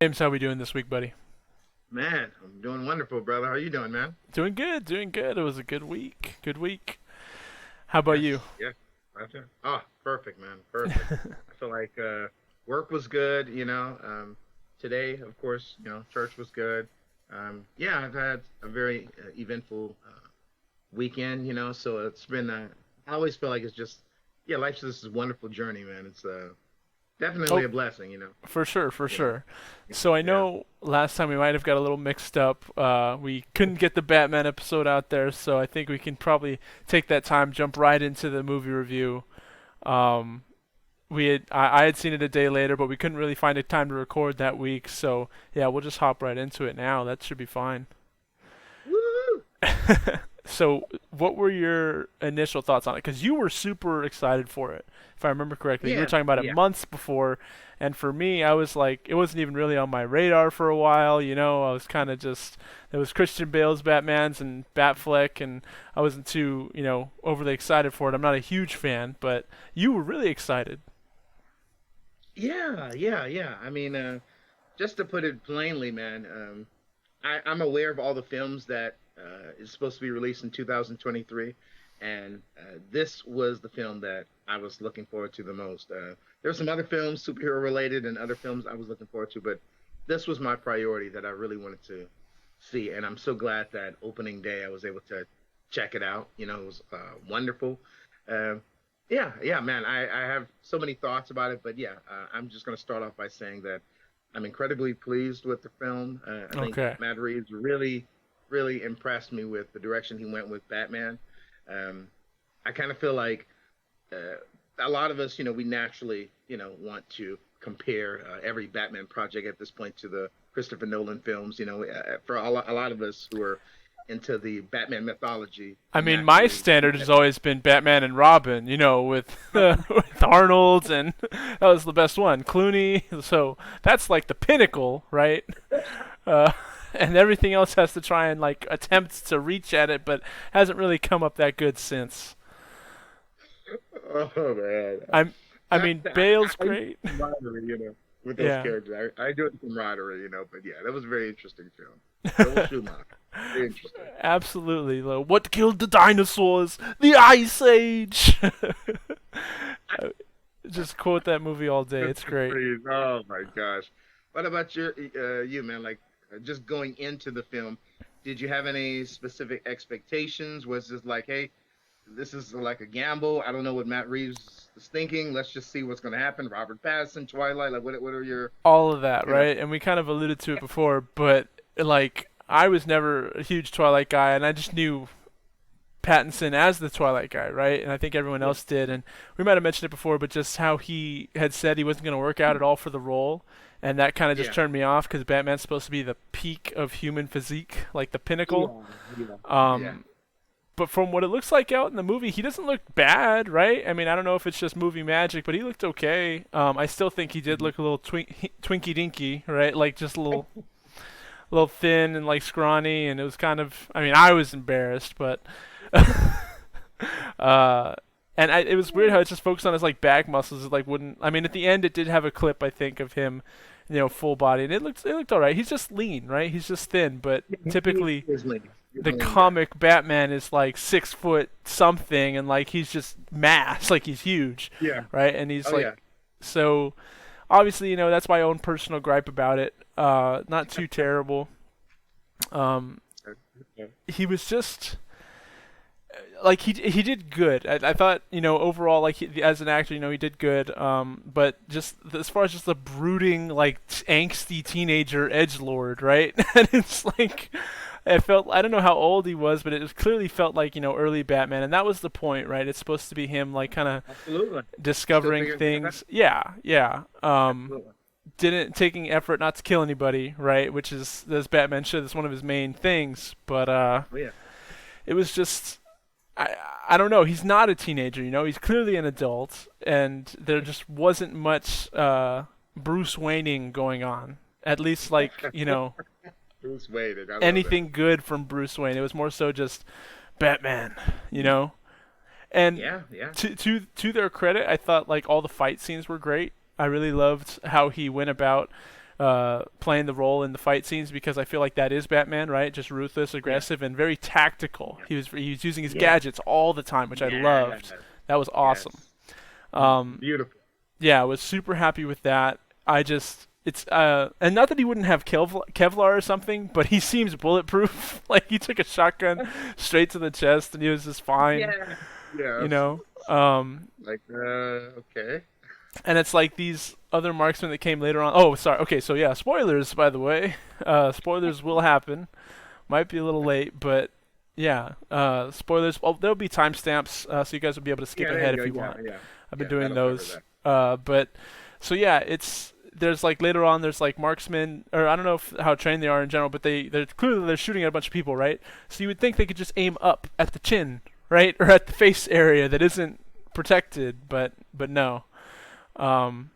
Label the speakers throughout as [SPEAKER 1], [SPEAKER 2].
[SPEAKER 1] James, how we doing this week, buddy?
[SPEAKER 2] Man, I'm doing wonderful, brother. How you doing, man?
[SPEAKER 1] Doing good, doing good. It was a good week. Good week. How about you?
[SPEAKER 2] Yes. Right there. Oh, perfect, man. Perfect. I feel like work was good, today, of course, church was good. Yeah, I've had a very eventful weekend, so it's been, I always feel like it's just, yeah, life's just this wonderful journey, man. It's definitely
[SPEAKER 1] Oh,
[SPEAKER 2] a blessing,
[SPEAKER 1] for sure, for
[SPEAKER 2] you know.
[SPEAKER 1] sure. So I
[SPEAKER 2] Yeah.
[SPEAKER 1] know last time we might have got a little mixed up. We couldn't get the Batman episode out there, so I think we can probably take that time, jump right into the movie review. Um, I had seen it a day later, but we couldn't really find a time to record that week. So yeah, we'll just hop right into it now. That should be fine.
[SPEAKER 2] Woo!
[SPEAKER 1] So, what were your initial thoughts on it? Because you were super excited for it, if I remember correctly. You were
[SPEAKER 2] Yeah,
[SPEAKER 1] talking about it
[SPEAKER 2] yeah.
[SPEAKER 1] months before, and for me, I was like, it wasn't even really on my radar for a while. I was kind of just there was Christian Bale's Batman's and Batfleck, and I wasn't too overly excited for it. I'm not a huge fan, but you were really excited.
[SPEAKER 2] Yeah, yeah, yeah. I mean, just to put it plainly, man, I'm aware of all the films that is supposed to be released in 2023, and this was the film that I was looking forward to the most. There were some other films, superhero related, and other films I was looking forward to, but this was my priority that I really wanted to see, and I'm so glad that opening day I was able to check it out. It was wonderful. Uh, yeah, yeah, man. I have so many thoughts about it, but yeah, I'm just going to start off by saying that I'm incredibly pleased with the film. I think
[SPEAKER 1] Okay.
[SPEAKER 2] Matt Reeves really, really impressed me with the direction he went with Batman. Um, I kind of feel like uh, a lot of us, we naturally, want to compare every Batman project at this point to the Christopher Nolan films. For a lot of us who are into the Batman mythology,
[SPEAKER 1] I
[SPEAKER 2] we
[SPEAKER 1] mean, my
[SPEAKER 2] naturally
[SPEAKER 1] standard has always been Batman and Robin, with with Arnold, and that was the best one. Clooney, so that's like the pinnacle, right? Uh, and everything else has to try and like attempt to reach at it, but hasn't really come up that good since.
[SPEAKER 2] Oh man,
[SPEAKER 1] I'm, I
[SPEAKER 2] that,
[SPEAKER 1] mean,
[SPEAKER 2] that
[SPEAKER 1] Bale's
[SPEAKER 2] I
[SPEAKER 1] great.
[SPEAKER 2] camaraderie, with those
[SPEAKER 1] Yeah,
[SPEAKER 2] characters. I enjoyed the camaraderie, but yeah, that was a very interesting film. Joel Schumacher, very interesting.
[SPEAKER 1] absolutely. What killed the dinosaurs? The Ice Age. Just quote that movie all day. It's great.
[SPEAKER 2] Please, oh my gosh. What about you, man? Like, just going into the film, did you have any specific expectations? Was this like, hey, this is like a gamble? I don't know what Matt Reeves is thinking. Let's just see what's going to happen. Robert Pattinson, Twilight. Like, what are your,
[SPEAKER 1] All of that,
[SPEAKER 2] you know?
[SPEAKER 1] right? And we kind of alluded to it before, but like I was never a huge Twilight guy, and I just knew Pattinson as the Twilight guy, right? And I think everyone
[SPEAKER 2] Yeah,
[SPEAKER 1] else did. And we might have mentioned it before, but just how he had said he wasn't going to work out at all for the role, and that kind of just
[SPEAKER 2] yeah,
[SPEAKER 1] turned me off because Batman's supposed to be the peak of human physique, like the pinnacle.
[SPEAKER 2] yeah, yeah, yeah.
[SPEAKER 1] Um, but from what it looks like out in the movie, he doesn't look bad, right? I mean, I don't know if it's just movie magic, but he looked okay. I still think he did
[SPEAKER 2] Mhm.
[SPEAKER 1] look a little twinky dinky, right? Like just a little thin and like scrawny, and it was kind of. I mean, I was embarrassed, but uh, and it was weird how it just focused on his like back muscles. It like wouldn't. I mean, at the end, it did have a clip I think of him, full body, and it looked all right. He's just lean, right? He's just thin, but
[SPEAKER 2] He
[SPEAKER 1] typically
[SPEAKER 2] is lean. He's a
[SPEAKER 1] the
[SPEAKER 2] lean guy.
[SPEAKER 1] comic Batman is like 6 foot something, and like he's just mass, like he's huge,
[SPEAKER 2] Yeah.
[SPEAKER 1] right? And he's
[SPEAKER 2] Oh
[SPEAKER 1] like
[SPEAKER 2] yeah.
[SPEAKER 1] so. Obviously, that's my own personal gripe about it. Not too terrible. Um, he was just like he did good. I thought overall like as an actor he did good. But just as far as just the brooding like angsty teenager edge lord, right? And it's like it felt I don't know how old he was, but it was clearly felt like early Batman, and that was the point, right? It's supposed to be him like kind of
[SPEAKER 2] Absolutely. Still
[SPEAKER 1] discovering
[SPEAKER 2] figuring things out.
[SPEAKER 1] things. Yeah, yeah.
[SPEAKER 2] Absolutely.
[SPEAKER 1] Didn't taking effort not to kill anybody, right? Which is as Batman should. That's one of his main things. But
[SPEAKER 2] Oh yeah.
[SPEAKER 1] it was just I I don't know. He's not a teenager, He's clearly an adult, and there just wasn't much Bruce Wayning going on. At least like
[SPEAKER 2] Bruce Wayne. I love that.
[SPEAKER 1] anything good from Bruce Wayne. It was more so just Batman, you know. And
[SPEAKER 2] Yeah, yeah.
[SPEAKER 1] to their credit, I thought like all the fight scenes were great. I really loved how he went about. playing the role in the fight scenes because I feel like that is Batman, right? Just ruthless,
[SPEAKER 2] Yeah.
[SPEAKER 1] aggressive, and very tactical.
[SPEAKER 2] Yeah.
[SPEAKER 1] He was using his
[SPEAKER 2] Yeah.
[SPEAKER 1] gadgets all the time, which I
[SPEAKER 2] Yeah.
[SPEAKER 1] loved. That was awesome.
[SPEAKER 2] Yes.
[SPEAKER 1] Um,
[SPEAKER 2] Beautiful.
[SPEAKER 1] yeah, I was super happy with that. I just it's and not that he wouldn't have Kevlar or something, but he seems bulletproof. Like he took a shotgun straight to the chest and he was just fine,
[SPEAKER 2] Yeah.
[SPEAKER 1] you
[SPEAKER 2] Yes.
[SPEAKER 1] know. Um,
[SPEAKER 2] Like, okay.
[SPEAKER 1] and it's like these other marksmen that came later on. Oh, sorry. Okay, so yeah, spoilers by the way. Spoilers will happen. Might be a little late, but yeah, spoilers. Oh, there'll be timestamps, so you guys will be able to skip
[SPEAKER 2] Yeah, there
[SPEAKER 1] ahead
[SPEAKER 2] you
[SPEAKER 1] if
[SPEAKER 2] go.
[SPEAKER 1] you
[SPEAKER 2] Yeah,
[SPEAKER 1] want.
[SPEAKER 2] yeah.
[SPEAKER 1] I've been
[SPEAKER 2] Yeah,
[SPEAKER 1] doing
[SPEAKER 2] that'll cover
[SPEAKER 1] those.
[SPEAKER 2] that.
[SPEAKER 1] But so yeah, it's there's like later on there's like marksmen or I don't know how trained they are in general, but they're clearly they're shooting at a bunch of people, right? So you would think they could just aim up at the chin, right, or at the face area that isn't protected, but no. Um,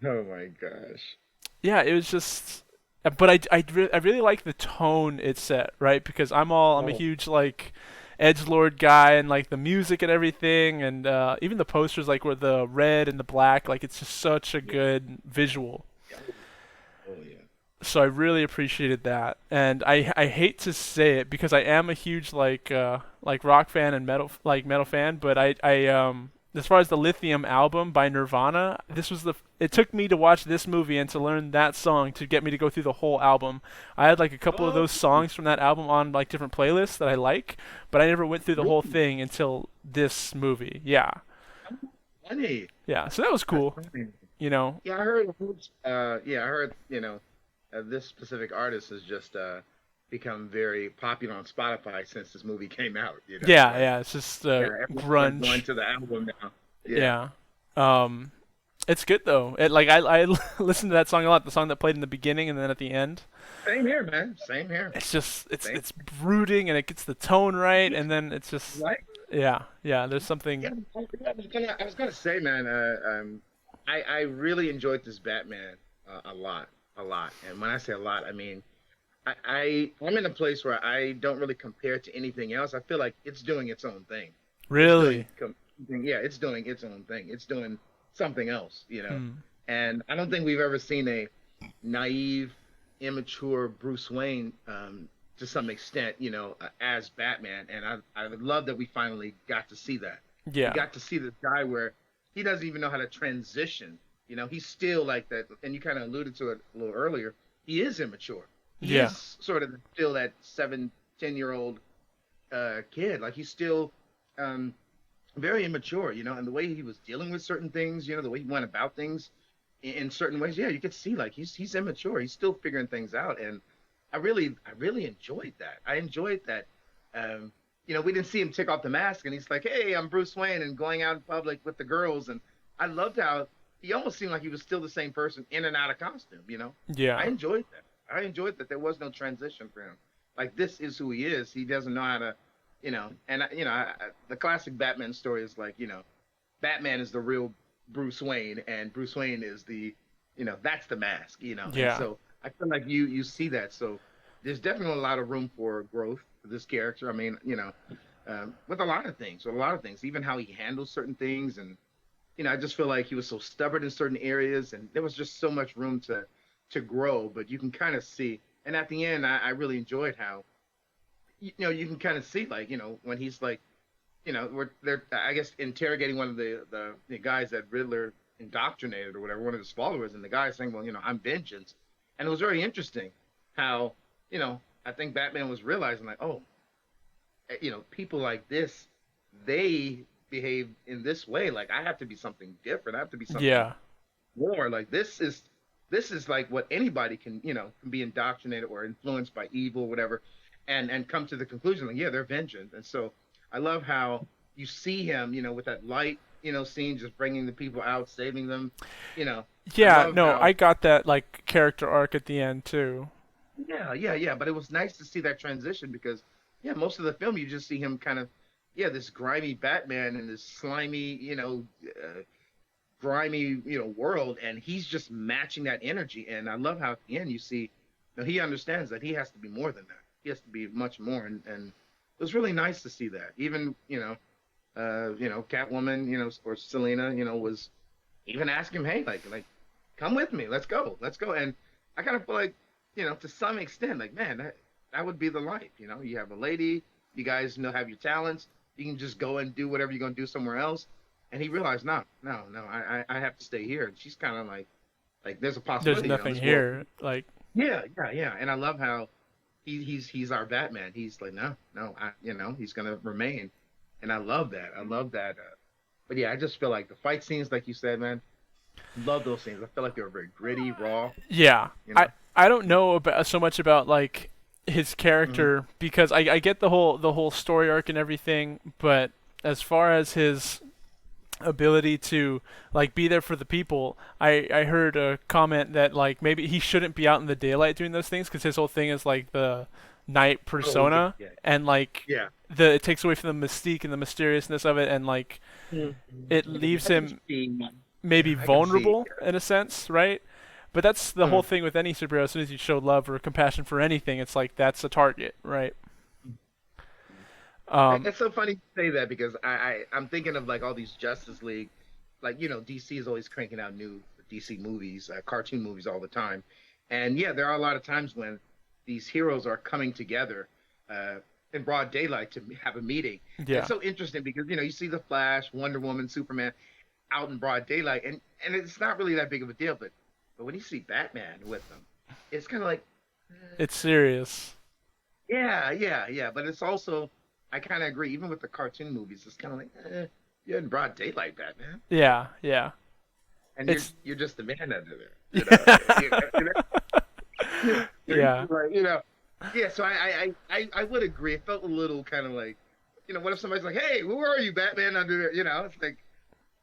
[SPEAKER 2] Oh my gosh.
[SPEAKER 1] yeah, it was just. But I really like the tone it set, right? Because I'm a
[SPEAKER 2] Oh,
[SPEAKER 1] huge like edge lord guy and like the music and everything and even the posters like with the red and the black like it's just such a
[SPEAKER 2] yeah.
[SPEAKER 1] good visual.
[SPEAKER 2] Yeah. Oh, yeah.
[SPEAKER 1] So I really appreciated that, and I hate to say it because I am a huge like rock fan and metal fan, but I as far as the Lithium album by Nirvana, this was it took me to watch this movie and to learn that song to get me to go through the whole album. I had like a couple of
[SPEAKER 2] Oh,
[SPEAKER 1] those songs from that album on like different playlists that I like, but I never went through the whole
[SPEAKER 2] really?
[SPEAKER 1] thing until this movie. Yeah,
[SPEAKER 2] Funny.
[SPEAKER 1] yeah. So that was
[SPEAKER 2] That's
[SPEAKER 1] cool,
[SPEAKER 2] funny.
[SPEAKER 1] you know.
[SPEAKER 2] Yeah, I heard. Yeah, I heard. This specific artist has just become very popular on Spotify since this movie came out.
[SPEAKER 1] Yeah,
[SPEAKER 2] Like,
[SPEAKER 1] yeah. It's just
[SPEAKER 2] yeah, everyone's like going
[SPEAKER 1] grunge.
[SPEAKER 2] to the album now. Yeah.
[SPEAKER 1] Yeah. Um, it's good though. It like I listen to that song a lot. The song that played in the beginning and then at the end.
[SPEAKER 2] Same here, man. Same here.
[SPEAKER 1] It's just
[SPEAKER 2] Same.
[SPEAKER 1] it's brooding and it gets the tone right and then it's just
[SPEAKER 2] Right.
[SPEAKER 1] yeah yeah. There's
[SPEAKER 2] Yeah.
[SPEAKER 1] something.
[SPEAKER 2] I was gonna say, man. I really enjoyed this Batman a lot, a lot. And when I say a lot, I mean I'm in a place where I don't really compare it to anything else. I feel like it's doing its own thing. It's doing
[SPEAKER 1] Really.
[SPEAKER 2] yeah, it's doing its own thing. It's doing something else.
[SPEAKER 1] Hmm.
[SPEAKER 2] And I don't think we've ever seen a naive, immature Bruce Wayne to some extent, as Batman. And I would love that we finally got to see that. We
[SPEAKER 1] Yeah.
[SPEAKER 2] got to see this guy where he doesn't even know how to transition. He's still like that, and you kind of alluded to it a little earlier. He is immature. He
[SPEAKER 1] Yeah.
[SPEAKER 2] is sort of still that 7, 10 year old kid. Like he's still um, very immature, and the way he was dealing with certain things, the way he went about things in certain ways. Yeah, you could see like he's immature. He's still figuring things out, and I really enjoyed that. I enjoyed that. We didn't see him take off the mask, and he's like, "Hey, I'm Bruce Wayne," and going out in public with the girls, and I loved how he almost seemed like he was still the same person in and out of costume. I
[SPEAKER 1] Yeah.
[SPEAKER 2] enjoyed that. I enjoyed that there was no transition for him. Like this is who he is. He doesn't know how to, the classic Batman story is like, Batman is the real Bruce Wayne, and Bruce Wayne is that's the mask. And
[SPEAKER 1] Yeah.
[SPEAKER 2] so I feel like you see that. So there's definitely a lot of room for growth for this character. I mean, with a lot of things, even how he handles certain things, and I just feel like he was so stubborn in certain areas, and there was just so much room to grow. But you can kind of see, and at the end, I really enjoyed how you can kind of see like when he's like they're I guess interrogating one of the guys that Riddler indoctrinated or whatever, one of his followers, and the guy saying, well, I'm vengeance, and it was very interesting how I think Batman was realizing like, oh, people like this, they behave in this way. Like I have to be something different. I have to be something
[SPEAKER 1] Yeah.
[SPEAKER 2] more. Like this is like what anybody can be indoctrinated or influenced by evil, whatever, and come to the conclusion like, yeah, they're vengeance. And so I love how you see him, with that light, scene, just bringing the people out, saving them. You know, I
[SPEAKER 1] Yeah.
[SPEAKER 2] love
[SPEAKER 1] No,
[SPEAKER 2] how
[SPEAKER 1] I got that like character arc at the end too.
[SPEAKER 2] yeah, yeah, yeah. But it was nice to see that transition because, yeah, most of the film you just see him kind of, yeah, this grimy Batman and this slimy, grimy, world, and he's just matching that energy. And I love how at the end you see, he understands that he has to be more than that. He has to be much more, and it was really nice to see that. Even, Catwoman, or Selena, was even asking him, hey, like, come with me, let's go, and I kind of feel like, to some extent, like, man, that would be the life. You have a lady, you guys have your talents, you can just go and do whatever you're gonna do somewhere else. And he realized, no, no, no, I have to stay here. And she's kind of like, there's a
[SPEAKER 1] There's
[SPEAKER 2] possibility,
[SPEAKER 1] nothing
[SPEAKER 2] this world.
[SPEAKER 1] here. Like,
[SPEAKER 2] Yeah, yeah, yeah. And I love how he's our Batman. He's like, no, no, he's gonna remain. And I love that. I love that. But yeah, I just feel like the fight scenes, like you said, man, love those scenes. I feel like they were very gritty, raw.
[SPEAKER 1] yeah,
[SPEAKER 2] You know.
[SPEAKER 1] I don't know about so much about like his
[SPEAKER 2] Hmm.
[SPEAKER 1] character because I get the whole story arc and everything, but as far as his ability to like be there for the people, I heard a comment that like maybe he shouldn't be out in the daylight doing those things because his whole thing is like the night
[SPEAKER 2] Oh yeah,
[SPEAKER 1] persona
[SPEAKER 2] yeah,
[SPEAKER 1] and like
[SPEAKER 2] yeah.
[SPEAKER 1] the it takes away from the mystique and the mysteriousness of it and like
[SPEAKER 2] Mhm.
[SPEAKER 1] it leaves
[SPEAKER 2] I can
[SPEAKER 1] him
[SPEAKER 2] see.
[SPEAKER 1] maybe
[SPEAKER 2] Yeah, I can see.
[SPEAKER 1] vulnerable in a sense, right? But that's the whole
[SPEAKER 2] Mm.
[SPEAKER 1] thing with any superhero. As soon as you show love or compassion for anything, it's like that's a target, right? Um,
[SPEAKER 2] It's so funny you say that because I'm thinking of like all these Justice League, like DC is always cranking out new DC movies, cartoon movies all the time, and yeah, there are a lot of times when these heroes are coming together uh, in broad daylight to have a meeting. And it's
[SPEAKER 1] yeah,
[SPEAKER 2] so interesting because you see the Flash, Wonder Woman, Superman out in broad daylight, and it's not really that big of a deal, but when you see Batman with them, it's kind of like.
[SPEAKER 1] it's serious.
[SPEAKER 2] Yeah, yeah, yeah. But it's also, I kind of agree. Even with the cartoon movies, it's kind of like, you're in broad daylight, Batman,
[SPEAKER 1] Yeah, yeah.
[SPEAKER 2] and you're
[SPEAKER 1] It's
[SPEAKER 2] you're just the man under there.
[SPEAKER 1] yeah,
[SPEAKER 2] Like, yeah. So I would agree. It felt a little kind of like, what if somebody's like, hey, who are you, Batman under there? It's like,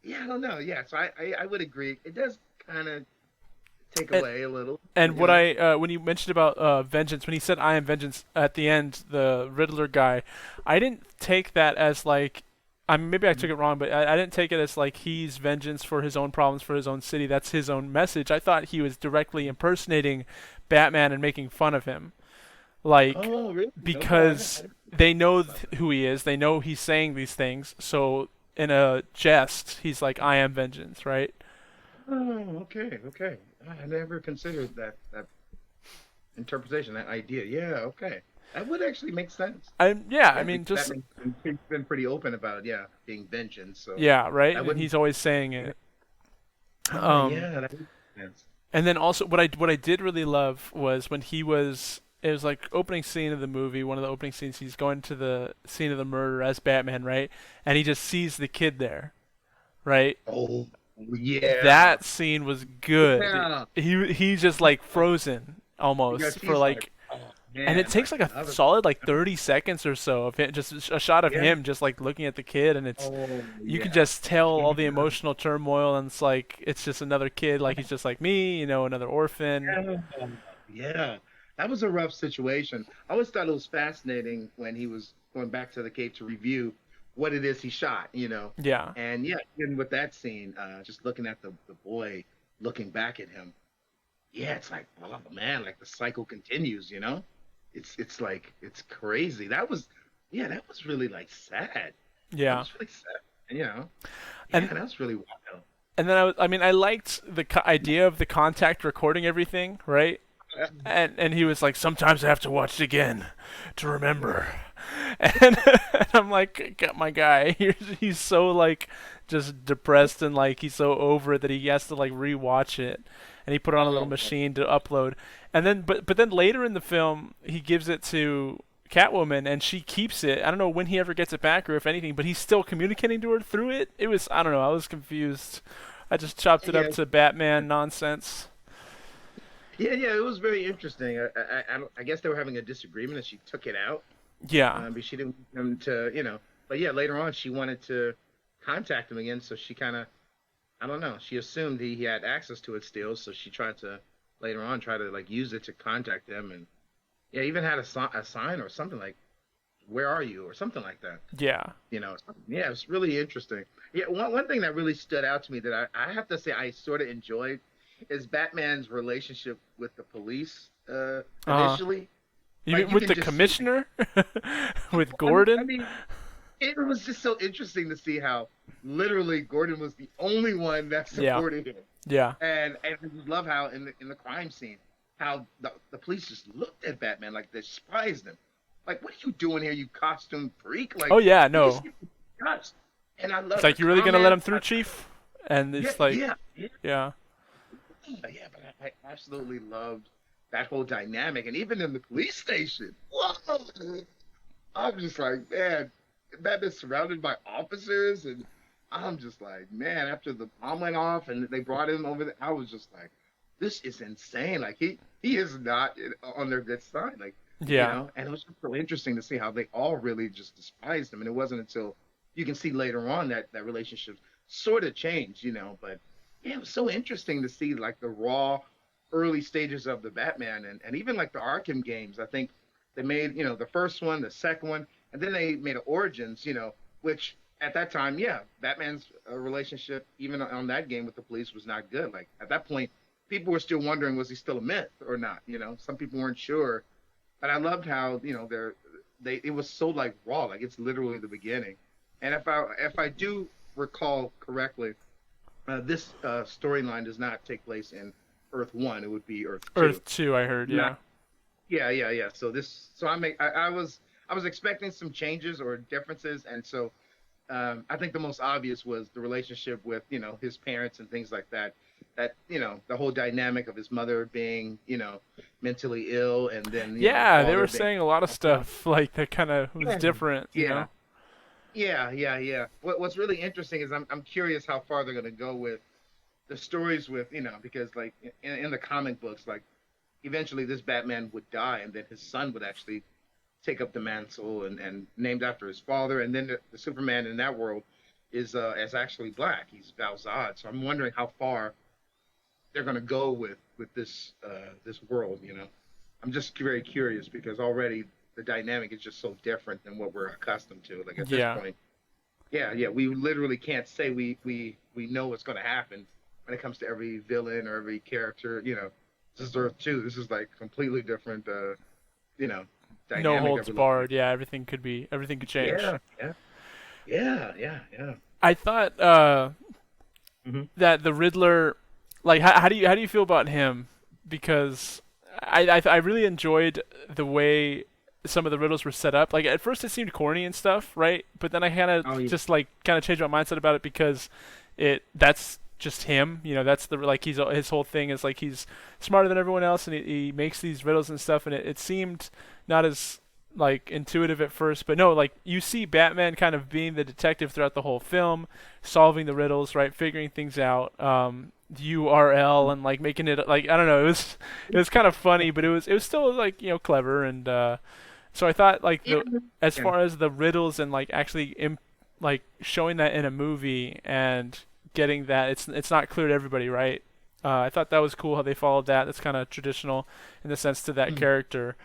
[SPEAKER 2] yeah, I don't know. Yeah. So I would agree. It does kind of take
[SPEAKER 1] and
[SPEAKER 2] away a little,
[SPEAKER 1] and what I when you mentioned about vengeance, when he said "I am vengeance" at the end, the Riddler guy, I didn't take that as like. I mean, maybe I took it wrong, but I didn't take it as like he's vengeance for his own problems for his own city. That's his own message. I thought he was directly impersonating Batman and making fun of him, like
[SPEAKER 2] Oh, really? Okay. I
[SPEAKER 1] because
[SPEAKER 2] didn't
[SPEAKER 1] they know
[SPEAKER 2] about that.
[SPEAKER 1] who he is. They know he's saying these things. So in a jest, he's like, "I am vengeance," right?
[SPEAKER 2] Oh, okay, okay. I never considered that interpretation, that idea. Yeah, okay. That would actually make sense.
[SPEAKER 1] Yeah. I
[SPEAKER 2] Yeah,
[SPEAKER 1] mean,
[SPEAKER 2] because
[SPEAKER 1] just
[SPEAKER 2] he's been pretty open about, yeah, being vengeance. So
[SPEAKER 1] yeah, right.
[SPEAKER 2] that
[SPEAKER 1] And
[SPEAKER 2] wouldn't.
[SPEAKER 1] he's always saying
[SPEAKER 2] Yeah.
[SPEAKER 1] it.
[SPEAKER 2] Oh,
[SPEAKER 1] Um,
[SPEAKER 2] yeah, that makes sense.
[SPEAKER 1] and then also what I did really love was when he was. It was like opening scene of the movie. One of the opening scenes. He's going to the scene of the murder as Batman, right? And he just sees the kid there, right?
[SPEAKER 2] Oh, yeah,
[SPEAKER 1] That scene was good.
[SPEAKER 2] yeah.
[SPEAKER 1] He's just like frozen
[SPEAKER 2] Because
[SPEAKER 1] almost for
[SPEAKER 2] he's like,
[SPEAKER 1] like,
[SPEAKER 2] oh
[SPEAKER 1] and it
[SPEAKER 2] man,
[SPEAKER 1] takes
[SPEAKER 2] like
[SPEAKER 1] like a
[SPEAKER 2] another.
[SPEAKER 1] solid like 30 seconds or so of it, just a shot of
[SPEAKER 2] Yeah.
[SPEAKER 1] him just like looking at the kid, and it's
[SPEAKER 2] Oh
[SPEAKER 1] you can
[SPEAKER 2] yeah.
[SPEAKER 1] just tell all the
[SPEAKER 2] Yeah.
[SPEAKER 1] emotional turmoil, and it's like it's just another kid, like he's just like me, another orphan.
[SPEAKER 2] Yeah. Yeah. That was a rough situation. I always thought it was fascinating when he was going back to the cave to review what it is he shot.
[SPEAKER 1] Yeah,
[SPEAKER 2] And yeah, even with that scene, just looking at the boy looking back at him, yeah, it's like, oh man, like the cycle continues. It's like it's crazy. Yeah, that was really like sad. That
[SPEAKER 1] yeah,
[SPEAKER 2] was really sad. And yeah,
[SPEAKER 1] and
[SPEAKER 2] that was really wild.
[SPEAKER 1] and then I mean I liked the idea of the contact recording everything, right? And he was like, sometimes I have to watch it again to remember. And, and I'm like, my guy, he's so like just depressed and like he's so over it that he has to like rewatch it, and he put it on a little
[SPEAKER 2] Oh,
[SPEAKER 1] machine to upload. And then, but then later in the film, he gives it to Catwoman, and she keeps it. I don't know when he ever gets it back or if anything, but he's still communicating to her through it. It was I don't know. I was confused. I just chopped it up
[SPEAKER 2] yeah,
[SPEAKER 1] to Batman nonsense.
[SPEAKER 2] yeah, yeah. It was very interesting. I guess they were having a disagreement, and she took it out.
[SPEAKER 1] Yeah,
[SPEAKER 2] But she didn't want him to. But yeah, later on, she wanted to contact him again, so she kind of, I don't know. She assumed he had access to it still, so she tried to later on try to like use it to contact them, and yeah, even had a sign or something like "Where are you?" or something like that.
[SPEAKER 1] yeah.
[SPEAKER 2] Yeah, it's really interesting. Yeah, one thing that really stood out to me that I have to say I sort of enjoyed is Batman's relationship with the police
[SPEAKER 1] Uh,
[SPEAKER 2] initially. Like
[SPEAKER 1] Even
[SPEAKER 2] you
[SPEAKER 1] with
[SPEAKER 2] can
[SPEAKER 1] the
[SPEAKER 2] just see,
[SPEAKER 1] commissioner, with
[SPEAKER 2] I
[SPEAKER 1] Gordon.
[SPEAKER 2] mean, it was just so interesting to see how literally Gordon was the only one that
[SPEAKER 1] Yeah,
[SPEAKER 2] supported him,
[SPEAKER 1] yeah,
[SPEAKER 2] and I just love how in the crime scene, how the police just looked at Batman like they despised him. Like, what are you doing here, you costume freak?
[SPEAKER 1] Oh
[SPEAKER 2] Like,
[SPEAKER 1] yeah,
[SPEAKER 2] he just
[SPEAKER 1] no.
[SPEAKER 2] gets nuts. And I
[SPEAKER 1] It's
[SPEAKER 2] love the
[SPEAKER 1] like, you really gonna let
[SPEAKER 2] comments.
[SPEAKER 1] him through, Chief? And
[SPEAKER 2] Yeah,
[SPEAKER 1] it's like,
[SPEAKER 2] yeah, yeah,
[SPEAKER 1] yeah,
[SPEAKER 2] yeah. But I absolutely loved that whole dynamic, and even in the police station. Whoa! I'm just like, man, Batman's surrounded by officers, and I'm just like, man, after the bomb went off and they brought him over there, I was just like, this is insane. Like he is not on their good side. Like,
[SPEAKER 1] yeah,
[SPEAKER 2] and it was just so interesting to see how they all really just despised him. And it wasn't until you can see later on that that relationship sort of changed, but yeah, it was so interesting to see like the raw early stages of the Batman and even like the Arkham games. I think they made, the first one, the second one, and then they made an Origins, which at that time, yeah, Batman's relationship, even on that game with the police, was not good. Like at that point, people were still wondering, was he still a myth or not? Some people weren't sure. But I loved how, it was so like raw, like it's literally the beginning. And if I do recall correctly, this storyline does not take place in Earth One. It would be Earth Two.
[SPEAKER 1] Earth 2, I heard,
[SPEAKER 2] Not
[SPEAKER 1] yeah.
[SPEAKER 2] Yeah, yeah, yeah. So I was expecting some changes or differences, and so I think the most obvious was the relationship with his parents and things like that. That the whole dynamic of his mother being mentally ill, and then the
[SPEAKER 1] Yeah, they
[SPEAKER 2] father
[SPEAKER 1] were
[SPEAKER 2] being
[SPEAKER 1] saying a lot of stuff like that kind of was
[SPEAKER 2] yeah,
[SPEAKER 1] different, you
[SPEAKER 2] yeah,
[SPEAKER 1] know?
[SPEAKER 2] yeah, yeah, yeah. What's really interesting is I'm curious how far they're gonna go with the stories with because like in the comic books like eventually this Batman would die, and then his son would actually take up the mantle and named after his father. And then the Superman in that world is actually black. He's Val-Zod. So I'm wondering how far they're going to go with this world. I'm just very curious because already the dynamic is just so different than what we're accustomed to. Like at this
[SPEAKER 1] Yeah.
[SPEAKER 2] point, yeah, yeah, we literally can't say we know what's going to happen when it comes to every villain or every character. This is Earth Two. This is like completely different. You know,
[SPEAKER 1] No
[SPEAKER 2] dynamic
[SPEAKER 1] holds
[SPEAKER 2] that we're looking at.
[SPEAKER 1] barred. Yeah, everything could change.
[SPEAKER 2] Yeah, yeah, yeah, yeah, yeah.
[SPEAKER 1] I thought
[SPEAKER 2] Hmm.
[SPEAKER 1] that the Riddler, like, how do you feel about him? Because I really enjoyed the way some of the riddles were set up. Like at first it seemed corny and stuff, right? But then I kind of
[SPEAKER 2] Oh yeah.
[SPEAKER 1] just like kind of changed my mindset about it because that's just him. That's the like his whole thing is like he's smarter than everyone else, and he makes these riddles and stuff, and it seemed not as like intuitive at first, but no, like you see Batman kind of being the detective throughout the whole film, solving the riddles, right, figuring things out, URL, and like making it like I don't know, it was kind of funny, but it was still like clever, and so I thought like
[SPEAKER 2] Yeah,
[SPEAKER 1] as
[SPEAKER 2] yeah.
[SPEAKER 1] far as the riddles and like actually like showing that in a movie and getting that it's not clear to everybody, right? I thought that was cool how they followed that. That's kind of traditional in the sense to that
[SPEAKER 2] Mhm.
[SPEAKER 1] character.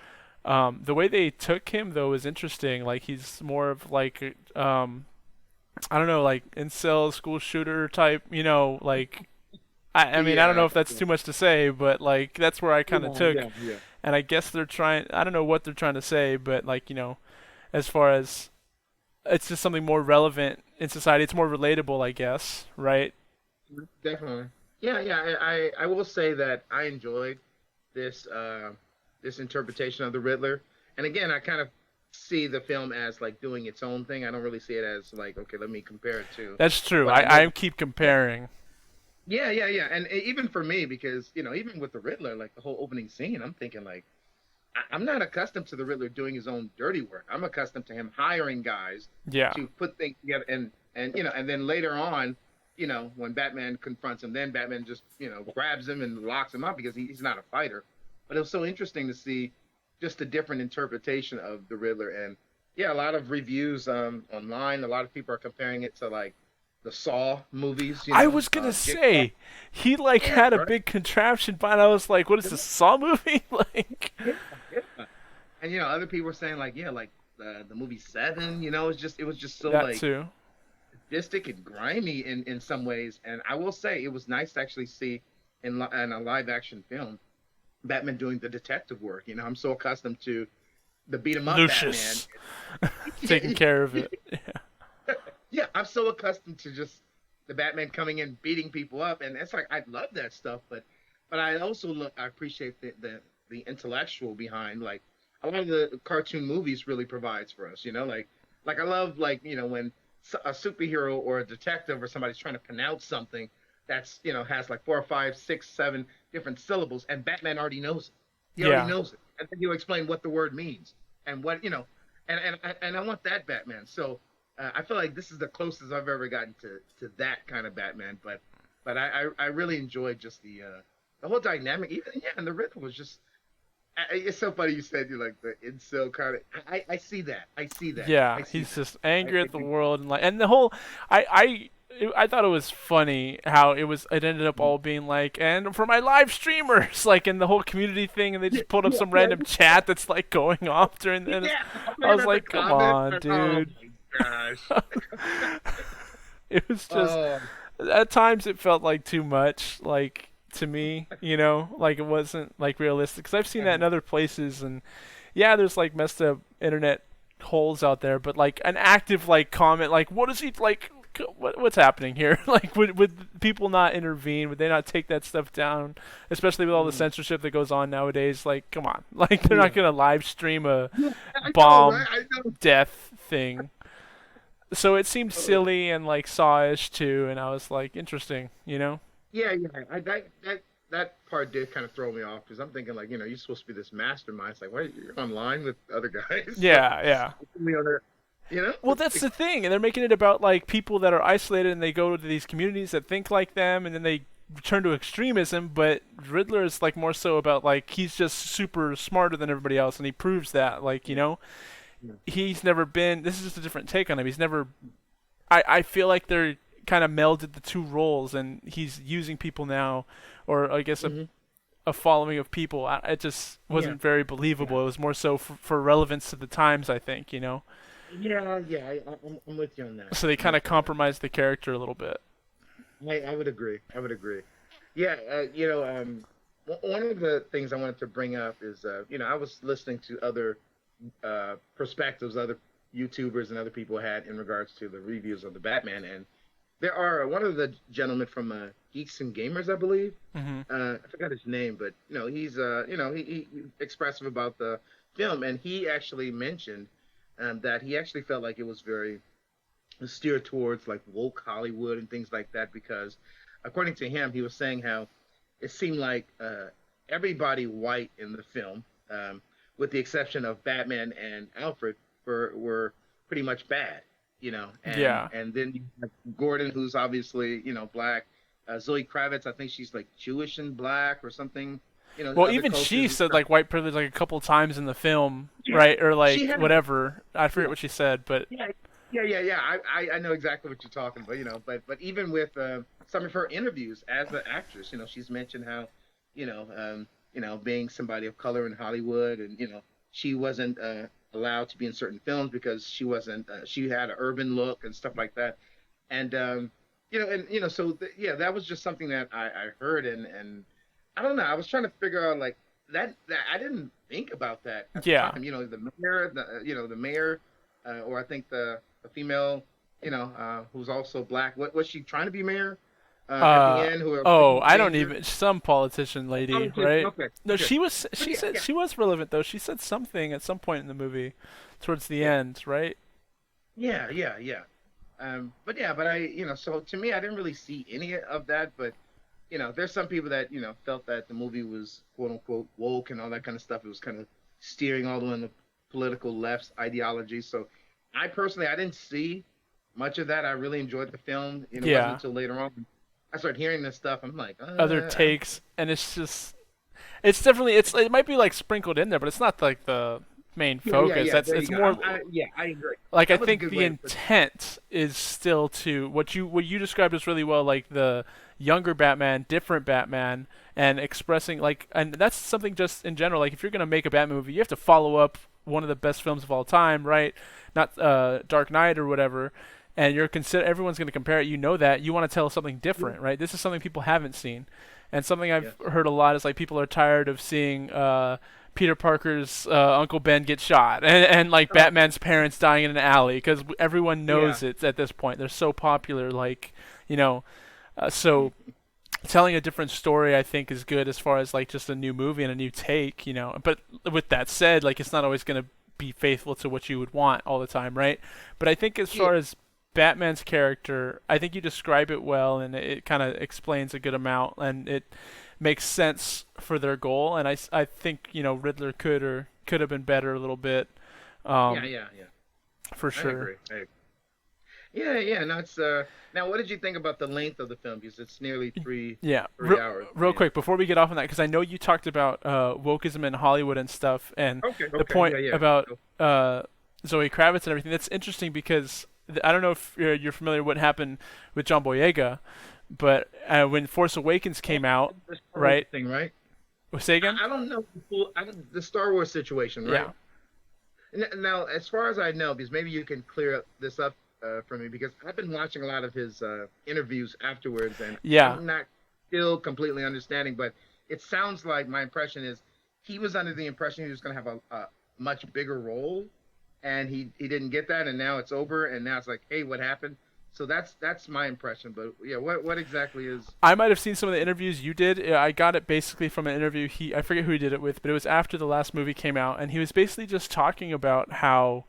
[SPEAKER 1] The way they took him though is interesting. Like he's more of like I don't know, like incel school shooter type. Like I mean I don't know
[SPEAKER 2] Yeah,
[SPEAKER 1] if that's
[SPEAKER 2] yeah,
[SPEAKER 1] too much to say, but like that's where I kind of
[SPEAKER 2] yeah,
[SPEAKER 1] took.
[SPEAKER 2] yeah, yeah.
[SPEAKER 1] And I guess they're trying. I don't know what they're trying to say, but like as far as it's just something more relevant in society. It's more relatable, I guess. Right?
[SPEAKER 2] Definitely. Yeah, yeah. I will say that I enjoyed this this interpretation of the Riddler. And again, I kind of see the film as like doing its own thing. I don't really see it as like, okay, let me compare it to
[SPEAKER 1] That's true.
[SPEAKER 2] what I
[SPEAKER 1] I
[SPEAKER 2] know.
[SPEAKER 1] keep
[SPEAKER 2] Yeah,
[SPEAKER 1] comparing.
[SPEAKER 2] yeah, yeah, yeah. And even for me, because even with the Riddler, like the whole opening scene, I'm thinking like I'm not accustomed to the Riddler doing his own dirty work. I'm accustomed to him hiring guys
[SPEAKER 1] Yeah.
[SPEAKER 2] to put things together, and then later on, when Batman confronts him, then Batman just grabs him and locks him up because he's not a fighter. But it was so interesting to see just a different interpretation of the Riddler, and yeah, a lot of reviews online. A lot of people are comparing it to like the Saw movies.
[SPEAKER 1] I was gonna
[SPEAKER 2] Jigsaw.
[SPEAKER 1] say he like
[SPEAKER 2] Yeah,
[SPEAKER 1] had a
[SPEAKER 2] right.
[SPEAKER 1] big contraption, but I was like, "What is this Saw movie?" like
[SPEAKER 2] Yeah, yeah. And other people were saying like, yeah, like the movie Seven. It was just so
[SPEAKER 1] that
[SPEAKER 2] like
[SPEAKER 1] too.
[SPEAKER 2] sadistic and grimy in some ways. And I will say it was nice to actually see in a live action film Batman doing the detective work. I'm so accustomed to the beat 'em up Batman.
[SPEAKER 1] Lucius taking care of it.
[SPEAKER 2] Yeah, I'm so accustomed to just the Batman coming in beating people up, and it's like I love that stuff. But I also I appreciate the the intellectual behind like a lot of the cartoon movies really provides for us. Like I love like when a superhero or a detective or somebody's trying to pronounce something that's has like four or five, six, seven different syllables, and Batman already knows it. He already
[SPEAKER 1] Yeah.
[SPEAKER 2] knows it, and then he'll explain what the word means and what and I want that Batman. So I feel like this is the closest I've ever gotten to that kind of Batman. But I really enjoyed just the whole dynamic. Even yeah, and the rhythm was just. It's so funny you said you like the incel kind of. I see that. I see that.
[SPEAKER 1] Yeah,
[SPEAKER 2] I see
[SPEAKER 1] he's
[SPEAKER 2] that.
[SPEAKER 1] just
[SPEAKER 2] I,
[SPEAKER 1] angry
[SPEAKER 2] I
[SPEAKER 1] at the
[SPEAKER 2] do.
[SPEAKER 1] world and like, and the whole, I thought it was funny how it ended up all being like, and for my live streamers, like in the whole community thing, and they
[SPEAKER 2] Yeah,
[SPEAKER 1] just pulled up
[SPEAKER 2] yeah,
[SPEAKER 1] some
[SPEAKER 2] yeah,
[SPEAKER 1] random chat that's like going off during the, and
[SPEAKER 2] yeah. I'm
[SPEAKER 1] I
[SPEAKER 2] looking
[SPEAKER 1] was
[SPEAKER 2] at the
[SPEAKER 1] like, come
[SPEAKER 2] comments.
[SPEAKER 1] on,
[SPEAKER 2] Like, oh
[SPEAKER 1] dude.
[SPEAKER 2] my gosh.
[SPEAKER 1] It was just,
[SPEAKER 2] Oh,
[SPEAKER 1] at times it felt like too much, like to me, like it wasn't like realistic. Because I've seen that in other places, and yeah, there's like messed up internet holes out there, but like an active like comment, like what is he like? What's happening here? Like, would people not intervene? Would they not take that stuff down? Especially with all the
[SPEAKER 2] mm,
[SPEAKER 1] censorship that goes on nowadays. Like, come on! Like, they're not
[SPEAKER 2] yeah.
[SPEAKER 1] gonna live stream a
[SPEAKER 2] Yeah, I know, right?
[SPEAKER 1] bomb
[SPEAKER 2] I know.
[SPEAKER 1] death thing. So it seemed
[SPEAKER 2] Oh,
[SPEAKER 1] silly and like sawish too, and I was like, interesting.
[SPEAKER 2] yeah, yeah. That part did kind of throw me off because I'm thinking like, you're supposed to be this mastermind. It's like, wait, you're online with other guys, so
[SPEAKER 1] Yeah, yeah.
[SPEAKER 2] you know,
[SPEAKER 1] Well,
[SPEAKER 2] it's
[SPEAKER 1] that's
[SPEAKER 2] like,
[SPEAKER 1] the thing, and they're making it about like people that are isolated and they go to these communities that think like them, and then they turn to extremism. But Riddler is like more so about like he's just super smarter than everybody else, and he proves that. Like
[SPEAKER 2] yeah,
[SPEAKER 1] he's never been. This is just a different take on him. He's never. I feel like they're kind of melded the two roles, and he's using people now, or I guess
[SPEAKER 2] hmm
[SPEAKER 1] a following of people. It just
[SPEAKER 2] yeah,
[SPEAKER 1] wasn't very
[SPEAKER 2] yeah.
[SPEAKER 1] believable. It was more so for relevance to the times, I think.
[SPEAKER 2] Yeah, yeah, I'm with you on that.
[SPEAKER 1] So they
[SPEAKER 2] I'm
[SPEAKER 1] kind
[SPEAKER 2] with
[SPEAKER 1] of
[SPEAKER 2] you on that.
[SPEAKER 1] compromised the character a little bit.
[SPEAKER 2] I would agree. I would agree. Yeah, one of the things I wanted to bring up is, I was listening to other perspectives, other YouTubers and other people had in regards to the reviews of the Batman, and there are one of the gentlemen from Geeks and Gamers, I believe.
[SPEAKER 1] Hmm.
[SPEAKER 2] I forgot his name, but he's he expressive about the film, and he actually mentioned that he actually felt like it was very steered towards like woke Hollywood and things like that because, according to him, he was saying how it seemed like everybody white in the film, with the exception of Batman and Alfred, were pretty much bad,
[SPEAKER 1] Yeah.
[SPEAKER 2] and then you have Gordon, who's obviously black. Zoe Kravitz, I think she's like Jewish and black or something.
[SPEAKER 1] Well,
[SPEAKER 2] Other
[SPEAKER 1] even she
[SPEAKER 2] cultures and
[SPEAKER 1] said
[SPEAKER 2] stuff.
[SPEAKER 1] like white privilege like a couple times in the film,
[SPEAKER 2] Yeah,
[SPEAKER 1] right? Or
[SPEAKER 2] she
[SPEAKER 1] like
[SPEAKER 2] had
[SPEAKER 1] whatever. I forget
[SPEAKER 2] yeah.
[SPEAKER 1] what she said, but
[SPEAKER 2] Yeah, yeah. I know exactly what you're talking about, but even with some of her interviews as an actress, she's mentioned how, being somebody of color in Hollywood, and she wasn't allowed to be in certain films because she wasn't she had an urban look and stuff like that, and so yeah, that was just something that I heard, and I don't know, I was trying to figure out like that I didn't think about that at the
[SPEAKER 1] yeah.
[SPEAKER 2] time, the mayor or I think the female, who's also black. What was she trying to be mayor at the
[SPEAKER 1] Uh
[SPEAKER 2] end? Who are
[SPEAKER 1] oh,
[SPEAKER 2] in
[SPEAKER 1] I don't
[SPEAKER 2] danger?
[SPEAKER 1] even some politician lady,
[SPEAKER 2] Politician.
[SPEAKER 1] right?
[SPEAKER 2] Okay,
[SPEAKER 1] No,
[SPEAKER 2] okay. But
[SPEAKER 1] she
[SPEAKER 2] yeah,
[SPEAKER 1] said
[SPEAKER 2] yeah,
[SPEAKER 1] she was relevant though. She said something at some point in the movie towards the
[SPEAKER 2] yeah,
[SPEAKER 1] end, right?
[SPEAKER 2] yeah, yeah, yeah. But yeah, but so to me, I didn't really see any of that. But there's some people that felt that the movie was quote unquote woke and all that kind of stuff. It was kind of steering all the way in the political left's ideology. So I personally, I didn't see much of that. I really enjoyed the film. It wasn't
[SPEAKER 1] Yeah.
[SPEAKER 2] until later on I started hearing this stuff. I'm like,
[SPEAKER 1] Other
[SPEAKER 2] I don't.
[SPEAKER 1] takes, and it's just it's definitely it might be like sprinkled in there, but it's not like the main
[SPEAKER 2] Yeah, yeah,
[SPEAKER 1] focus.
[SPEAKER 2] yeah.
[SPEAKER 1] That's
[SPEAKER 2] There
[SPEAKER 1] it's
[SPEAKER 2] you go.
[SPEAKER 1] more
[SPEAKER 2] Yeah, I agree.
[SPEAKER 1] like I
[SPEAKER 2] That was a
[SPEAKER 1] think
[SPEAKER 2] good
[SPEAKER 1] the
[SPEAKER 2] way to put it.
[SPEAKER 1] intent is still to what you described as really well, like the younger Batman, different Batman, and expressing like, and that's something just in general. Like if you're gonna make a Batman movie, you have to follow up one of the best films of all time, right? Not Dark Knight or whatever. And everyone's going to compare it. You know that you want to tell something
[SPEAKER 2] Yeah,
[SPEAKER 1] different, right? This is something people haven't seen, and something
[SPEAKER 2] yeah,
[SPEAKER 1] I've heard a lot is like people are tired of seeing Peter Parker's Uncle Ben get shot, and like
[SPEAKER 2] uh,
[SPEAKER 1] Batman's parents dying in an alley because everyone
[SPEAKER 2] yeah,
[SPEAKER 1] knows it at this point. They're so popular, like you know. So telling a different story I think is good as far as like just a new movie and a new take, But with that said, like it's not always going to be faithful to what you would want all the time, right? But I think as
[SPEAKER 2] Yeah,
[SPEAKER 1] far as Batman's character, I think you describe it well and it kind of explains a good amount and it makes sense for their goal and I think, Riddler could have been better a little bit
[SPEAKER 2] yeah,
[SPEAKER 1] um
[SPEAKER 2] yeah, yeah.
[SPEAKER 1] for
[SPEAKER 2] I
[SPEAKER 1] sure.
[SPEAKER 2] agree. Yeah, yeah. No, it's now. What did you think about the length of the film? Because it's nearly
[SPEAKER 1] Yeah,
[SPEAKER 2] three hours. I
[SPEAKER 1] real
[SPEAKER 2] mean,
[SPEAKER 1] quick before we get off on that, because I know you talked about wokeism in Hollywood and stuff, and
[SPEAKER 2] okay,
[SPEAKER 1] the
[SPEAKER 2] okay,
[SPEAKER 1] point
[SPEAKER 2] yeah, yeah.
[SPEAKER 1] about
[SPEAKER 2] So,
[SPEAKER 1] Zoe Kravitz and everything. That's interesting because I don't know if you're familiar with what happened with John Boyega, but when Force Awakens came out,
[SPEAKER 2] the Star Wars
[SPEAKER 1] right?
[SPEAKER 2] thing, right?
[SPEAKER 1] Say again?
[SPEAKER 2] I don't know the Star Wars situation, right?
[SPEAKER 1] Yeah,
[SPEAKER 2] Now, as far as I know, because maybe you can clear this up for me, because I've been watching a lot of his interviews afterwards, and
[SPEAKER 1] yeah.
[SPEAKER 2] I'm not still completely understanding, but it sounds like my impression is he was under the impression he was going to have a much bigger role, and he didn't get that, and now it's over, and now it's like, hey, what happened? So that's my impression, but yeah, what exactly is?
[SPEAKER 1] I might have seen some of the interviews you did. I got it basically from an interview. I forget who he did it with, but it was after the last movie came out, and he was basically just talking about how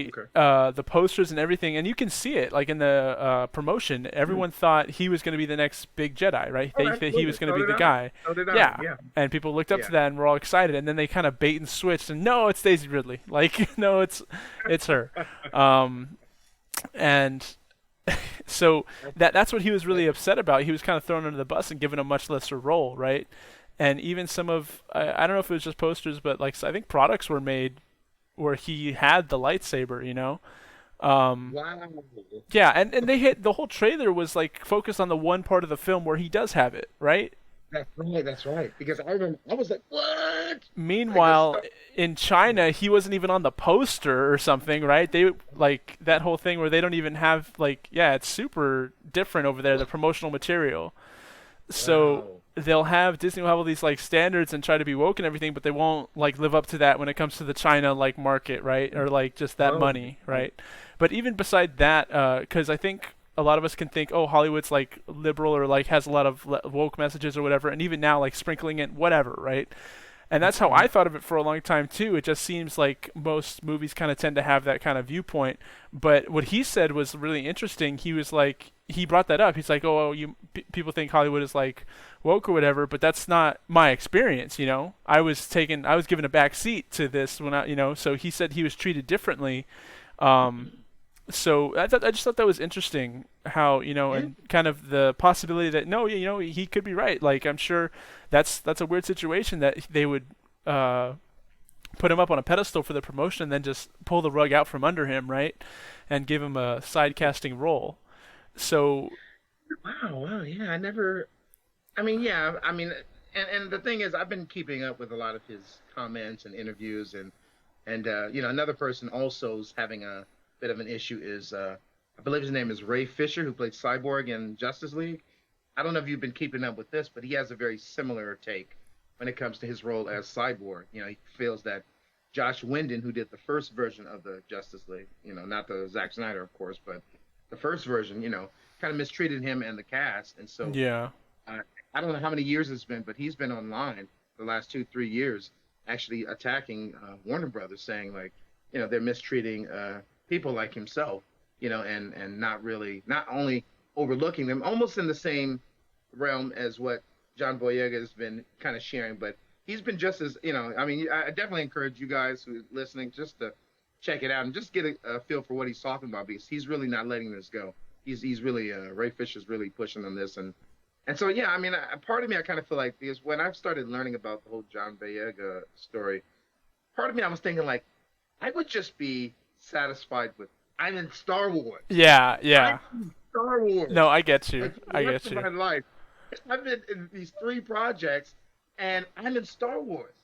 [SPEAKER 2] Okay.
[SPEAKER 1] the posters and everything, and you can see it like in the promotion.
[SPEAKER 2] Hmm.
[SPEAKER 1] Everyone thought he was going to be the next big Jedi, right?
[SPEAKER 2] Oh,
[SPEAKER 1] He
[SPEAKER 2] absolutely.
[SPEAKER 1] was going to
[SPEAKER 2] So
[SPEAKER 1] be
[SPEAKER 2] did
[SPEAKER 1] the
[SPEAKER 2] I.
[SPEAKER 1] guy.
[SPEAKER 2] So did I.
[SPEAKER 1] Yeah,
[SPEAKER 2] Yeah.
[SPEAKER 1] and people looked up
[SPEAKER 2] Yeah.
[SPEAKER 1] to that and were all excited, and then they kind of bait and switched, and no, it's Daisy Ridley. Like, no, it's her. Um, and so that's what he was really upset about. He was kind of thrown under the bus and given a much lesser role, right? And even some of I don't know if it was just posters, but like I think products were made where he had the lightsaber, Um,
[SPEAKER 2] Wow.
[SPEAKER 1] yeah, and they hit the whole trailer was like focused on the one part of the film where he does have it, right?
[SPEAKER 2] That's right. That's right. Because I remember, I was like, "What?" Like a
[SPEAKER 1] Meanwhile,
[SPEAKER 2] star.
[SPEAKER 1] in China, he wasn't even on the poster or something, right? They like that whole thing where they don't even have like, yeah, it's super different over there, the promotional material. So
[SPEAKER 2] Wow.
[SPEAKER 1] they'll have Disney will have all these like standards and try to be woke and everything, but they won't like live up to that when it comes to the China like market, right? Or like just that
[SPEAKER 2] Oh,
[SPEAKER 1] money, right? But even beside that, because I think a lot of us can think, oh, Hollywood's like liberal or like has a lot of woke messages or whatever, and even now like sprinkling in whatever, right? And that's how
[SPEAKER 2] mhm.
[SPEAKER 1] I thought of it for a long time too. It just seems like most movies kind of tend to have that kind of viewpoint. But what he said was really interesting. He was like, he brought that up. He's like, oh, people think Hollywood is like woke or whatever, but that's not my experience. I was given a back seat to this when So he said he was treated differently. Um, so I just thought that was interesting how
[SPEAKER 2] Yeah.
[SPEAKER 1] and kind of the possibility that no he could be right. Like I'm sure that's a weird situation that they would uh put him up on a pedestal for the promotion and then just pull the rug out from under him, right, and give him a side casting role. So
[SPEAKER 2] Wow. Wow. Yeah. I never. I mean, yeah. I mean, and the thing is, I've been keeping up with a lot of his comments and interviews, and another person also is having a bit of an issue is I believe his name is Ray Fisher, who played Cyborg in Justice League. I don't know if you've been keeping up with this, but he has a very similar take when it comes to his role as Cyborg. He feels that Josh Whedon, who did the first version of the Justice League, not the Zack Snyder, of course, but the first version, kind of mistreated him and the cast. And so
[SPEAKER 1] yeah,
[SPEAKER 2] uh, I don't know how many years it's been, but he's been online the last 2, 3 years, actually attacking Warner Brothers, saying like, they're mistreating people like himself, and not only overlooking them, almost in the same realm as what John Boyega has been kind of sharing, but he's been just as I mean, I definitely encourage you guys who are listening just to check it out and just get a feel for what he's talking about because he's really not letting this go. He's really Ray Fisher's really pushing on this and so yeah, I mean, part of me I kind of feel like because when I've started learning about the whole John Boyega story, part of me I was thinking like I would just be satisfied with I'm in Star Wars.
[SPEAKER 1] yeah,
[SPEAKER 2] I'm
[SPEAKER 1] yeah.
[SPEAKER 2] in Star Wars.
[SPEAKER 1] No, I get you.
[SPEAKER 2] Like for the
[SPEAKER 1] I
[SPEAKER 2] rest
[SPEAKER 1] get
[SPEAKER 2] of
[SPEAKER 1] you.
[SPEAKER 2] my life, I've been in these three projects, and I'm in Star Wars.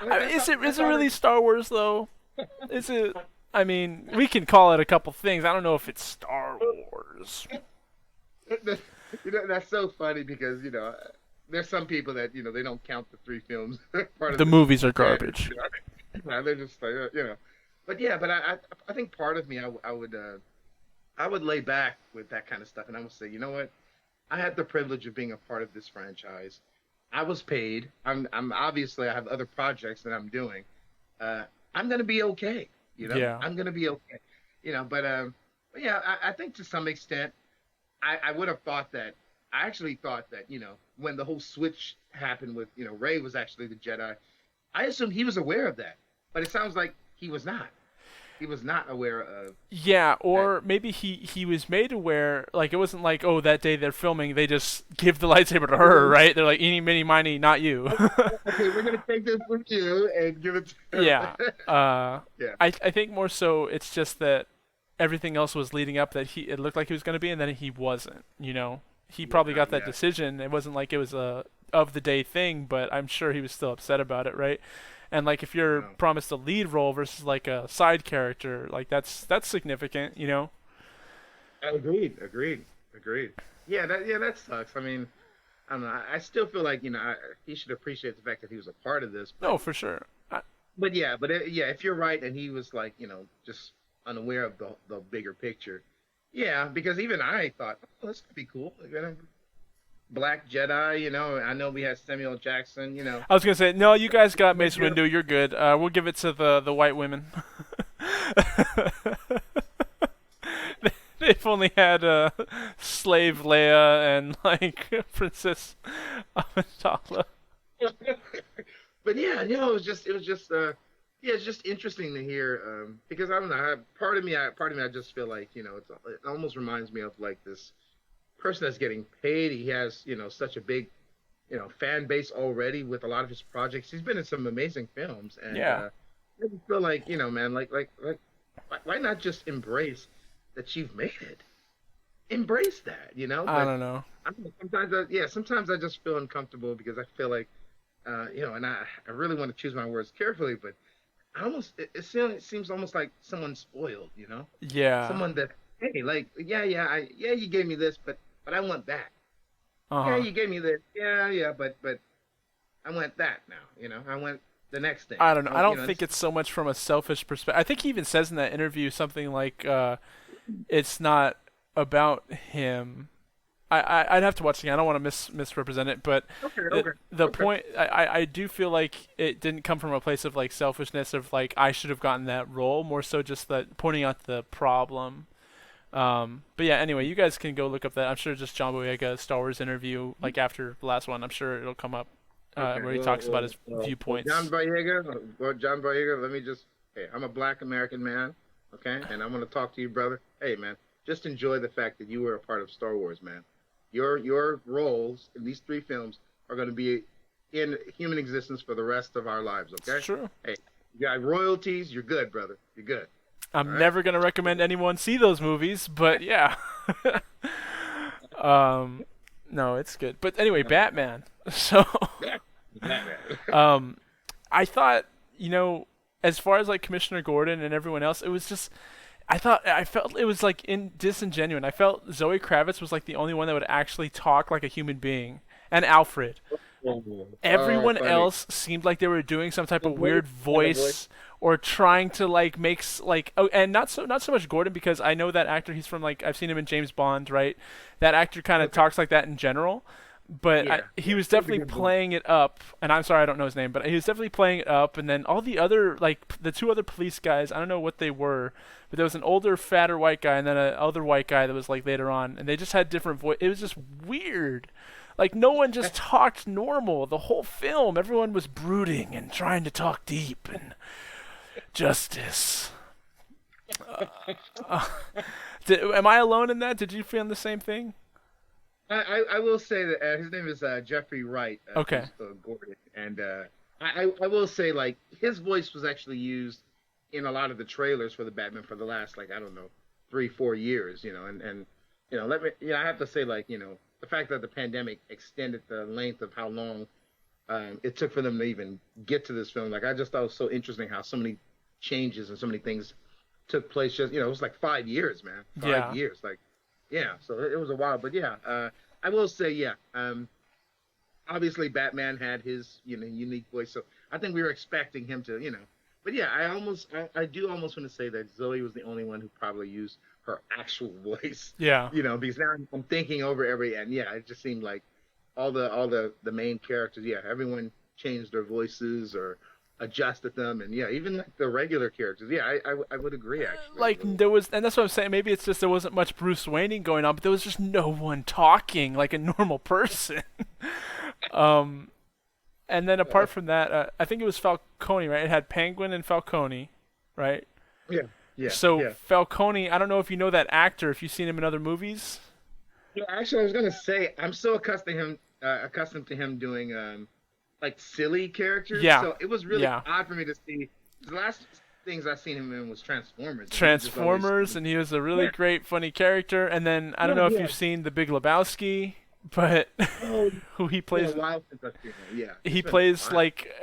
[SPEAKER 1] I mean,
[SPEAKER 2] That's how
[SPEAKER 1] is
[SPEAKER 2] that's
[SPEAKER 1] it
[SPEAKER 2] how
[SPEAKER 1] really Star Wars though? Is it? I mean, we can call it a couple things. I don't know if it's Star Wars.
[SPEAKER 2] that's so funny because there's some people that they don't count the three films part of
[SPEAKER 1] The
[SPEAKER 2] the
[SPEAKER 1] movies are
[SPEAKER 2] canon.
[SPEAKER 1] garbage.
[SPEAKER 2] They're just like but yeah, but I think part of me I would lay back with that kind of stuff, and I would say, you know what? I had the privilege of being a part of this franchise. I was paid. I'm obviously I have other projects that I'm doing. Uh, I'm gonna be okay.
[SPEAKER 1] Yeah.
[SPEAKER 2] I'm gonna be okay. But yeah, I think to some extent, I would have thought that. I actually thought that when the whole switch happened with Ray was actually the Jedi. I assumed he was aware of that, but it sounds like he was not. He was not aware of
[SPEAKER 1] Yeah,
[SPEAKER 2] that.
[SPEAKER 1] or maybe he was made aware. Like it wasn't like, oh, that day they're filming, they just give the lightsaber to her, right? They're like, eeny, miny, miny, not you.
[SPEAKER 2] Okay, we're gonna take this from you and give it to
[SPEAKER 1] Yeah.
[SPEAKER 2] her. Yeah,
[SPEAKER 1] I think more so it's just that everything else was leading up that he it looked like he was going to be, and then he wasn't. He
[SPEAKER 2] yeah,
[SPEAKER 1] probably got that
[SPEAKER 2] yeah.
[SPEAKER 1] decision. It wasn't like it was a of the day thing, but I'm sure he was still upset about it, right? And like if you're
[SPEAKER 2] No.
[SPEAKER 1] promised a lead role versus like a side character, like that's significant.
[SPEAKER 2] Agreed, agreed, agreed. Yeah, that sucks. I mean, I don't know. I still feel like he should appreciate the fact that he was a part of this,
[SPEAKER 1] No, for sure.
[SPEAKER 2] yeah, if you're right and he was like just unaware of the bigger picture, yeah, because even I thought, oh, this could be cool. Black Jedi, I know we had Samuel Jackson,
[SPEAKER 1] I was gonna say no. You guys got
[SPEAKER 2] but
[SPEAKER 1] Mace Windu. You're good. We'll give it to the white women. They've only had slave Leia and like Princess Amidala.
[SPEAKER 2] but yeah, it was just yeah, it's just interesting to hear because I don't know, part of me I just feel like it almost reminds me of like this person that's getting paid. He has such a big fan base already with a lot of his projects. He's been in some amazing films, and
[SPEAKER 1] Yeah,
[SPEAKER 2] I just feel like man, like why not just embrace that you've made it? Embrace that,
[SPEAKER 1] I
[SPEAKER 2] But
[SPEAKER 1] don't know.
[SPEAKER 2] I don't know, sometimes I just feel uncomfortable because I feel like and I really want to choose my words carefully, but it seems almost like someone spoiled,
[SPEAKER 1] Yeah.
[SPEAKER 2] someone that, hey, like, yeah, you gave me this, but I want that.
[SPEAKER 1] Uh
[SPEAKER 2] Yeah,
[SPEAKER 1] huh.
[SPEAKER 2] you gave me this. Yeah, but I want that now. I want the next thing.
[SPEAKER 1] I don't know. I don't think
[SPEAKER 2] It's,
[SPEAKER 1] it's so much from a selfish perspective. I think he even says in that interview something like, "It's not about him." I'd have to watch it again. I don't want to misrepresent it, but
[SPEAKER 2] okay,
[SPEAKER 1] it,
[SPEAKER 2] okay,
[SPEAKER 1] the
[SPEAKER 2] okay.
[SPEAKER 1] point I do feel like it didn't come from a place of like selfishness of like I should have gotten that role. More so just that pointing out the problem. But yeah, anyway, you guys can go look up that. I'm sure just John Boyega Star Wars interview like after the last one. I'm sure it'll come up
[SPEAKER 2] Okay,
[SPEAKER 1] where he talks about his
[SPEAKER 2] John
[SPEAKER 1] viewpoints.
[SPEAKER 2] Boyega, John Boyega, let me just, hey, I'm a black American man, okay, and I'm gonna talk to you, brother. Hey, man, just enjoy the fact that you were a part of Star Wars, man. Your roles in these three films are gonna be in human existence for the rest of our lives,
[SPEAKER 1] It's
[SPEAKER 2] okay?
[SPEAKER 1] true.
[SPEAKER 2] Hey, you got royalties, you're good, brother. You're good. All
[SPEAKER 1] I'm
[SPEAKER 2] right?
[SPEAKER 1] never gonna recommend anyone see those movies, but yeah. um, no, it's good. But anyway, Batman. So,
[SPEAKER 2] Yeah. Batman.
[SPEAKER 1] um, I thought, as far as like Commissioner Gordon and everyone else, it was just I felt it was like in disingenuine. I felt Zoe Kravitz was like the only one that would actually talk like a human being, and Alfred.
[SPEAKER 2] Oh,
[SPEAKER 1] Everyone
[SPEAKER 2] funny.
[SPEAKER 1] else seemed like they were doing some type
[SPEAKER 2] The
[SPEAKER 1] of
[SPEAKER 2] voice
[SPEAKER 1] weird
[SPEAKER 2] and the voice.
[SPEAKER 1] voice or trying to like like oh, and not so much Gordon because I know that actor. He's from like I've seen him in James Bond, right? That actor kind of
[SPEAKER 2] Okay.
[SPEAKER 1] talks like that in general, but
[SPEAKER 2] Yeah,
[SPEAKER 1] he
[SPEAKER 2] yeah.
[SPEAKER 1] was
[SPEAKER 2] He's a
[SPEAKER 1] definitely
[SPEAKER 2] good voice.
[SPEAKER 1] playing it up. And I'm sorry I don't know his name, but he was definitely playing it up. And then all the other like the two other police guys, I don't know what they were, but there was an older, fatter white guy and then a other white guy that was like later on, and they just had different voice. It was just weird. Like no one just talked normal the whole film. Everyone was brooding and trying to talk deep and justice. Uh, am I alone in that? Did you feel the same thing?
[SPEAKER 2] I will say that his name is Jeffrey Wright,
[SPEAKER 1] Okay.
[SPEAKER 2] who's Gordon, and I will say like his voice was actually used in a lot of the trailers for the Batman for the last like I don't know 3 4 years, and let me I have to say like the fact that the pandemic extended the length of how long it took for them to even get to this film. Like I just thought it was so interesting how so many changes and so many things took place. Just it was like 5 years, man, five
[SPEAKER 1] Yeah.
[SPEAKER 2] years. Like yeah, so it was a while, but yeah, I will say yeah. Obviously, Batman had his unique voice, so I think we were expecting him to but yeah, I do almost want to say that Zoe was the only one who probably used her actual voice,
[SPEAKER 1] Yeah.
[SPEAKER 2] because now I'm thinking over every, and yeah, it just seemed like all the main characters, yeah, everyone changed their voices or adjusted them, and yeah, even like the regular characters, yeah, I would agree actually a
[SPEAKER 1] Like
[SPEAKER 2] little.
[SPEAKER 1] there was, and that's what I'm saying. Maybe it's just there wasn't much Bruce Wayne going on, but there was just no one talking like a normal person. um, and then apart from that, I think it was Falcone, right? It had Penguin and Falcone, right?
[SPEAKER 2] Yeah, yeah,
[SPEAKER 1] So
[SPEAKER 2] yeah.
[SPEAKER 1] Falcone, I don't know if you know that actor, if you've seen him in other movies.
[SPEAKER 2] Yeah, actually, I was gonna say I'm so accustomed to him doing like silly characters.
[SPEAKER 1] Yeah,
[SPEAKER 2] So it was really
[SPEAKER 1] yeah.
[SPEAKER 2] odd for me to see the last things I seen him in was Transformers, and he just always
[SPEAKER 1] Transformers, and he was a really
[SPEAKER 2] yeah,
[SPEAKER 1] great, funny character. And then I don't
[SPEAKER 2] yeah,
[SPEAKER 1] know if
[SPEAKER 2] yeah.
[SPEAKER 1] you've seen The Big Lebowski, but
[SPEAKER 2] Oh,
[SPEAKER 1] who he
[SPEAKER 2] it's been a
[SPEAKER 1] plays,
[SPEAKER 2] while since I've seen him. Yeah,
[SPEAKER 1] he
[SPEAKER 2] it's been a
[SPEAKER 1] plays
[SPEAKER 2] while.
[SPEAKER 1] like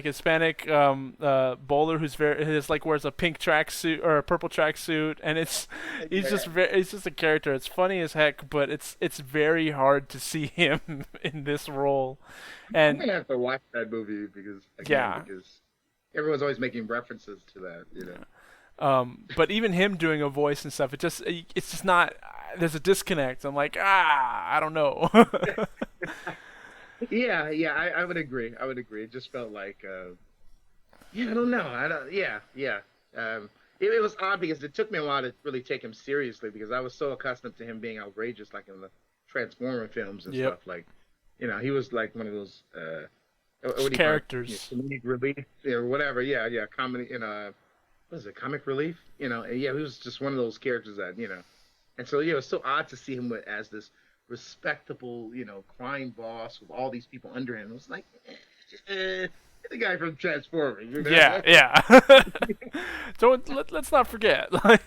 [SPEAKER 1] Hispanic bowler who's very his like wears a pink tracksuit or a purple tracksuit, and it's
[SPEAKER 2] Yeah,
[SPEAKER 1] he's just a character. It's funny as heck, but it's very hard to see him in this role,
[SPEAKER 2] I'm
[SPEAKER 1] and
[SPEAKER 2] gonna have to watch that movie because again,
[SPEAKER 1] yeah.
[SPEAKER 2] because everyone's always making references to that.
[SPEAKER 1] But even him doing a voice and stuff, it's just not. There's a disconnect. I'm like, I don't know.
[SPEAKER 2] Yeah, yeah, I would agree. I would agree. It just felt like, yeah, I don't know. I don't. Yeah, yeah. It was odd because it took me a while to really take him seriously because I was so accustomed to him being outrageous, like in the Transformer films and
[SPEAKER 1] Yep,
[SPEAKER 2] stuff. Like, he was like one of those, what
[SPEAKER 1] just
[SPEAKER 2] do you call it?
[SPEAKER 1] characters.
[SPEAKER 2] Comedic relief, or whatever. Yeah, yeah, comedy. What is it? Comic relief. And yeah, he was just one of those characters that. And so yeah, it was so odd to see him as this respectable, crime boss with all these people under him. It was like, the guy from Transformers.
[SPEAKER 1] Yeah, yeah. Let's not forget.
[SPEAKER 2] But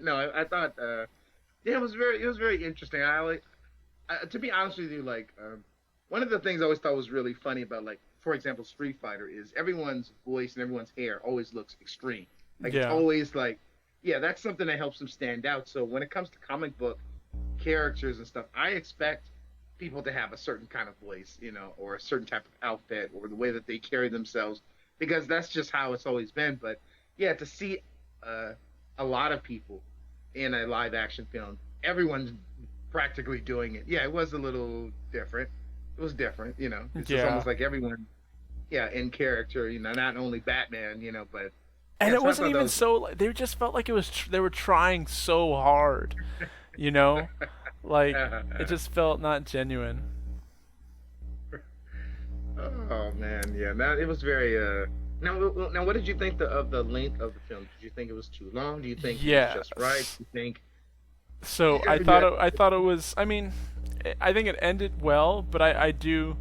[SPEAKER 2] no, I thought, yeah, it was very interesting. To be honest with you, like, one of the things I always thought was really funny about, like, for example, Street Fighter is everyone's voice and everyone's hair always looks extreme. Like it's
[SPEAKER 1] Yeah,
[SPEAKER 2] always like, yeah, that's something that helps them stand out. So when it comes to comic book characters and stuff, I expect people to have a certain kind of voice, or a certain type of outfit, or the way that they carry themselves, because that's just how it's always been. But yeah, to see uh, a lot of people in a live action film, everyone's practically doing it. Yeah, it was a little different. It was different. It's just
[SPEAKER 1] yeah.
[SPEAKER 2] almost like everyone, yeah, in character. Not only Batman, but
[SPEAKER 1] And
[SPEAKER 2] yeah.
[SPEAKER 1] it
[SPEAKER 2] So I
[SPEAKER 1] wasn't
[SPEAKER 2] thought that
[SPEAKER 1] even
[SPEAKER 2] was
[SPEAKER 1] so. They just felt like it was. They were trying so hard, you know. Like it just felt not genuine.
[SPEAKER 2] oh man, yeah. Now it was very. Now, what did you think of the length of the film? Did you think it was too long? Do you think it was just right? Do
[SPEAKER 1] Yes.
[SPEAKER 2] you think?
[SPEAKER 1] So
[SPEAKER 2] Yeah.
[SPEAKER 1] I thought it was. I mean, I think it ended well, but I do.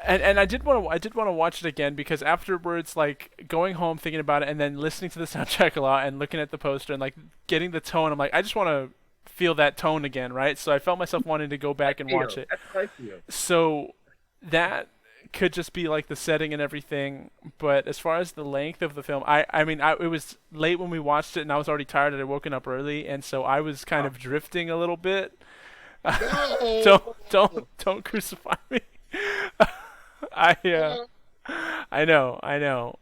[SPEAKER 1] And I did want to watch it again because afterwards, like going home thinking about it and then listening to the soundtrack a lot and looking at the poster and like getting the tone, I'm like, I just want to feel that tone again, right? So I felt myself wanting to go back and watch it.
[SPEAKER 2] That's how I feel.
[SPEAKER 1] So that could just be like the setting and everything, but as far as the length of the film, it was late when we watched it and I was already tired and I'd woken up early, and so I was kind
[SPEAKER 2] Oh,
[SPEAKER 1] of drifting a little bit. don't
[SPEAKER 2] no.
[SPEAKER 1] don't crucify me. I I know.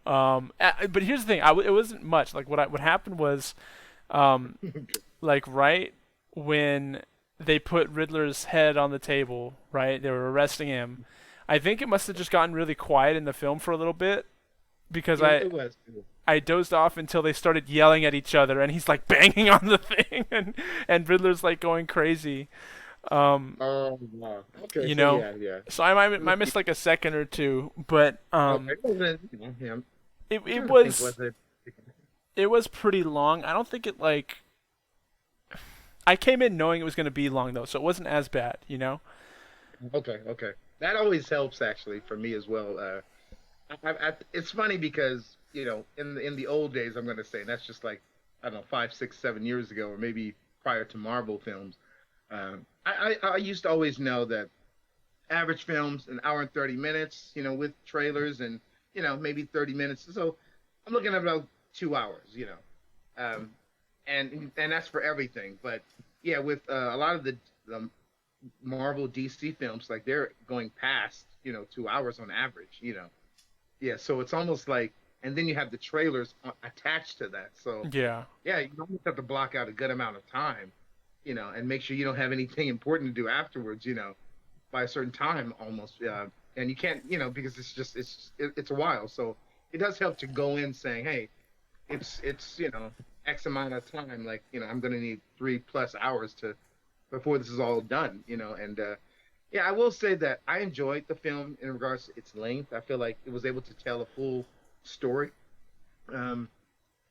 [SPEAKER 1] But here's the thing. It wasn't much. Like what happened was, um, like right when they put Riddler's head on the table, right? They were arresting him. I think it must have just gotten really quiet in the film for a little bit because
[SPEAKER 2] It was.
[SPEAKER 1] I dozed off until they started yelling at each other and he's like banging on the thing and Riddler's like going crazy. Um,
[SPEAKER 2] Oh wow. Okay,
[SPEAKER 1] you
[SPEAKER 2] so
[SPEAKER 1] know,
[SPEAKER 2] yeah, yeah.
[SPEAKER 1] so I missed like a second or two, but
[SPEAKER 2] Okay. It wasn't, yeah. I'm
[SPEAKER 1] it
[SPEAKER 2] trying to think. Was it?
[SPEAKER 1] it was pretty long. I don't think it like I came in knowing it was going to be long though, so it wasn't as bad, you know.
[SPEAKER 2] Okay, okay. That always helps actually for me as well. It's funny because in the old days, I'm going to say and that's just like I don't know 5, 6, 7 years ago, or maybe prior to Marvel films. I used to always know that average films an hour and 30 minutes, with trailers and maybe 30 minutes. So I'm looking at about 2 hours, um, and that's for everything. But yeah, with a lot of the Marvel DC films, like they're going past 2 hours on average. yeah. So it's almost like, and then you have the trailers attached to that. So
[SPEAKER 1] Yeah.
[SPEAKER 2] yeah, you almost have to block out a good amount of time, and make sure you don't have anything important to do afterwards, by a certain time almost. And you can't, because it's a while. So it does help to go in saying, hey, it's X amount of time. Like, I'm gonna need 3+ hours to before this is all done. And yeah, I will say that I enjoyed the film in regards to its length. I feel like it was able to tell a full story. Um,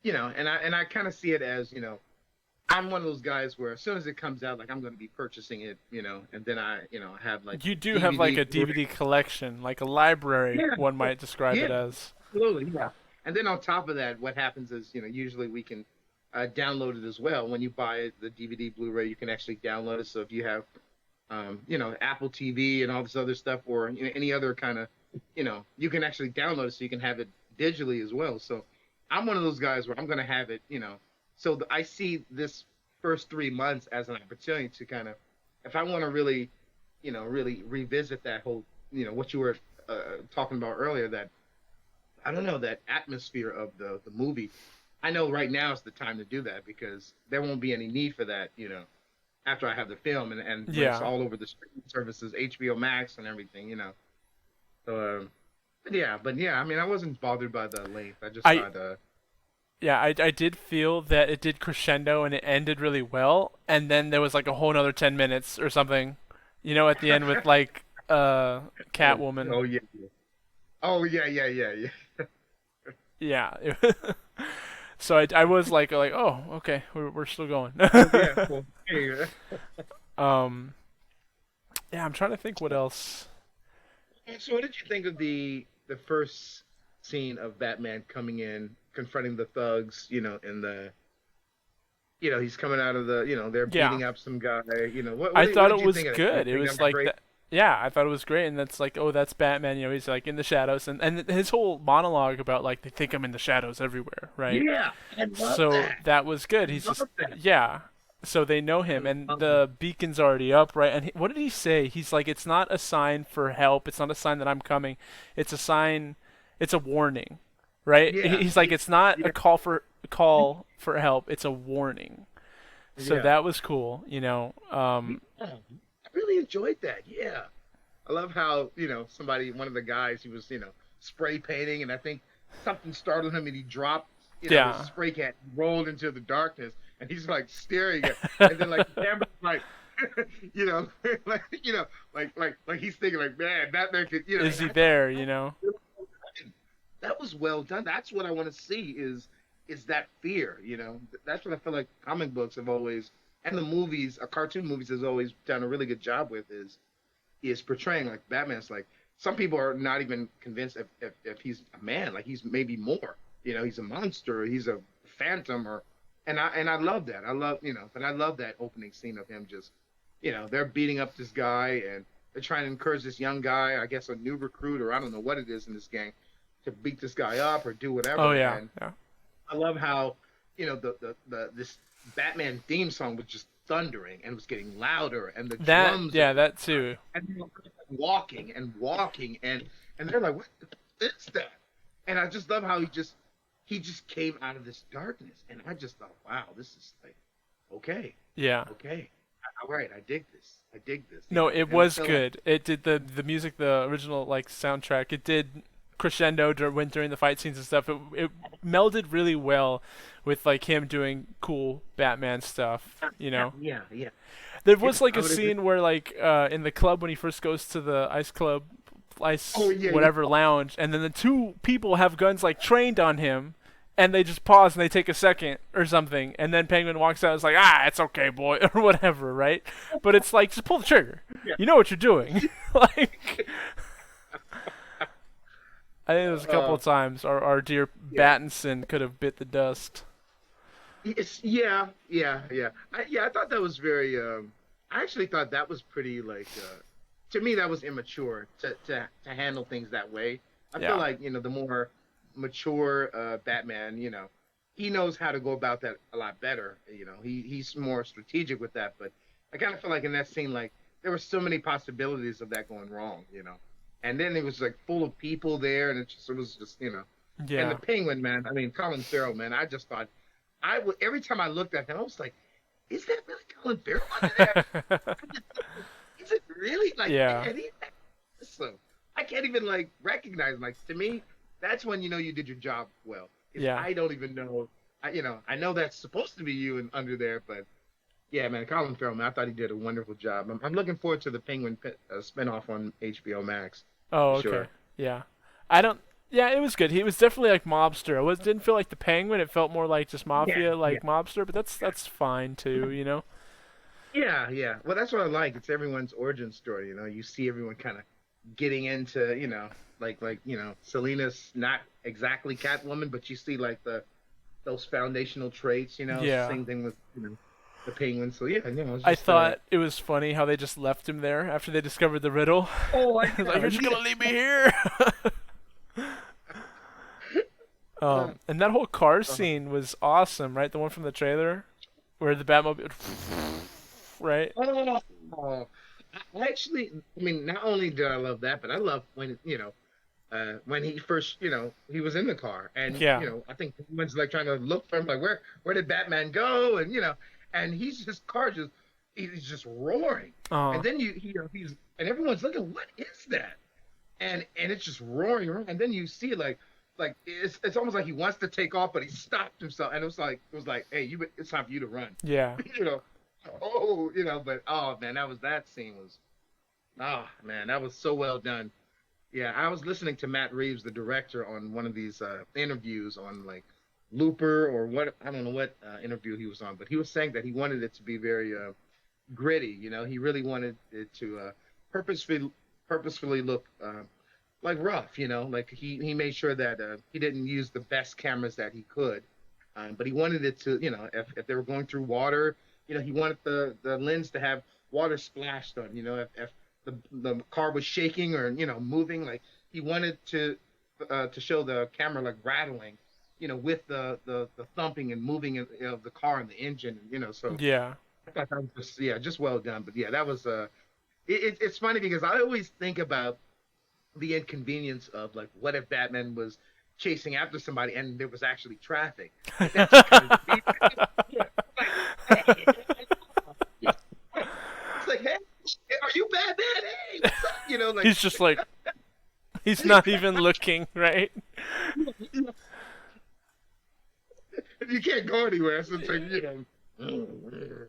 [SPEAKER 2] and I kind of see it as, I'm one of those guys where as soon as it comes out, like I'm going to be purchasing it, and then I have like
[SPEAKER 1] You do have like
[SPEAKER 2] DVD,
[SPEAKER 1] a
[SPEAKER 2] Blu-ray.
[SPEAKER 1] DVD collection, like a library,
[SPEAKER 2] Yeah,
[SPEAKER 1] one might describe
[SPEAKER 2] yeah,
[SPEAKER 1] it as.
[SPEAKER 2] absolutely, yeah. And then on top of that, what happens is, usually we can download it as well. When you buy it, the DVD, Blu-ray, you can actually download it. So if you have, Apple TV and all this other stuff, or any other kind of, you can actually download it so you can have it digitally as well. So I'm one of those guys where I'm going to have it, So I see this first 3 months as an opportunity to kind of, if I want to really, really revisit that whole, what you were talking about earlier, that I don't know, that atmosphere of the movie. I know right now is the time to do that because there won't be any need for that, after I have the film and when it's
[SPEAKER 1] Yeah.
[SPEAKER 2] all over the streaming services, HBO Max and everything. So, but yeah, I mean, I wasn't bothered by the length. I just
[SPEAKER 1] I
[SPEAKER 2] thought,
[SPEAKER 1] yeah, I did feel that it did crescendo and it ended really well, and then there was like a whole another 10 minutes or something, at the end with like
[SPEAKER 2] oh,
[SPEAKER 1] Catwoman.
[SPEAKER 2] oh yeah, yeah. Oh yeah, yeah, yeah, yeah.
[SPEAKER 1] Yeah. So I was like oh okay we're still going.
[SPEAKER 2] Oh yeah. Well, hey,
[SPEAKER 1] um yeah, I'm trying to think what else.
[SPEAKER 2] so what did you think of the first scene of Batman coming in, confronting the thugs, and he's coming out of they're
[SPEAKER 1] Yeah,
[SPEAKER 2] beating up some guy, what
[SPEAKER 1] I
[SPEAKER 2] did, what
[SPEAKER 1] thought
[SPEAKER 2] did
[SPEAKER 1] it
[SPEAKER 2] you
[SPEAKER 1] was
[SPEAKER 2] think of that? Did you
[SPEAKER 1] good. It
[SPEAKER 2] think that
[SPEAKER 1] was
[SPEAKER 2] was
[SPEAKER 1] like
[SPEAKER 2] great?
[SPEAKER 1] that. Yeah, I thought it was great, and that's like, oh, that's Batman. He's like in the shadows, and his whole monologue about like they think I'm in the shadows everywhere, right?
[SPEAKER 2] Yeah, I love
[SPEAKER 1] So
[SPEAKER 2] that.
[SPEAKER 1] that was good.
[SPEAKER 2] I
[SPEAKER 1] He's just
[SPEAKER 2] love that.
[SPEAKER 1] yeah. So they know
[SPEAKER 2] I
[SPEAKER 1] him, and
[SPEAKER 2] love that.
[SPEAKER 1] the beacon's already up, right? And what did he say? He's like, it's not a sign for help. It's not a sign that I'm coming. It's a sign. It's a warning, right?
[SPEAKER 2] Yeah,
[SPEAKER 1] He's like, it's not a
[SPEAKER 2] yeah,
[SPEAKER 1] call for help. It's a warning. So
[SPEAKER 2] yeah.
[SPEAKER 1] that was cool.
[SPEAKER 2] Yeah. I really enjoyed that. Yeah. I love how, one of the guys, he was, spray painting, and I think something startled him and he dropped, his
[SPEAKER 1] Yeah.
[SPEAKER 2] spray can, rolled into the darkness, and he's like staring at, and then like the camera's like, you know, like, like he's thinking like, man, Batman could,
[SPEAKER 1] Is
[SPEAKER 2] and
[SPEAKER 1] he
[SPEAKER 2] I thought
[SPEAKER 1] there?
[SPEAKER 2] that was well done. That was well done. That's what I want to see is that fear. That's what I feel like comic books have always, and the movies, cartoon movies has always done a really good job with is portraying like Batman's like some people are not even convinced if he's a man, like he's maybe more. He's a monster, he's a phantom, and I love that. I love but I love that opening scene of him just they're beating up this guy and they're trying to encourage this young guy, I guess a new recruit or I don't know what it is in this gang, to beat this guy up or do
[SPEAKER 1] Oh
[SPEAKER 2] whatever.
[SPEAKER 1] yeah,
[SPEAKER 2] And
[SPEAKER 1] yeah.
[SPEAKER 2] I love how the this Batman theme song was just thundering and was getting louder and the
[SPEAKER 1] That
[SPEAKER 2] drums
[SPEAKER 1] yeah, that too.
[SPEAKER 2] and they were walking and walking and they're like, what is that? And I just love how he just came out of this darkness, and I just thought, wow, this is like, okay,
[SPEAKER 1] Yeah.
[SPEAKER 2] okay, all right, I dig this, I dig this,
[SPEAKER 1] No, it
[SPEAKER 2] and I
[SPEAKER 1] was
[SPEAKER 2] feel like,
[SPEAKER 1] good. It did the music, the original like soundtrack. It did crescendo during the fight scenes and stuff. It melded really well with like him doing cool Batman stuff.
[SPEAKER 2] yeah, yeah,
[SPEAKER 1] There
[SPEAKER 2] yeah,
[SPEAKER 1] was like
[SPEAKER 2] I
[SPEAKER 1] a
[SPEAKER 2] would agree.
[SPEAKER 1] scene where like in the club when he first goes to the
[SPEAKER 2] Oh
[SPEAKER 1] ice
[SPEAKER 2] yeah, yeah,
[SPEAKER 1] whatever lounge, and then the two people have guns like trained on him, and they just pause and they take a second or something, and then Penguin walks out and is like, ah, it's okay, boy, or whatever, right? But it's like just pull the trigger.
[SPEAKER 2] yeah,
[SPEAKER 1] You know what you're doing. Like I think there's a couple
[SPEAKER 2] uh,
[SPEAKER 1] of times our dear
[SPEAKER 2] yeah.
[SPEAKER 1] Battinson could have bit the dust.
[SPEAKER 2] Yeah, yeah, yeah. I thought that was very. I actually thought that was pretty like. To me, that was immature to handle things that way. I feel
[SPEAKER 1] Yeah.
[SPEAKER 2] like the more mature Batman, he knows how to go about that a lot better. He's more strategic with that. But I kind of feel like in that scene, like there were so many possibilities of that going wrong. and then it was like full of people there, and it was just and the
[SPEAKER 1] Yeah.
[SPEAKER 2] Penguin, man. I mean, Colin Farrell, man. I just thought every time I looked at him, I was like, is that really Colin Farrell under there? Is it really like?
[SPEAKER 1] Yeah.
[SPEAKER 2] And he's awesome. I can't even like recognize him. Like to me, that's when you know you did your job well. Because
[SPEAKER 1] Yeah.
[SPEAKER 2] I don't even know. I know that's supposed to be you and under there, but yeah, man, Colin Farrell, man, I thought he did a wonderful job. I'm looking forward to the Penguin spinoff on HBO Max
[SPEAKER 1] Oh,
[SPEAKER 2] for
[SPEAKER 1] okay.
[SPEAKER 2] sure.
[SPEAKER 1] Yeah. I don't. Yeah, it was good. He was definitely like mobster. Didn't feel like the Penguin. It felt more like just
[SPEAKER 2] Yeah,
[SPEAKER 1] mafia,
[SPEAKER 2] yeah,
[SPEAKER 1] like mobster. But that's fine too, you know.
[SPEAKER 2] yeah, yeah. Well, that's what I like. It's everyone's origin story. You see everyone kind of getting into, Selena's not exactly Catwoman, but you see like those foundational traits.
[SPEAKER 1] Yeah.
[SPEAKER 2] Same thing with the Penguin. So yeah, it's
[SPEAKER 1] I
[SPEAKER 2] just
[SPEAKER 1] thought it was funny how they just left him there after they discovered the riddle.
[SPEAKER 2] oh, I
[SPEAKER 1] Like,
[SPEAKER 2] know,
[SPEAKER 1] you're just gonna leave me here.
[SPEAKER 2] yeah.
[SPEAKER 1] And that whole car
[SPEAKER 2] Uh,
[SPEAKER 1] scene was awesome, right? The one from the trailer, where the Batmobile, right?
[SPEAKER 2] Oh, I actually, I mean, not only did I love that, but I love when he first, he was in the car, and
[SPEAKER 1] Yeah.
[SPEAKER 2] I think everyone's like trying to look for him, like where did Batman go, and and he's just car just he's just roaring,
[SPEAKER 1] Uh.
[SPEAKER 2] and then he's and everyone's looking, what is that? And it's just roaring around, and then you see like it's almost like he wants to take off, but he stopped himself, and it was like, hey, it's time for you to run,
[SPEAKER 1] Yeah.
[SPEAKER 2] you know. Oh, but oh man, that scene was oh man, that was so well done. Yeah, I was listening to Matt Reeves, the director, on one of these interviews on like Looper or what I don't know what interview he was on, but he was saying that he wanted it to be very gritty. He really wanted it to purposefully look like rough. Like he made sure that he didn't use the best cameras that he could, but he wanted it to, if they were going through water, he wanted the lens to have water splashed on. If the car was shaking or moving, like he wanted to show the camera like rattling, with the thumping and moving of the car and the engine, so
[SPEAKER 1] Yeah.
[SPEAKER 2] I thought that was just well done. But yeah, that was it's funny because I always think about the inconvenience of like what if Batman was chasing after somebody and there was actually traffic. Like that just kind of yeah, like, hey, it's like, hey, are you Batman? Hey, what's up? Like
[SPEAKER 1] He's just like he's not even looking, right?
[SPEAKER 2] you can't go anywhere, so it's like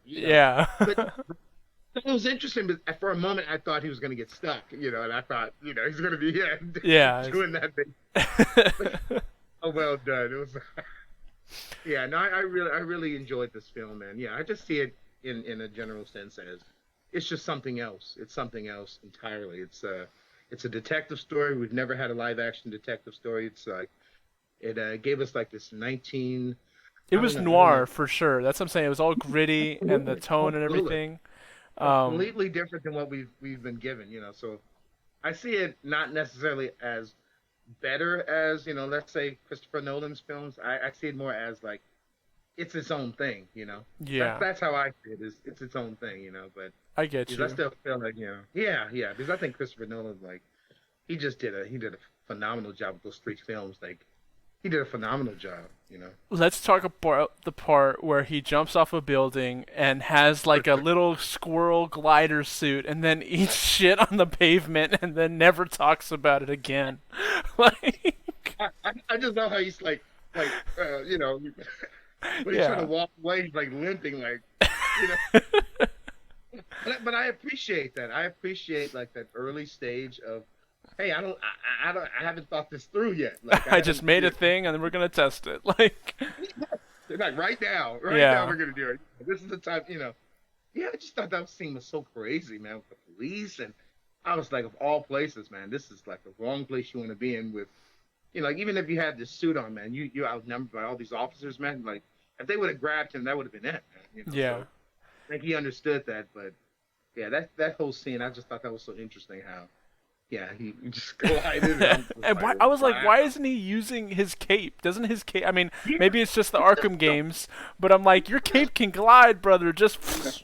[SPEAKER 1] Yeah.
[SPEAKER 2] But it was interesting, but for a moment I thought he was going to get stuck, and I thought, he's going to be
[SPEAKER 1] Yeah.
[SPEAKER 2] doing that thing. But, oh, well done. It was, yeah. No, I really enjoyed this film, man. Yeah, I just see it in a general sense as it's just something else. It's something else entirely. It's a detective story. We've never had a live action detective story. It's like it gave us like this 19.
[SPEAKER 1] It
[SPEAKER 2] I don't
[SPEAKER 1] was
[SPEAKER 2] know. I don't know.
[SPEAKER 1] noir for sure. That's what I'm saying. It was all gritty and the tone and
[SPEAKER 2] Absolutely.
[SPEAKER 1] everything. Um,
[SPEAKER 2] Completely different than what we've been given. So I see it not necessarily as better as let's say Christopher Nolan's films. I see it more as like it's its own thing. That's
[SPEAKER 1] yeah,
[SPEAKER 2] that's how I see it. It's its own thing. But
[SPEAKER 1] I get
[SPEAKER 2] because I
[SPEAKER 1] you.
[SPEAKER 2] still feel like yeah, yeah. Because I think Christopher Nolan, like, he did a phenomenal job with those three films. Like he did a phenomenal job.
[SPEAKER 1] Let's talk about the part where he jumps off a building and has like a little squirrel glider suit and then eats shit on the pavement and then never talks about it again. Like,
[SPEAKER 2] I just know how he's like when he's trying to
[SPEAKER 1] yeah,
[SPEAKER 2] walk away, he's like limping, like you know. But I appreciate that. I appreciate like that early stage of, hey, I haven't thought this through yet. Like I
[SPEAKER 1] I just
[SPEAKER 2] haven't,
[SPEAKER 1] made a thing and then we're gonna test it. Like,
[SPEAKER 2] like right now
[SPEAKER 1] yeah,
[SPEAKER 2] we're gonna do it. This is the time. Yeah, I just thought that scene was so crazy, man, with the police, and I was like, of all places, man, this is like the wrong place you want to be in with, like even if you had this suit on, man, you outnumbered by all these officers, man. Like if they would have grabbed him, that would have been it, man.
[SPEAKER 1] yeah.
[SPEAKER 2] So I think he understood that, but yeah, that whole scene, I just thought that was so interesting how, yeah, he just glided. And I'm just
[SPEAKER 1] And
[SPEAKER 2] like,
[SPEAKER 1] I was like,
[SPEAKER 2] wow.
[SPEAKER 1] why isn't he using his cape? Doesn't his cape? I mean,
[SPEAKER 2] Yeah,
[SPEAKER 1] maybe it's just the
[SPEAKER 2] it's just
[SPEAKER 1] Arkham games, but I'm like, your cape can glide, brother. Just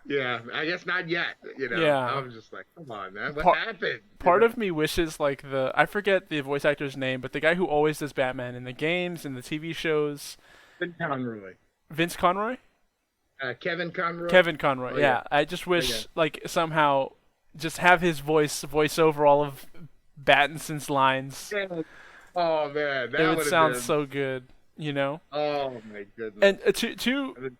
[SPEAKER 2] Yeah, I guess not yet. I
[SPEAKER 1] Yeah.
[SPEAKER 2] was just like, come on, man, what
[SPEAKER 1] Part
[SPEAKER 2] happened?
[SPEAKER 1] part of me wishes like the I forget the voice actor's name, but the guy who always does Batman in the games and the TV shows,
[SPEAKER 2] Vin Conroy,
[SPEAKER 1] Vince Conroy,
[SPEAKER 2] Kevin Conroy.
[SPEAKER 1] Kevin Conroy.
[SPEAKER 2] Oh yeah,
[SPEAKER 1] Yeah, I just
[SPEAKER 2] oh yeah.
[SPEAKER 1] wish like somehow just have his voice over all of Battinson's lines.
[SPEAKER 2] Yeah. Oh man,
[SPEAKER 1] It
[SPEAKER 2] that
[SPEAKER 1] would
[SPEAKER 2] would have
[SPEAKER 1] sound
[SPEAKER 2] been.
[SPEAKER 1] so good, you know.
[SPEAKER 2] Oh my
[SPEAKER 1] And
[SPEAKER 2] goodness.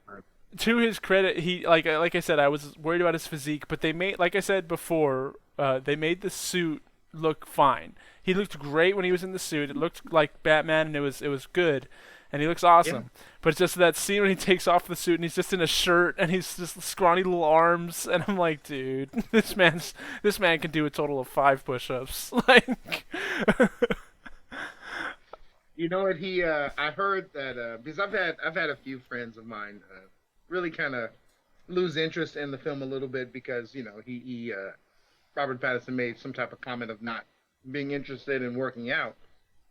[SPEAKER 1] to his credit, he like I said, I was worried about his physique, but they made like I said before, they made the suit look fine. He looked great when he was in the suit. It looked like Batman, and it was good, and he looks
[SPEAKER 2] Yeah.
[SPEAKER 1] awesome. But it's just that scene when he takes off the suit and he's just in a shirt and he's just scrawny little arms, and I'm like, dude, this man can do a total of 5 push-ups. Like,
[SPEAKER 2] You know what? I heard that because I've had a few friends of mine really kind of lose interest in the film a little bit because Robert Pattinson made some type of comment of not being interested in working out,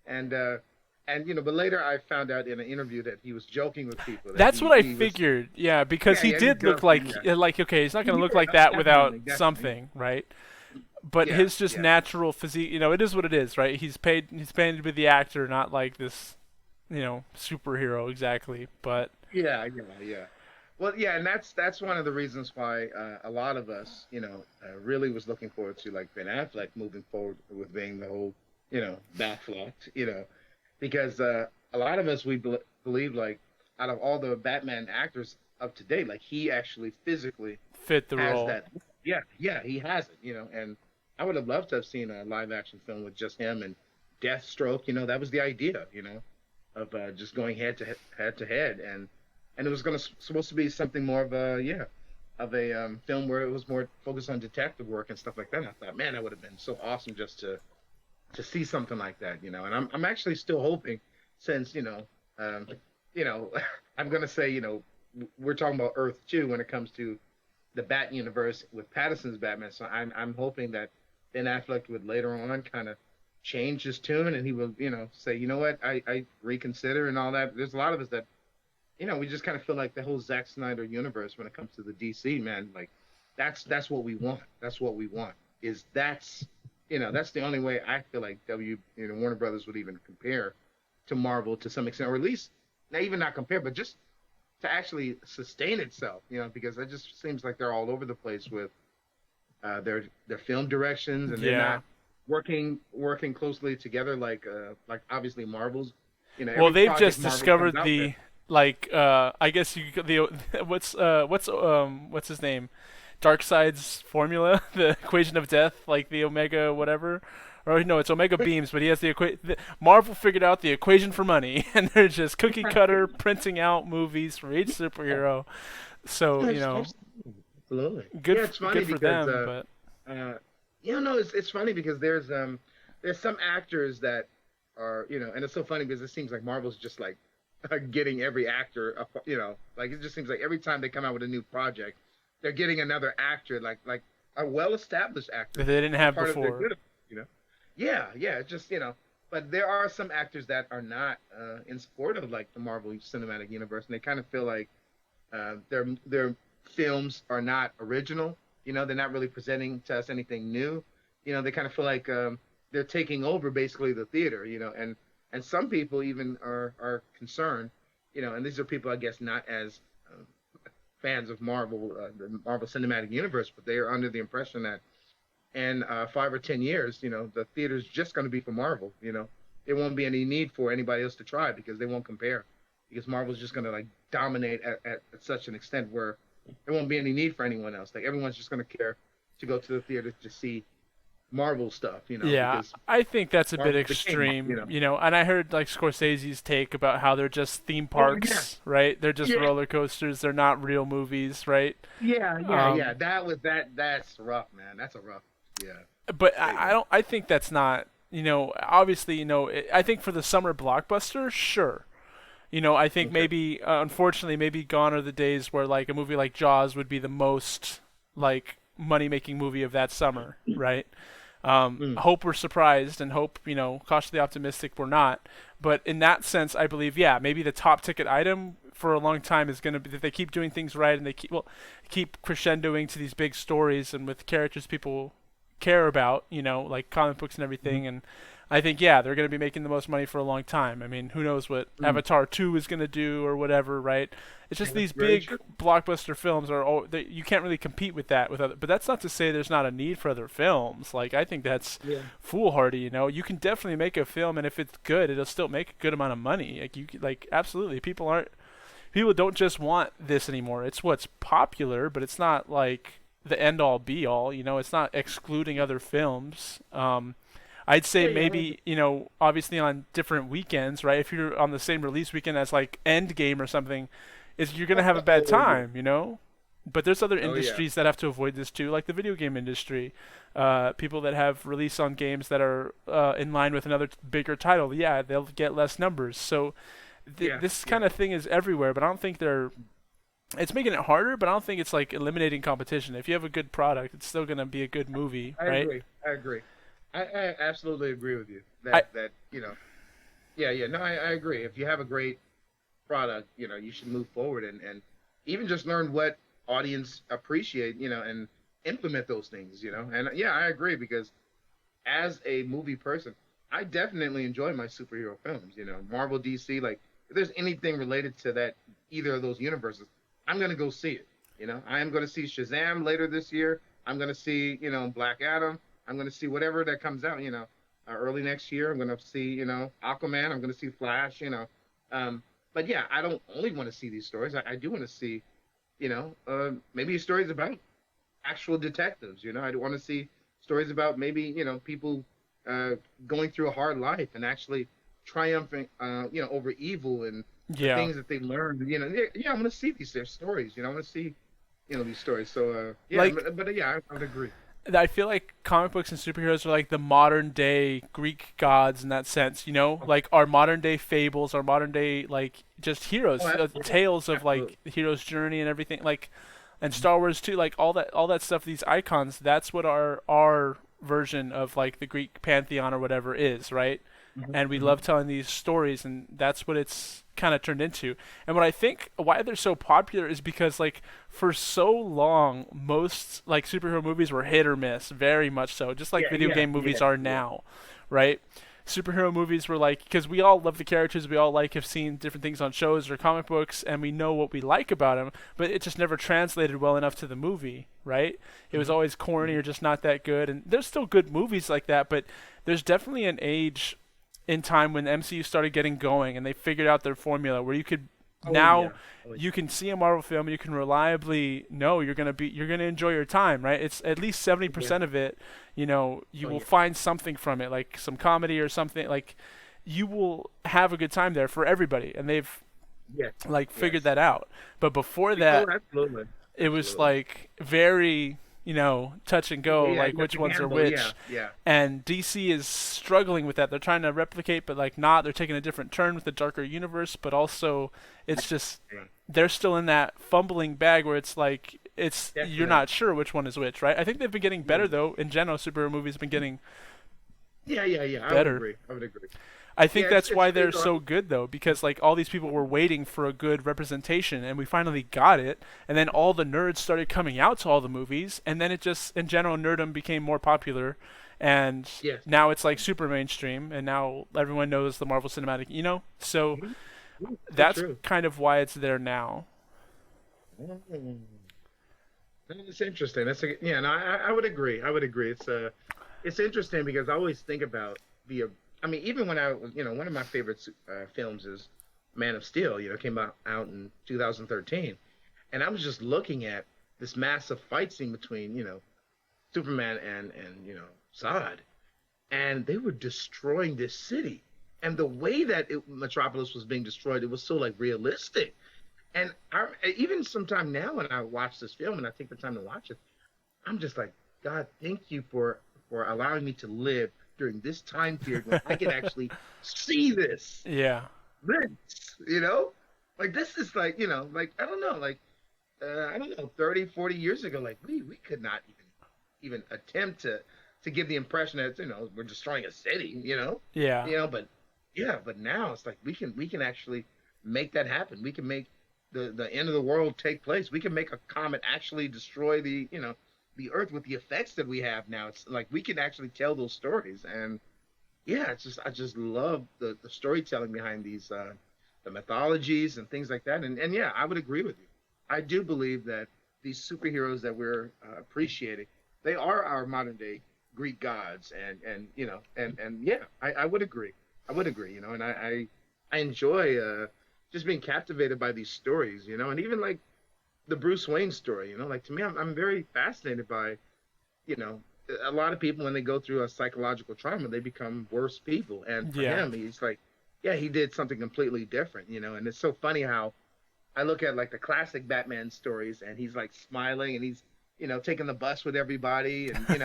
[SPEAKER 2] and but later I found out in an interview that he was joking with people that
[SPEAKER 1] that's
[SPEAKER 2] he
[SPEAKER 1] what I
[SPEAKER 2] he was
[SPEAKER 1] figured. Yeah, because he
[SPEAKER 2] yeah, he's
[SPEAKER 1] did look
[SPEAKER 2] joking, yeah,
[SPEAKER 1] like okay, he's not gonna look
[SPEAKER 2] yeah,
[SPEAKER 1] like that without
[SPEAKER 2] definitely, definitely,
[SPEAKER 1] something, right? But
[SPEAKER 2] yeah,
[SPEAKER 1] his just
[SPEAKER 2] yeah,
[SPEAKER 1] natural physique, it is what it is, right? He's paid to be the actor, not like this, superhero exactly. But
[SPEAKER 2] yeah. Well, yeah, and that's one of the reasons why a lot of us, really was looking forward to like Ben Affleck moving forward with being the whole, Batfleck, because a lot of us believe like out of all the Batman actors up to date, like he actually physically
[SPEAKER 1] fit the
[SPEAKER 2] has
[SPEAKER 1] role.
[SPEAKER 2] that. Yeah, yeah, he has it, and I would have loved to have seen a live action film with just him and Deathstroke. That was the idea, of just going head to head, and it was supposed to be something more of a film where it was more focused on detective work and stuff like that. And I thought, man, that would have been so awesome just to see something like that, And I'm actually still hoping, since um, you know, I'm gonna say, we're talking about Earth 2 when it comes to the Bat universe with Patterson's Batman. So I'm hoping that Ben Affleck would later on kind of change his tune and he will, say, you know what, I reconsider and all that. There's a lot of us that, we just kind of feel like the whole Zack Snyder universe when it comes to the DC, man, like that's what we want. That's what we want. That's the only way I feel like Warner Brothers would even compare to Marvel to some extent, or at least not even not compare, but just to actually sustain itself, because it just seems like they're all over the place with their film directions, and they're
[SPEAKER 1] Yeah.
[SPEAKER 2] not working closely together like obviously Marvel's.
[SPEAKER 1] Well,
[SPEAKER 2] Every
[SPEAKER 1] they've
[SPEAKER 2] project
[SPEAKER 1] just
[SPEAKER 2] Marvel comes
[SPEAKER 1] discovered
[SPEAKER 2] out with.
[SPEAKER 1] the like I guess you could- the what's his name? Darkseid's formula, the equation of death, like the omega whatever. Or no, it's omega beams, but he has Marvel figured out the equation for money, and they're just cookie cutter printing out movies for each superhero. So
[SPEAKER 2] Absolutely.
[SPEAKER 1] good
[SPEAKER 2] Yeah, it's funny
[SPEAKER 1] good for
[SPEAKER 2] because
[SPEAKER 1] them, but
[SPEAKER 2] uh, no, it's funny because there's some actors that are, and it's so funny because it seems like Marvel's just like getting every actor, like it just seems like every time they come out with a new project, they're getting another actor, like a well-established
[SPEAKER 1] that
[SPEAKER 2] actor,
[SPEAKER 1] they didn't
[SPEAKER 2] a
[SPEAKER 1] have
[SPEAKER 2] part of their
[SPEAKER 1] before.
[SPEAKER 2] good, you know. Yeah, yeah, just but there are some actors that are not in support of like the Marvel Cinematic Universe, and they kind of feel like their films are not original. They're not really presenting to us anything new. They kind of feel like they're taking over basically the theater. And some people even are concerned. And these are people I guess not as fans of Marvel, the Marvel Cinematic Universe, but they are under the impression that in 5 or 10 years, the theater's just going to be for Marvel. There won't be any need for anybody else to try because they won't compare. Because Marvel's just going to like dominate at such an extent where there won't be any need for anyone else. Like everyone's just going to care to go to the theater to see Marvel stuff,
[SPEAKER 1] Yeah,
[SPEAKER 2] because
[SPEAKER 1] I think that's a bit
[SPEAKER 2] Marvel's the king.
[SPEAKER 1] extreme, and I heard like Scorsese's take about how they're just theme
[SPEAKER 2] Oh yeah,
[SPEAKER 1] parks, right? They're just
[SPEAKER 2] yeah,
[SPEAKER 1] roller coasters. They're not real movies, right?
[SPEAKER 2] yeah.
[SPEAKER 1] Um,
[SPEAKER 2] That's rough, man. That's a rough, yeah,
[SPEAKER 1] but I
[SPEAKER 2] statement.
[SPEAKER 1] don't. I think that's not. Obviously, I think for the summer blockbuster, sure. I think
[SPEAKER 2] Okay.
[SPEAKER 1] maybe, unfortunately, maybe gone are the days where like a movie like Jaws would be the most like money making movie of that summer, right?
[SPEAKER 2] Mm.
[SPEAKER 1] Hope we're surprised, and hope, cautiously optimistic we're not. But in that sense, I believe, yeah, maybe the top ticket item for a long time is going to be that they keep doing things right, and they keep crescendoing to these big stories and with characters people care about, like comic books and
[SPEAKER 2] Mm.
[SPEAKER 1] everything. And I think, yeah, they're going to be making the most money for a long time. I mean, who knows what
[SPEAKER 2] Mm.
[SPEAKER 1] Avatar 2 is going to do or whatever, right? It's just
[SPEAKER 2] Yeah,
[SPEAKER 1] these
[SPEAKER 2] very
[SPEAKER 1] big
[SPEAKER 2] true.
[SPEAKER 1] blockbuster films you can't really compete with that with other, but that's not to say there's not a need for other films. Like, I think that's
[SPEAKER 2] Yeah.
[SPEAKER 1] foolhardy, You can definitely make a film, and if it's good, it'll still make a good amount of money. Absolutely, people don't just want this anymore. It's what's popular, but it's not like the end all be all. It's not excluding other films. I'd say
[SPEAKER 2] Yeah, yeah.
[SPEAKER 1] maybe, obviously on different weekends, right? If you're on the same release weekend as like Endgame or something, is you're gonna have a bad
[SPEAKER 2] Oh yeah.
[SPEAKER 1] time. But there's other
[SPEAKER 2] Oh yeah.
[SPEAKER 1] industries that have to avoid this too, like the video game industry. People that have release on games that are in line with another bigger title, yeah, they'll get less numbers. So
[SPEAKER 2] Yeah.
[SPEAKER 1] this
[SPEAKER 2] Yeah.
[SPEAKER 1] kind of thing is everywhere, but I don't think they're. It's making it harder, but I don't think it's like eliminating competition. If you have a good product, it's still gonna be a good movie,
[SPEAKER 2] I
[SPEAKER 1] right?
[SPEAKER 2] agree. I agree. I absolutely agree with you.
[SPEAKER 1] I
[SPEAKER 2] That yeah, yeah. No, I agree. If you have a great product, you should move forward and even just learn what audience appreciate, and implement those things, And yeah, I agree because as a movie person, I definitely enjoy my superhero films, Marvel, DC, like if there's anything related to that either of those universes, I'm gonna go see it. I am gonna see Shazam later this year. I'm gonna see, Black Adam. I'm gonna see whatever that comes out, early next year. I'm gonna see, Aquaman. I'm gonna see Flash, Um, but yeah, I don't only want to see these stories. I do want to see, maybe stories about actual detectives. I want to see stories about maybe people uh, going through a hard life and actually triumphing, over evil and the
[SPEAKER 1] yeah.
[SPEAKER 2] things that they learned. Yeah, yeah, I want to see these their stories. I want to see these stories. So yeah,
[SPEAKER 1] Like
[SPEAKER 2] but yeah, I would agree.
[SPEAKER 1] I feel like comic books and superheroes are like the modern day Greek gods in that sense,
[SPEAKER 2] Oh,
[SPEAKER 1] like our modern day fables, our modern day like just
[SPEAKER 2] oh,
[SPEAKER 1] heroes,
[SPEAKER 2] absolutely,
[SPEAKER 1] tales of
[SPEAKER 2] absolutely.
[SPEAKER 1] like the hero's journey and everything, like, and Star Wars too, like all that stuff. These icons, that's what our version of like the Greek pantheon or whatever is, right?
[SPEAKER 2] Hmm.
[SPEAKER 1] And we
[SPEAKER 2] Hmm.
[SPEAKER 1] love telling these stories, and that's what it's kind of turned into. And what I think why they're so popular is because like for so long most like superhero movies were hit or miss, very much so, just like
[SPEAKER 2] Yeah,
[SPEAKER 1] video
[SPEAKER 2] yeah,
[SPEAKER 1] game movies
[SPEAKER 2] yeah,
[SPEAKER 1] are
[SPEAKER 2] yeah.
[SPEAKER 1] now, right? Superhero movies were like, because we all love the characters, we all like have seen different things on shows or comic books, and we know what we like about them, but it just never translated well enough to the movie, right? It was
[SPEAKER 2] Hmm.
[SPEAKER 1] always corny
[SPEAKER 2] Hmm.
[SPEAKER 1] or just not that good, and there's still good movies like that, but there's definitely an age in time when the MCU started getting going and they figured out their formula where you could
[SPEAKER 2] Oh
[SPEAKER 1] now
[SPEAKER 2] yeah, oh
[SPEAKER 1] you can see a Marvel film and you can reliably know you're gonna enjoy your time, right? It's at least seventy
[SPEAKER 2] yeah,
[SPEAKER 1] percent of it. You
[SPEAKER 2] oh
[SPEAKER 1] will
[SPEAKER 2] yeah,
[SPEAKER 1] find something from it, like some comedy or something. Like you will have a good time there for everybody, and they've
[SPEAKER 2] yes,
[SPEAKER 1] like figured
[SPEAKER 2] yes.
[SPEAKER 1] that out. But before
[SPEAKER 2] Oh,
[SPEAKER 1] that,
[SPEAKER 2] absolutely,
[SPEAKER 1] it was
[SPEAKER 2] absolutely.
[SPEAKER 1] like very touch and go,
[SPEAKER 2] Yeah,
[SPEAKER 1] like
[SPEAKER 2] you have
[SPEAKER 1] which
[SPEAKER 2] to
[SPEAKER 1] ones are
[SPEAKER 2] gamble. Yeah,
[SPEAKER 1] which.
[SPEAKER 2] yeah.
[SPEAKER 1] And DC is struggling with that. They're trying to replicate, but like not. They're taking a different turn with the darker universe, but also it's just
[SPEAKER 2] Yeah,
[SPEAKER 1] they're still in that fumbling bag where it's like you're
[SPEAKER 2] definitely.
[SPEAKER 1] not sure which one is which, right? I think they've been getting
[SPEAKER 2] Yeah,
[SPEAKER 1] better though. In general, superhero movies have been getting
[SPEAKER 2] yeah, yeah, yeah. I would
[SPEAKER 1] better.
[SPEAKER 2] agree. I would agree.
[SPEAKER 1] I
[SPEAKER 2] Yeah,
[SPEAKER 1] think that's why they're
[SPEAKER 2] it's
[SPEAKER 1] so good though, because like all these people were waiting for a good representation, and we finally got it. And then all the nerds started coming out to all the movies, and then it just, in general, nerdom became more popular, and
[SPEAKER 2] yes.
[SPEAKER 1] now it's like super mainstream, and now everyone knows the Marvel Cinematic, So
[SPEAKER 2] Mhm. Mhm. So
[SPEAKER 1] that's
[SPEAKER 2] true.
[SPEAKER 1] kind of why it's there now.
[SPEAKER 2] Mm. It's interesting. Yeah. No, I would agree. I would agree. It's interesting because I always think about the. I mean, even when one of my favorite films is Man of Steel. Came out in 2013, and I was just looking at this massive fight scene between Superman and Zod, and they were destroying this city, and the way that Metropolis was being destroyed, it was so like realistic. And even sometime now when I watch this film and I take the time to watch it, I'm just like, God, thank you for allowing me to live during this time period when I can actually see
[SPEAKER 1] Yeah.
[SPEAKER 2] this. Like this is like, like I don't know, like I don't know, 30, 40 years ago, like we could not even attempt to to give the impression that we're destroying a city,
[SPEAKER 1] Yeah.
[SPEAKER 2] but yeah, but now it's like we can actually make that happen. We can make the end of the world take place. We can make a comet actually destroy the Earth with the effects that we have now. It's like we can actually tell those stories, and yeah, it's just I just love the storytelling behind these the mythologies and things like that. And yeah, I would agree with you. I do believe that these superheroes that we're appreciating, they are our modern day Greek gods, and and yeah, I would agree. I would agree. And I enjoy just being captivated by these stories. And even like the Bruce Wayne story. Like to me, I'm very fascinated by you know, a lot of people when they go through a psychological trauma, they become worse people. And for
[SPEAKER 1] Yeah.
[SPEAKER 2] him, he's like, yeah, he did something completely different. And it's so funny how I look at like the classic Batman stories, and he's like smiling, and he's taking the bus with everybody, and you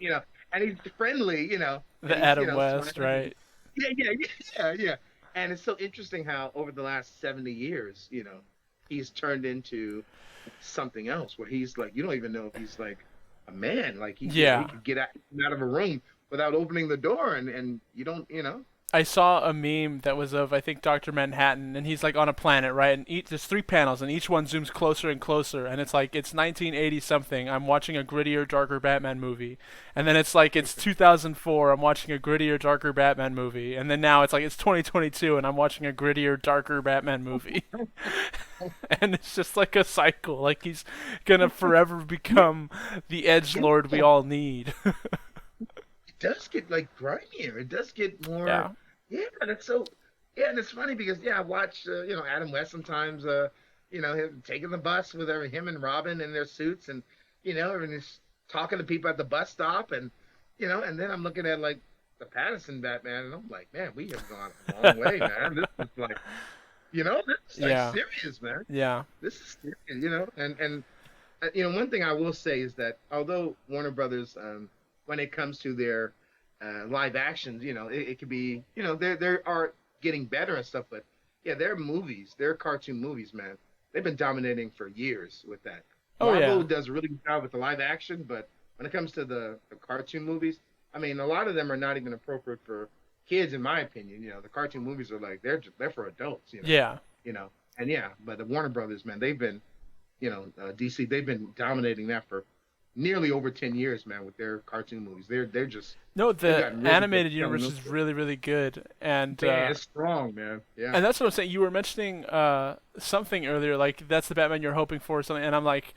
[SPEAKER 2] know, and he's friendly,
[SPEAKER 1] The
[SPEAKER 2] and he's
[SPEAKER 1] Adam West,
[SPEAKER 2] smiling.
[SPEAKER 1] right?
[SPEAKER 2] Yeah, yeah, yeah, yeah. And it's so interesting how over the last 70 years, he's turned into something else where he's like, you don't even know if he's like a man. Like he
[SPEAKER 1] Yeah.
[SPEAKER 2] could get out of a room without opening the door, and you don't.
[SPEAKER 1] I saw a meme that was of I think Doctor Manhattan, and he's like on a planet, right? And there's three panels, and each one zooms closer and closer, and it's like it's 1980 something. I'm watching a grittier, darker Batman movie, and then it's like it's 2004. I'm watching a grittier, darker Batman movie, and then now it's like it's 2022, and I'm watching a grittier, darker Batman movie, and it's just like a cycle. Like he's gonna forever become the edge lord we all need.
[SPEAKER 2] It does get like grimier. It does get more.
[SPEAKER 1] Yeah.
[SPEAKER 2] Yeah, that's so. Yeah, and it's funny because I watch Adam West sometimes. Him taking the bus with him and Robin in their suits, and he's talking to people at the bus stop, and then I'm looking at like the Pattinson Batman, and I'm like, man, we have gone a long way, man. This is like, this is like
[SPEAKER 1] Yeah.
[SPEAKER 2] serious, man.
[SPEAKER 1] Yeah.
[SPEAKER 2] This is serious, and one thing I will say is that although Warner Brothers, when it comes to their live actions, it could be, they are getting better and stuff, but yeah, their cartoon movies, man, they've been dominating for years with that.
[SPEAKER 1] Oh
[SPEAKER 2] Marvel
[SPEAKER 1] yeah.
[SPEAKER 2] does a really good job with the live action, but when it comes to the cartoon movies, I mean, a lot of them are not even appropriate for kids, in my opinion. The cartoon movies are like they're for adults,
[SPEAKER 1] Yeah.
[SPEAKER 2] and yeah, but the Warner Brothers, man, they've been DC, they've been dominating that for nearly over 10 years, man, with their cartoon movies. They're just
[SPEAKER 1] No,
[SPEAKER 2] they've
[SPEAKER 1] the
[SPEAKER 2] gotten really good
[SPEAKER 1] animated
[SPEAKER 2] telling
[SPEAKER 1] universe
[SPEAKER 2] those
[SPEAKER 1] is
[SPEAKER 2] stories.
[SPEAKER 1] really, really good,
[SPEAKER 2] Man, it's strong, man. Yeah.
[SPEAKER 1] and that's what I'm saying. You were mentioning something earlier, like that's the Batman you're hoping for, or something, and I'm like,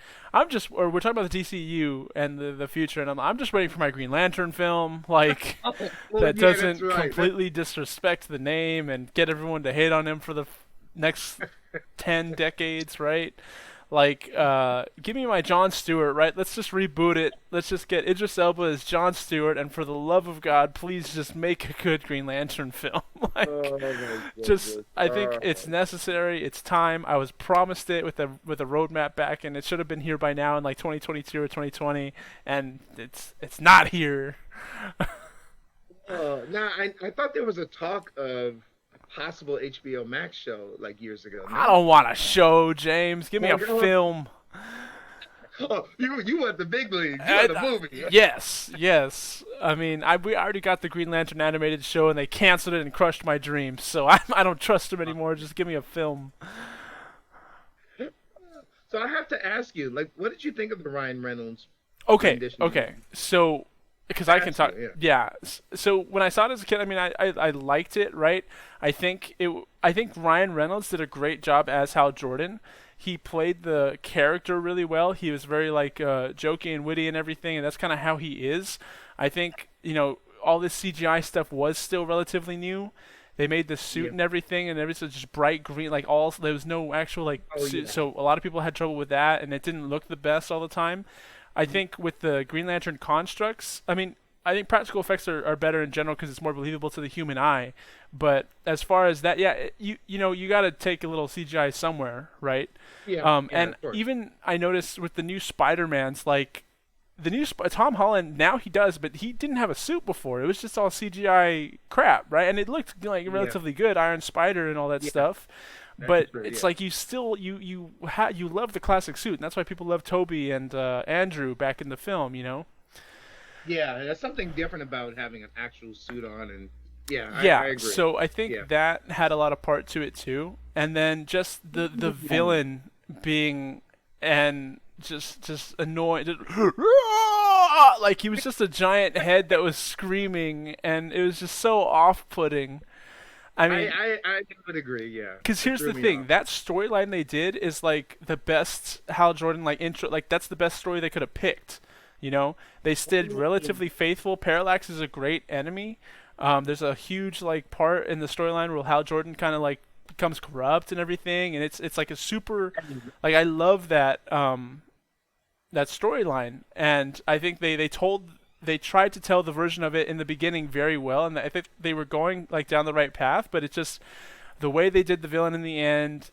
[SPEAKER 1] or we're talking about the DCU and the future, and I'm just waiting for my Green Lantern film, like
[SPEAKER 2] Oh, well,
[SPEAKER 1] that
[SPEAKER 2] yeah, that's
[SPEAKER 1] doesn't
[SPEAKER 2] right.
[SPEAKER 1] completely disrespect the name and get everyone to hate on him for the next 10 decades, right? Like, give me my Jon Stewart, right? Let's just reboot it. Let's just get Idris Elba as Jon Stewart, and for the love of God, please just make a good Green Lantern film. Like,
[SPEAKER 2] Oh my
[SPEAKER 1] just
[SPEAKER 2] goodness.
[SPEAKER 1] I think it's necessary. It's time. I was promised it with a roadmap back, and it should have been here by now in like 2022 or 2020, and it's not here.
[SPEAKER 2] Now I thought there was a talk of a possible HBO Max show like years ago.
[SPEAKER 1] I
[SPEAKER 2] No?
[SPEAKER 1] don't want a show, James. Give me
[SPEAKER 2] Oh,
[SPEAKER 1] a film.
[SPEAKER 2] oh, you want the big leagues. You
[SPEAKER 1] I,
[SPEAKER 2] want the movie.
[SPEAKER 1] yes, yes. I mean, we already got the Green Lantern animated show, and they canceled it and crushed my dreams. So I don't trust them anymore. Just give me a film.
[SPEAKER 2] So I have to ask you, like, what did you think of the Ryan Reynolds
[SPEAKER 1] Okay,
[SPEAKER 2] rendition?
[SPEAKER 1] okay. So, because I can
[SPEAKER 2] Ask you,
[SPEAKER 1] talk,
[SPEAKER 2] yeah.
[SPEAKER 1] yeah. So when I saw it as a kid, I mean, I liked it, right? I think Ryan Reynolds did a great job as Hal Jordan. He played the character really well. He was very like jokey and witty and everything, and that's kind of how he is. I think all this CGI stuff was still relatively new. They made the suit
[SPEAKER 2] Yeah.
[SPEAKER 1] and everything, and everything was just bright green, like all. There was no actual like
[SPEAKER 2] Oh
[SPEAKER 1] suit,
[SPEAKER 2] yeah.
[SPEAKER 1] so a lot of people had trouble with that, and it didn't look the best all the time. I think with the Green Lantern constructs, I mean, I think practical effects are better in general because it's more believable to the human eye. But as far as that, yeah, you got to take a little CGI somewhere, right?
[SPEAKER 2] Yeah. Yeah.
[SPEAKER 1] And
[SPEAKER 2] Of course.
[SPEAKER 1] even I noticed with the new Spider-Mans, like the new Tom Holland, now he does, but he didn't have a suit before. It was just all CGI crap, right? And it looked like
[SPEAKER 2] Yeah.
[SPEAKER 1] relatively good, Iron Spider and all that
[SPEAKER 2] Yeah.
[SPEAKER 1] stuff.
[SPEAKER 2] That's
[SPEAKER 1] But
[SPEAKER 2] true.
[SPEAKER 1] it's
[SPEAKER 2] Yeah.
[SPEAKER 1] like you love the classic suit, and that's why people love Toby and Andrew back in the film.
[SPEAKER 2] Yeah, there's something different about having an actual suit on, and yeah, I
[SPEAKER 1] Yeah,
[SPEAKER 2] agree.
[SPEAKER 1] so I think
[SPEAKER 2] Yeah.
[SPEAKER 1] that had a lot of part to it too. And then just the villain being and just annoying, just, like he was just a giant head that was screaming, and it was just so off-putting. I mean,
[SPEAKER 2] I would agree. Yeah,
[SPEAKER 1] because
[SPEAKER 2] it
[SPEAKER 1] here's
[SPEAKER 2] threw
[SPEAKER 1] the
[SPEAKER 2] me off.
[SPEAKER 1] thing, that storyline they did is like the best Hal Jordan like intro, like that's the best story they could have picked. You know, they stayed relatively faithful. Parallax is a great enemy. There's a huge like part in the storyline where Hal Jordan kind of like becomes corrupt and everything, and it's like a super, like I love that storyline, and I think they tried to tell the version of it in the beginning very well, and I think they were going like down the right path, but it just the way they did the villain in the end,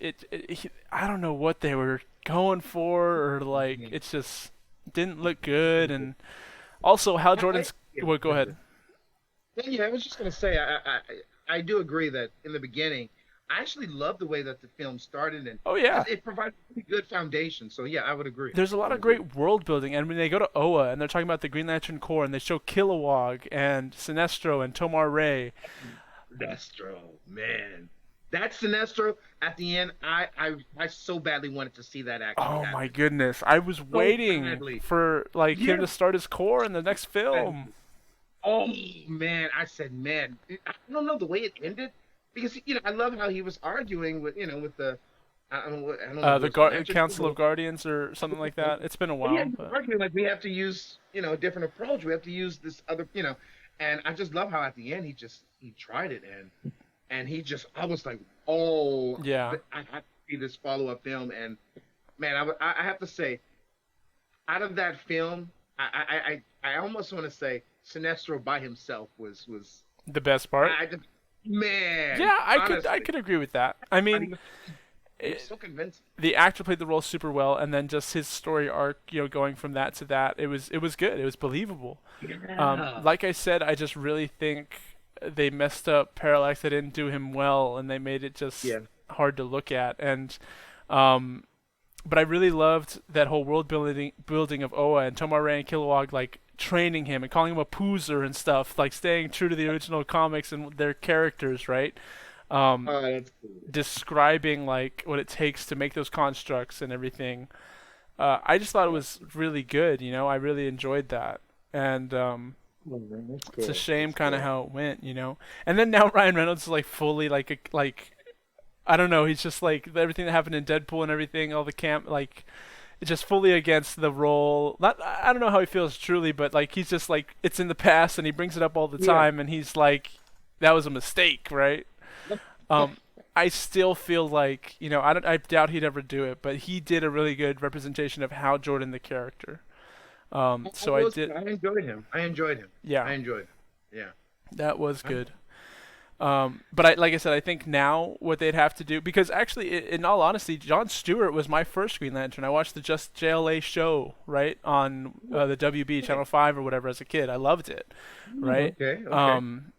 [SPEAKER 1] I don't know what they were going for, or like it's just didn't look good. And also, Hal Jordan's.
[SPEAKER 2] Yeah.
[SPEAKER 1] Well, go ahead.
[SPEAKER 2] Yeah, I was just gonna say, I do agree that in the beginning, I actually love the way that the film started, and
[SPEAKER 1] Oh yeah,
[SPEAKER 2] because it provided a pretty good foundation. So yeah, I would agree.
[SPEAKER 1] there's a
[SPEAKER 2] I
[SPEAKER 1] lot
[SPEAKER 2] would
[SPEAKER 1] of
[SPEAKER 2] agree.
[SPEAKER 1] great world building, and when they go to Oa and they're talking about the Green Lantern Corps, and they show Kilowog and Sinestro and Tomar Ray.
[SPEAKER 2] Sinestro, man, that Sinestro at the end, I so badly wanted to see that actually
[SPEAKER 1] Oh my
[SPEAKER 2] happen.
[SPEAKER 1] goodness, I was
[SPEAKER 2] So
[SPEAKER 1] waiting
[SPEAKER 2] badly.
[SPEAKER 1] for like him
[SPEAKER 2] Yeah.
[SPEAKER 1] to start his core in the next film.
[SPEAKER 2] Oh man, I said, man, I don't know the way it ended because I love how he was arguing with with the I don't know if it
[SPEAKER 1] The
[SPEAKER 2] was the Lantern
[SPEAKER 1] Council of
[SPEAKER 2] Corps.
[SPEAKER 1] Guardians or something like that. It's been a
[SPEAKER 2] Yeah,
[SPEAKER 1] while,
[SPEAKER 2] he was
[SPEAKER 1] but
[SPEAKER 2] arguing like we have to use a different approach. We have to use this other and I just love how at the end he tried it and he just I was like, oh,
[SPEAKER 1] yeah.
[SPEAKER 2] I have to see this follow up film and man, I have to say out of that film, I almost want to say Sinestro by himself was
[SPEAKER 1] The best part.
[SPEAKER 2] I just man,
[SPEAKER 1] Yeah, I
[SPEAKER 2] honestly,
[SPEAKER 1] could agree with that. I
[SPEAKER 2] I
[SPEAKER 1] mean,
[SPEAKER 2] mean, he was
[SPEAKER 1] it,
[SPEAKER 2] so convincing.
[SPEAKER 1] the actor played the role super well, and then just his story arc, going from that to that, it was good. It was believable.
[SPEAKER 2] Yeah,
[SPEAKER 1] Like I said, I just really think they messed up Parallax. They didn't do him well, and they made it just
[SPEAKER 2] yeah,
[SPEAKER 1] hard to look at. And um, but I really loved that whole world building of Oa and Tomar Ray and Kilowog like training him and calling him a poozer and stuff, like staying true to the original comics and their characters, right? Um,
[SPEAKER 2] oh, that's cool.
[SPEAKER 1] Describing like what it takes to make those constructs and everything. I just thought it was really good. I really enjoyed that, and
[SPEAKER 2] Oh, man, that's
[SPEAKER 1] it's a
[SPEAKER 2] cool.
[SPEAKER 1] shame
[SPEAKER 2] That's
[SPEAKER 1] kind of
[SPEAKER 2] cool.
[SPEAKER 1] how it went. And then now Ryan Reynolds is like fully like I don't know. He's just like everything that happened in Deadpool and everything, all the camp like it's just fully against the role. Not I don't know how he feels truly, but like he's just like it's in the past and he brings it up all the
[SPEAKER 2] Yeah.
[SPEAKER 1] time and he's like that was a mistake, right? Um, I still feel like I doubt he'd ever do it, but he did a really good representation of Hal Jordan the character. So I did,
[SPEAKER 2] I enjoyed him. I enjoyed him.
[SPEAKER 1] yeah,
[SPEAKER 2] I enjoyed him. Yeah.
[SPEAKER 1] that was
[SPEAKER 2] I,
[SPEAKER 1] good. But like I said, I think now what they'd have to do, because actually, in all honesty, Jon Stewart was my first Green Lantern. I watched the Just JLA show, right, on the WB Channel 5 or whatever as a kid. I loved it, right?
[SPEAKER 2] okay. Okay.
[SPEAKER 1] Um,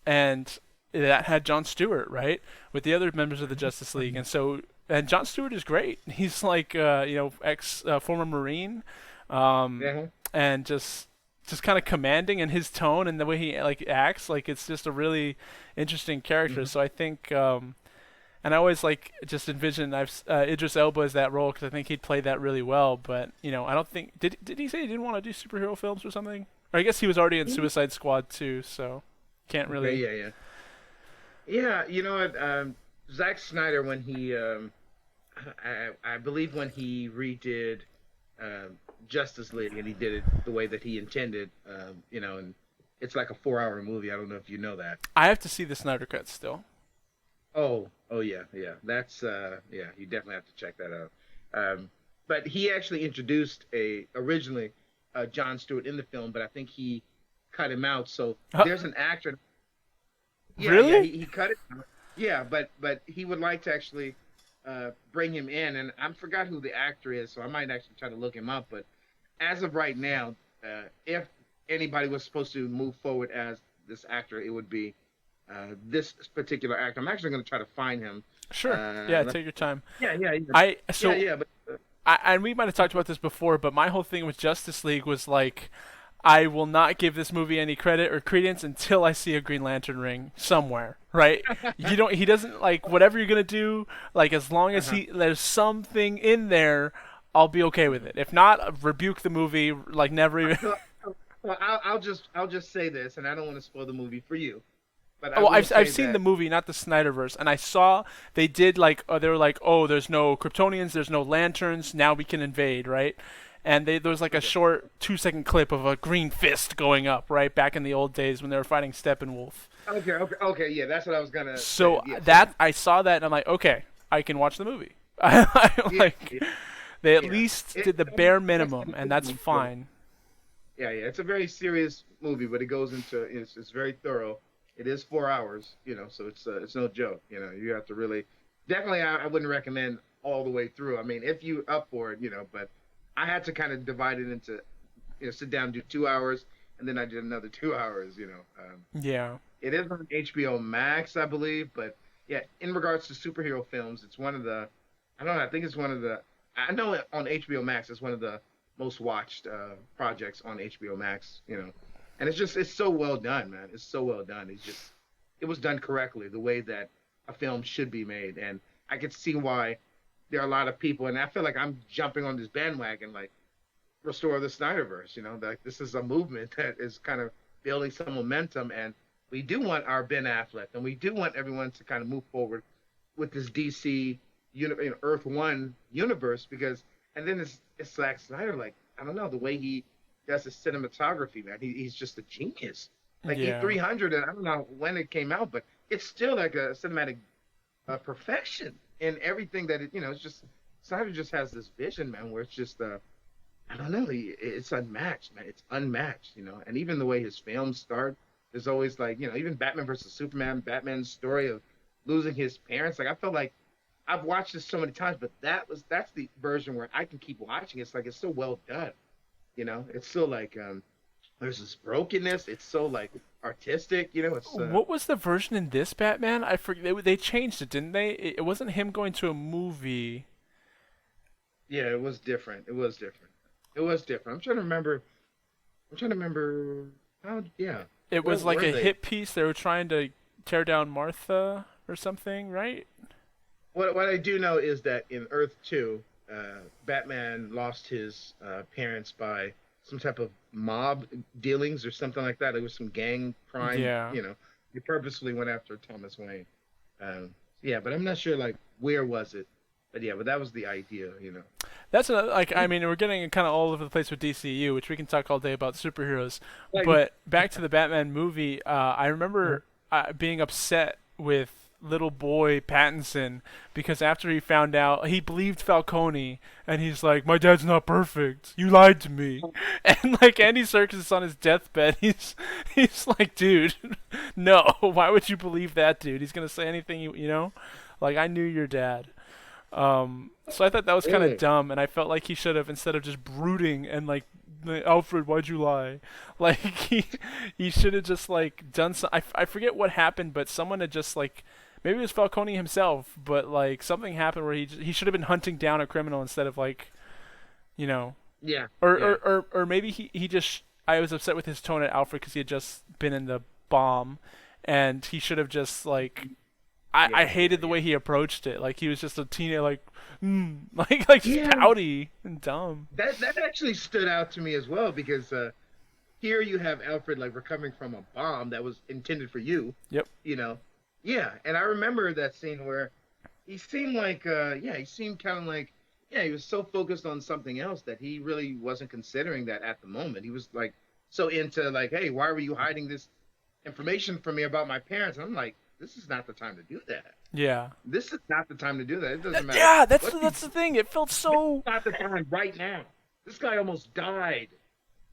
[SPEAKER 1] and that had Jon Stewart, right, with the other members of the Justice League, and Jon Stewart is great. He's like ex former Marine, um,
[SPEAKER 2] Yeah.
[SPEAKER 1] and just kind of commanding in his tone and the way he like acts. Like it's just a really interesting character.
[SPEAKER 2] Mhm.
[SPEAKER 1] So I think, and I always like just envision Idris Elba as that role because I think he'd play that really well. But I don't think did he say he didn't want to do superhero films or something? Or I guess he was already in Suicide Squad too, so can't
[SPEAKER 2] Okay.
[SPEAKER 1] really.
[SPEAKER 2] Yeah. Yeah. Yeah. You know what? Zack Snyder when he I believe when he redid Justice League and he did it the way that he intended, and it's like a 4 hour movie. I don't know if you know that.
[SPEAKER 1] I have to see the Snyder Cut still.
[SPEAKER 2] Oh yeah, yeah. That's yeah. You definitely have to check that out. But he actually introduced a originally John Stewart in the film, but I think he cut him out. So
[SPEAKER 1] Huh,
[SPEAKER 2] there's an actor. Yeah, yeah.
[SPEAKER 1] really?
[SPEAKER 2] He cut it. Yeah, but he would like to actually bring him in, and I forgot who the actor is, so I might actually try to look him up. But as of right now, if anybody was supposed to move forward as this actor, it would be this particular actor. I'm actually going to try to find him.
[SPEAKER 1] Sure. Yeah,
[SPEAKER 2] Let-
[SPEAKER 1] take your time.
[SPEAKER 2] yeah, yeah, yeah,
[SPEAKER 1] I
[SPEAKER 2] yeah,
[SPEAKER 1] so
[SPEAKER 2] yeah. But
[SPEAKER 1] and we might have talked about this before, but my whole thing with Justice League was like I will not give this movie any credit or credence until I see a Green Lantern ring somewhere, right? You don't he doesn't like whatever you're going to do, like as long as
[SPEAKER 2] Uh-huh.
[SPEAKER 1] he there's something in there, I'll be okay with it. If not, rebuke the movie, like never even.
[SPEAKER 2] So, well, I'll just say this, and I don't want to spoil the movie for you, but I
[SPEAKER 1] Well,
[SPEAKER 2] will
[SPEAKER 1] I've
[SPEAKER 2] say
[SPEAKER 1] seen the
[SPEAKER 2] that.
[SPEAKER 1] movie, not the Snyderverse, and I saw they did like they were like, oh, there's no Kryptonians, there's no lanterns, now we can invade, right? And there was like a
[SPEAKER 2] Okay.
[SPEAKER 1] short 2 second clip of a green fist going up, right back in the old days when they were fighting Steppenwolf.
[SPEAKER 2] Okay. Yeah, that's what I was gonna say.
[SPEAKER 1] So
[SPEAKER 2] Yeah. So
[SPEAKER 1] that I saw that and I'm like, okay, I can watch the movie. I
[SPEAKER 2] yeah,
[SPEAKER 1] like
[SPEAKER 2] yeah,
[SPEAKER 1] they at
[SPEAKER 2] yeah.
[SPEAKER 1] least
[SPEAKER 2] It,
[SPEAKER 1] did the
[SPEAKER 2] I mean,
[SPEAKER 1] bare
[SPEAKER 2] that's
[SPEAKER 1] minimum,
[SPEAKER 2] the
[SPEAKER 1] and that's
[SPEAKER 2] movie, but
[SPEAKER 1] fine.
[SPEAKER 2] yeah. It's a very serious movie, but it goes into it's very thorough. It is 4 hours, so it's no joke. You have to really definitely. I wouldn't recommend all the way through. I mean, if you up for it, but I had to kind of divide it into sit down, do 2 hours, and then I did another 2 hours.
[SPEAKER 1] Yeah.
[SPEAKER 2] It is on HBO Max, I believe, but yeah, in regards to superhero films, it's one of the I don't know. I think it's one of the I know on HBO Max it's one of the most watched projects on HBO Max. And it's so well done, man. It's so well done. It was done correctly, the way that a film should be made, and I could see why there are a lot of people, and I feel like I'm jumping on this bandwagon, like restore the Snyderverse. Like this is a movement that is kind of building some momentum, and we do want our Ben Affleck, and we do want everyone to kind of move forward with this DC Earth One universe because, and then it's Zack Snyder, like I don't know the way he does his cinematography, man. He's just a genius. Like
[SPEAKER 1] Yeah.
[SPEAKER 2] E300, and I don't know when it came out, but it's still like a cinematic perfection in everything that it's just Snyder just has this vision, man, where it's just I don't know. It's unmatched, man. It's unmatched. And even the way his films start, there's always like, even Batman versus Superman, Batman's story of losing his parents. Like I felt like I've watched this so many times, but that's the version where I can keep watching. It's like it's so well done. It's so like there's this brokenness. It's so like artistic. It's
[SPEAKER 1] What was the version in this Batman? I forget. They changed it, didn't they? It wasn't him going to a movie.
[SPEAKER 2] yeah, it was different. It was different. It was different. I'm trying to remember how. Yeah,
[SPEAKER 1] It
[SPEAKER 2] where
[SPEAKER 1] was like
[SPEAKER 2] were
[SPEAKER 1] a
[SPEAKER 2] they?
[SPEAKER 1] hit piece. They were trying to tear down Martha or something, right?
[SPEAKER 2] What I do know is that in Earth Two, Batman lost his parents by some type of mob dealings or something like that. It was some gang crime.
[SPEAKER 1] Yeah.
[SPEAKER 2] He purposely went after Thomas Wayne. Yeah, but I'm not sure like where was it. But yeah, but that was the idea.
[SPEAKER 1] That's like I mean we're getting kind of all over the place with DCU, which we can talk all day about superheroes.
[SPEAKER 2] Like,
[SPEAKER 1] But back to the Batman movie, I remember being upset with little boy Pattinson because after he found out he believed Falcone and he's like, my dad's not perfect. You lied to me. And like Andy Serkis is on his deathbed. He's like, dude, no. Why would you believe that dude? He's gonna say anything you know. Like I knew your dad. So I thought that was kind of
[SPEAKER 2] really?
[SPEAKER 1] dumb, and I felt like he should have, instead of just brooding and like, Alfred, why'd you lie? Like he should have just like done some. I forget what happened, but someone had just like maybe it was Falcone himself, but like something happened where he should have been hunting down a criminal instead of like you know,
[SPEAKER 2] Yeah,
[SPEAKER 1] or
[SPEAKER 2] yeah,
[SPEAKER 1] maybe he just I was upset with his tone at Alfred because he had just been in the bomb, and he should have just like I
[SPEAKER 2] yeah,
[SPEAKER 1] hated the
[SPEAKER 2] yeah.
[SPEAKER 1] way he approached it. Like he was just a teenager, like, like just
[SPEAKER 2] Yeah,
[SPEAKER 1] pouty and dumb.
[SPEAKER 2] that actually stood out to me as well because here you have Alfred like recovering from a bomb that was intended for you,
[SPEAKER 1] Yep.
[SPEAKER 2] you know. Yeah, and I remember that scene where he seemed like yeah, he seemed kind of like yeah, he was so focused on something else that he really wasn't considering that at the moment. He was like so into like, hey, why were you hiding this information from me about my parents? And I'm like, this is not the time to do that.
[SPEAKER 1] Yeah.
[SPEAKER 2] This is not the time to do that. It doesn't matter
[SPEAKER 1] Yeah,
[SPEAKER 2] what you
[SPEAKER 1] that's the thing. It felt
[SPEAKER 2] This is
[SPEAKER 1] so.
[SPEAKER 2] not the time right now. This guy almost died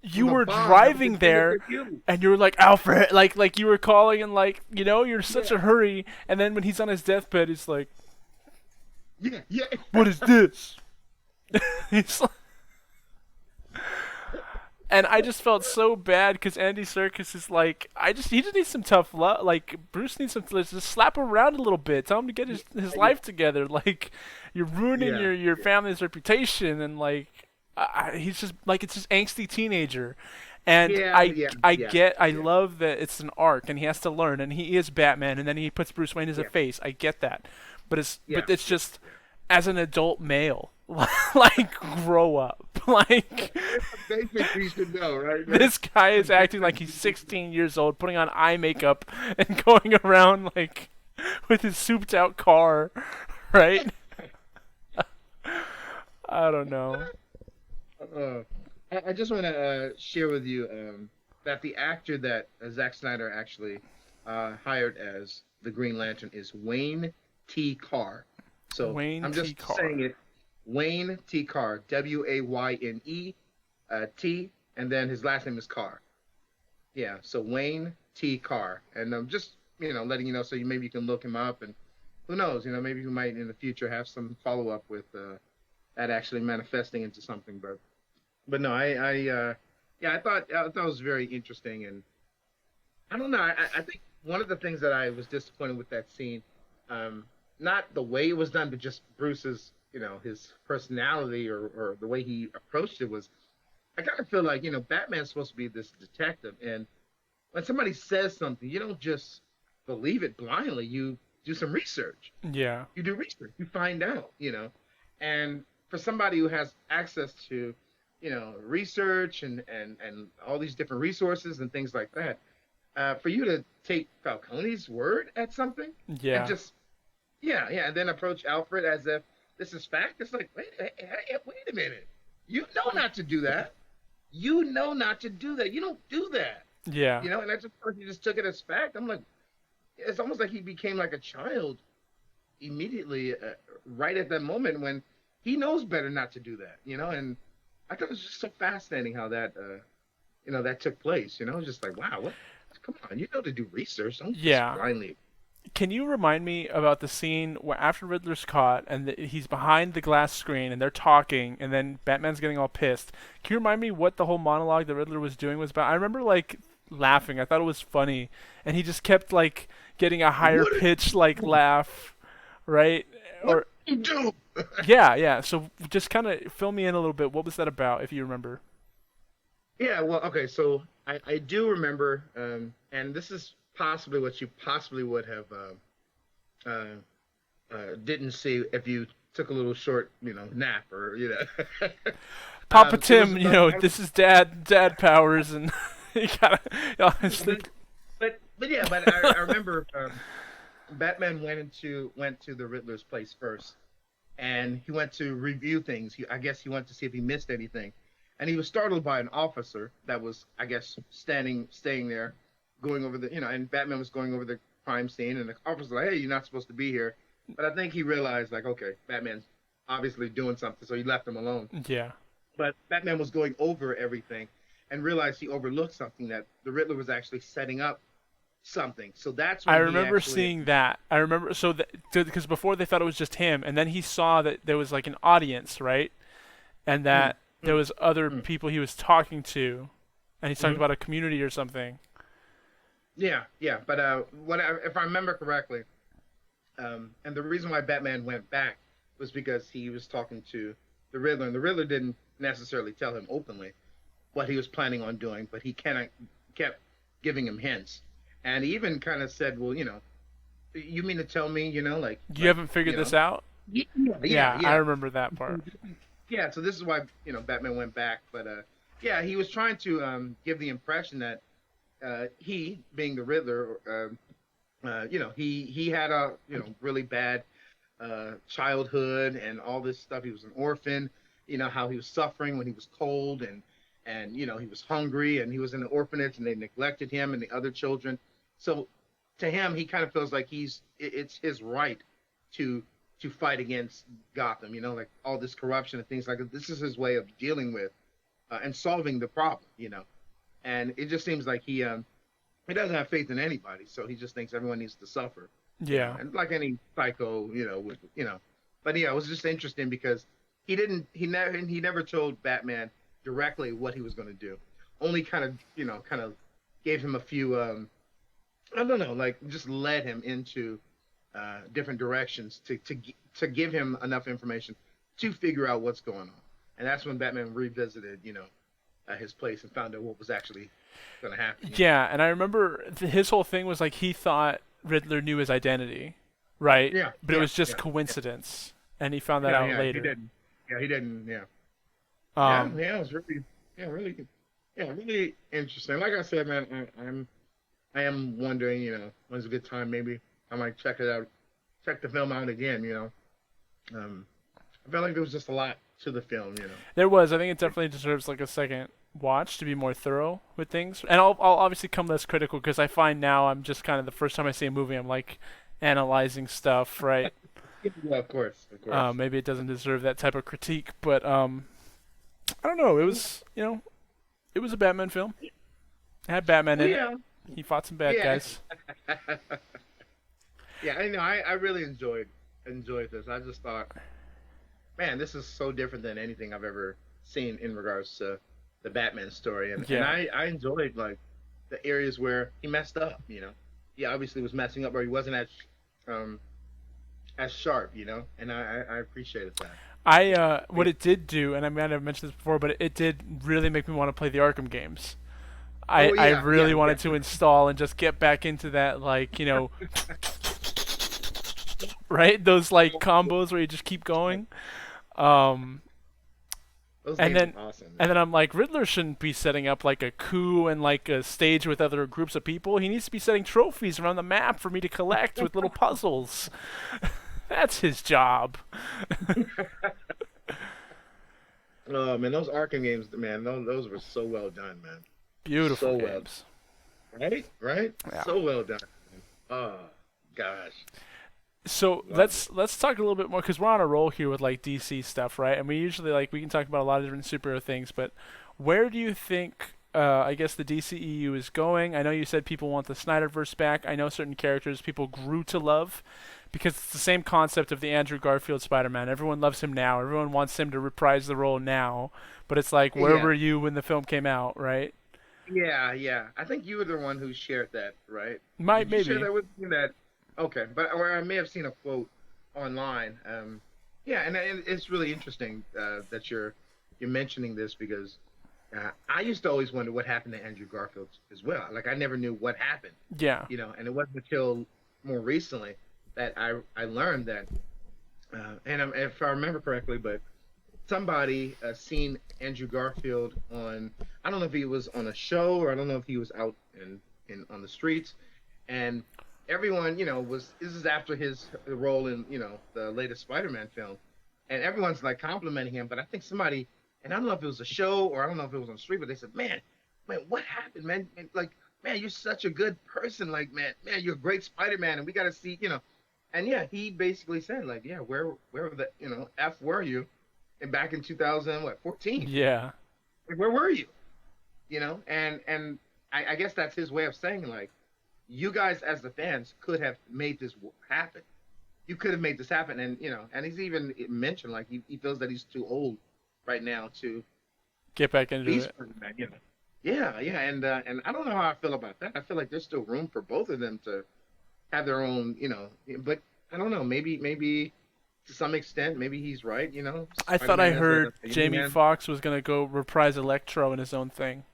[SPEAKER 1] You
[SPEAKER 2] from a
[SPEAKER 1] were
[SPEAKER 2] bomb that was
[SPEAKER 1] driving
[SPEAKER 2] intended
[SPEAKER 1] there,
[SPEAKER 2] for you.
[SPEAKER 1] and you were like Alfred, like you were calling, and like you're such
[SPEAKER 2] Yeah,
[SPEAKER 1] a hurry. And then when he's on his deathbed, he's like,
[SPEAKER 2] yeah, yeah.
[SPEAKER 1] "What is this?" he's like, and I just felt so bad because Andy Serkis is like, he just needs some tough love. Like Bruce needs some, just slap him around a little bit. Tell him to get his
[SPEAKER 2] Yeah,
[SPEAKER 1] life together. Like you're ruining
[SPEAKER 2] yeah,
[SPEAKER 1] your family's reputation, and like he's just like it's just angsty teenager, And
[SPEAKER 2] Yeah, yeah, yeah,
[SPEAKER 1] I
[SPEAKER 2] yeah,
[SPEAKER 1] love that it's an arc and he has to learn and he is Batman and then he puts Bruce Wayne as a
[SPEAKER 2] yeah,
[SPEAKER 1] face. I get that.
[SPEAKER 2] yeah,
[SPEAKER 1] But it's
[SPEAKER 2] yeah,
[SPEAKER 1] just as an adult male, like grow up. Like
[SPEAKER 2] it's the basics you should know, right, man?
[SPEAKER 1] this guy
[SPEAKER 2] The
[SPEAKER 1] is acting like
[SPEAKER 2] basics
[SPEAKER 1] he's
[SPEAKER 2] you should know.
[SPEAKER 1] 16 years old, putting on eye makeup and going around like with his souped out car, right? I don't know.
[SPEAKER 2] Uh, I just want to share with you that the actor that Zack Snyder actually hired as the Green Lantern is Wayne T. Carr. So
[SPEAKER 1] Wayne
[SPEAKER 2] I'm
[SPEAKER 1] T.
[SPEAKER 2] just saying
[SPEAKER 1] Carr.
[SPEAKER 2] it, Wayne T. Carr, Wayne T, and then his last name is Carr. Yeah, so Wayne T. Carr, and I'm just letting you know so maybe you can look him up, and who knows, maybe you might in the future have some follow up with that actually manifesting into something, but no, yeah, I thought it was very interesting, and I don't know. I think one of the things that I was disappointed with that scene, um, not the way it was done, but just Bruce's, his personality or the way he approached it was. I kind of feel like Batman's supposed to be this detective, and when somebody says something, you don't just believe it blindly. You do some research.
[SPEAKER 1] Yeah.
[SPEAKER 2] You do research. You find out. And for somebody who has access to research and all these different resources and things like that, for you to take Falcone's word at something and
[SPEAKER 1] Yeah.
[SPEAKER 2] just yeah, and then approach Alfred as if this is fact. It's like wait a minute, you know not to do that. You know not to do that. You don't do that.
[SPEAKER 1] Yeah.
[SPEAKER 2] And I just thought he just took it as fact. I'm like, it's almost like he became like a child immediately, right at that moment when he knows better not to do that. And I thought it was just so fascinating how that, that took place. It's just like, wow, what? Come on, you know to do research. Don't just
[SPEAKER 1] Yeah.
[SPEAKER 2] blindly.
[SPEAKER 1] Can you remind me about the scene where after Riddler's caught and he's behind the glass screen and they're talking and then Batman's getting all pissed? Can you remind me what the whole monologue the Riddler was doing was about? I remember like laughing. I thought it was funny, and he just kept like getting a higher
[SPEAKER 2] What did
[SPEAKER 1] pitch like laugh, right?
[SPEAKER 2] what
[SPEAKER 1] Or
[SPEAKER 2] did you do?
[SPEAKER 1] yeah, yeah. So just kind of fill me in a little bit. What was that about, if you remember?
[SPEAKER 2] Yeah, well, okay, so I do remember, and this is possibly what you possibly would have didn't see if you took a little short, nap or
[SPEAKER 1] Papa
[SPEAKER 2] It was
[SPEAKER 1] Tim, this is Dad Powers, and you gotta honestly.
[SPEAKER 2] but yeah, but I remember Batman went to the Riddler's place first, and he went to review things. I guess he went to see if he missed anything, and he was startled by an officer that was, I guess, staying there, going over and Batman was going over the crime scene, and the officer was like, "Hey, you're not supposed to be here." But I think he realized, like, okay, Batman's obviously doing something, so he left him alone.
[SPEAKER 1] Yeah.
[SPEAKER 2] But Batman was going over everything and realized he overlooked something, that the Riddler was actually setting up something. So that's
[SPEAKER 1] I
[SPEAKER 2] when he
[SPEAKER 1] remember
[SPEAKER 2] actually.
[SPEAKER 1] seeing that. I remember because before they thought it was just him, and then he saw that there was like an audience, right? And
[SPEAKER 2] Mm,
[SPEAKER 1] that there
[SPEAKER 2] mm,
[SPEAKER 1] was other
[SPEAKER 2] mm,
[SPEAKER 1] people he was talking to, and he's talking
[SPEAKER 2] mhm.
[SPEAKER 1] about a community or something.
[SPEAKER 2] Yeah, yeah. But if I remember correctly, and the reason why Batman went back was because he was talking to the Riddler, and the Riddler didn't necessarily tell him openly what he was planning on doing, but he kind of kept giving him hints, and he even kind of said, "Well, you mean to tell me,
[SPEAKER 1] You haven't figured
[SPEAKER 2] you
[SPEAKER 1] this
[SPEAKER 2] know,
[SPEAKER 1] out?
[SPEAKER 2] yeah, yeah,
[SPEAKER 1] Yeah, I
[SPEAKER 2] yeah,
[SPEAKER 1] remember that part.
[SPEAKER 2] yeah." So this is why Batman went back, but yeah, he was trying to give the impression that he, being the Riddler, he had a really bad childhood and all this stuff. He was an orphan. How he was suffering when he was cold, and he was hungry, and he was in an orphanage and they neglected him and the other children. So to him, he kind of feels like it's his right to fight against Gotham. Like all this corruption and things like that. This is his way of dealing with and solving the problem. And it just seems like he doesn't have faith in anybody, so he just thinks everyone needs to suffer.
[SPEAKER 1] Yeah.
[SPEAKER 2] And like any psycho, But yeah, it was just interesting because he never told Batman directly what he was going to do. Only kind of gave him a few I don't know, like just led him into different directions to give him enough information to figure out what's going on. And that's when Batman revisited, his place and found out what was actually going to happen.
[SPEAKER 1] Yeah, and I remember his whole thing was like he thought Riddler knew his identity, right?
[SPEAKER 2] Yeah,
[SPEAKER 1] But it
[SPEAKER 2] yeah,
[SPEAKER 1] was just
[SPEAKER 2] yeah, yeah,
[SPEAKER 1] coincidence, and he found that
[SPEAKER 2] yeah,
[SPEAKER 1] out
[SPEAKER 2] yeah. He
[SPEAKER 1] later.
[SPEAKER 2] didn't. Yeah, he didn't. Yeah, yeah,
[SPEAKER 1] Um,
[SPEAKER 2] yeah. It was really, yeah, really, yeah, really interesting. Like I said, man, I am wondering, when's a good time? Maybe I might check it out, check the film out again. I felt like there was just a lot to the film.
[SPEAKER 1] there was. I think it definitely deserves like a second watch to be more thorough with things, and I'll obviously come less critical because I find now I'm just kind of the first time I see a movie I'm like analyzing stuff, right?
[SPEAKER 2] Yeah, of course, of course.
[SPEAKER 1] Maybe it doesn't deserve that type of critique, but I don't know. It was it was a Batman film. It had Batman in it.
[SPEAKER 2] Yeah,
[SPEAKER 1] He fought some bad
[SPEAKER 2] yeah,
[SPEAKER 1] guys.
[SPEAKER 2] yeah. I know. I really enjoyed this. I just thought, man, this is so different than anything I've ever seen in regards to the Batman story, and
[SPEAKER 1] Yeah.
[SPEAKER 2] I enjoyed like the areas where he messed up. He obviously was messing up, or he wasn't um as sharp. And I appreciated that.
[SPEAKER 1] What it did do, and I might have mentioned this before, but it did really make me want to play the Arkham games. I
[SPEAKER 2] Oh
[SPEAKER 1] I
[SPEAKER 2] yeah,
[SPEAKER 1] really
[SPEAKER 2] yeah,
[SPEAKER 1] wanted
[SPEAKER 2] yeah.
[SPEAKER 1] to install and just get back into that like right those like combos where you just keep going. Um,
[SPEAKER 2] Those
[SPEAKER 1] and
[SPEAKER 2] games
[SPEAKER 1] then
[SPEAKER 2] are awesome,
[SPEAKER 1] and
[SPEAKER 2] man.
[SPEAKER 1] then I'm like Riddler shouldn't be setting up like a coup and like a stage with other groups of people. He needs to be setting trophies around the map for me to collect with little puzzles. That's his job.
[SPEAKER 2] Oh man, those Arkham games, man, those were so well done, man.
[SPEAKER 1] Beautiful
[SPEAKER 2] So well,
[SPEAKER 1] games.
[SPEAKER 2] right, right,
[SPEAKER 1] Yeah.
[SPEAKER 2] so well done. Man. Oh gosh,
[SPEAKER 1] So
[SPEAKER 2] loved it.
[SPEAKER 1] let's talk a little bit more because we're on a roll here with like DC stuff, right? And we usually like we can talk about a lot of different superhero things, but where do you think I guess the DCEU is going? I know you said people want the Snyderverse back. I know certain characters people grew to love because it's the same concept of the Andrew Garfield Spider-Man. Everyone loves him now. Everyone wants him to reprise the role now. But it's like, where
[SPEAKER 2] Yeah,
[SPEAKER 1] were you when the film came out, right?
[SPEAKER 2] yeah, yeah. I think you were the one who shared that, right?
[SPEAKER 1] Might
[SPEAKER 2] Did you share
[SPEAKER 1] maybe.
[SPEAKER 2] that with me? That okay, but or I may have seen a quote online. Yeah, and it's really interesting that you're mentioning this because I used to always wonder what happened to Andrew Garfield as well. Like I never knew what happened,
[SPEAKER 1] Yeah.
[SPEAKER 2] and it wasn't until more recently that I learned that, if I remember correctly, but somebody seen Andrew Garfield on I don't know if he was on a show or I don't know if he was out in on the streets, and everyone was this is after his role in the latest Spider-Man film, and everyone's like complimenting him, but I think somebody and I don't know if it was a show or I don't know if it was on the street, but they said, man, what happened, man? And, like, man, you're such a good person, like, man, you're a great Spider-Man, and we got to see. And yeah, he basically said like, yeah, where the f were you? And back in 2000, what 14?
[SPEAKER 1] Yeah.
[SPEAKER 2] Like, where were you? And I guess that's his way of saying like, you guys as the fans could have made this happen. You could have made this happen, and he's even mentioned like he feels that he's too old right now to
[SPEAKER 1] Get back into
[SPEAKER 2] be
[SPEAKER 1] it.
[SPEAKER 2] Spider-Man. Yeah, yeah, and I don't know how I feel about that. I feel like there's still room for both of them to have their own. But I don't know. Maybe to some extent, maybe he's right.
[SPEAKER 1] I thought I
[SPEAKER 2] Spider-Man as
[SPEAKER 1] heard
[SPEAKER 2] a young
[SPEAKER 1] Jamie
[SPEAKER 2] man.
[SPEAKER 1] Foxx was gonna go reprise Electro in his own thing.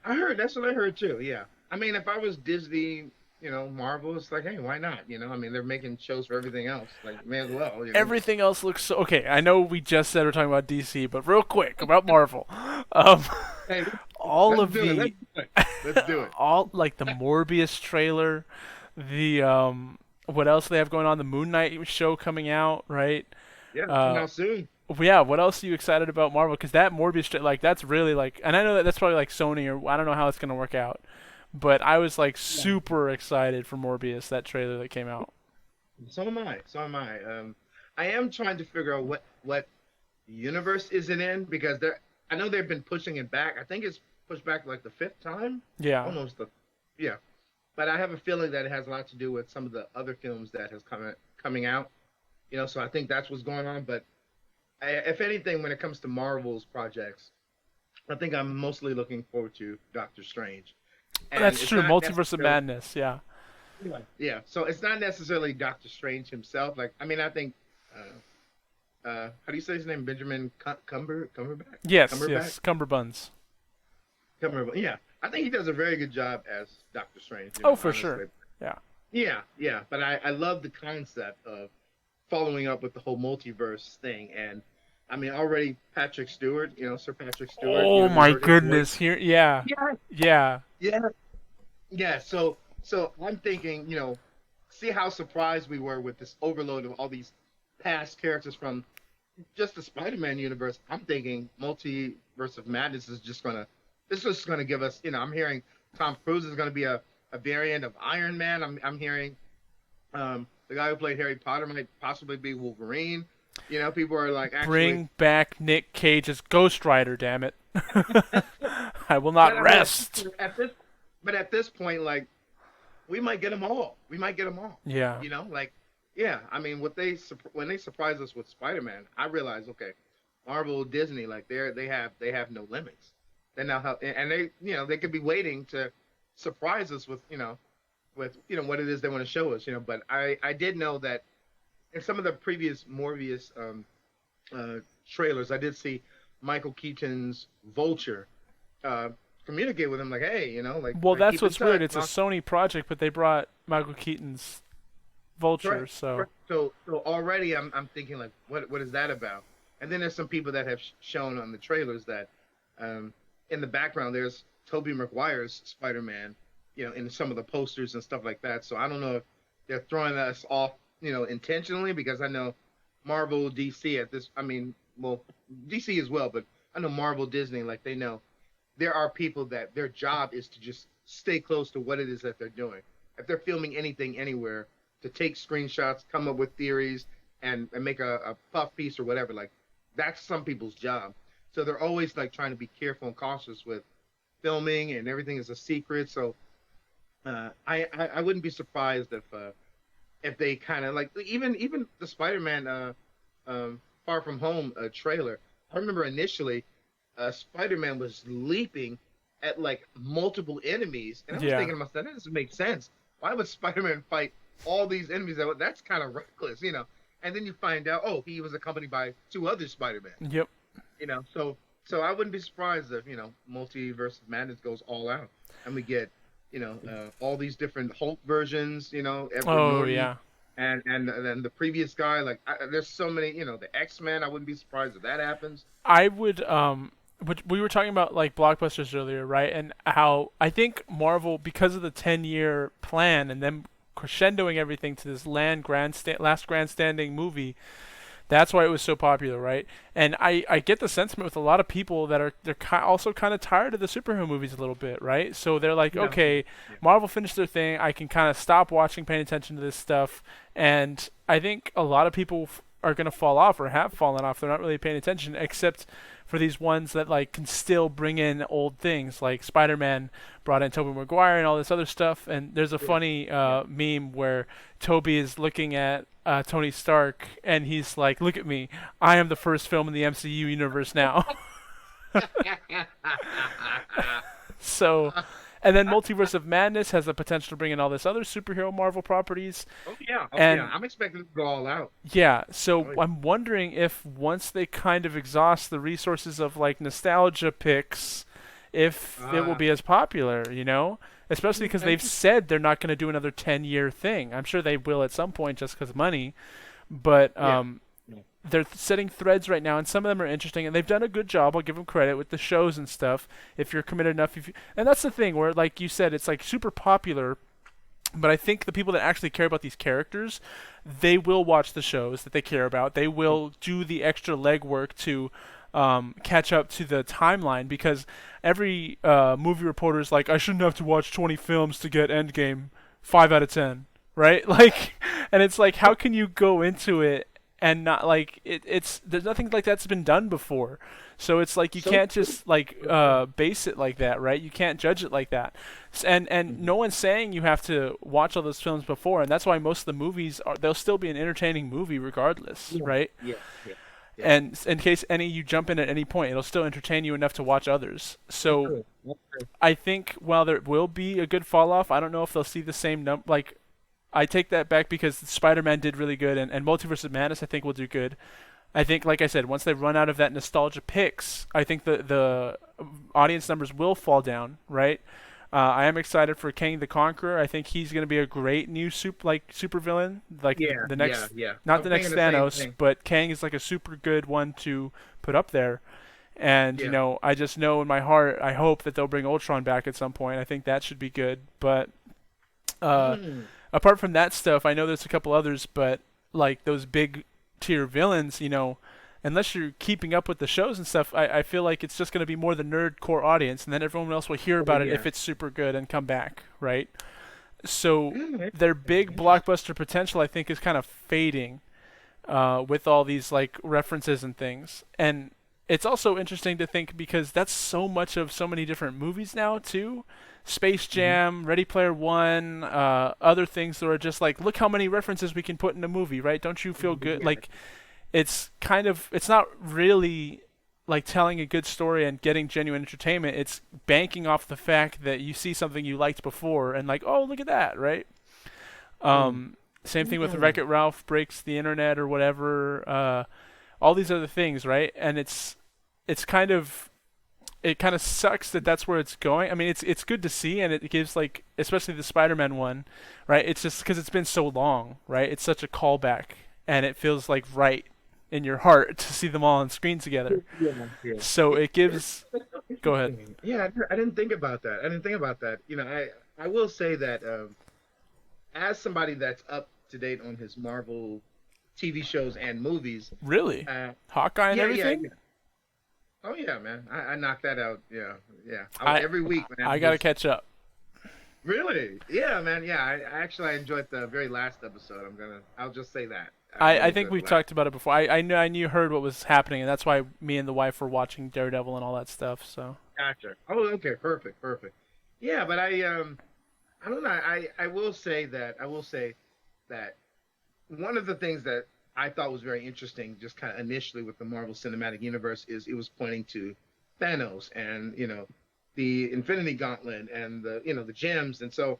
[SPEAKER 2] I heard that's what I heard too. Yeah, I mean, if I was Disney, Marvel, it's like, hey, why not? I mean, they're making shows for everything else. Like, may as well.
[SPEAKER 1] Everything else looks so okay. I know we just said we're talking about DC, but real quick about Marvel. Um,
[SPEAKER 2] Hey,
[SPEAKER 1] all
[SPEAKER 2] let's
[SPEAKER 1] of
[SPEAKER 2] do it.
[SPEAKER 1] the
[SPEAKER 2] Let's do it. Let's do it.
[SPEAKER 1] all like the Morbius trailer, the what else do they have going on? The Moon Knight show coming out, right?
[SPEAKER 2] Yeah, it's coming
[SPEAKER 1] Uh,
[SPEAKER 2] out soon.
[SPEAKER 1] yeah. What else are you excited about Marvel? Because that Morbius like that's really like, and I know that that's probably like Sony or I don't know how it's gonna work out, but I was like
[SPEAKER 2] Yeah.
[SPEAKER 1] super excited for Morbius that trailer that came out.
[SPEAKER 2] So am I. So am I. I am trying to figure out what universe is it in because I know they've been pushing it back. I think it's pushed back like the fifth time,
[SPEAKER 1] Yeah.
[SPEAKER 2] almost yeah. But I have a feeling that it has a lot to do with some of the other films that has coming out. So I think that's what's going on. But if anything, when it comes to Marvel's projects, I think I'm mostly looking forward to Doctor Strange, and
[SPEAKER 1] That's
[SPEAKER 2] it's
[SPEAKER 1] true.
[SPEAKER 2] not
[SPEAKER 1] Multiverse of
[SPEAKER 2] necessarily
[SPEAKER 1] Madness. Yeah.
[SPEAKER 2] yeah. So it's not necessarily Doctor Strange himself. Like I mean, I think. How do you say his name? Benjamin Cumberbatch.
[SPEAKER 1] Yes.
[SPEAKER 2] Cumberbatch.
[SPEAKER 1] Yes. Cumberbuns.
[SPEAKER 2] Yeah, I think he does a very good job as Doctor Strange.
[SPEAKER 1] Oh, for sure.
[SPEAKER 2] Honestly.
[SPEAKER 1] Yeah.
[SPEAKER 2] Yeah, yeah. But I love the concept of following up with the whole multiverse thing, and I mean already Patrick Stewart, Sir Patrick Stewart,
[SPEAKER 1] Oh
[SPEAKER 2] we
[SPEAKER 1] my
[SPEAKER 2] heard his voice.
[SPEAKER 1] goodness. Here, yeah,
[SPEAKER 2] Yeah,
[SPEAKER 1] yeah.
[SPEAKER 2] yeah, yeah. So I'm thinking, see how surprised we were with this overload of all these past characters from just the Spider-Man universe. I'm thinking Multiverse of Madness is just gonna this is just gonna give us. I'm hearing Tom Cruise is gonna be a variant of Iron Man. I'm hearing the guy who played Harry Potter might possibly be Wolverine. People are like actually,
[SPEAKER 1] Bring back Nick Cage as Ghost Rider. Damn it. I will
[SPEAKER 2] but
[SPEAKER 1] not
[SPEAKER 2] I mean
[SPEAKER 1] rest.
[SPEAKER 2] at this point, like we might get them all. We might get them all.
[SPEAKER 1] Yeah.
[SPEAKER 2] Like yeah. I mean, when they surprise us with Spider-Man, I realize okay, Marvel, Disney, like they have no limits. They now have, and they could be waiting to surprise us with what it is they want to show us. But I did know that in some of the previous Morbius trailers, I did see Michael Keaton's Vulture communicate with him like, hey,
[SPEAKER 1] Well,
[SPEAKER 2] like
[SPEAKER 1] that's
[SPEAKER 2] keep in
[SPEAKER 1] what's weird.
[SPEAKER 2] touch.
[SPEAKER 1] It's a Sony project, but they brought Michael Keaton's Vulture,
[SPEAKER 2] Correct.
[SPEAKER 1] so.
[SPEAKER 2] Correct. So already I'm thinking like, what is that about? And then there's some people that have shown on the trailers that in the background there's Tobey Maguire's Spider-Man, in some of the posters and stuff like that. So I don't know if they're throwing us off, intentionally, because I know Marvel, DC at this. I mean, well, DC as well, but I know Marvel, Disney, like they know there are people that their job is to just stay close to what it is that they're doing. If they're filming anything anywhere, to take screenshots, come up with theories, and make a puff piece or whatever, like that's some people's job. So they're always like trying to be careful and cautious with filming, and everything is a secret. So I wouldn't be surprised if they kind of like even the Spider-Man Far From Home trailer. I remember initially Spider-Man was leaping at like multiple enemies, and I was
[SPEAKER 1] Yeah.
[SPEAKER 2] thinking to myself, that doesn't make sense. Why would Spider-Man fight all these enemies? That's kind of reckless. And then you find out, oh, he was accompanied by two other Spider-Man.
[SPEAKER 1] Yep.
[SPEAKER 2] So I wouldn't be surprised if Multiverse of Madness goes all out and we get all these different Hulk versions, Edward
[SPEAKER 1] Oh,
[SPEAKER 2] Norton
[SPEAKER 1] yeah.
[SPEAKER 2] and then the previous guy. Like there's so many, the X-Men. I wouldn't be surprised if that happens.
[SPEAKER 1] I would but we were talking about like blockbusters earlier, right? And how I think Marvel, because of the 10-year plan and then crescendoing everything to this last grandstanding movie, that's why it was so popular, right? And I get the sentiment with a lot of people that also kind of tired of the superhero movies a little bit, right? So they're like,
[SPEAKER 2] Yeah.
[SPEAKER 1] okay,
[SPEAKER 2] Yeah.
[SPEAKER 1] Marvel finished their thing. I can kind of stop watching, paying attention to this stuff. And I think a lot of people are going to fall off or have fallen off. They're not really paying attention, except for these ones that like can still bring in old things, like Spider-Man brought in Tobey Maguire and all this other stuff. And there's a
[SPEAKER 2] Yeah.
[SPEAKER 1] funny meme where Toby is looking at Tony Stark, and he's like, "Look at me! I am the first film in the MCU universe now." So, and then Multiverse of Madness has the potential to bring in all this other superhero Marvel properties.
[SPEAKER 2] Oh yeah. Oh
[SPEAKER 1] And
[SPEAKER 2] yeah. I'm expecting it to go all out.
[SPEAKER 1] yeah, so
[SPEAKER 2] Oh, yeah.
[SPEAKER 1] I'm wondering if once they kind of exhaust the resources of like nostalgia picks, if it will
[SPEAKER 2] Ah.
[SPEAKER 1] be as popular, Especially because they've said they're not going to do another 10-year thing. I'm sure they will at some point just because money, but
[SPEAKER 2] Yeah. Yeah.
[SPEAKER 1] they're setting threads right now, and some of them are interesting, and they've done a good job. I'll give them credit with the shows and stuff. If you're committed enough, and that's the thing where, like you said, it's like super popular. But I think the people that actually care about these characters, they will watch the shows that they care about. They will do the extra legwork to catch up to the timeline, because every movie reporter is like, I shouldn't have to watch 20 films to get Endgame 5 out of 10, right? Like, and it's like, how can you go into it and not like it's there's nothing like that's been done before. So it's like you
[SPEAKER 2] So
[SPEAKER 1] can't
[SPEAKER 2] true.
[SPEAKER 1] just like base it like that, right? You can't judge it like that. And no one's saying you have to watch all those films before, and that's why most of the movies they'll still be an entertaining movie regardless,
[SPEAKER 2] Yeah.
[SPEAKER 1] right?
[SPEAKER 2] Yeah. Yeah. Yeah.
[SPEAKER 1] And in case you jump in at any point, it'll still entertain you enough to watch others.
[SPEAKER 2] That's
[SPEAKER 1] So
[SPEAKER 2] true. That's true.
[SPEAKER 1] I think while there will be a good fall off, I don't know if they'll see the same I take that back, because Spider-Man did really good, and Multiverse of Madness I think will do good. I think, like I said, once they run out of that nostalgia picks, I think the audience numbers will fall down, right? I am excited for Kang the Conqueror. I think he's going to be a great new super villain, like
[SPEAKER 2] Yeah,
[SPEAKER 1] the
[SPEAKER 2] yeah,
[SPEAKER 1] next,
[SPEAKER 2] yeah. I
[SPEAKER 1] not
[SPEAKER 2] was
[SPEAKER 1] the next
[SPEAKER 2] thinking the same
[SPEAKER 1] Thanos,
[SPEAKER 2] thing.
[SPEAKER 1] but Kang is like a super good one to put up there. And
[SPEAKER 2] Yeah.
[SPEAKER 1] I just know in my heart, I hope that they'll bring Ultron back at some point. I think that should be good. But uh,
[SPEAKER 2] Mm.
[SPEAKER 1] apart from that stuff, I know there's a couple others, but like those big tier villains, unless you're keeping up with the shows and stuff, I feel like it's just going to be more the nerd core audience, and then everyone else will hear
[SPEAKER 2] Oh
[SPEAKER 1] about it
[SPEAKER 2] yeah.
[SPEAKER 1] if it's super good and come back, right? So their
[SPEAKER 2] Interesting.
[SPEAKER 1] big
[SPEAKER 2] Interesting.
[SPEAKER 1] blockbuster potential, I think, is kind of fading with all these like references and things. And it's also interesting to think because that's so much of so many different movies now too. Space
[SPEAKER 2] Hmm.
[SPEAKER 1] Jam, Ready Player One, other things that are just like, look how many references we can put in a movie, right? Don't you feel good?
[SPEAKER 2] Yeah.
[SPEAKER 1] Like it's not really like telling a good story and getting genuine entertainment. It's banking off the fact that you see something you liked before and like, oh, look at that, right?
[SPEAKER 2] Mm.
[SPEAKER 1] Um, Same thing with Wreck
[SPEAKER 2] Mm.
[SPEAKER 1] It Ralph breaks the internet or whatever. All these other things, right? And it's kind of it kind of sucks that that's where it's going. I mean, it's good to see, and it gives like especially the Spider-Man one, right? It's just because it's been so long, right? It's such a callback, and it feels like right in your heart to see them all on screen together.
[SPEAKER 2] Yeah. Yeah.
[SPEAKER 1] So it gives.
[SPEAKER 2] That's so
[SPEAKER 1] Go ahead.
[SPEAKER 2] interesting. Yeah, I didn't think about that. I didn't think about that. I will say that as somebody that's up to date on his Marvel TV shows and movies,
[SPEAKER 1] Really,
[SPEAKER 2] uh,
[SPEAKER 1] Hawkeye and
[SPEAKER 2] yeah, yeah,
[SPEAKER 1] everything.
[SPEAKER 2] yeah. Oh yeah, man. I knocked that out. Yeah, yeah.
[SPEAKER 1] I
[SPEAKER 2] Every week, man.
[SPEAKER 1] I
[SPEAKER 2] I
[SPEAKER 1] gotta
[SPEAKER 2] just
[SPEAKER 1] catch up.
[SPEAKER 2] really, yeah, man. Yeah, I actually enjoyed the very last episode. I'll just say that I
[SPEAKER 1] I
[SPEAKER 2] really
[SPEAKER 1] think
[SPEAKER 2] enjoyed the
[SPEAKER 1] we've
[SPEAKER 2] last.
[SPEAKER 1] talked about it before. I knew heard what was happening, and that's why me and the wife were watching Daredevil and all that stuff. So
[SPEAKER 2] Gotcha. Oh, okay, perfect, perfect. Yeah, but I don't know. I will say that one of the things that I thought was very interesting, just kind of initially with the Marvel Cinematic Universe, is it was pointing to Thanos and the Infinity Gauntlet and the gems, and so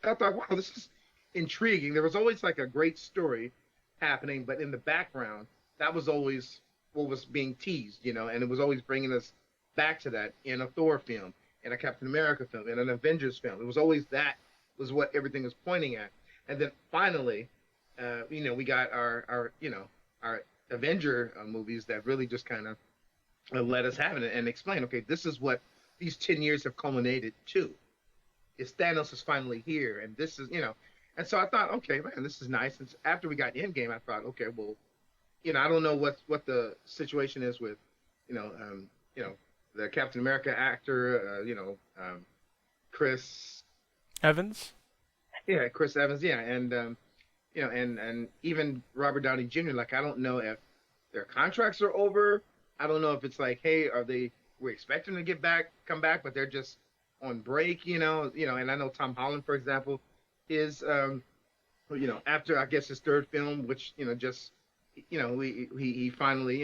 [SPEAKER 2] I thought, wow, this is intriguing. There was always like a great story happening, but in the background, that was always what was being teased, and it was always bringing us back to that in a Thor film, in a Captain America film, in an Avengers film. It was always that was what everything was pointing at, and then finally, we got our Avenger movies that really just kind of let us have it and explain. Okay, this is what these 10 years have culminated to is Thanos is finally here, and this is and so I thought, okay, man, this is nice. And after we got Endgame, I thought, okay, well, I don't know what the situation is with, you know, um, you know, the Captain America actor, Chris,
[SPEAKER 1] Evans.
[SPEAKER 2] yeah, Chris Evans, yeah, and and even Robert Downey Jr. Like, I don't know if their contracts are over. I don't know if it's like, hey, we're expecting to come back, but they're just on break, and I know Tom Holland, for example, is after I guess his third film, which just he finally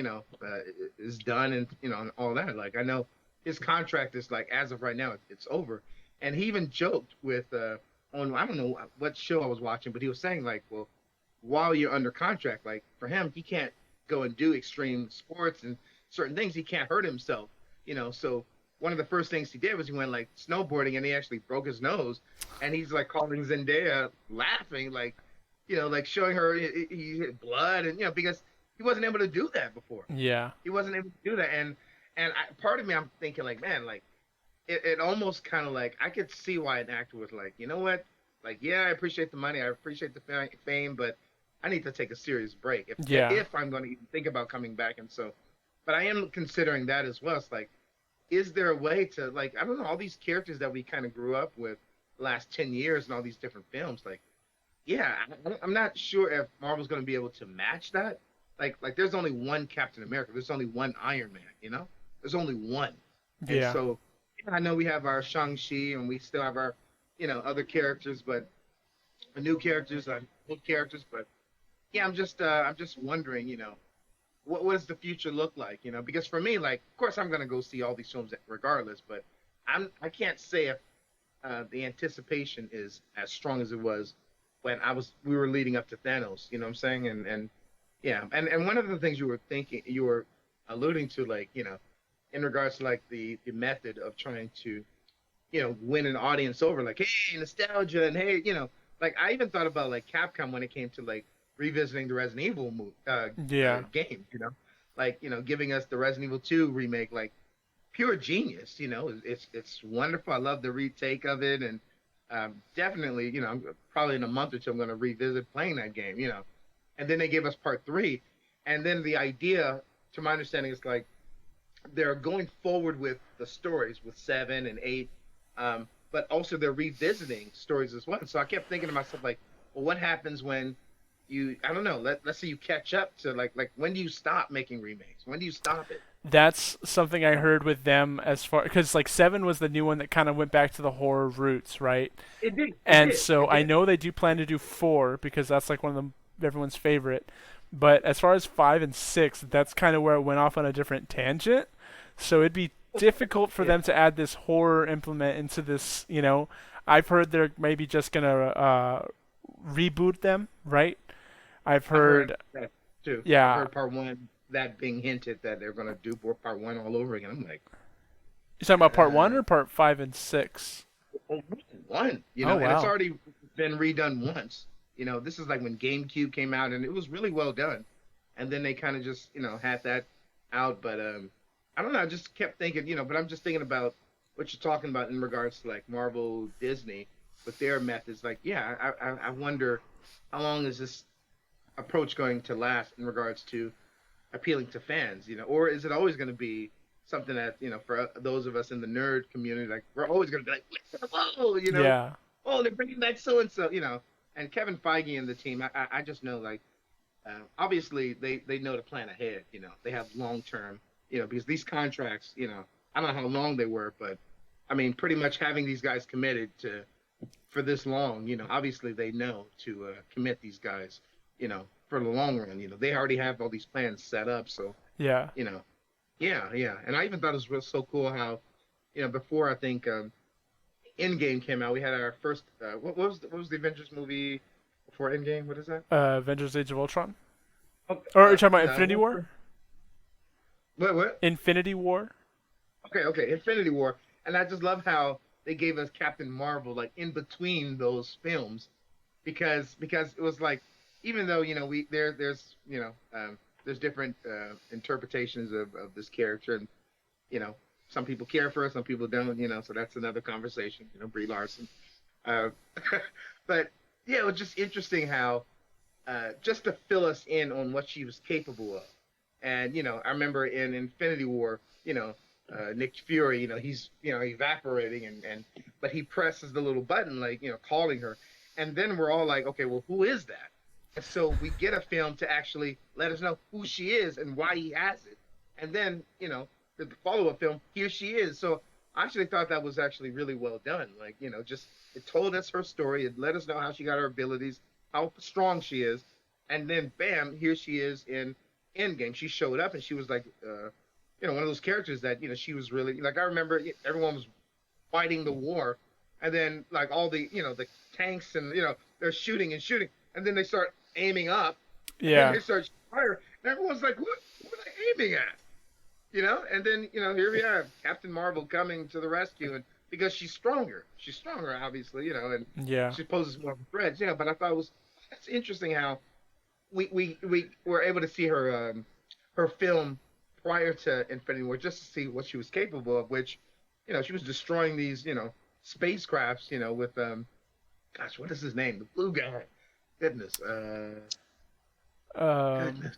[SPEAKER 2] is done, and and all that. Like, I know his contract is like, as of right now, it's over, and he even joked with on, I don't know what show I was watching, but he was saying like, well, while you're under contract, like for him, he can't go and do extreme sports and certain things. He can't hurt himself, So one of the first things he did was he went like snowboarding, and he actually broke his nose, and he's like calling Zendaya, laughing, like like showing her he had blood, and because he wasn't able to do that before.
[SPEAKER 1] Yeah.
[SPEAKER 2] He wasn't able to do that, part of me, I'm thinking like, man, like it almost kind of like I could see why an actor was like, you know what, like, yeah, I appreciate the money, I appreciate the fame, but I need to take a serious break
[SPEAKER 1] Yeah.
[SPEAKER 2] if I'm going to even think about coming back. And so, but I am considering that as well. It's like, is there a way to, like, I don't know, all these characters that we kind of grew up with the last 10 years and all these different films, like, yeah, I'm not sure if Marvel's going to be able to match that. Like there's only one Captain America, there's only one Iron Man, there's only one. And
[SPEAKER 1] Yeah.
[SPEAKER 2] so I know we have our Shang-Chi, and we still have our other characters, but new characters, old characters. But yeah, I'm just wondering, what does the future look like? Because for me, like, of course, I'm gonna go see all these films regardless, but I can't say if the anticipation is as strong as it was when we were leading up to Thanos. You know what I'm saying? And Yeah, and one of the things you were alluding to, like, in regards to like the method of trying to, win an audience over, like, hey, nostalgia, and hey, like I even thought about like Capcom when it came to like revisiting the Resident Evil
[SPEAKER 1] Yeah,
[SPEAKER 2] game, like giving us the Resident Evil 2 remake, like pure genius, it's wonderful. I love the retake of it, and definitely, probably in a month or two I'm going to revisit playing that game, and then they gave us part three, and then the idea, to my understanding, is like they're going forward with the stories with seven and eight, but also they're revisiting stories as well. So I kept thinking to myself, like, well, what happens when I don't know, let's say you catch up to like when do you stop making remakes? When do you stop it?
[SPEAKER 1] that's something I heard with them as far because like seven was the new one that kind of went back to the horror roots, right?
[SPEAKER 2] It did, it
[SPEAKER 1] And
[SPEAKER 2] did,
[SPEAKER 1] so
[SPEAKER 2] it
[SPEAKER 1] I
[SPEAKER 2] did.
[SPEAKER 1] know they do plan to do four because that's like one of everyone's favorite. But as far as five and six, that's kind of where it went off on a different tangent. So it'd be difficult for
[SPEAKER 2] Yeah,
[SPEAKER 1] them to add this horror implement into this. I've heard they're maybe just gonna reboot them, right? I've
[SPEAKER 2] I've heard
[SPEAKER 1] heard,
[SPEAKER 2] that too. I've
[SPEAKER 1] yeah.
[SPEAKER 2] heard part one that being hinted that they're gonna do part one all over again. I'm like,
[SPEAKER 1] You talking about part one
[SPEAKER 2] uh,
[SPEAKER 1] or part five and six?
[SPEAKER 2] one,
[SPEAKER 1] Oh
[SPEAKER 2] and it's
[SPEAKER 1] wow.
[SPEAKER 2] already been redone once. This is like when GameCube came out, and it was really well done. And then they kind of just, had that out. But I don't know. I just kept thinking, but I'm just thinking about what you're talking about in regards to like Marvel, Disney with their methods. Like, yeah, I wonder how long is this approach going to last in regards to appealing to fans, or is it always going to be something that, for those of us in the nerd community, like we're always going to be like, whoa,
[SPEAKER 1] Yeah.
[SPEAKER 2] oh, they're bringing back so and so, and Kevin Feige and the team, I just know, like, obviously they know to plan ahead, they have long term, because these contracts, I don't know how long they were, but I mean, pretty much having these guys committed to for this long, obviously they know to commit these guys, for the long run. They already have all these plans set up, so
[SPEAKER 1] Yeah.
[SPEAKER 2] you know, yeah, yeah. And I even thought it was so cool how, before I think Endgame came out, we had our first. What was the Avengers movie before Endgame? What is that?
[SPEAKER 1] Avengers: Age of Ultron.
[SPEAKER 2] Oh,
[SPEAKER 1] Or are you talking about
[SPEAKER 2] no.
[SPEAKER 1] Infinity War?
[SPEAKER 2] What?
[SPEAKER 1] Infinity War.
[SPEAKER 2] Okay, okay. Infinity War, and I just love how they gave us Captain Marvel like in between those films, because it was like, even though we there's different interpretations of this character, and you know some people care for her, some people don't, so that's another conversation, Brie Larson, uh, but yeah, it was just interesting how just to fill us in on what she was capable of. And I remember in Infinity War, Nick Fury, he's evaporating, and but he presses the little button, like, calling her, and then we're all like, okay, well, who is that? And so we get a film to actually let us know who she is and why he has it, and then the follow-up film, here she is. So I actually thought that was actually really well done. Like, just it told us her story, it let us know how she got her abilities, how strong she is, and then bam, here she is in Endgame. She showed up and she was like, one of those characters that she was really like. I remember everyone was fighting the war, and then like all the tanks, and they're shooting and shooting, and then they start aiming up, and
[SPEAKER 1] Yeah.
[SPEAKER 2] they start fire, and everyone's like, what are they aiming at? And then here we have Captain Marvel coming to the rescue, and because she's stronger, obviously, and
[SPEAKER 1] Yeah.
[SPEAKER 2] she poses more of a threat, but I thought it was that's interesting how we were able to see her film prior to Infinity War, just to see what she was capable of, which she was destroying these spacecrafts, with gosh, what is his name, the blue guy? Goodness,
[SPEAKER 1] Um.
[SPEAKER 2] goodness,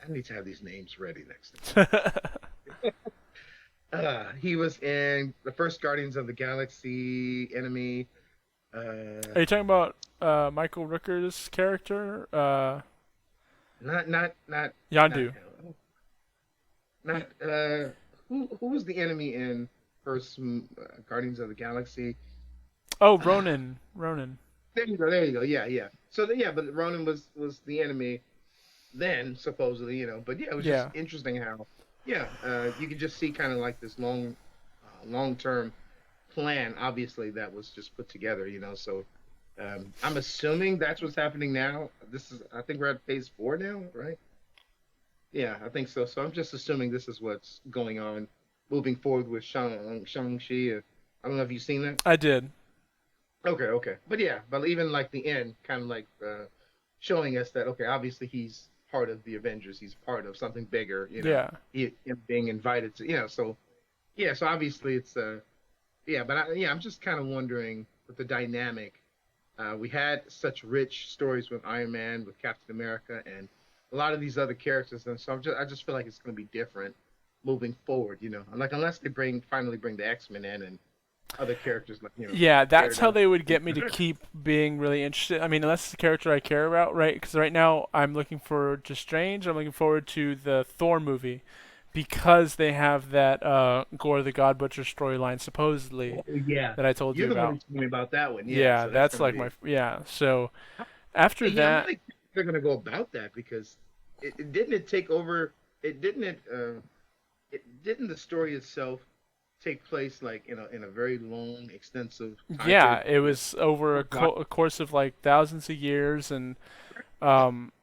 [SPEAKER 2] I need to have these names ready next time.
[SPEAKER 1] Are
[SPEAKER 2] He was in the first Guardians of the Galaxy, Enemy.
[SPEAKER 1] you talking about Michael Rooker's character?
[SPEAKER 2] Not not
[SPEAKER 1] Yandu.
[SPEAKER 2] him. Not who was the enemy in first Guardians of the Galaxy?
[SPEAKER 1] Oh, Ronan. Ronan.
[SPEAKER 2] There you go. There you go. Yeah, yeah. So yeah, but Ronan was the enemy then, supposedly, But yeah, it was just
[SPEAKER 1] Yeah.
[SPEAKER 2] interesting how, yeah, you could just see kind of like this long term plan, obviously, that was just put together. So I'm assuming that's what's happening now. this is I think we're at phase 4 now, right? Yeah, I think so. So I'm just assuming this is what's going on, moving forward with Shang-Chi. I don't know if you've seen that.
[SPEAKER 1] I did.
[SPEAKER 2] Okay, okay, but yeah, but even like the end, kind of like showing us that okay, obviously he's part of the Avengers. He's part of something bigger.
[SPEAKER 1] Yeah.
[SPEAKER 2] Him being invited to. So yeah, so obviously it's yeah, but I'm just kind of wondering with the dynamic. We had such rich stories with Iron Man, with Captain America, and a lot of these other characters, and so I just feel like it's going to be different moving forward. Like unless they finally bring the X-Men in and other characters like
[SPEAKER 1] Yeah, that's how
[SPEAKER 2] Daredevil.
[SPEAKER 1] they would get me to keep being really interested. I mean, unless it's a character I care about, right? Because right now I'm looking forward to Strange. I'm looking forward to the Thor movie because they have that Gore the God Butcher storyline supposedly
[SPEAKER 2] Yeah,
[SPEAKER 1] that I told
[SPEAKER 2] you're
[SPEAKER 1] you
[SPEAKER 2] the one
[SPEAKER 1] about.
[SPEAKER 2] who told me about that one. Yeah,
[SPEAKER 1] Yeah,
[SPEAKER 2] so that's
[SPEAKER 1] that's
[SPEAKER 2] going to
[SPEAKER 1] like
[SPEAKER 2] be.
[SPEAKER 1] yeah. So after
[SPEAKER 2] Yeah, I'm
[SPEAKER 1] that,
[SPEAKER 2] really curious they're going to go about that because didn't it take over? It didn't the story itself take place like in a very long, extensive time
[SPEAKER 1] yeah,
[SPEAKER 2] period?
[SPEAKER 1] it was over a course of like thousands of years and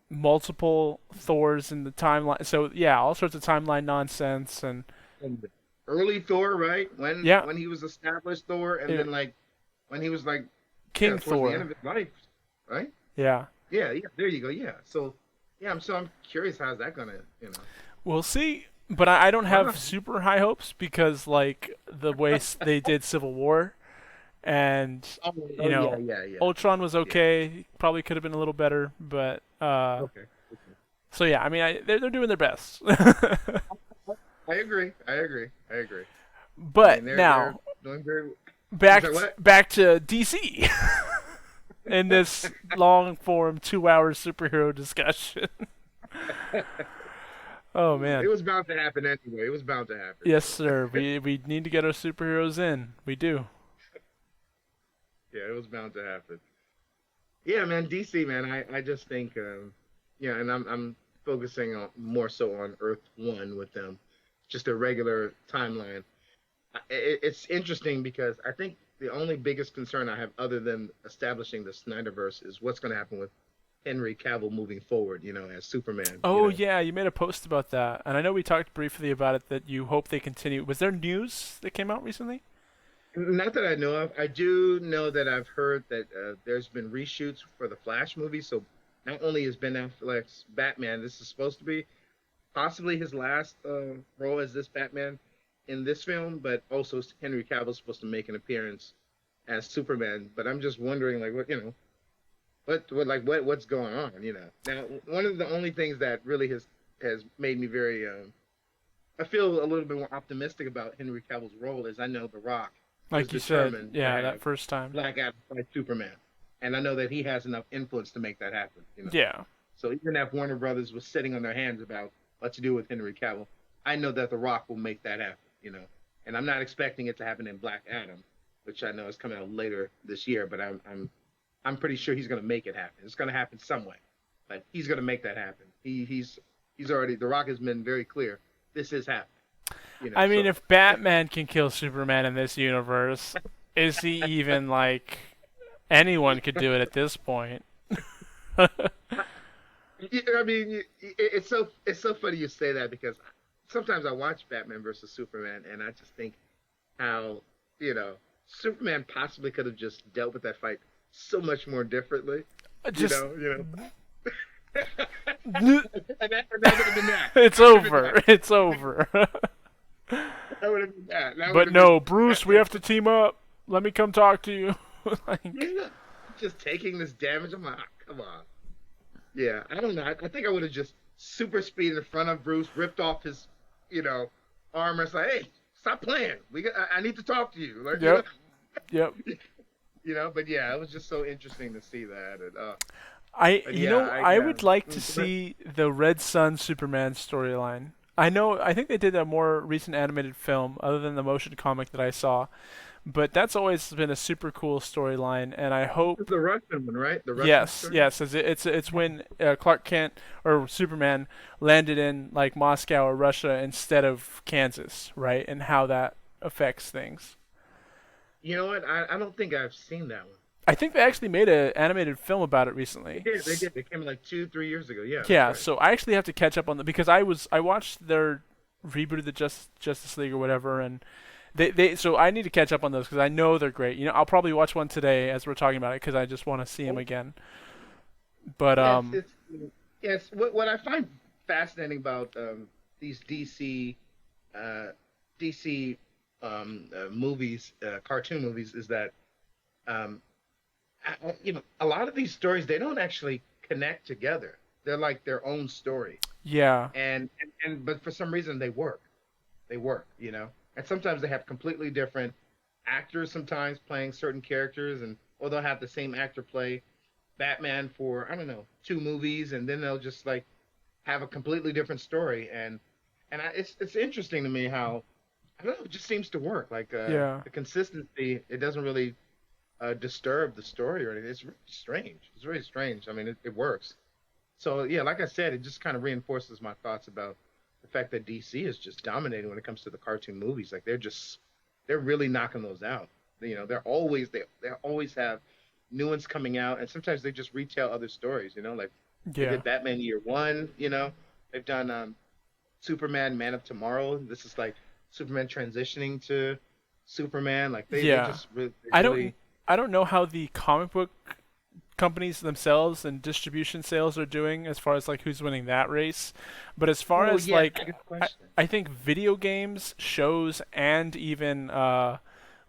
[SPEAKER 1] multiple Thors in the timeline. So yeah, all sorts of timeline nonsense and
[SPEAKER 2] And early Thor, right? When
[SPEAKER 1] yeah,
[SPEAKER 2] when he was established Thor, and
[SPEAKER 1] it,
[SPEAKER 2] then like when he was like
[SPEAKER 1] King
[SPEAKER 2] towards the end
[SPEAKER 1] Thor.
[SPEAKER 2] of his life, right?
[SPEAKER 1] Yeah.
[SPEAKER 2] Yeah, yeah. There you go. Yeah. So yeah, I'm curious how's that gonna
[SPEAKER 1] We'll see, but I don't
[SPEAKER 2] why not?
[SPEAKER 1] have super high hopes because like the way they did Civil War, and
[SPEAKER 2] Oh,
[SPEAKER 1] you
[SPEAKER 2] oh yeah,
[SPEAKER 1] know,
[SPEAKER 2] yeah, yeah,
[SPEAKER 1] Ultron was
[SPEAKER 2] yeah.
[SPEAKER 1] okay. Probably could have been a little better, but
[SPEAKER 2] Okay. Okay.
[SPEAKER 1] so yeah. I mean, they're doing their best.
[SPEAKER 2] I agree. I agree. I agree. I
[SPEAKER 1] But
[SPEAKER 2] mean, they're
[SPEAKER 1] now
[SPEAKER 2] doing very. You
[SPEAKER 1] back
[SPEAKER 2] said what?
[SPEAKER 1] back to DC in this long form 2 hour superhero discussion. Oh
[SPEAKER 2] It
[SPEAKER 1] man.
[SPEAKER 2] was bound to happen anyway. It was bound to happen.
[SPEAKER 1] Yes,
[SPEAKER 2] So
[SPEAKER 1] sir. We need to get our superheroes in. We do.
[SPEAKER 2] yeah, it was bound to happen. Yeah, man, DC, man. I just think, yeah, and I'm focusing on more so on Earth One with them, just a regular timeline. It's interesting because I think the only biggest concern I have, other than establishing the Snyderverse, is what's going to happen with Henry Cavill moving forward. As Superman.
[SPEAKER 1] Oh yeah, you made a post about that, and I know we talked briefly about it. That you hope they continue. Was there news that came out recently?
[SPEAKER 2] Not that I know of. I do know that I've heard that there's been reshoots for the Flash movie. So not only is Ben Affleck's Batman, this is supposed to be possibly his last role as this Batman in this film, but also Henry Cavill's supposed to make an appearance as Superman. But I'm just wondering, like, what's going on? Now one of the only things that really has made me very I feel a little bit more optimistic about Henry Cavill's role is I know The Rock was
[SPEAKER 1] Like you said,
[SPEAKER 2] determined to
[SPEAKER 1] yeah, that
[SPEAKER 2] have
[SPEAKER 1] first time.
[SPEAKER 2] Black Adam fight Superman, and I know that he has enough influence to make that happen.
[SPEAKER 1] Yeah.
[SPEAKER 2] So even if Warner Brothers was sitting on their hands about what to do with Henry Cavill, I know that The Rock will make that happen. And I'm not expecting it to happen in Black Adam, which I know is coming out later this year, but I'm pretty sure he's going to make it happen. It's going to happen some way, but he's going to make that happen. He's already The Rock has been very clear. This is happening.
[SPEAKER 1] I mean,
[SPEAKER 2] So
[SPEAKER 1] if Batman can kill Superman in this universe, is he even like anyone could do it at this point?
[SPEAKER 2] I mean, it's so funny you say that because sometimes I watch Batman versus Superman and I just think how you know Superman possibly could have just dealt with that fight so much more differently.
[SPEAKER 1] Just
[SPEAKER 2] And that would have been that.
[SPEAKER 1] it's
[SPEAKER 2] That would have been
[SPEAKER 1] over.
[SPEAKER 2] that.
[SPEAKER 1] It's over.
[SPEAKER 2] That would have been that. That would
[SPEAKER 1] But
[SPEAKER 2] have been
[SPEAKER 1] no, Bruce, we have to team up. Let me come talk to you. Like,
[SPEAKER 2] yeah, just taking this damage. I'm like, come on. Yeah, I don't know. I think I would have just super speed in front of Bruce, ripped off his, you know, armor. It's like, hey, stop playing. I need to talk to you. Like,
[SPEAKER 1] yep, yep.
[SPEAKER 2] But yeah, it was just so interesting to see that. And
[SPEAKER 1] I,
[SPEAKER 2] but
[SPEAKER 1] you
[SPEAKER 2] yeah,
[SPEAKER 1] know, I would like to
[SPEAKER 2] but
[SPEAKER 1] see the Red Sun Superman storyline. I know, I think they did a more recent animated film, other than the motion comic that I saw. But that's always been a super cool storyline, and I
[SPEAKER 2] it's
[SPEAKER 1] hope.
[SPEAKER 2] the Russian one, right? The Russian
[SPEAKER 1] Yes,
[SPEAKER 2] story.
[SPEAKER 1] yes. It's when Clark Kent or Superman landed in like Moscow or Russia instead of Kansas, right? And how that affects things.
[SPEAKER 2] You know what? I don't think I've seen that one.
[SPEAKER 1] I think they actually made an animated film about it
[SPEAKER 2] They
[SPEAKER 1] recently.
[SPEAKER 2] did. They did. They came like 2, 3 years ago. Yeah, that's
[SPEAKER 1] Yeah,
[SPEAKER 2] right.
[SPEAKER 1] so I actually have to catch up on that because I watched their reboot of the Justice League or whatever, and they so I need to catch up on those because I know they're great. I'll probably watch one today as we're talking about it because I just want to see them
[SPEAKER 2] Oh,
[SPEAKER 1] again. But
[SPEAKER 2] yeah, it's yes. What I find fascinating about these uh, DC movies, cartoon movies, is that um, a lot of these stories they don't actually connect together. They're like their own story,
[SPEAKER 1] yeah,
[SPEAKER 2] and but for some reason they work. They work, and sometimes they have completely different actors sometimes playing certain characters, and or they'll have the same actor play Batman for I don't know 2 movies, and then they'll just like have a completely different story, it's interesting to me how I don't know it just seems to work. Like
[SPEAKER 1] yeah,
[SPEAKER 2] the consistency, it doesn't really disturb the story or anything. It's really strange. It's really strange. I mean, it works. So yeah, like I said, it just kind of reinforces my thoughts about the fact that DC is just dominating when it comes to the cartoon movies. Like they're really knocking those out. They always have new ones coming out, and sometimes they just retell other stories. Like they
[SPEAKER 1] yeah,
[SPEAKER 2] did Batman Year One. They've done Superman Man of Tomorrow. This is like Superman transitioning to Superman. Like they
[SPEAKER 1] yeah.
[SPEAKER 2] just really, they
[SPEAKER 1] I don't
[SPEAKER 2] really
[SPEAKER 1] I don't know how the comic book companies themselves and distribution sales are doing as far as like who's winning that race. But as far
[SPEAKER 2] Oh
[SPEAKER 1] as
[SPEAKER 2] yeah,
[SPEAKER 1] like
[SPEAKER 2] that's a good
[SPEAKER 1] I,
[SPEAKER 2] question.
[SPEAKER 1] I think video games, shows, and even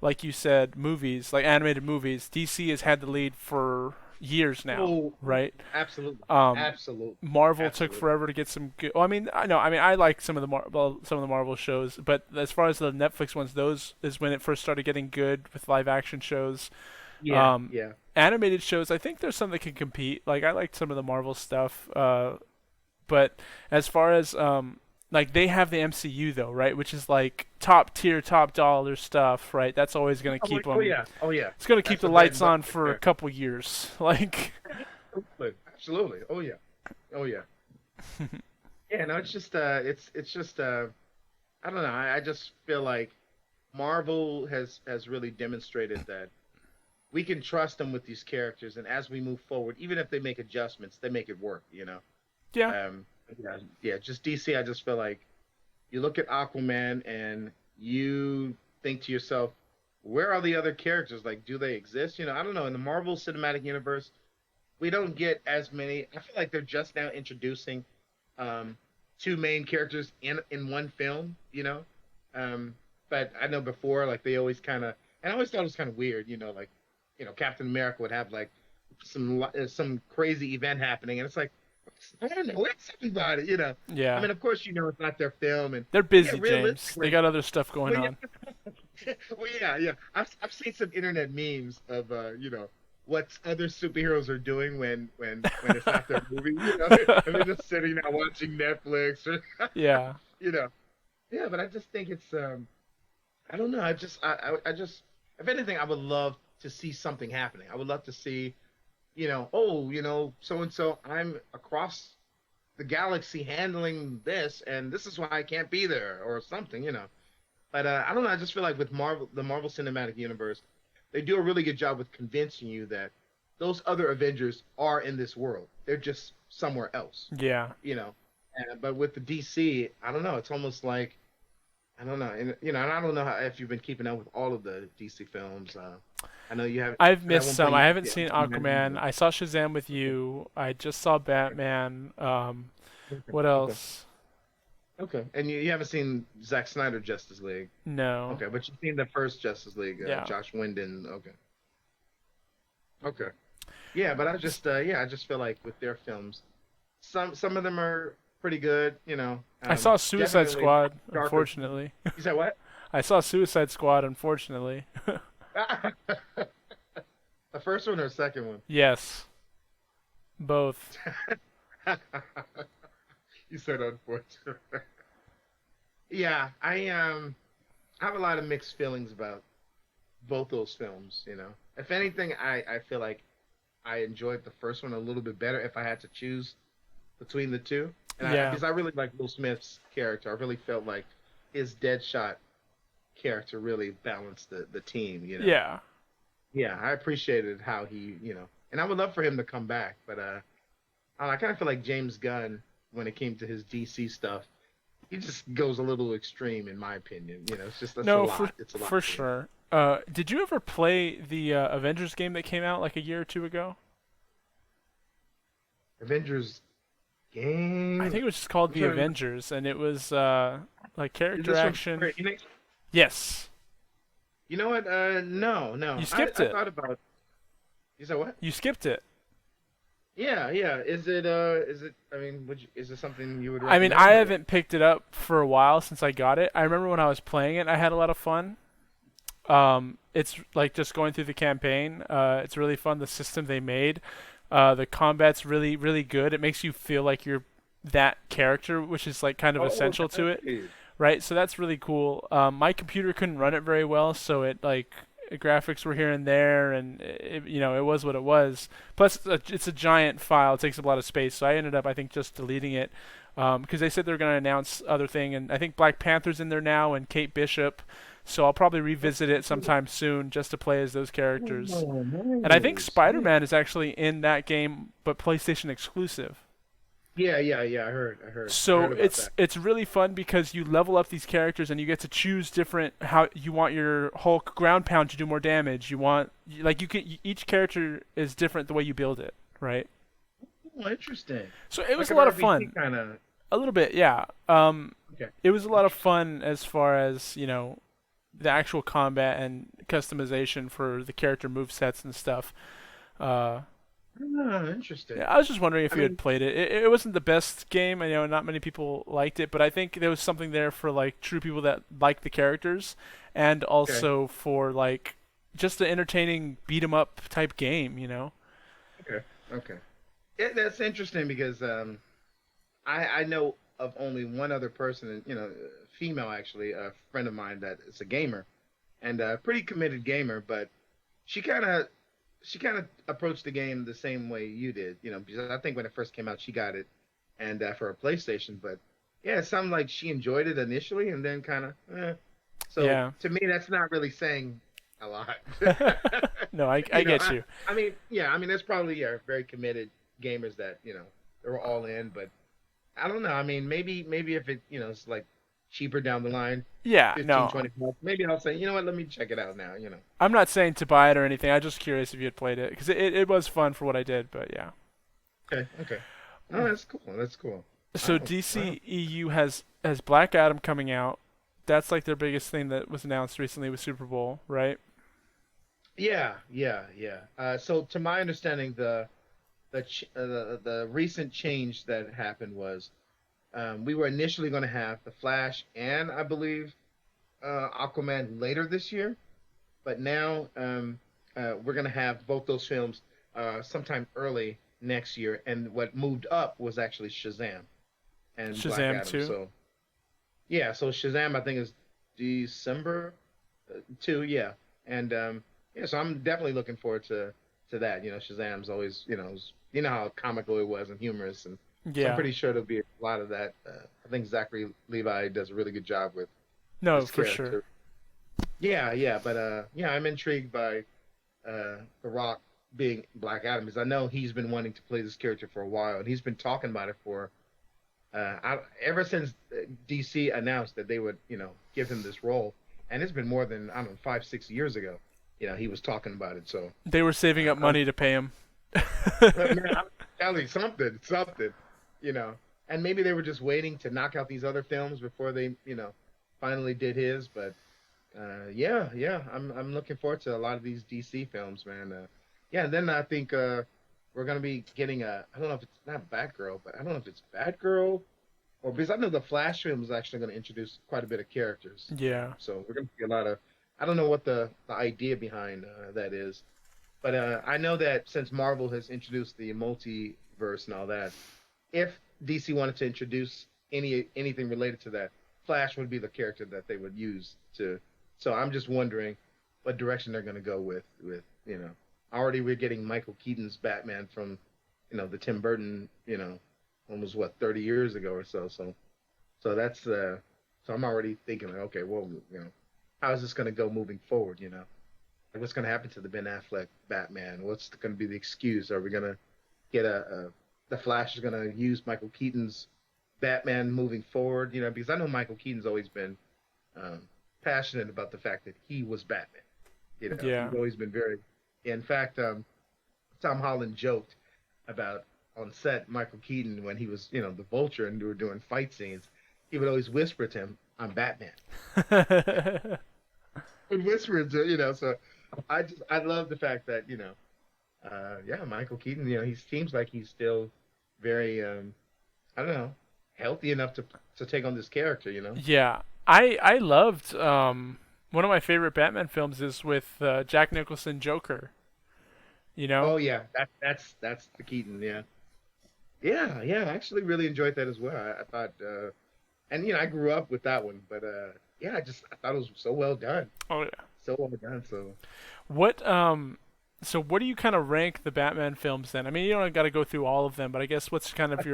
[SPEAKER 1] like you said, movies, like animated movies, DC has had the lead for years now,
[SPEAKER 2] Oh,
[SPEAKER 1] right?
[SPEAKER 2] absolutely,
[SPEAKER 1] Um,
[SPEAKER 2] absolutely,
[SPEAKER 1] Marvel took
[SPEAKER 2] absolutely.
[SPEAKER 1] forever to get some good. Well, I mean, I know. I mean, I like some of the Marvel shows, but as far as the Netflix ones, those is when it first started getting good with live action shows.
[SPEAKER 2] Yeah,
[SPEAKER 1] Um,
[SPEAKER 2] yeah.
[SPEAKER 1] Animated shows, I think there's some that can compete. Like I liked some of the Marvel stuff, but as far as like they have the MCU though, right? Which is like top tier, top dollar stuff, right? That's always gonna
[SPEAKER 2] Oh,
[SPEAKER 1] keep
[SPEAKER 2] oh
[SPEAKER 1] them.
[SPEAKER 2] yeah, oh yeah.
[SPEAKER 1] It's gonna keep
[SPEAKER 2] That's
[SPEAKER 1] the
[SPEAKER 2] the bread and
[SPEAKER 1] lights
[SPEAKER 2] butter
[SPEAKER 1] on
[SPEAKER 2] right
[SPEAKER 1] for a
[SPEAKER 2] there.
[SPEAKER 1] couple years. Like,
[SPEAKER 2] Absolutely, absolutely. Oh yeah, oh yeah. Yeah, no, it's just I don't know. I just feel like Marvel has really demonstrated that we can trust them with these characters, and as we move forward, even if they make adjustments, they make it work.
[SPEAKER 1] yeah,
[SPEAKER 2] Um, yeah, yeah. Just DC, I just feel like you look at Aquaman and you think to yourself, where are the other characters? Like, do they exist? I don't know. In the Marvel Cinematic Universe, we don't get as many. I feel like they're just now introducing um, two main characters in one film. Um, but I know before, like they always kind of, and I always thought it was kind of weird. Like Captain America would have like some crazy event happening, and it's like I don't know, where's everybody? I
[SPEAKER 1] yeah.
[SPEAKER 2] mean, of course, it's not their film, and
[SPEAKER 1] They're
[SPEAKER 2] but yeah,
[SPEAKER 1] busy, James. They
[SPEAKER 2] realistically,
[SPEAKER 1] got other stuff going
[SPEAKER 2] well, yeah,
[SPEAKER 1] on.
[SPEAKER 2] well, yeah, yeah. I've seen some internet memes of what other superheroes are doing when it's not their movie, and they're just sitting there watching Netflix or
[SPEAKER 1] Yeah.
[SPEAKER 2] you know. Yeah, but I just think it's I don't know. I just if anything, I would love to see something happening. I would love to see, oh, so and so I'm across the galaxy handling this, and this is why I can't be there or something. But I don't know. I just feel like with the Marvel Cinematic Universe, they do a really good job with convincing you that those other Avengers are in this world. They're just somewhere else,
[SPEAKER 1] Yeah.
[SPEAKER 2] you know. But with the DC, I don't know. It's almost like I don't know, and I don't know if you've been keeping up with all of the DC films. I know you have.
[SPEAKER 1] I've
[SPEAKER 2] And at
[SPEAKER 1] missed
[SPEAKER 2] one
[SPEAKER 1] some.
[SPEAKER 2] point,
[SPEAKER 1] I
[SPEAKER 2] you
[SPEAKER 1] haven't
[SPEAKER 2] yeah,
[SPEAKER 1] seen
[SPEAKER 2] you mentioned
[SPEAKER 1] Aquaman. I saw Shazam with
[SPEAKER 2] okay,
[SPEAKER 1] you. I just saw
[SPEAKER 2] okay,
[SPEAKER 1] Batman.
[SPEAKER 2] okay,
[SPEAKER 1] What
[SPEAKER 2] okay,
[SPEAKER 1] else?
[SPEAKER 2] okay. And you haven't seen Zack Snyder Justice League.
[SPEAKER 1] No.
[SPEAKER 2] Okay, but you've seen the first Justice League,
[SPEAKER 1] Yeah.
[SPEAKER 2] Josh Whedon. Okay, okay, yeah. But I just feel like with their films, some of them are pretty good.
[SPEAKER 1] I saw Suicide
[SPEAKER 2] Definitely
[SPEAKER 1] Squad,
[SPEAKER 2] darker.
[SPEAKER 1] unfortunately.
[SPEAKER 2] You said what?
[SPEAKER 1] I saw Suicide Squad, unfortunately.
[SPEAKER 2] The first one or the second one?
[SPEAKER 1] Yes, both.
[SPEAKER 2] You said unfortunate. Yeah, I have a lot of mixed feelings about both those films. If anything, I feel like I enjoyed the first one a little bit better if I had to choose between the two. And
[SPEAKER 1] Yeah.
[SPEAKER 2] because I really like Will Smith's character, I really felt like his Deadshot character really balanced the team.
[SPEAKER 1] Yeah.
[SPEAKER 2] yeah, I appreciated how he, and I would love for him to come back, but I kind of feel like James Gunn when it came to his DC stuff, he just goes a little extreme in my opinion. It's just that's a
[SPEAKER 1] No, for
[SPEAKER 2] lot. It's a lot
[SPEAKER 1] for
[SPEAKER 2] for him.
[SPEAKER 1] sure. Did you ever play the Avengers game that came out like a year or two ago?
[SPEAKER 2] Avengers
[SPEAKER 1] I
[SPEAKER 2] game.
[SPEAKER 1] think it was just called
[SPEAKER 2] I'm
[SPEAKER 1] the
[SPEAKER 2] trying to remember.
[SPEAKER 1] Avengers, and it was like
[SPEAKER 2] Is
[SPEAKER 1] character
[SPEAKER 2] this from
[SPEAKER 1] action.
[SPEAKER 2] Square Enix?
[SPEAKER 1] Yes,
[SPEAKER 2] You know what? No,
[SPEAKER 1] you
[SPEAKER 2] no. I,
[SPEAKER 1] skipped
[SPEAKER 2] I
[SPEAKER 1] it.
[SPEAKER 2] thought about. You said what?
[SPEAKER 1] You skipped it.
[SPEAKER 2] Yeah, yeah. Is it? I mean, is it something you would
[SPEAKER 1] I mean, I
[SPEAKER 2] recommend or?
[SPEAKER 1] haven't picked it up for a while since I got it. I remember when I was playing it, I had a lot of fun. It's like just going through the campaign. It's really fun. The system they made, the combat's really, really good. It makes you feel like you're that character, which is like kind of
[SPEAKER 2] Oh,
[SPEAKER 1] essential to it,
[SPEAKER 2] okay.
[SPEAKER 1] right? So that's really cool. My computer couldn't run it very well, so it like graphics were here and there, and it was what it was. Plus, it's a giant file; it takes up a lot of space. So I ended up, I think, just deleting it because they said they were going to announce other thing, and I think Black Panther's in there now, and Kate Bishop. So I'll probably revisit it sometime soon just to play as those characters.
[SPEAKER 2] Oh,
[SPEAKER 1] And I think
[SPEAKER 2] nice. Yeah.
[SPEAKER 1] Spider-Man is actually in that game, but PlayStation exclusive.
[SPEAKER 2] Yeah, yeah, yeah. I
[SPEAKER 1] So
[SPEAKER 2] heard about
[SPEAKER 1] it's
[SPEAKER 2] that.
[SPEAKER 1] it's really fun because you level up these characters and you get to choose different how you want your Hulk ground pound to do more damage. Like you can each character is different the way you build it, right?
[SPEAKER 2] Oh, interesting.
[SPEAKER 1] So it was
[SPEAKER 2] Like
[SPEAKER 1] a
[SPEAKER 2] an
[SPEAKER 1] lot of
[SPEAKER 2] RPG
[SPEAKER 1] fun.
[SPEAKER 2] kind of.
[SPEAKER 1] A little bit, yeah.
[SPEAKER 2] Okay.
[SPEAKER 1] It was a lot of
[SPEAKER 2] Interesting.
[SPEAKER 1] fun as far as the actual combat and customization for the character move sets and stuff. Uh,
[SPEAKER 2] Ah, interesting.
[SPEAKER 1] Yeah, I was just wondering if
[SPEAKER 2] I
[SPEAKER 1] you had
[SPEAKER 2] mean,
[SPEAKER 1] played it. It wasn't the best game. I know not many people liked it, but I think there was something there for like true people that like the characters, and
[SPEAKER 2] okay,
[SPEAKER 1] also for like just an entertaining beat 'em up type game.
[SPEAKER 2] okay, okay. Yeah, that's interesting because I know of only one other person, female actually, a friend of mine that is a gamer and a pretty committed gamer, but she kind of she kind of approached the game the same way you did, because I think when it first came out, she got it and for a PlayStation, but yeah, it sounded like she enjoyed it initially and then kind of, So
[SPEAKER 1] Yeah.
[SPEAKER 2] to me, that's not really saying a lot.
[SPEAKER 1] No, I
[SPEAKER 2] you know,
[SPEAKER 1] get
[SPEAKER 2] I,
[SPEAKER 1] you.
[SPEAKER 2] I mean, yeah, I mean, there's probably very committed gamers that they're all in, but I don't know. I mean, maybe if it it's like cheaper down the line,
[SPEAKER 1] Yeah.
[SPEAKER 2] 15,
[SPEAKER 1] No,
[SPEAKER 2] 20 bucks, maybe I'll say, you know what, let me check it out now.
[SPEAKER 1] I'm not saying to buy it or anything. I'm just curious if you had played it because it was fun for what I did. But yeah.
[SPEAKER 2] Okay, okay. Oh, that's cool. That's cool.
[SPEAKER 1] So
[SPEAKER 2] Wow, wow.
[SPEAKER 1] DC EU has Black Adam coming out. That's like their biggest thing that was announced recently with Super Bowl, right?
[SPEAKER 2] Yeah, yeah, yeah. So to my understanding, the recent change that happened was we were initially going to have the Flash and I believe Aquaman later this year, but now we're going to have both those films sometime early next year. And what moved up was actually Shazam and Black
[SPEAKER 1] Shazam
[SPEAKER 2] Adam.
[SPEAKER 1] 2.
[SPEAKER 2] So yeah, so Shazam I think is December 2, yeah, and yeah, so I'm definitely looking forward to that. Shazam's always how comical it was and humorous, and so I'm
[SPEAKER 1] Yeah.
[SPEAKER 2] pretty sure there'll be a lot of that. I think Zachary Levi does a really good job with
[SPEAKER 1] No,
[SPEAKER 2] his
[SPEAKER 1] for sure.
[SPEAKER 2] character. Yeah, yeah, but yeah, I'm intrigued by The Rock being Black Adam because I know he's been wanting to play this character for a while, and he's been talking about it for ever since DC announced that they would, give him this role, and it's been more than I don't know 5, 6 years ago. He was talking about it. So,
[SPEAKER 1] They were saving up
[SPEAKER 2] I'm
[SPEAKER 1] money to pay him.
[SPEAKER 2] man, I'm telling you something, you know. And maybe they were just waiting to knock out these other films before they, finally did his. But yeah, yeah, I'm looking forward to a lot of these DC films, man. Yeah, and then I think we're gonna be getting I don't know if it's not Batgirl, but I don't know if it's Batgirl or because I know the Flash film is actually going to introduce quite a bit of characters.
[SPEAKER 1] Yeah.
[SPEAKER 2] So we're going to see a lot of. I don't know what the idea behind that is, but I know that since Marvel has introduced the multiverse and all that, if DC wanted to introduce anything related to that, Flash would be the character that they would use to. So I'm just wondering what direction they're going to go with. Already we're getting Michael Keaton's Batman from the Tim Burton almost what 30 years ago or so. So that's so I'm already thinking like, okay, well, how is this going to go moving forward? like, what's going to happen to the Ben Affleck Batman? What's going to be the excuse? Are we going to get the Flash is going to use Michael Keaton's Batman moving forward? You know, because I know Michael Keaton's always been um, passionate about the fact that he was Batman. You know,
[SPEAKER 1] Yeah.
[SPEAKER 2] he's always been very. In fact, Tom Holland joked about on set Michael Keaton when he was, the Vulture and we were doing fight scenes. He would always whisper to him, "I'm Batman." And whisper to, So I love the fact that yeah, Michael Keaton. He seems like he's still very I don't know, healthy enough to take on this character.
[SPEAKER 1] Yeah, I loved one of my favorite Batman films is with Jack Nicholson Joker. You know?
[SPEAKER 2] Oh yeah, that's the Keaton. Yeah, yeah, yeah. I actually really enjoyed that as well. I thought, and I grew up with that one, but yeah, I thought it was so well done,
[SPEAKER 1] Oh yeah.
[SPEAKER 2] so well done. So
[SPEAKER 1] What so what do you kind of rank the Batman films then? I mean, you don't got to go through all of them, but I guess what's kind of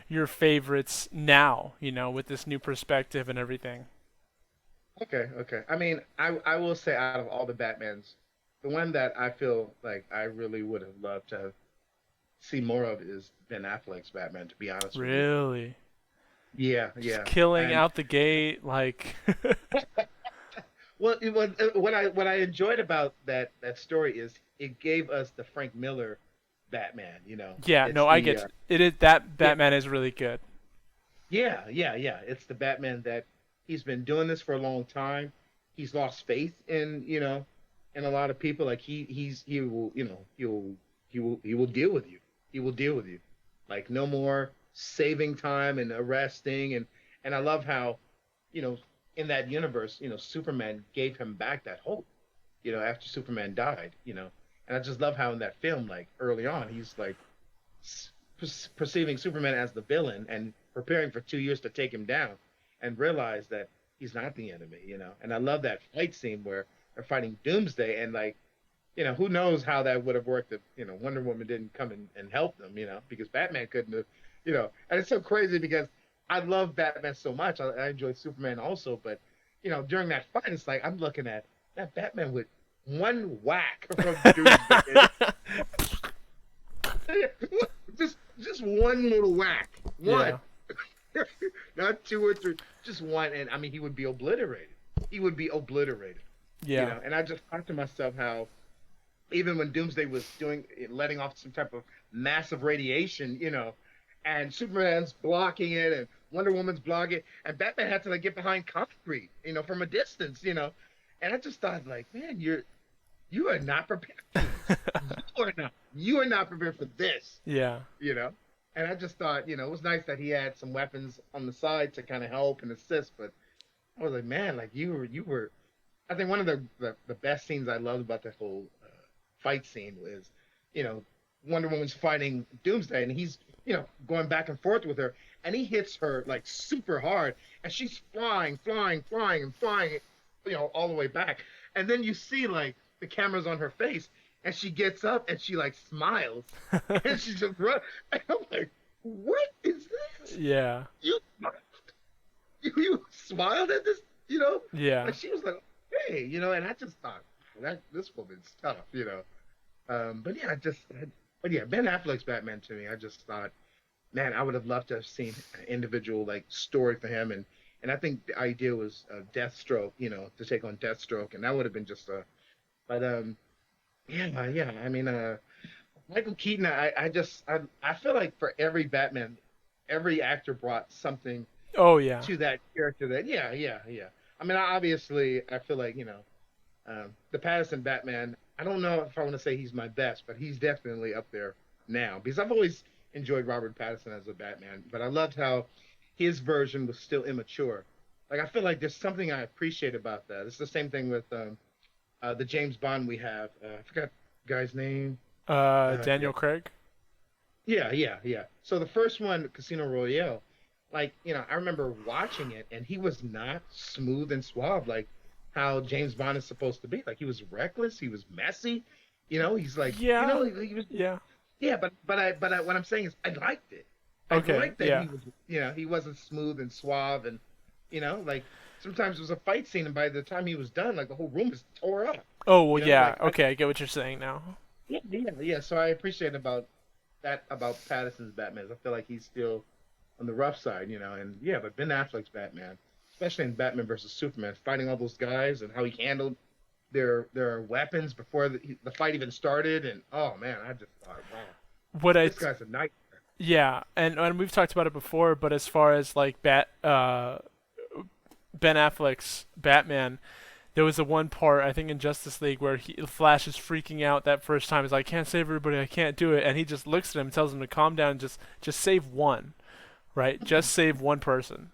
[SPEAKER 1] your favorites now, with this new perspective and everything?
[SPEAKER 2] okay, okay. I mean, I will say out of all the Batmans, the one that I feel like I really would have loved to have see more of is Ben Affleck's Batman. To be honest with you,
[SPEAKER 1] Really?
[SPEAKER 2] yeah,
[SPEAKER 1] Just
[SPEAKER 2] yeah.
[SPEAKER 1] killing
[SPEAKER 2] And
[SPEAKER 1] out the gate like
[SPEAKER 2] well, what I enjoyed about that story is it gave us the Frank Miller Batman.
[SPEAKER 1] Yeah,
[SPEAKER 2] It's
[SPEAKER 1] no, I
[SPEAKER 2] the
[SPEAKER 1] get it is that
[SPEAKER 2] yeah,
[SPEAKER 1] Batman is really good.
[SPEAKER 2] yeah, yeah, yeah. It's the Batman that he's been doing this for a long time. He's lost faith in a lot of people. Like he will, he will deal with you. He will deal with you. Like no more saving time and arresting and I love how, you know, in that universe, Superman gave him back that hope, after Superman died. And I just love how in that film, like early on, he's like perceiving Superman as the villain and preparing for 2 years to take him down, and realize that he's not the enemy. And I love that fight scene where they're fighting Doomsday, and like, who knows how that would have worked if Wonder Woman didn't come and help them, because Batman couldn't have, And it's so crazy because I love Batman so much. I enjoy Superman also, but during that fight, it's like I'm looking at that Batman with one whack from Doomsday. just one little whack.
[SPEAKER 1] Yeah.
[SPEAKER 2] One. Not two or three, just one. And I mean, he would be obliterated. He would be obliterated.
[SPEAKER 1] Yeah.
[SPEAKER 2] And I just thought to myself how even when Doomsday was letting off some type of massive radiation, and Superman's blocking it, and Wonder Woman's blocking it, and Batman had to like get behind concrete, from a distance. And I just thought, like, man, you are not prepared for this. You are not prepared for this.
[SPEAKER 1] Yeah.
[SPEAKER 2] You know. And I just thought, it was nice that he had some weapons on the side to kind of help and assist. But I was like, man, like you were. I think one of the best scenes I loved about that whole fight scene was, you know, Wonder Woman's fighting Doomsday, and he's, going back and forth with her, and he hits her like super hard, and she's flying, flying, flying, and flying, all the way back. And then you see like the camera's on her face, and she gets up and she like smiles, and she just runs. And I'm like, what is this?
[SPEAKER 1] Yeah.
[SPEAKER 2] You you smiled at this,
[SPEAKER 1] Yeah.
[SPEAKER 2] and she was like, hey, and I just thought that this woman's tough. But yeah, but yeah, Ben Affleck's Batman to me, I just thought, man, I would have loved to have seen an individual like story for him, and I think the idea was Deathstroke, to take on Deathstroke, and that would have been just a, but yeah, yeah, I mean, Michael Keaton, I feel like for every Batman, every actor brought something
[SPEAKER 1] Oh yeah.
[SPEAKER 2] to that character that, yeah, yeah, yeah. I mean, obviously, I feel like, the Pattinson Batman, I don't know if I want to say he's my best, but he's definitely up there now because I've always enjoyed Robert Pattinson as a Batman, but I loved how his version was still immature. Like, I feel like there's something I appreciate about that. It's the same thing with the James Bond we have. I forgot the guy's name. Yeah,
[SPEAKER 1] Daniel Craig.
[SPEAKER 2] yeah, yeah, yeah. So the first one, Casino Royale, like, I remember watching it, and he was not smooth and suave like how James Bond is supposed to be. Like, he was reckless, he was messy. He's like,
[SPEAKER 1] Yeah.
[SPEAKER 2] he was.
[SPEAKER 1] Yeah.
[SPEAKER 2] Yeah, but what I'm saying is, I liked it. I
[SPEAKER 1] Okay.
[SPEAKER 2] liked that
[SPEAKER 1] Yeah.
[SPEAKER 2] he was, he wasn't smooth and suave, and like, sometimes it was a fight scene, and by the time he was done, like the whole room is tore up.
[SPEAKER 1] Oh well,
[SPEAKER 2] You know,
[SPEAKER 1] yeah.
[SPEAKER 2] like
[SPEAKER 1] Okay, I get what you're saying now.
[SPEAKER 2] yeah. So I appreciate about that about Pattinson's Batman. I feel like he's still on the rough side, and yeah, but Ben Affleck's Batman, especially in Batman versus Superman, fighting all those guys and how he handled their weapons before the fight even started, and oh man, I just thought, wow,
[SPEAKER 1] What I
[SPEAKER 2] this guy's a nightmare.
[SPEAKER 1] Yeah, and we've talked about it before, but as far as like Ben Affleck's Batman, there was the one part I think in Justice League where Flash is freaking out that first time. He's like, "I can't save everybody, I can't do it," and he just looks at him and tells him to calm down, and just save one, right? Just save one person,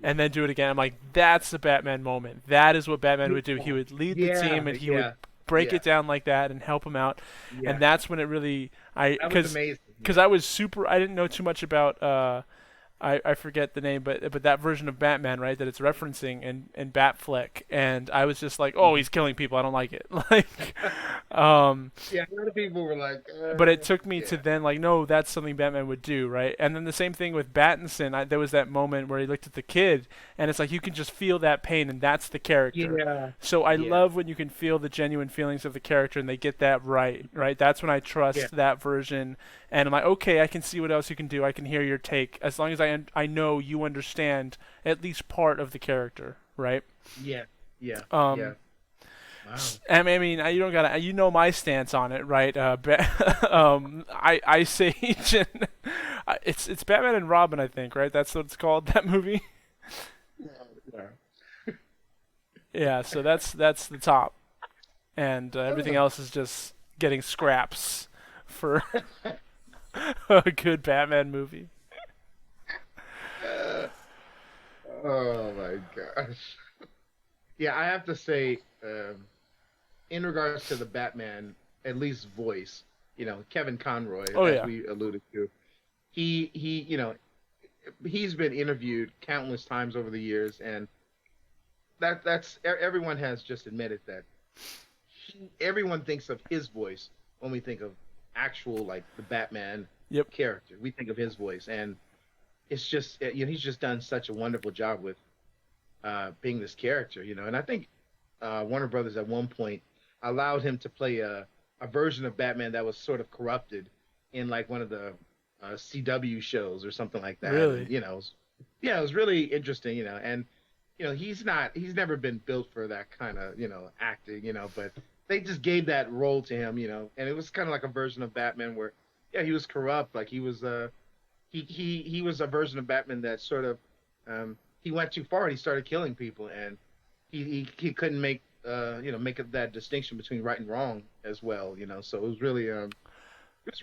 [SPEAKER 1] and then do it again. I'm like, that's the Batman moment. That is what Batman would do. He would lead the
[SPEAKER 2] Yeah,
[SPEAKER 1] team, and he would
[SPEAKER 2] yeah,
[SPEAKER 1] break
[SPEAKER 2] yeah,
[SPEAKER 1] it down like that and help him out, and
[SPEAKER 2] yeah.
[SPEAKER 1] that's when it really
[SPEAKER 2] That was amazing.
[SPEAKER 1] because I was super. I didn't know too much about. I forget the name, but that version of Batman, right? That it's referencing in Batfleck, and I was just like, oh, he's killing people. I don't like it. Like, um,
[SPEAKER 2] Yeah, a lot of people were like,
[SPEAKER 1] but it took me to
[SPEAKER 2] yeah,
[SPEAKER 1] then like, no, that's something Batman would do, right? And then the same thing with Battinson. There was that moment where he looked at the kid, and it's like you can just feel that pain, and that's the character.
[SPEAKER 2] yeah,
[SPEAKER 1] So I
[SPEAKER 2] yeah,
[SPEAKER 1] love when you can feel the genuine feelings of the character, and they get that right, right? That's when I
[SPEAKER 2] yeah,
[SPEAKER 1] trust that version, and I'm like, okay, I can see what else you can do. I can hear your take, as long as I know you understand at least part of the character, right?
[SPEAKER 2] yeah, yeah, yeah.
[SPEAKER 1] Um,
[SPEAKER 2] Wow.
[SPEAKER 1] I mean, you don't gotta. You know my stance on it, right? Ice Age, and it's Batman and Robin, I think, right? That's what it's called. That movie.
[SPEAKER 2] Yeah.
[SPEAKER 1] Yeah, so that's the top, and everything
[SPEAKER 2] Oh,
[SPEAKER 1] else is just getting scraps for a good Batman movie.
[SPEAKER 2] oh my gosh. Yeah, I have to say, in regards to the Batman, at least voice, Kevin Conroy,
[SPEAKER 1] Oh
[SPEAKER 2] as
[SPEAKER 1] yeah,
[SPEAKER 2] we alluded to, he's been interviewed countless times over the years, and everyone has just admitted that everyone thinks of his voice when we think of actual like the Batman
[SPEAKER 1] yep,
[SPEAKER 2] character. We think of his voice, and it's just he's just done such a wonderful job with being this character, and I think Warner Brothers at one point allowed him to play a version of Batman that was sort of corrupted in like one of the CW shows or something like that, and
[SPEAKER 1] really.
[SPEAKER 2] yeah, it was really interesting, and he's never been built for that kind of acting, but they just gave that role to him, and it was kind of like a version of Batman where yeah he was corrupt, like he was he was a version of Batman that sort of he went too far and he started killing people, and he couldn't make make that distinction between right and wrong as well, so it was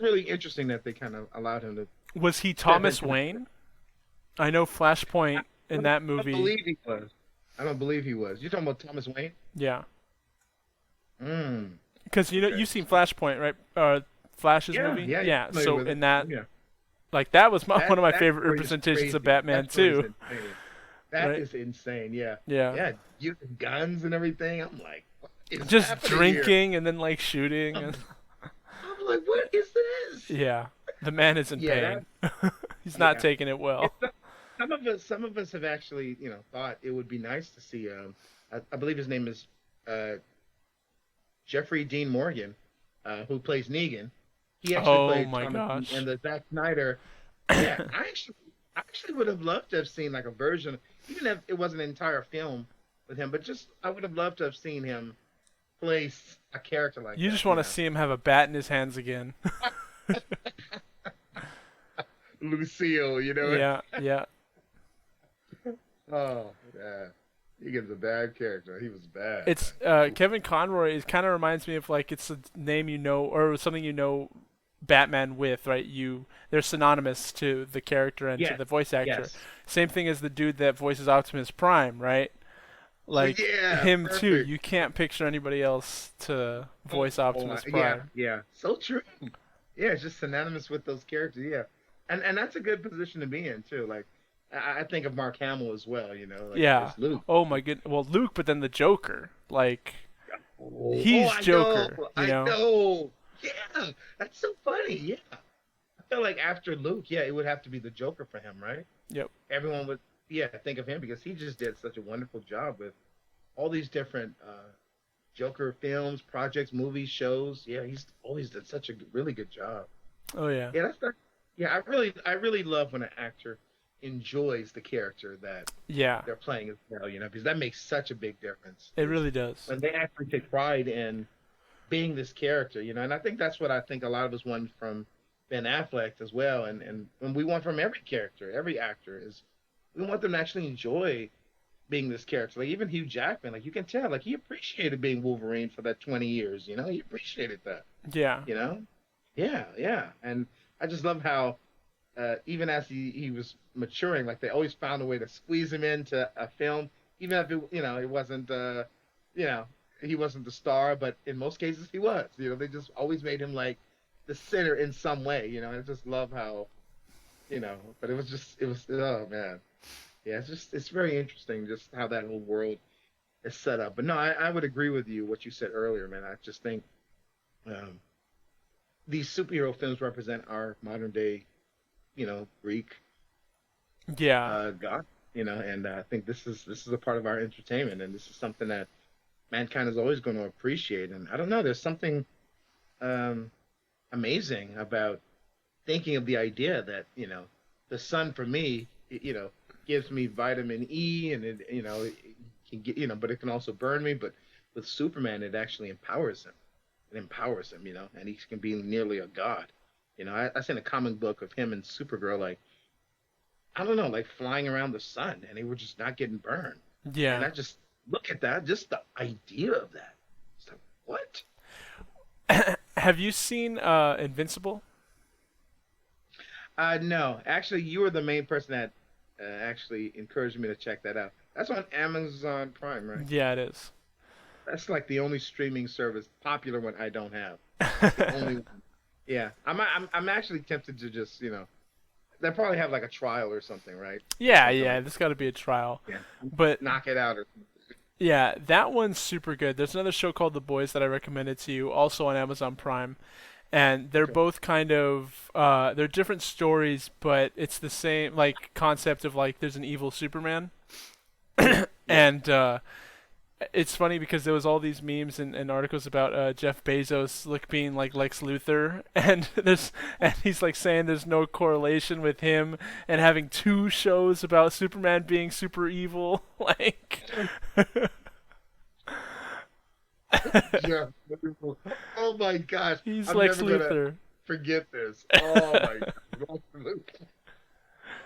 [SPEAKER 2] really interesting that they kind of allowed him to
[SPEAKER 1] Was he
[SPEAKER 2] step
[SPEAKER 1] Thomas
[SPEAKER 2] into that.
[SPEAKER 1] Wayne? I know
[SPEAKER 2] I
[SPEAKER 1] Flashpoint in that
[SPEAKER 2] don't
[SPEAKER 1] movie.
[SPEAKER 2] believe he was. I don't believe he was. You're talking about Thomas Wayne?
[SPEAKER 1] Yeah,
[SPEAKER 2] Mm,
[SPEAKER 1] because
[SPEAKER 2] okay.
[SPEAKER 1] you've seen Flashpoint, right? Flash's
[SPEAKER 2] Yeah,
[SPEAKER 1] movie.
[SPEAKER 2] yeah, you're
[SPEAKER 1] Yeah,
[SPEAKER 2] familiar
[SPEAKER 1] so
[SPEAKER 2] with it.
[SPEAKER 1] in that,
[SPEAKER 2] Yeah.
[SPEAKER 1] like that was one of my
[SPEAKER 2] That
[SPEAKER 1] favorite
[SPEAKER 2] story is
[SPEAKER 1] representations of
[SPEAKER 2] crazy.
[SPEAKER 1] Batman
[SPEAKER 2] That story is
[SPEAKER 1] too.
[SPEAKER 2] insane. That
[SPEAKER 1] Right?
[SPEAKER 2] is insane. Yeah.
[SPEAKER 1] Yeah.
[SPEAKER 2] Yeah. Using guns and everything. I'm like, what is
[SPEAKER 1] Just
[SPEAKER 2] happening here?
[SPEAKER 1] drinking and then like shooting and
[SPEAKER 2] I'm like, what is this?
[SPEAKER 1] yeah, the man is in
[SPEAKER 2] Yeah,
[SPEAKER 1] pain. He's not
[SPEAKER 2] yeah.
[SPEAKER 1] taking it well.
[SPEAKER 2] It's some of us have actually, thought it would be nice to see. I believe his name is uh, Jeffrey Dean Morgan, who plays Negan. He actually
[SPEAKER 1] Oh
[SPEAKER 2] played
[SPEAKER 1] my
[SPEAKER 2] Thomas
[SPEAKER 1] gosh.
[SPEAKER 2] and the Zack Snyder. Yeah, I actually would have loved to have seen like a version, even if it wasn't an entire film with him, but just I would have loved to have seen him play a character like
[SPEAKER 1] You
[SPEAKER 2] that.
[SPEAKER 1] just want to see him have a bat in his hands again.
[SPEAKER 2] Lucille,
[SPEAKER 1] Yeah, yeah.
[SPEAKER 2] Oh, yeah. Negan's a bad character. He was bad.
[SPEAKER 1] It's Kevin Conroy. It kind of reminds me of like it's a name you know or something you know Batman with, right? They're synonymous to the character and to
[SPEAKER 2] Yes,
[SPEAKER 1] the voice actor.
[SPEAKER 2] yes.
[SPEAKER 1] Same thing as the dude that voices Optimus Prime, right?
[SPEAKER 2] Oh
[SPEAKER 1] Like
[SPEAKER 2] yeah,
[SPEAKER 1] him too.
[SPEAKER 2] perfect.
[SPEAKER 1] You can't picture anybody else to voice
[SPEAKER 2] Oh,
[SPEAKER 1] Optimus
[SPEAKER 2] yeah,
[SPEAKER 1] Prime.
[SPEAKER 2] yeah. So true. Yeah, it's just synonymous with those characters. Yeah, and that's a good position to be in too. Like I think of Mark Hamill as well. Like
[SPEAKER 1] Yeah.
[SPEAKER 2] as Luke.
[SPEAKER 1] Oh my good. Well, Luke, but then the Joker. Like
[SPEAKER 2] Oh,
[SPEAKER 1] he's
[SPEAKER 2] I know,
[SPEAKER 1] Joker. You
[SPEAKER 2] I
[SPEAKER 1] know.
[SPEAKER 2] know. Yeah, that's so funny. Yeah, I feel like after Luke, yeah, it would have to be the Joker for him, right?
[SPEAKER 1] Yep.
[SPEAKER 2] Everyone would. yeah, think of him because he just did such a wonderful job with all these different Joker films, projects, movies, shows. Yeah, he's always done such a really good job.
[SPEAKER 1] Oh yeah.
[SPEAKER 2] Yeah, yeah, I really love when an actor enjoys the character that
[SPEAKER 1] Yeah.
[SPEAKER 2] they're playing as well, because that makes such a big difference.
[SPEAKER 1] It
[SPEAKER 2] Is
[SPEAKER 1] really does.
[SPEAKER 2] when they actually take pride in being this character. And I think that's what I think a lot of us want from Ben Affleck as well, and when we want from every character, every actor is we want them to actually enjoy being this character. Like even Hugh Jackman, like you can tell, like he appreciated being Wolverine for that 20 years. He appreciated that.
[SPEAKER 1] Yeah.
[SPEAKER 2] You know, yeah, yeah. And I just love how even as he was maturing, like they always found a way to squeeze him into a film, even if it wasn't you know he wasn't the star, but in most cases he was. They just always made him like the center in some way. And I just love how but it was oh man, yeah, it's very interesting just how that whole world is set up. But no, I would agree with you what you said earlier, man. I just think um, these superhero films represent our modern day, Greek
[SPEAKER 1] Yeah.
[SPEAKER 2] God, and I think this is a part of our entertainment, and this is something that mankind is always going to appreciate. And I don't know, there's something um, amazing about thinking of the idea that the sun for me, gives me vitamin E, and it can get but it can also burn me. But with Superman, it actually empowers him. It empowers him, and he can be nearly a god. I seen a comic book of him and Supergirl, like I don't know, like flying around the sun, and they were just not getting burned. And
[SPEAKER 1] Yeah.
[SPEAKER 2] I just look at that, just the idea of that. It's like, what?
[SPEAKER 1] Have you seen Invincible?
[SPEAKER 2] No, actually, you were the main person that actually encouraged me to check that out. That's on Amazon Prime, right?
[SPEAKER 1] Yeah, it is.
[SPEAKER 2] That's like the only streaming service popular one I don't have. The only one. Yeah, I'm actually tempted to just they probably have like a trial or something, right? Or
[SPEAKER 1] Yeah,
[SPEAKER 2] something
[SPEAKER 1] yeah,
[SPEAKER 2] like
[SPEAKER 1] there's got to be a trial.
[SPEAKER 2] that. Yeah,
[SPEAKER 1] But
[SPEAKER 2] knock it out or
[SPEAKER 1] yeah, that one's super good. There's another show called The Boys that I recommended to you, also on Amazon Prime, and they're
[SPEAKER 2] okay.
[SPEAKER 1] both kind of they're different stories, but it's the same like concept of like there's an evil Superman,
[SPEAKER 2] Yeah, yeah.
[SPEAKER 1] and it's funny because there was all these memes and articles about Jeff Bezos like being like Lex Luthor, and he's like saying there's no correlation with him and having two shows about Superman being super evil, like.
[SPEAKER 2] Yeah. Oh my gosh,
[SPEAKER 1] He's
[SPEAKER 2] I'm
[SPEAKER 1] Lex
[SPEAKER 2] never gonna
[SPEAKER 1] Luthor.
[SPEAKER 2] forget this. Oh my gosh.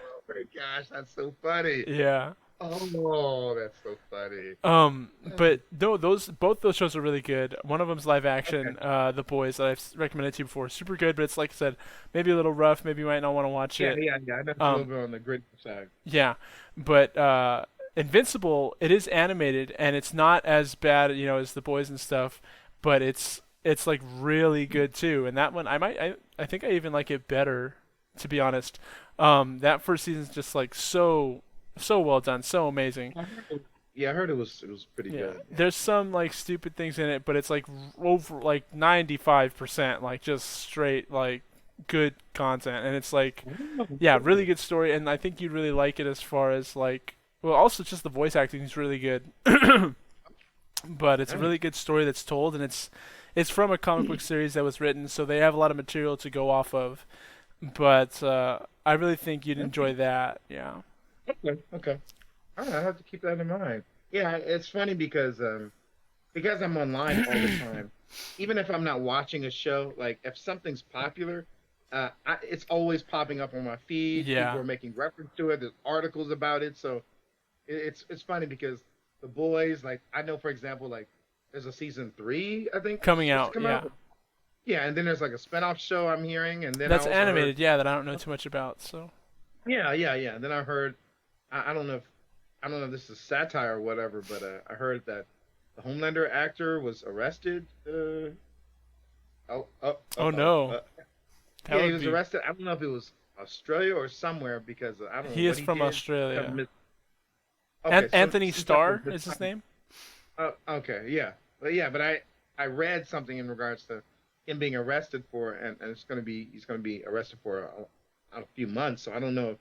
[SPEAKER 2] Oh my gosh, that's so funny.
[SPEAKER 1] Yeah.
[SPEAKER 2] Oh, that's so funny.
[SPEAKER 1] But no, those both those shows are really good. One of them's live
[SPEAKER 2] Okay.
[SPEAKER 1] action, The Boys that I've recommended to you before. Super good, but it's like I said, maybe a little rough. Maybe you might not want to watch
[SPEAKER 2] Yeah,
[SPEAKER 1] it.
[SPEAKER 2] yeah, yeah. I know it's a little
[SPEAKER 1] Um,
[SPEAKER 2] bit on the grid side.
[SPEAKER 1] yeah, but Invincible, it is animated and it's not as bad, as The Boys and stuff, but it's like really good too. And that one, I think I even like it better, to be honest. That first season's just like so well done, so amazing.
[SPEAKER 2] Yeah, I heard it was pretty
[SPEAKER 1] Yeah,
[SPEAKER 2] good. Yeah.
[SPEAKER 1] there's some like stupid things in it, but it's like over like 95% like just straight like good content, and it's like
[SPEAKER 2] Oh,
[SPEAKER 1] yeah, really
[SPEAKER 2] cool.
[SPEAKER 1] good story, and I think you'd really like it as far as like well, also just the voice acting is really good, but it's a
[SPEAKER 2] Nice.
[SPEAKER 1] really good story that's told, and it's from a comic book series that was written, so they have a lot of material to go off of. But I really think you'd enjoy that. Yeah.
[SPEAKER 2] Okay, okay. All right, I have to keep that in mind. Yeah, it's funny because I'm online all the time. Even if I'm not watching a show, like if something's popular, it's always popping up on my feed. People
[SPEAKER 1] Yeah.
[SPEAKER 2] are making reference to it. There's articles about it. So it's funny because the boys, like I know, for example, like there's a season three, I think,
[SPEAKER 1] Coming
[SPEAKER 2] supposed to
[SPEAKER 1] out.
[SPEAKER 2] come
[SPEAKER 1] Yeah.
[SPEAKER 2] out. Yeah, and then there's like a spinoff show I'm hearing, and then I
[SPEAKER 1] That's
[SPEAKER 2] also heard,
[SPEAKER 1] animated. Yeah, that I don't know too much about. So.
[SPEAKER 2] yeah, yeah, yeah. And then I heard, I don't know if this is satire or whatever, but I heard that the Homelander actor was arrested. Oh, oh,
[SPEAKER 1] Oh
[SPEAKER 2] oh.
[SPEAKER 1] no. That
[SPEAKER 2] Yeah, he
[SPEAKER 1] would
[SPEAKER 2] was
[SPEAKER 1] be.
[SPEAKER 2] arrested. I don't know if it was Australia or somewhere because I don't know
[SPEAKER 1] He
[SPEAKER 2] what
[SPEAKER 1] is
[SPEAKER 2] he
[SPEAKER 1] from
[SPEAKER 2] did. Kind of
[SPEAKER 1] Australia.
[SPEAKER 2] Okay,
[SPEAKER 1] Anthony
[SPEAKER 2] some type
[SPEAKER 1] Starr
[SPEAKER 2] of
[SPEAKER 1] is his name.
[SPEAKER 2] okay, yeah, but I read something in regards to him being arrested for, and it's gonna be he's gonna be arrested for a few months. So I don't know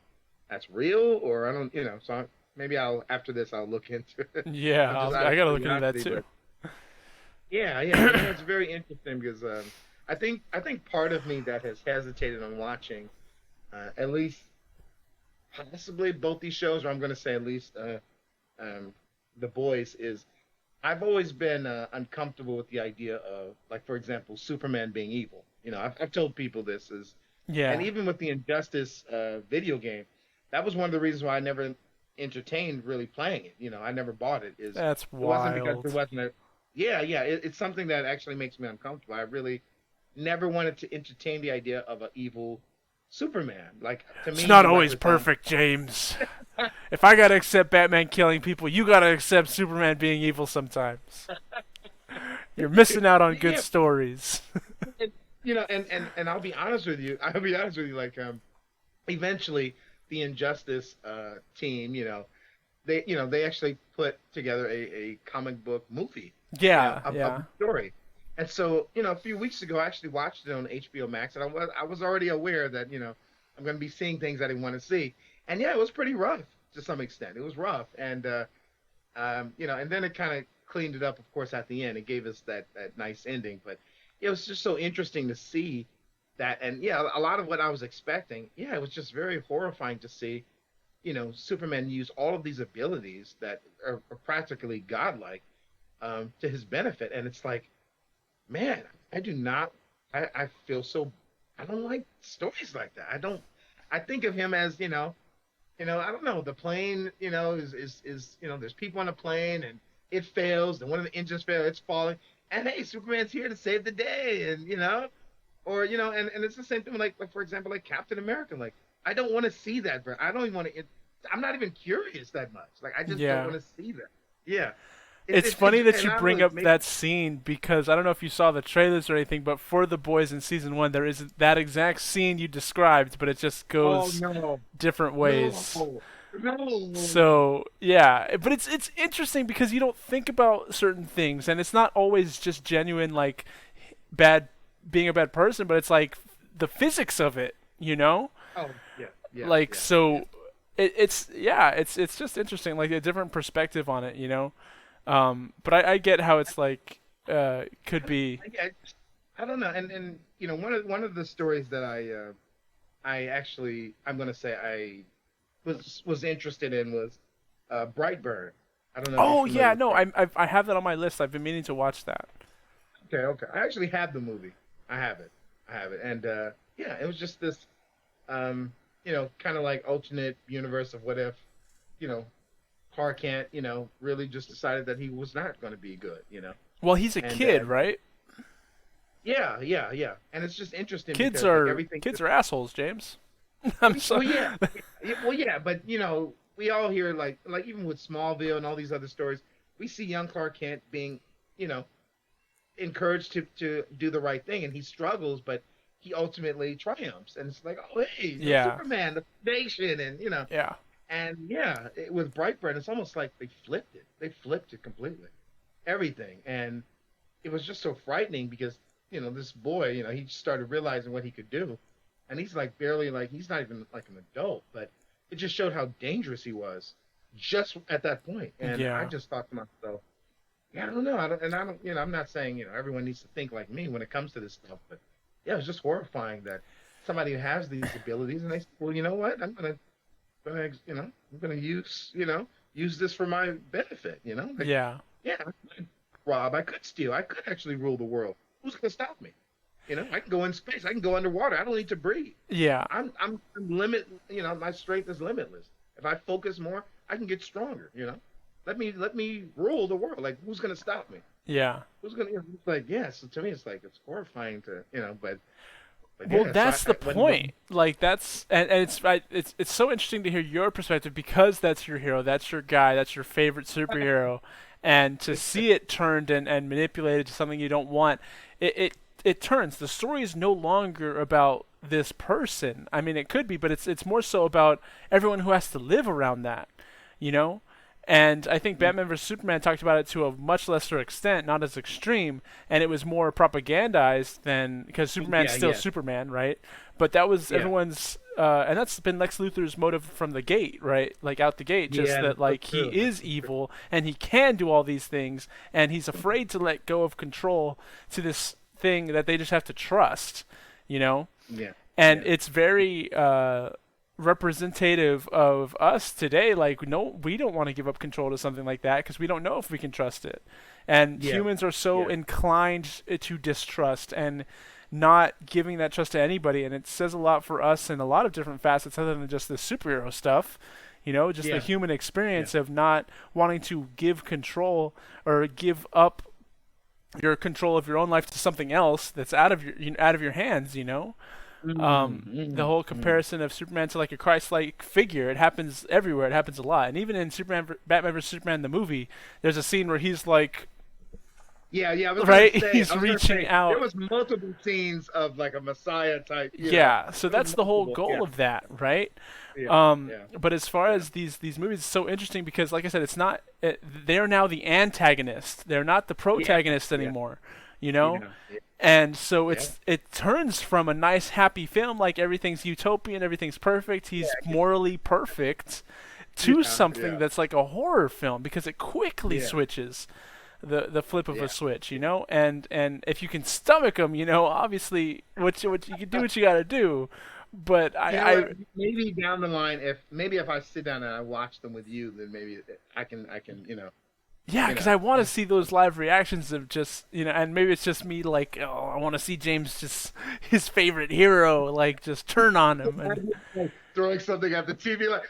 [SPEAKER 2] that's real, or I don't, so maybe I'll after this I'll look into it.
[SPEAKER 1] Yeah,
[SPEAKER 2] I'm just out
[SPEAKER 1] I
[SPEAKER 2] of
[SPEAKER 1] gotta look into that
[SPEAKER 2] curiosity,
[SPEAKER 1] too.
[SPEAKER 2] but yeah, yeah, but it's very interesting because I think part of me that has hesitated on watching at least possibly both these shows, or I'm going to say at least um, the boys is I've always been uncomfortable with the idea of, like, for example, Superman being evil. I've told people this is, and
[SPEAKER 1] Yeah,
[SPEAKER 2] even with the Injustice video game, that was one of the reasons why I never entertained really playing it. I never bought it.
[SPEAKER 1] that's
[SPEAKER 2] It wasn't because there
[SPEAKER 1] wild.
[SPEAKER 2] wasn't a, yeah, yeah. It's something that actually makes me uncomfortable. I really never wanted to entertain the idea of an evil Superman. Like to
[SPEAKER 1] It's
[SPEAKER 2] me,
[SPEAKER 1] not
[SPEAKER 2] he
[SPEAKER 1] always
[SPEAKER 2] represents.
[SPEAKER 1] perfect, James. If I gotta accept Batman killing people, you gotta accept Superman being evil sometimes. You're missing out on good
[SPEAKER 2] Yeah,
[SPEAKER 1] stories.
[SPEAKER 2] and, and I'll be honest with you. I'll be honest with you. Like, eventually, the Injustice team, they actually put together a comic book movie,
[SPEAKER 1] Yeah,
[SPEAKER 2] of
[SPEAKER 1] yeah.
[SPEAKER 2] the story. And so, a few weeks ago, I actually watched it on HBO Max, and I was already aware that I'm going to be seeing things I didn't want to see. And yeah, it was pretty rough to some extent. It was rough, and and then it kind of cleaned it up, of course, at the end. It gave us that nice ending, but it was just so interesting to see that, and yeah, a lot of what I was expecting, yeah, it was just very horrifying to see, Superman use all of these abilities that are practically godlike, to his benefit, and it's like, man, I do not, I feel so, I don't like stories like that. I don't, I think of him as, I don't know. The plane, there's people on the plane and it fails, and one of the engines fails, it's falling, and hey, Superman's here to save the day, and or and it's the same thing like for example, like Captain America. Like I don't want to see that, but I don't even want to. I'm not even curious that much. Like I just don't
[SPEAKER 1] Yeah.
[SPEAKER 2] want to see that. Yeah,
[SPEAKER 1] It's funny that
[SPEAKER 2] and
[SPEAKER 1] you
[SPEAKER 2] I don't know.
[SPEAKER 1] bring
[SPEAKER 2] It's
[SPEAKER 1] up
[SPEAKER 2] maybe
[SPEAKER 1] that scene because I don't know if you saw the trailers or anything, but for the boys in season one, there is that exact scene you described, but it just
[SPEAKER 2] oh
[SPEAKER 1] goes
[SPEAKER 2] no,
[SPEAKER 1] different ways.
[SPEAKER 2] no, no.
[SPEAKER 1] So yeah, but it's interesting because you don't think about certain things, and it's not always just genuine like bad being a bad person, but it's like the physics of it, you know?
[SPEAKER 2] Oh yeah, yeah,
[SPEAKER 1] Like
[SPEAKER 2] yeah, yeah.
[SPEAKER 1] so, it's yeah, it's just interesting, like a different perspective on it, you know? But I get how it's like could be.
[SPEAKER 2] I don't know. And one of the stories that I actually I'm gonna say I was interested in was Brightburn. I don't know if you're
[SPEAKER 1] Oh
[SPEAKER 2] familiar
[SPEAKER 1] yeah,
[SPEAKER 2] with
[SPEAKER 1] no,
[SPEAKER 2] Bright.
[SPEAKER 1] I have that on my list. I've been meaning to watch that.
[SPEAKER 2] Okay, okay. I actually have the movie. I have it. I have it. And yeah, it was just this kind of like alternate universe of what if, you know, Clark Kent, really just decided that he was not going to be good.
[SPEAKER 1] Well, he's a
[SPEAKER 2] And
[SPEAKER 1] kid, right?
[SPEAKER 2] yeah, yeah, yeah. And it's just interesting
[SPEAKER 1] Kids
[SPEAKER 2] because like
[SPEAKER 1] are
[SPEAKER 2] everything.
[SPEAKER 1] kids are assholes, James. I'm sorry.
[SPEAKER 2] Well, yeah, well, yeah, but we all hear like even with Smallville and all these other stories, we see young Clark Kent being, you know, encouraged to do the right thing, and he struggles, but he ultimately triumphs, and it's like, oh hey,
[SPEAKER 1] Yeah,
[SPEAKER 2] Superman, the nation, and
[SPEAKER 1] yeah,
[SPEAKER 2] yeah, with Brightburn, it's almost like they flipped it. They flipped it completely, everything, and it was just so frightening because this boy, he started realizing what he could do, and he's like barely like he's not even like an adult, but it just showed how dangerous he was just at that point, and I
[SPEAKER 1] yeah,
[SPEAKER 2] just thought to myself, yeah, I don't know, I don't, I'm not saying everyone needs to think like me when it comes to this stuff, but yeah, it's just horrifying that somebody who has these abilities and they, well, you know what, I'm gonna use this for my benefit, like,
[SPEAKER 1] yeah,
[SPEAKER 2] yeah, I could rob, I could steal, I could actually rule the world. Who's gonna stop me? I can go in space, I can go underwater, I don't need to breathe.
[SPEAKER 1] yeah,
[SPEAKER 2] I'm limit, my strength is limitless. If I focus more, I can get stronger. Let me rule the world. Like, who's gonna stop me?
[SPEAKER 1] yeah.
[SPEAKER 2] Who's gonna? It's like, yeah. So to me, it's like it's horrifying to but
[SPEAKER 1] Well,
[SPEAKER 2] yeah. So
[SPEAKER 1] that's the
[SPEAKER 2] when
[SPEAKER 1] point. Like that's and it's so interesting to hear your perspective because that's your hero, that's your guy, that's your favorite superhero, and to see it turned and manipulated to something you don't want, it turns. The story is no longer about this person. I mean, it could be, but it's more so about everyone who has to live around that, you know. And I think Batman vs Superman talked about it to a much lesser extent, not as extreme, and it was more propagandized than because Superman's
[SPEAKER 2] Yeah,
[SPEAKER 1] still
[SPEAKER 2] yeah,
[SPEAKER 1] Superman, right? But that was
[SPEAKER 2] yeah,
[SPEAKER 1] everyone's, and that's been Lex Luthor's motive from the gate, right? Like out the gate, just
[SPEAKER 2] yeah.
[SPEAKER 1] that
[SPEAKER 2] That's so
[SPEAKER 1] like he
[SPEAKER 2] true.
[SPEAKER 1] is
[SPEAKER 2] That's so true.
[SPEAKER 1] evil and he can do all these things, and he's afraid to let go of control to this thing that they just have to trust, you know?
[SPEAKER 2] Yeah,
[SPEAKER 1] And
[SPEAKER 2] yeah,
[SPEAKER 1] it's very representative of us today. Like, no, we don't want to give up control to something like that because we don't know if we can trust it. And
[SPEAKER 2] yeah,
[SPEAKER 1] humans are so
[SPEAKER 2] yeah,
[SPEAKER 1] inclined to distrust and not giving that trust to anybody. And it says a lot for us in a lot of different facets other than just the superhero stuff. You know, just the
[SPEAKER 2] yeah,
[SPEAKER 1] human
[SPEAKER 2] yeah.
[SPEAKER 1] experience of not wanting to give control or give up your control of your own life to something else that's out of out of your hands. The
[SPEAKER 2] Mm-hmm.
[SPEAKER 1] whole comparison of Superman to like a Christ-like figure, it happens everywhere. It happens a lot, and even in Batman vs Superman the movie, there's a scene where he's like,
[SPEAKER 2] Yeah, yeah.
[SPEAKER 1] right, he's reaching
[SPEAKER 2] There
[SPEAKER 1] out.
[SPEAKER 2] was multiple scenes of like a Messiah type.
[SPEAKER 1] Yeah, so
[SPEAKER 2] There was
[SPEAKER 1] that's the whole
[SPEAKER 2] multiple.
[SPEAKER 1] goal
[SPEAKER 2] Yeah,
[SPEAKER 1] of that, right?
[SPEAKER 2] yeah, yeah,
[SPEAKER 1] But as far
[SPEAKER 2] yeah,
[SPEAKER 1] as these movies, it's so interesting because, like I said, it's not. They're now the antagonist. They're not the
[SPEAKER 2] yeah,
[SPEAKER 1] protagonist
[SPEAKER 2] yeah,
[SPEAKER 1] anymore. You know,
[SPEAKER 2] yeah, yeah,
[SPEAKER 1] and so
[SPEAKER 2] yeah.
[SPEAKER 1] it turns from a nice happy film like everything's utopian, everything's perfect, he's morally perfect, to
[SPEAKER 2] Yeah,
[SPEAKER 1] something
[SPEAKER 2] yeah,
[SPEAKER 1] that's like a horror film because it quickly
[SPEAKER 2] yeah,
[SPEAKER 1] switches the flip of a
[SPEAKER 2] yeah.
[SPEAKER 1] switch, and if you can stomach them, obviously what you can do what you got to do, but
[SPEAKER 2] You know what?
[SPEAKER 1] I
[SPEAKER 2] Maybe down the line, if I sit down and I watch them with you, then maybe I can,
[SPEAKER 1] yeah,
[SPEAKER 2] you
[SPEAKER 1] because
[SPEAKER 2] know.
[SPEAKER 1] I want to see those live reactions of just and maybe it's just me like, oh, I want to see James just his favorite hero like just turn on him and
[SPEAKER 2] Like, throwing something at the TV, like,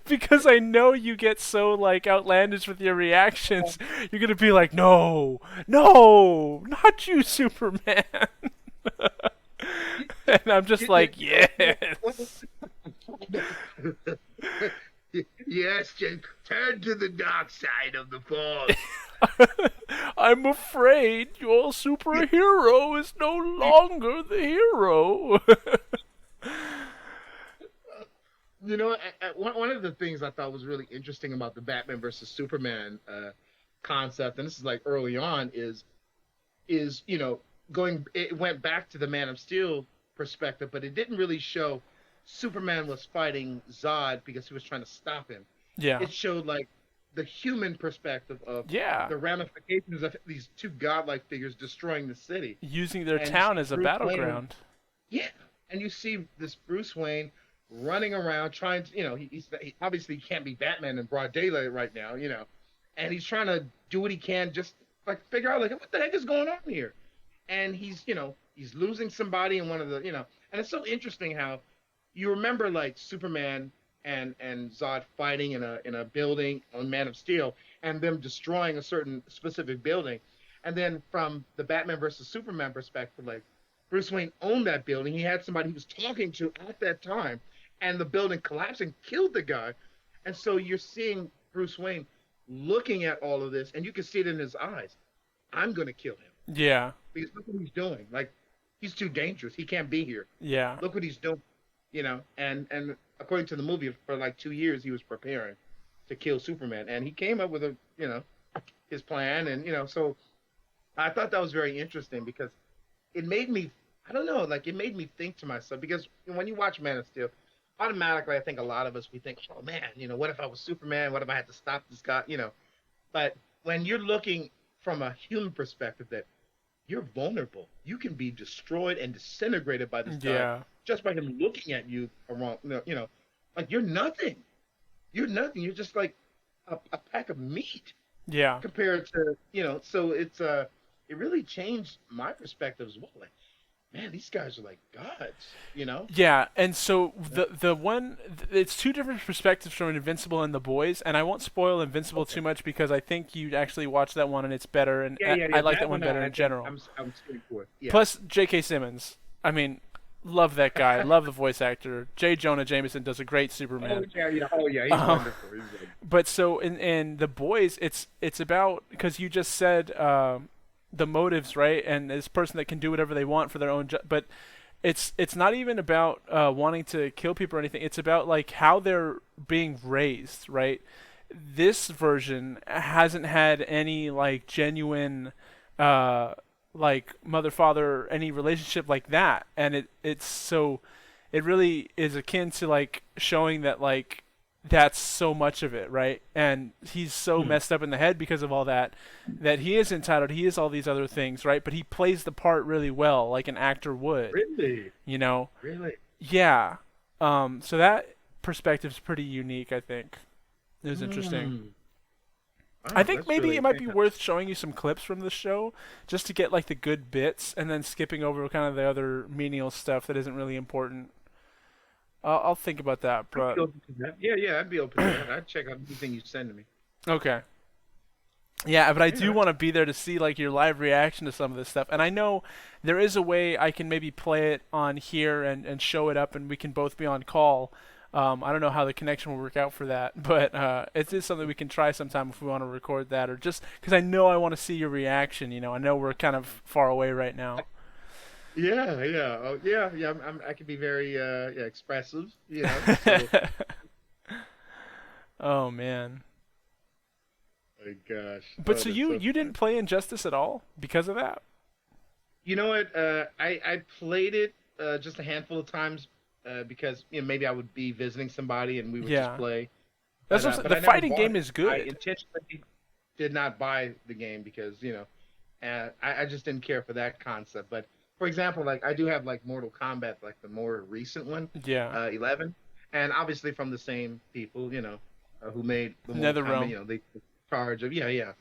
[SPEAKER 1] because I know you get so like outlandish with your reactions, you're gonna be like, no, no, not you, Superman, and I'm just
[SPEAKER 2] you, you,
[SPEAKER 1] like,
[SPEAKER 2] you,
[SPEAKER 1] yes.
[SPEAKER 2] yes, Jim, turn to the dark side of the force.
[SPEAKER 1] I'm afraid your superhero is no longer the hero.
[SPEAKER 2] One of the things I thought was really interesting about the Batman versus Superman concept, and this is like early on, is going. It went back to the Man of Steel perspective, but it didn't really show Superman was fighting Zod because he was trying to stop him.
[SPEAKER 1] Yeah,
[SPEAKER 2] It showed like the human perspective of
[SPEAKER 1] yeah,
[SPEAKER 2] the ramifications of these two godlike figures destroying the city,
[SPEAKER 1] using their
[SPEAKER 2] and you
[SPEAKER 1] town
[SPEAKER 2] see
[SPEAKER 1] as a
[SPEAKER 2] Bruce Wayne.
[SPEAKER 1] battleground.
[SPEAKER 2] Yeah, and you see this Bruce Wayne running around trying to, he obviously can't be Batman in broad daylight right now, and he's trying to do what he can just like figure out like what the heck is going on here, and he's losing somebody in one of the, and it's so interesting how you remember like Superman and Zod fighting in a building on Man of Steel and them destroying a certain specific building, and then from the Batman versus Superman perspective, like Bruce Wayne owned that building. He had somebody he was talking to at that time, and the building collapsed and killed the guy. And so you're seeing Bruce Wayne looking at all of this, and you can see it in his eyes. I'm going to kill him
[SPEAKER 1] Yeah,
[SPEAKER 2] because look what he's doing. Like he's too dangerous. He can't be here.
[SPEAKER 1] yeah,
[SPEAKER 2] Look what he's doing. And according to the movie, for like 2 years he was preparing to kill Superman, and he came up with his plan, and so I thought that was very interesting because it made me, I don't know, like it made me think to myself because when you watch Man of Steel, automatically I think a lot of us we think, oh man, what if I was Superman? What if I had to stop this guy? But when you're looking from a human perspective, that you're vulnerable, you can be destroyed and disintegrated by this guy
[SPEAKER 1] yeah,
[SPEAKER 2] just by him looking at you around. Like you're nothing. You're nothing. You're just like a pack of meat
[SPEAKER 1] yeah.
[SPEAKER 2] compared to so it really changed my perspective as well, like man, these guys are like gods.
[SPEAKER 1] Yeah, and so the one it's two different perspectives from Invincible and The Boys, and I won't spoil Invincible
[SPEAKER 2] Okay.
[SPEAKER 1] too much because I think you'd actually watch that one and it's better, and
[SPEAKER 2] Yeah, yeah,
[SPEAKER 1] I
[SPEAKER 2] yeah,
[SPEAKER 1] like that
[SPEAKER 2] that
[SPEAKER 1] one
[SPEAKER 2] one
[SPEAKER 1] better
[SPEAKER 2] I
[SPEAKER 1] in
[SPEAKER 2] think
[SPEAKER 1] general.
[SPEAKER 2] I'm sitting for it, yeah.
[SPEAKER 1] Plus J.K. Simmons, I mean, love that guy, love the voice actor. J. Jonah Jameson does a great
[SPEAKER 2] Oh
[SPEAKER 1] Superman.
[SPEAKER 2] yeah, yeah, oh yeah, he's
[SPEAKER 1] Um,
[SPEAKER 2] wonderful, he's like,
[SPEAKER 1] but so in The Boys, it's about because you just said the motives, right, and this person that can do whatever they want for their own, but it's not even about wanting to kill people or anything. It's about like how they're being raised, right? This version hasn't had any like genuine uh like mother father any relationship like that, and it's so it really is akin to like showing that like that's so much of it, right? And he's so
[SPEAKER 2] Hmm.
[SPEAKER 1] messed up in the head because of all that that he is entitled, he is all these other things, right? But he plays the part really well like an actor would,
[SPEAKER 2] Really,
[SPEAKER 1] you know.
[SPEAKER 2] really.
[SPEAKER 1] Yeah. So that perspective's pretty unique, I think. It was interesting.
[SPEAKER 2] Hmm.
[SPEAKER 1] I
[SPEAKER 2] Wow,
[SPEAKER 1] think
[SPEAKER 2] that's
[SPEAKER 1] maybe
[SPEAKER 2] really
[SPEAKER 1] it might be
[SPEAKER 2] yeah.
[SPEAKER 1] worth showing you some clips from the show just to get like the good bits and then skipping over kind of the other menial stuff that isn't really important. I'll think about that,
[SPEAKER 2] I'd be
[SPEAKER 1] but
[SPEAKER 2] open to that. Yeah, yeah, I'd be open to that. I'd check out anything you send to me.
[SPEAKER 1] okay. Yeah, but I
[SPEAKER 2] Yeah,
[SPEAKER 1] do want to be there to see like your live reaction to some of this stuff. And I know there is a way I can maybe play it on here and show it up and we can both be on call. I don't know how the connection will work out for that, but it is something we can try sometime if we want to record that or just because I know I want to see your reaction. You know, I know we're kind of far away right now.
[SPEAKER 2] yeah, yeah, oh, yeah, yeah. I can be very yeah, expressive, you know. So,
[SPEAKER 1] Oh man.
[SPEAKER 2] my gosh,
[SPEAKER 1] But
[SPEAKER 2] oh,
[SPEAKER 1] so
[SPEAKER 2] that's so
[SPEAKER 1] you
[SPEAKER 2] fun.
[SPEAKER 1] didn't play Injustice at all because of that?
[SPEAKER 2] You know what? I played it just a handful of times because you know maybe I would be visiting somebody and we would just
[SPEAKER 1] Yeah.
[SPEAKER 2] play.
[SPEAKER 1] That's what I'm saying.
[SPEAKER 2] But
[SPEAKER 1] The
[SPEAKER 2] I never
[SPEAKER 1] fighting
[SPEAKER 2] bought
[SPEAKER 1] game
[SPEAKER 2] it.
[SPEAKER 1] is
[SPEAKER 2] I
[SPEAKER 1] good.
[SPEAKER 2] intentionally did not buy the game because you know, I just didn't care for that concept. But for example, like I do have like Mortal Kombat, like the more recent one,
[SPEAKER 1] Yeah.
[SPEAKER 2] 11, and obviously from the same people, you know, who made the Mortal Kombat.
[SPEAKER 1] NetherRealm.
[SPEAKER 2] You know, they took charge of yeah, yeah.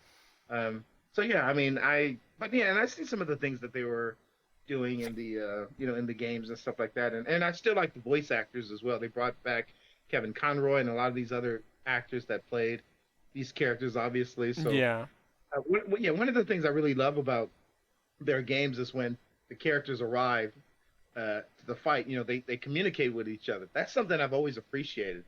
[SPEAKER 2] So yeah, I mean, but yeah, and I see some of the things that they were doing in the you know in the games and stuff like that, and I still like the voice actors as well. They brought back Kevin Conroy and a lot of these other actors that played these characters, obviously. So
[SPEAKER 1] Yeah.
[SPEAKER 2] yeah, one of the things I really love about their games is when the characters arrive to the fight. You know, they communicate with each other. That's something I've always appreciated.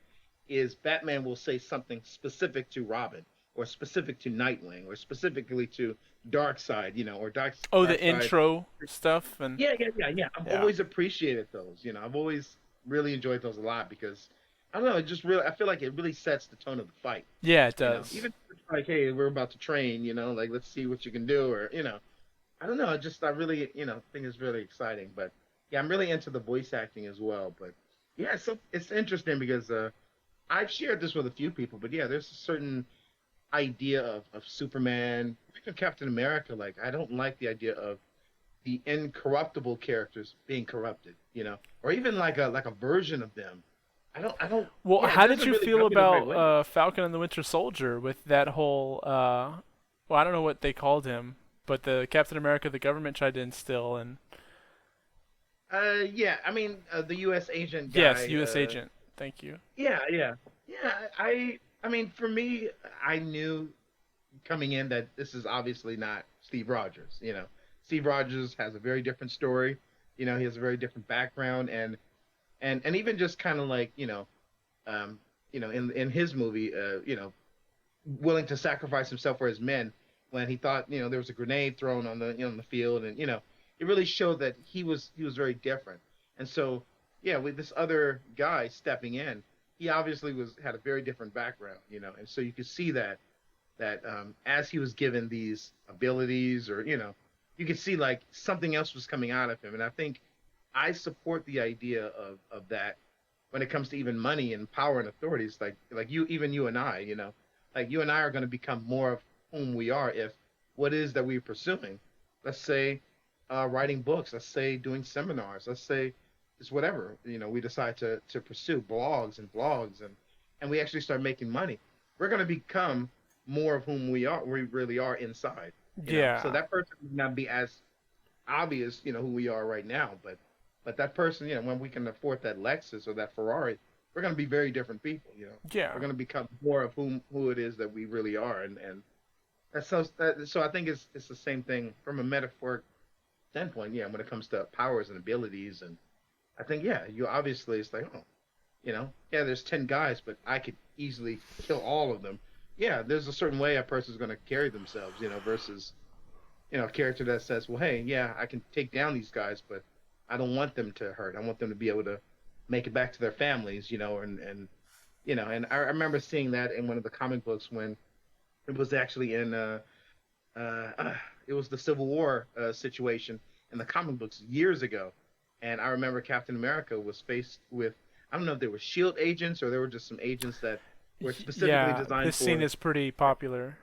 [SPEAKER 2] Is Batman will say something specific to Robin, or specific to Nightwing, or specifically to Darkseid, you know, or
[SPEAKER 1] Oh, the
[SPEAKER 2] Darkseid.
[SPEAKER 1] intro stuff and
[SPEAKER 2] Yeah, yeah, yeah, yeah. I've
[SPEAKER 1] yeah.
[SPEAKER 2] always appreciated those. You know, I've always really enjoyed those a lot because I don't know, it just really I feel like it really sets the tone of the fight.
[SPEAKER 1] Yeah, it
[SPEAKER 2] You know,
[SPEAKER 1] does.
[SPEAKER 2] even if it's like, hey, we're about to train. You know, like let's see what you can do, or you know, I don't know. I really you know think it's really exciting. But yeah, I'm really into the voice acting as well. But yeah, so it's interesting because I've shared this with a few people. But yeah, there's a certain idea of Superman, even Captain America. Like I don't like the idea of the incorruptible characters being corrupted, you know, or even like a version of them.
[SPEAKER 1] Well,
[SPEAKER 2] Yeah, it
[SPEAKER 1] how did
[SPEAKER 2] doesn't
[SPEAKER 1] you
[SPEAKER 2] really
[SPEAKER 1] feel
[SPEAKER 2] rub me the right
[SPEAKER 1] about
[SPEAKER 2] way.
[SPEAKER 1] Falcon and the Winter Soldier with that whole well, I don't know what they called him, but the Captain America the government tried to instill and
[SPEAKER 2] Yeah, I mean, the U.S. agent
[SPEAKER 1] yes,
[SPEAKER 2] guy.
[SPEAKER 1] US agent. Thank you.
[SPEAKER 2] Yeah, yeah, yeah. I mean, for me, I knew coming in that this is obviously not Steve Rogers. You know, Steve Rogers has a very different story. You know, he has a very different background, and even just kind of like um, in his movie, willing to sacrifice himself for his men when he thought there was a grenade thrown on the on the field, and it really showed that he was very different. And so yeah, with this other guy stepping in, he obviously was had a very different background, and so you could see that as he was given these abilities, or you could see like something else was coming out of him. And I think I support the idea of that when it comes to even money and power and authorities, like you and I, like you and I are going to become more of whom we are if what is that we're pursuing, let's say writing books, let's say doing seminars, let's say it's whatever we decide to pursue, blogs and we actually start making money, we're going to become more of whom we really are inside. So
[SPEAKER 1] Yeah.
[SPEAKER 2] that person may not be as obvious, who we are right now, but that person, when we can afford that Lexus or that Ferrari, we're going to be very different people.
[SPEAKER 1] Yeah.
[SPEAKER 2] We're going to become more of who it is that we really are, and so I think it's the same thing from a metaphoric standpoint. Yeah, when it comes to powers and abilities, and I think yeah, you obviously it's like yeah, there's 10 guys, but I could easily kill all of them. Yeah, there's a certain way a person's going to carry themselves, versus a character that says, well, hey, yeah, I can take down these guys, but I don't want them to hurt. I want them to be able to make it back to their families, and and I remember seeing that in one of the comic books when it was actually in it was the Civil War situation in the comic books years ago, and I remember Captain America was faced with, I don't know if they were Shield agents or there were just some agents that were specifically
[SPEAKER 1] Yeah,
[SPEAKER 2] designed
[SPEAKER 1] this scene
[SPEAKER 2] for.
[SPEAKER 1] is pretty popular.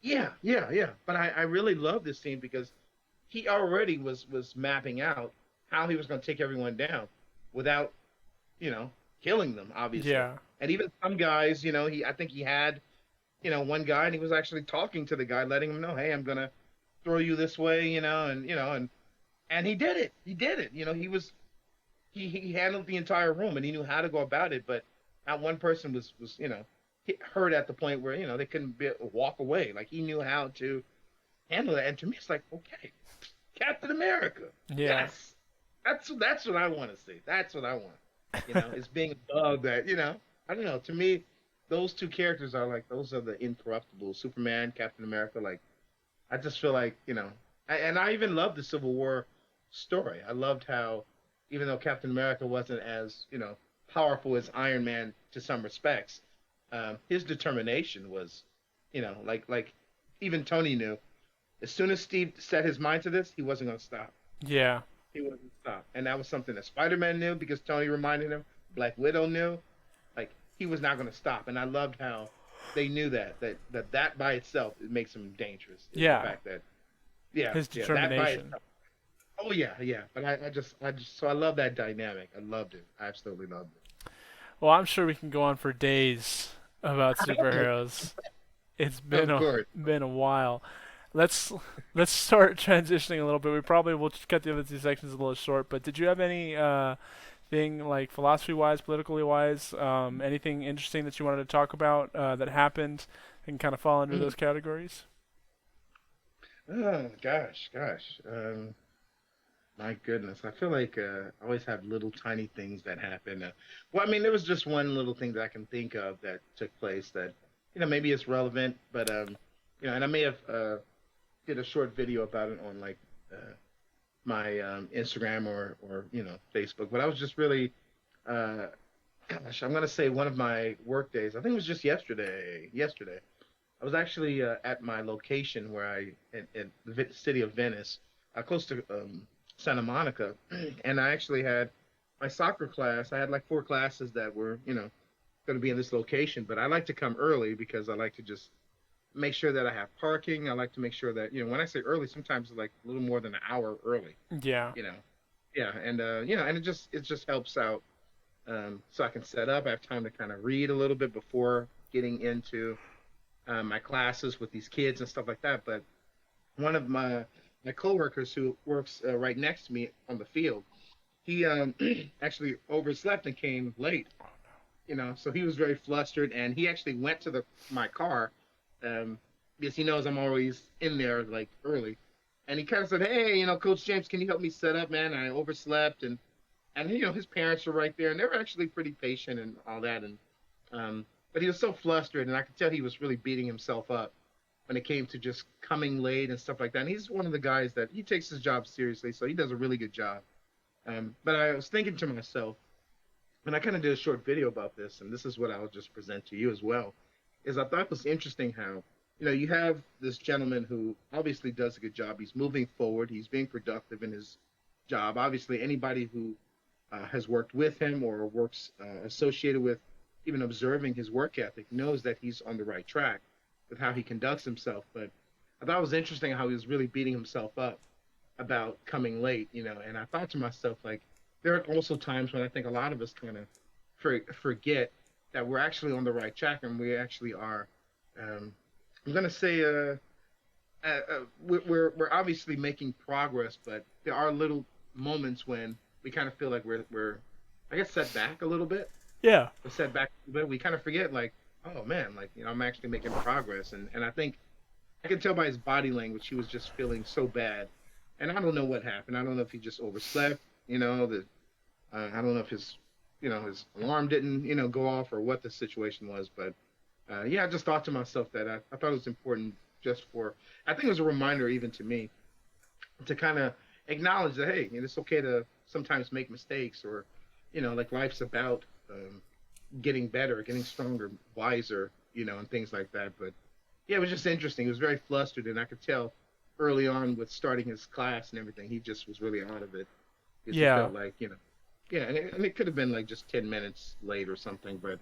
[SPEAKER 2] Yeah, yeah, yeah. But I really love this scene because he already was mapping out how he was going to take everyone down without, you know, killing them, obviously.
[SPEAKER 1] Yeah.
[SPEAKER 2] And even some guys, he I think he had, one guy, and he was actually talking to the guy, letting him know, hey, I'm gonna throw you this way, and he did it. He did it. He handled the entire room, and he knew how to go about it. But not one person was hurt at the point where they couldn't walk away. Like he knew how to handle that. And to me, it's like, okay, Captain America,
[SPEAKER 1] Yeah.
[SPEAKER 2] yes, that's what I want to see. That's what I want. It's being above that. I don't know. To me, those two characters are like those are the incorruptible Superman, Captain America. Like I just feel like and I even loved the Civil War story. I loved how even though Captain America wasn't as powerful as Iron Man to some respects, his determination was, like even Tony knew as soon as Steve set his mind to this, he wasn't going to stop.
[SPEAKER 1] Yeah.
[SPEAKER 2] He wasn't stop, and that was something that Spider-Man knew because Tony reminded him. Black Widow knew, like he was not going to stop, and I loved how they knew that by itself it makes him dangerous. Is the
[SPEAKER 1] Yeah.
[SPEAKER 2] fact that yeah,
[SPEAKER 1] His
[SPEAKER 2] yeah, that by
[SPEAKER 1] determination.
[SPEAKER 2] itself. Oh yeah, yeah. But I just so I love that dynamic. I loved it. I absolutely loved
[SPEAKER 1] Well, I'm sure we can go on for days about
[SPEAKER 2] it.
[SPEAKER 1] superheroes. It's been
[SPEAKER 2] Of
[SPEAKER 1] a
[SPEAKER 2] course.
[SPEAKER 1] been a while. Let's let's start transitioning a little bit. We probably will cut the other two sections a little short. But did you have any thing like philosophy wise, politically wise, anything interesting that you wanted to talk about that happened and kind of fall under
[SPEAKER 2] Mm.
[SPEAKER 1] those categories?
[SPEAKER 2] Oh gosh. My goodness, I feel like I always have little tiny things that happen. Well, I mean, there was just one little thing that I can think of that took place that maybe it's relevant, but and I may have did a short video about it on like my Instagram or Facebook. But I was just really, uh, gosh, I'm gonna say one of my work days. I think it was just yesterday. Yesterday, I was actually at my location where in the city of Venice, close to Santa Monica, and I actually had my soccer class. I had like four classes that were going to be in this location, but I like to come early because I like to just make sure that I have parking. I like to make sure that when I say early, sometimes it's like a little more than an hour early.
[SPEAKER 1] Yeah.
[SPEAKER 2] You know, yeah, and and it just helps out. So I can set up. I have time to kind of read a little bit before getting into my classes with these kids and stuff like that. But one of my coworkers who works right next to me on the field, he actually overslept and came late. So he was very flustered, and he actually went to the my car, um, because he knows I'm always in there like early, and he kind of said, "Hey, Coach James, can you help me set up, man? I overslept." And his parents were right there, and they were actually pretty patient and all that, and but he was so flustered, and I could tell he was really beating himself up when it came to just coming late and stuff like that. And he's one of the guys that he takes his job seriously, so he does a really good job. But I was thinking to myself, and I kind of did a short video about this, and this is what I'll just present to you as well. Is I thought it was interesting how you have this gentleman who obviously does a good job. He's moving forward. He's being productive in his job. Obviously, anybody who has worked with him or works associated with even observing his work ethic knows that he's on the right track with how he conducts himself. But I thought it was interesting how he was really beating himself up about coming late, and I thought to myself, like, there are also times when I think a lot of us kind of forget that we're actually on the right track and we actually are. Um, I'm gonna say, we're obviously making progress, but there are little moments when we kind of feel like we're I guess set back a little bit.
[SPEAKER 1] Yeah.
[SPEAKER 2] We're set back a little bit. We kind of forget, like, oh man, like I'm actually making progress, and I think I can tell by his body language he was just feeling so bad, and I don't know what happened. I don't know if he just overslept, the I don't know if his alarm didn't go off or what the situation was, but yeah, I just thought to myself that I thought it was important just for I think it was a reminder even to me to kind of acknowledge that, hey, it's okay to sometimes make mistakes, or like life's about getting better, getting stronger, wiser, and things like that. But yeah, it was just interesting. He was very flustered, and I could tell early on with starting his class and everything, he just was really out of it because he
[SPEAKER 1] Yeah.
[SPEAKER 2] felt like, yeah, and it could have been like just 10 minutes late or something, but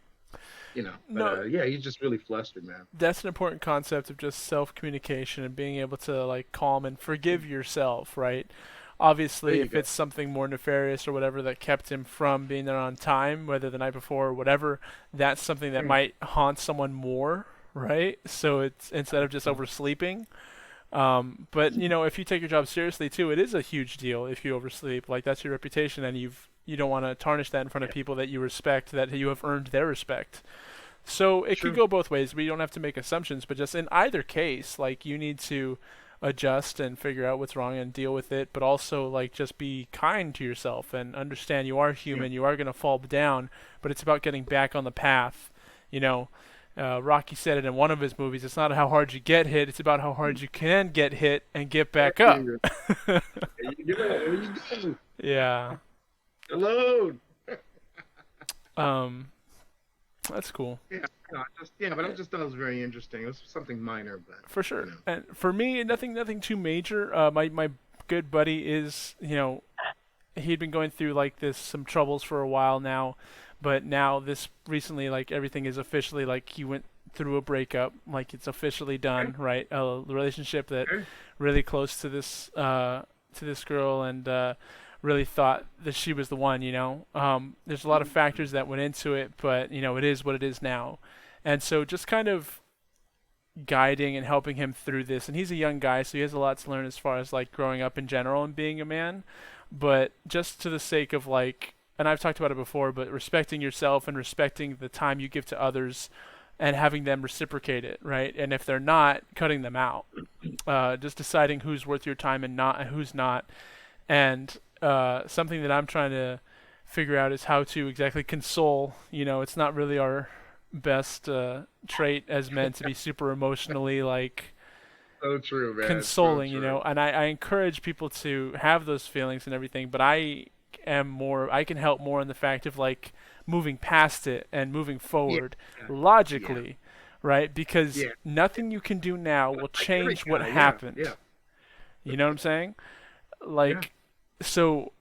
[SPEAKER 1] No,
[SPEAKER 2] yeah, he's just really flustered, man.
[SPEAKER 1] that's an important concept of just self-communication and being able to like calm and forgive yourself, right?
[SPEAKER 2] There
[SPEAKER 1] Obviously,
[SPEAKER 2] you
[SPEAKER 1] if
[SPEAKER 2] go.
[SPEAKER 1] it's something more nefarious or whatever that kept him from being there on time, whether the night before or whatever, that's something that
[SPEAKER 2] Mm,
[SPEAKER 1] might haunt someone more, right? So it's instead of just oversleeping. But if you take your job seriously too, it is a huge deal if you oversleep. Like that's your reputation, and you don't want to tarnish that in front of
[SPEAKER 2] yeah,
[SPEAKER 1] people that you respect, that you have earned their respect. So it could
[SPEAKER 2] true.
[SPEAKER 1] go both ways. We don't have to make assumptions, but just in either case, like you need to adjust and figure out what's wrong and deal with it, but also like just be kind to yourself and understand you are
[SPEAKER 2] Yeah,
[SPEAKER 1] human. You are going to fall down, but it's about getting back on the path. You know, Rocky said it in one of his movies. It's not how hard you get hit; it's about how hard you can get hit and get back
[SPEAKER 2] there
[SPEAKER 1] up.
[SPEAKER 2] you go. There you go. There you go.
[SPEAKER 1] Yeah.
[SPEAKER 2] Alone.
[SPEAKER 1] Um, that's cool.
[SPEAKER 2] Yeah, no, but I just thought it was very interesting. It was something minor, but
[SPEAKER 1] For
[SPEAKER 2] you
[SPEAKER 1] sure.
[SPEAKER 2] know.
[SPEAKER 1] And for me, nothing too major. My good buddy is he'd been going through like this some troubles for a while now, but now this recently like everything is officially like he went through a breakup, like it's officially
[SPEAKER 2] Okay,
[SPEAKER 1] done, right? A relationship that
[SPEAKER 2] okay.
[SPEAKER 1] really close to this girl and really thought that she was the one. There's a lot of factors that went into it, but it is what it is now, and so just kind of guiding and helping him through this. And he's a young guy, so he has a lot to learn as far as like growing up in general and being a man. But just to the sake of like, and I've talked about it before, but respecting yourself and respecting the time you give to others and having them reciprocate it, right? And if they're not, cutting them out. Just deciding who's worth your time and not and who's not. And something that I'm trying to figure out is how to exactly console. It's not really our best trait as men to be super emotionally like
[SPEAKER 2] So true, man. So
[SPEAKER 1] consoling,
[SPEAKER 2] true.
[SPEAKER 1] and I encourage people to have those feelings and everything, but I can help more in the fact of like moving past it and moving
[SPEAKER 2] Yeah,
[SPEAKER 1] forward
[SPEAKER 2] yeah,
[SPEAKER 1] logically, right? Because
[SPEAKER 2] yeah.
[SPEAKER 1] nothing you can do now will
[SPEAKER 2] Like every
[SPEAKER 1] change what
[SPEAKER 2] guy, yeah,
[SPEAKER 1] happened.
[SPEAKER 2] yeah,
[SPEAKER 1] You know what I'm saying?
[SPEAKER 2] yeah.
[SPEAKER 1] Like, so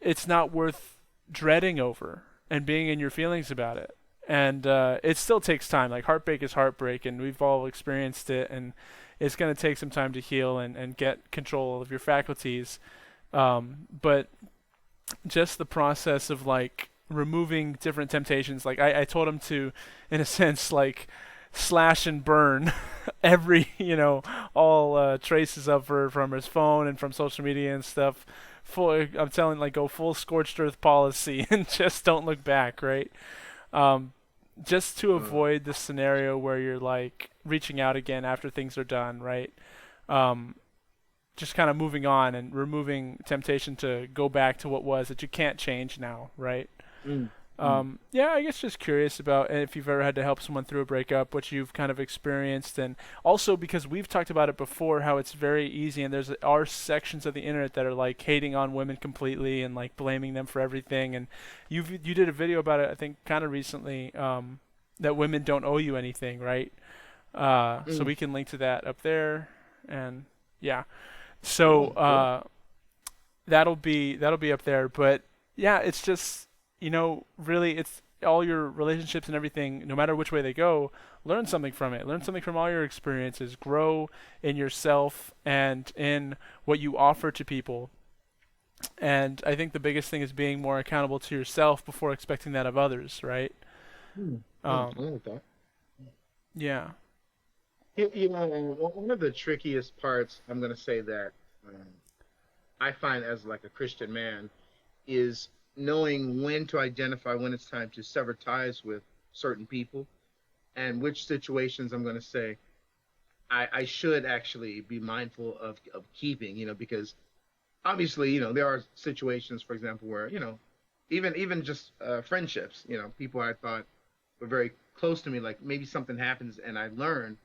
[SPEAKER 1] it's not worth dreading over and being in your feelings about it. And it still takes time. Like heartbreak is heartbreak, and we've all experienced it, and it's going to take some time to heal and get control of your faculties. But just the process of like removing different temptations. Like I told him to, in a sense, like slash and burn every all traces of her from his phone and from social media and stuff. I'm telling like go full scorched earth policy and just don't look back, right? Um, just to
[SPEAKER 2] Uh,
[SPEAKER 1] avoid the scenario where you're like reaching out again after things are done, right? Um, just kind of moving on and removing temptation to go back to what was that you can't change now, right?
[SPEAKER 2] mm, mm.
[SPEAKER 1] Yeah, I guess just curious about if you've ever had to help someone through a breakup, what you've kind of experienced, and also because we've talked about it before, how it's very easy, and there's are sections of the internet that are like hating on women completely and like blaming them for everything, and you did a video about it, I think, kind of recently, that women don't owe you anything, right? So
[SPEAKER 2] Mm.
[SPEAKER 1] we can link to that up there, and yeah, so
[SPEAKER 2] Cool, cool.
[SPEAKER 1] that'll be up there. But yeah, it's just really, it's all your relationships and everything. No matter which way they go, learn something from it. Learn something from all your experiences. Grow in yourself and in what you offer to people. And I think the biggest thing is being more accountable to yourself before expecting that of others. Right?
[SPEAKER 2] Mm, I
[SPEAKER 1] Um,
[SPEAKER 2] like that.
[SPEAKER 1] yeah.
[SPEAKER 2] One of the trickiest parts, I'm going to say that um, I find as like a Christian man is knowing when to identify when it's time to sever ties with certain people and which situations I'm going to say I should actually be mindful of keeping, because obviously, there are situations, for example, where, even just friendships, people I thought were very close to me, like maybe something happens and I learn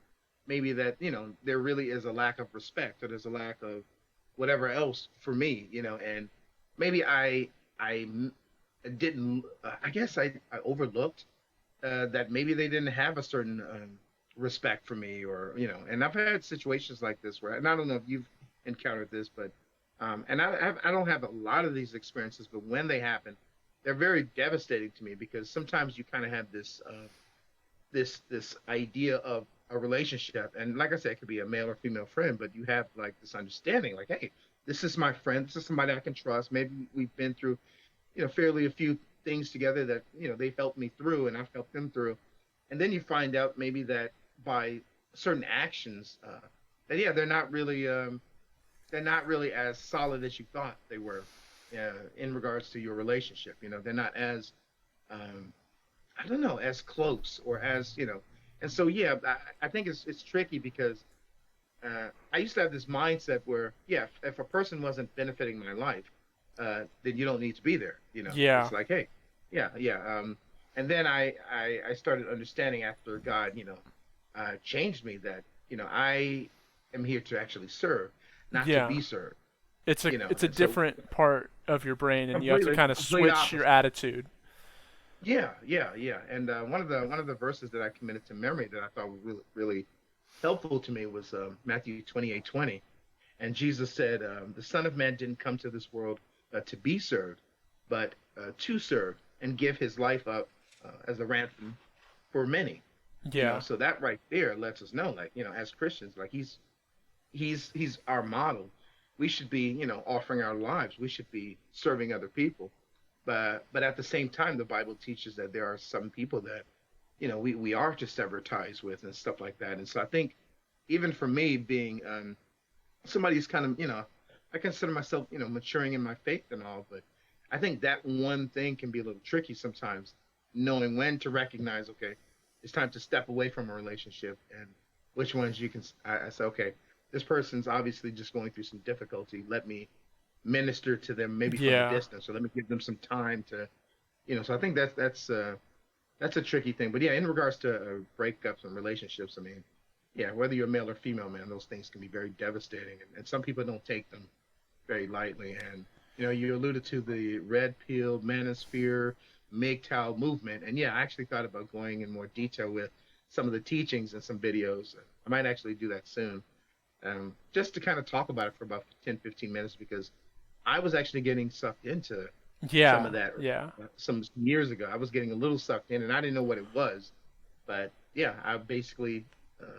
[SPEAKER 2] maybe that, there really is a lack of respect or there's a lack of whatever else for me, and maybe I didn't. I guess I overlooked that maybe they didn't have a certain respect for me, or and I've had situations like this where, and I don't know if you've encountered this, but and I don't have a lot of these experiences, but when they happen, they're very devastating to me because sometimes you kind of have this idea of a relationship, and like I said, it could be a male or female friend, but you have like this understanding, like, hey, this is my friend, this is somebody I can trust. Maybe we've been through, fairly a few things together that they've helped me through, and I've helped them through, and then you find out maybe that by certain actions, that yeah, they're not really as solid as you thought they were, in regards to your relationship. They're not as um, I don't know, as close or as and so yeah, I think it's tricky because I used to have this mindset where yeah, if a person wasn't benefiting my life, then you don't need to be there.
[SPEAKER 1] Yeah.
[SPEAKER 2] It's like, hey, yeah, yeah. And then I started understanding after God, changed me, that I am here to actually serve, not to
[SPEAKER 1] Yeah.
[SPEAKER 2] be served.
[SPEAKER 1] It's a
[SPEAKER 2] And so
[SPEAKER 1] different part of your brain, and you have to
[SPEAKER 2] completely
[SPEAKER 1] kind of
[SPEAKER 2] complete
[SPEAKER 1] switch your
[SPEAKER 2] opposite.
[SPEAKER 1] attitude.
[SPEAKER 2] Yeah, yeah, yeah. And one of the verses that I committed to memory that I thought was really really helpful to me was Matthew 28:20, and Jesus said, "The Son of Man didn't come to this world to be served, but to serve and give His life up as a ransom for many."
[SPEAKER 1] Yeah.
[SPEAKER 2] So that right there lets us know, like, as Christians, like he's our model. We should be, offering our lives. We should be serving other people, but at the same time, the Bible teaches that there are some people that we are to sever ties with and stuff like that. And so I think even for me, being somebody who's kind of, I consider myself, maturing in my faith and all, but I think that one thing can be a little tricky sometimes, knowing when to recognize, okay, it's time to step away from a relationship, and which ones you can. I say, okay, this person's obviously just going through some difficulty. Let me minister to them, maybe from a
[SPEAKER 1] Yeah.
[SPEAKER 2] distance, or let me give them some time to, So I think that's a tricky thing. But yeah, in regards to breakups and relationships, I mean, yeah, whether you're male or female, man, those things can be very devastating, and some people don't take them very lightly. And you alluded to the red pill manosphere MGTOW movement, and yeah, I actually thought about going in more detail with some of the teachings and some videos. I might actually do that soon, just to kind of talk about it for about 10, 15 minutes, because I was actually getting sucked into some
[SPEAKER 1] Yeah.
[SPEAKER 2] of that
[SPEAKER 1] Yeah.
[SPEAKER 2] some years ago. I was getting a little sucked in, and I didn't know what it was. But yeah, I basically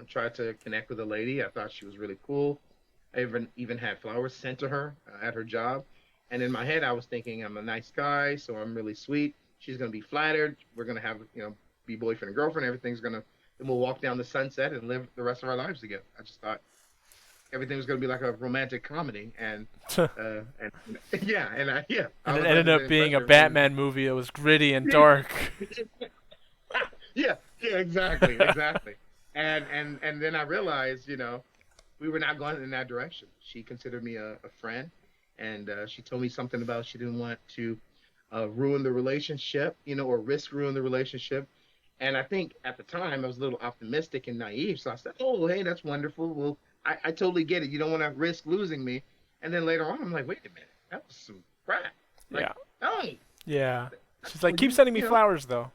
[SPEAKER 2] tried to connect with a lady. I thought she was really cool. I even had flowers sent to her at her job. And in my head, I was thinking, I'm a nice guy, so I'm really sweet. She's gonna be flattered. We're gonna have, be boyfriend and girlfriend. Everything's gonna, then we'll walk down the sunset and live the rest of our lives together. I just thought everything was gonna be like a romantic comedy, and yeah, I
[SPEAKER 1] And it
[SPEAKER 2] was
[SPEAKER 1] ended
[SPEAKER 2] under the
[SPEAKER 1] up being a
[SPEAKER 2] impression everything.
[SPEAKER 1] Batman movie that was gritty and dark.
[SPEAKER 2] Yeah, yeah, exactly, exactly. And then I realized, we were not going in that direction. She considered me a friend, and she told me something about she didn't want to ruin the relationship, or risk ruin the relationship. And I think at the time I was a little optimistic and naive, so I said, "Oh, hey, that's wonderful. Well, I totally get it. You don't want to risk losing me." And then later on, I'm like, "Wait a minute, that was some crap." Like,
[SPEAKER 1] Yeah.
[SPEAKER 2] no,
[SPEAKER 1] Yeah. She's like,
[SPEAKER 2] well,
[SPEAKER 1] keep sending me
[SPEAKER 2] you know,
[SPEAKER 1] flowers though.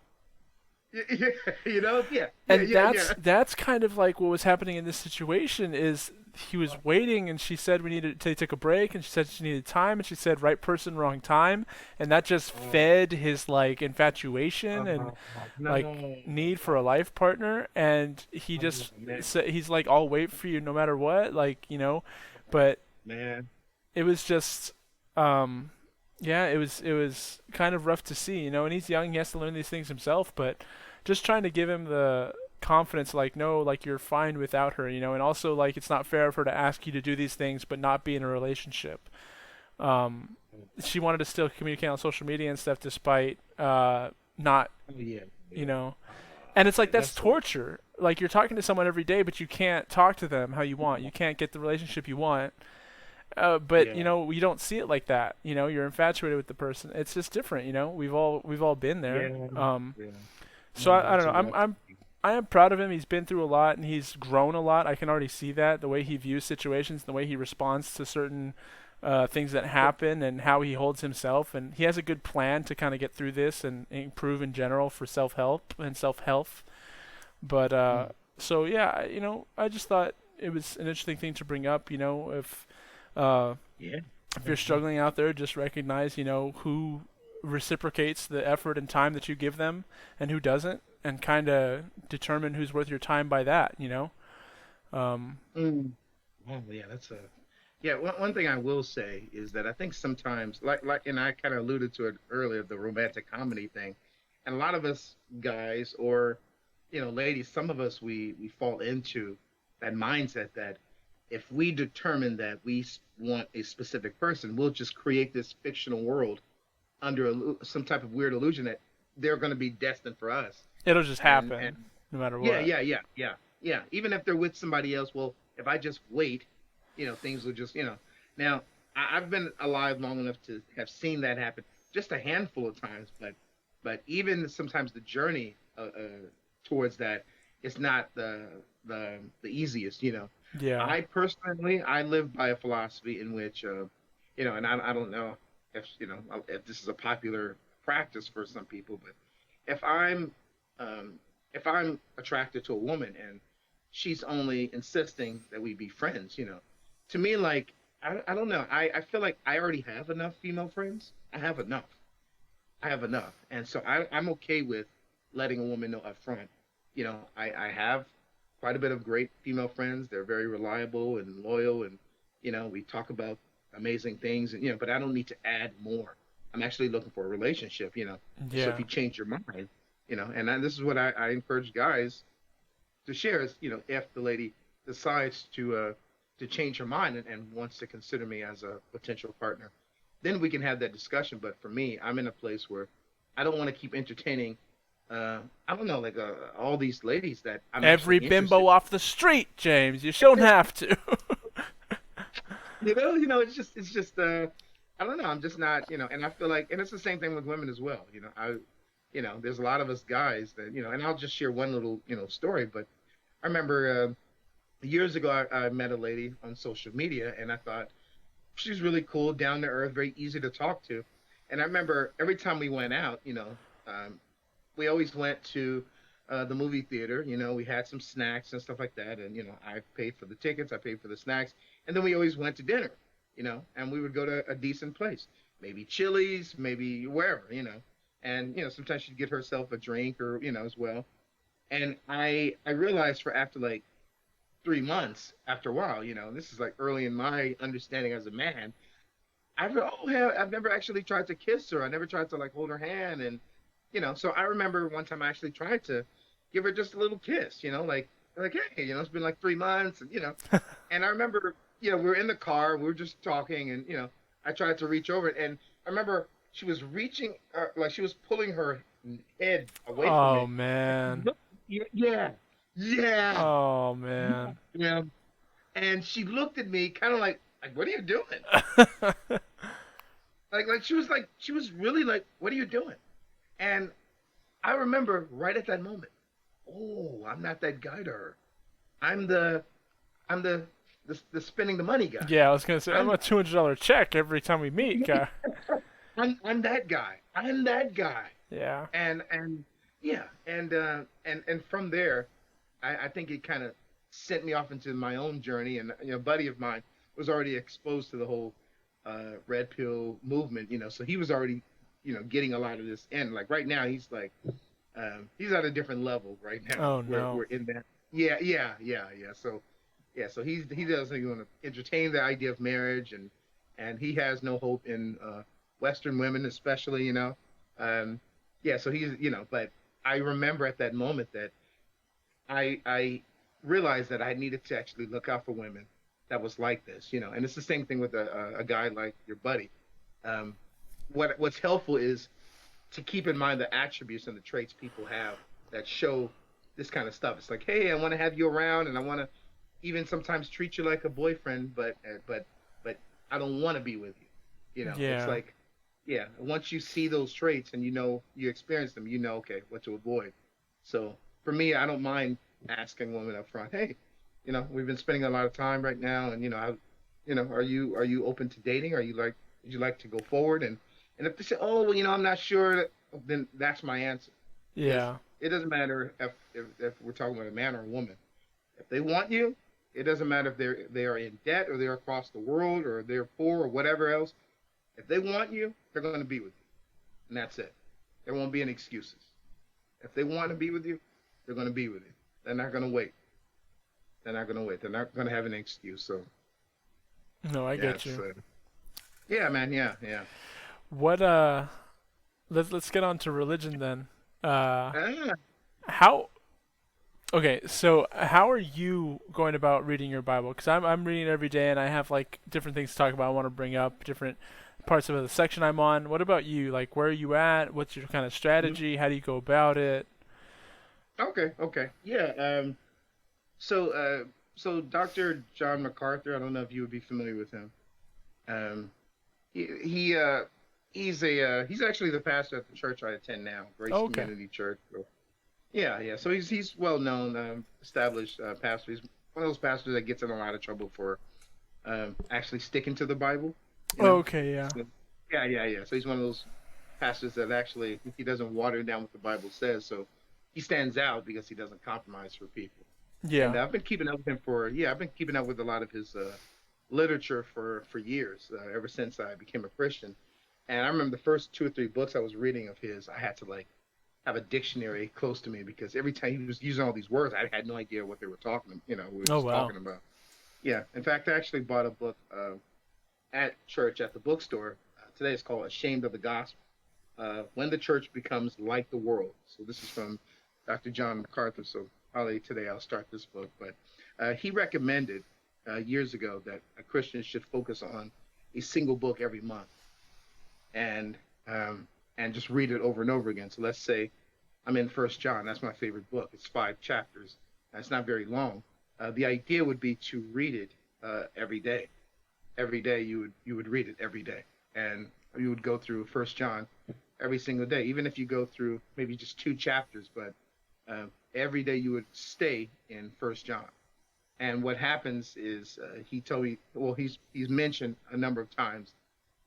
[SPEAKER 2] yeah, yeah, yeah,
[SPEAKER 1] And
[SPEAKER 2] yeah,
[SPEAKER 1] that's
[SPEAKER 2] yeah.
[SPEAKER 1] that's kind of like what was happening in this situation is he was waiting, and she said we needed to take a break, and she said she needed time, and she said right person wrong time, and that just
[SPEAKER 2] Oh,
[SPEAKER 1] fed his like infatuation and like
[SPEAKER 2] no.
[SPEAKER 1] need for a life partner, and he
[SPEAKER 2] Oh,
[SPEAKER 1] just
[SPEAKER 2] man,
[SPEAKER 1] he's like, I'll wait for you no matter what, like, but
[SPEAKER 2] man.
[SPEAKER 1] it was just um yeah, it was kind of rough to see, and he's young, he has to learn these things himself, but just trying to give him the confidence, like, no, like, you're fine without her, and also, like, it's not fair of her to ask you to do these things but not be in a relationship. um she wanted to still communicate on social media and stuff despite not,
[SPEAKER 2] Oh, yeah,
[SPEAKER 1] you
[SPEAKER 2] yeah.
[SPEAKER 1] know and it's like that's
[SPEAKER 2] That's so.
[SPEAKER 1] torture. Like, you're talking to someone every day, but you can't talk to them how you want. You can't get the relationship you want. But
[SPEAKER 2] Yeah,
[SPEAKER 1] we don't see it like that. You're infatuated with the person. It's just different. We've all been there.
[SPEAKER 2] yeah,
[SPEAKER 1] Um,
[SPEAKER 2] yeah.
[SPEAKER 1] so
[SPEAKER 2] No,
[SPEAKER 1] I don't
[SPEAKER 2] that's
[SPEAKER 1] know.
[SPEAKER 2] a
[SPEAKER 1] I'm
[SPEAKER 2] rough.
[SPEAKER 1] I'm I am proud of him. He's been through a lot and he's grown a lot. I can already see that the way he views situations, the way he responds to certain things that happen, and how he holds himself. And he has a good plan to kind of get through this and improve in general for self help and self health. But
[SPEAKER 2] Mm.
[SPEAKER 1] so yeah, I just thought it was an interesting thing to bring up. Uh,
[SPEAKER 2] Yeah.
[SPEAKER 1] if you're struggling out there, just recognize, who reciprocates the effort and time that you give them and who doesn't, and kind of determine who's worth your time by that. Um,
[SPEAKER 2] Mm. Oh yeah, that's a yeah. One thing I will say is that I think sometimes, and I kind of alluded to it earlier, the romantic comedy thing, and a lot of us guys or ladies, some of us we fall into that mindset that if we determine that want a specific person, we'll just create this fictional world under some type of weird illusion that they're going to be destined for us,
[SPEAKER 1] it'll just
[SPEAKER 2] and
[SPEAKER 1] happen no matter
[SPEAKER 2] yeah,
[SPEAKER 1] what.
[SPEAKER 2] yeah, yeah, yeah, yeah. Even if they're with somebody else, well, if I just wait, things will just. Now, I've been alive long enough to have seen that happen just a handful of times, but even sometimes the journey towards that is not the easiest.
[SPEAKER 1] Yeah.
[SPEAKER 2] I personally, I live by a philosophy in which, and I don't know if this is a popular practice for some people, but if I'm um, if I'm attracted to a woman and she's only insisting that we be friends, to me, like, I don't know. I feel like I already have enough female friends. I have enough. I have enough. And so I'm okay with letting a woman know up front. I have quite a bit of great female friends. They're very reliable and loyal. And, we talk about amazing things. And, but I don't need to add more. I'm actually looking for a relationship. And so if
[SPEAKER 1] Yeah.
[SPEAKER 2] you change your mind, this is what I encourage guys to share is, if the lady decides to change her mind and wants to consider me as a potential partner, then we can have that discussion. But for me, I'm in a place where I don't want to keep entertaining. I don't know, like all these ladies that I'm actually
[SPEAKER 1] Every
[SPEAKER 2] interested.
[SPEAKER 1] bimbo off the street, James. You shouldn't have to.
[SPEAKER 2] It's just. I don't know. I'm just not, and I feel like, and it's the same thing with women as well. There's a lot of us guys that, and I'll just share one little, story. But I remember years ago, I met a lady on social media, and I thought she's really cool, down to earth, very easy to talk to. And I remember every time we went out, um, we always went to the movie theater. We had some snacks and stuff like that, and I paid for the tickets, I paid for the snacks, and then we always went to dinner. And we would go to a decent place, maybe Chili's, maybe wherever. And sometimes she'd get herself a drink or as well. And I realized for after like 3 months, after a while, this is like early in my understanding as a man. I've never actually tried to kiss her. I never tried to like hold her hand, and so I remember one time I actually tried to give her just a little kiss, like hey, it's been like 3 months, and I remember, we were in the car, we were just talking, and I tried to reach over, and I remember she was reaching, like she was pulling her head away from
[SPEAKER 1] Oh
[SPEAKER 2] me, and she
[SPEAKER 1] man.
[SPEAKER 2] looked, yeah, yeah, yeah,
[SPEAKER 1] Oh
[SPEAKER 2] yeah,
[SPEAKER 1] man.
[SPEAKER 2] yeah. And she looked at me kind of like, what are you doing? Like she was really like, what are you doing? And I remember right at that moment, oh, I'm not that guy to her. I'm the I'm the spending the money guy.
[SPEAKER 1] Yeah, I was gonna say I'm
[SPEAKER 2] I'm
[SPEAKER 1] a $200 check every time we meet, guy.
[SPEAKER 2] I'm that guy. I'm that guy.
[SPEAKER 1] Yeah.
[SPEAKER 2] And yeah, and from there, I think it kind of sent me off into my own journey. And a buddy of mine was already exposed to the whole red pill movement. So he was already getting a lot of this. And like right now, he's like he's at a different level right now.
[SPEAKER 1] Oh
[SPEAKER 2] We're
[SPEAKER 1] no.
[SPEAKER 2] we're in that. Yeah, yeah, yeah, yeah. So yeah, so he doesn't want to entertain the idea of marriage, and he has no hope in Western women, especially. Um, yeah. So but I remember at that moment that I realized that I needed to actually look out for women that was like this. And it's the same thing with a guy like your buddy. Um, what's helpful is to keep in mind the attributes and the traits people have that show this kind of stuff. It's like, hey, I want to have you around, and I want to even sometimes treat you like a boyfriend, but I don't want to be with you. It's
[SPEAKER 1] Yeah.
[SPEAKER 2] like, once you see those traits and you experience them, okay, what to avoid. So for me, I don't mind asking women up front, hey, we've been spending a lot of time right now, and are you open to dating? Would you like to go forward? And if they say, oh, well, I'm not sure, then that's my answer, because
[SPEAKER 1] Yeah.
[SPEAKER 2] it doesn't matter if we're talking about a man or a woman. If they want you, it doesn't matter if they are in debt or they're across the world or they're poor or whatever else. If they want you, they're going to be with you, and that's it. There won't be any excuses. If they want to be with you, they're going to be with you. They're not going to wait. They're not going to wait. They're not going to have an excuse. So
[SPEAKER 1] No, I
[SPEAKER 2] yeah,
[SPEAKER 1] get you.
[SPEAKER 2] yeah, man, yeah, yeah.
[SPEAKER 1] What let's get on to religion then. Uh
[SPEAKER 2] Ah,
[SPEAKER 1] how Okay, so how are you going about reading your Bible? Because I'm reading it every day, and I have like different things to talk about. I want to bring up different parts of the section I'm on. What about you? Like, where are you at? What's your kind of
[SPEAKER 2] mhm.
[SPEAKER 1] strategy? How do you go about it?
[SPEAKER 2] Okay, okay, yeah. So, so Dr. John MacArthur, I don't know if you would be familiar with him. Um, he he he's actually the pastor at the church I attend now, Grace
[SPEAKER 1] Oh, okay.
[SPEAKER 2] Community Church. So, yeah, yeah. So he's well known, established pastor. He's one of those pastors that gets in a lot of trouble for actually sticking to the Bible. You know.
[SPEAKER 1] Okay, yeah.
[SPEAKER 2] So, yeah, yeah, yeah. So he's one of those pastors that actually he doesn't water down what the Bible says. So he stands out because he doesn't compromise for people. And
[SPEAKER 1] Yeah.
[SPEAKER 2] I've been keeping up with him for yeah, I've been keeping up with a lot of his literature for years, ever since I became a Christian. And I remember the first two or three books I was reading of his, I had to like have a dictionary close to me because every time he was using all these words, I had no idea what they were talking, we were
[SPEAKER 1] Oh,
[SPEAKER 2] just
[SPEAKER 1] wow.
[SPEAKER 2] talking about. Yeah. In fact, I actually bought a book at church at the bookstore. Today it's called Ashamed of the Gospel. When the church becomes like the world. So this is from Dr. John MacArthur. So probably today I'll start this book. But he recommended years ago that a Christian should focus on a single book every month and and just read it over and over again. So let's say I'm in First John. That's my favorite book. It's 5 chapters. It's not very long. The idea would be to read it every day. Every day you would read it every day, and you would go through First John every single day, even if you go through maybe just 2 chapters, but every day you would stay in First John. And what happens is he told me, well, he's mentioned a number of times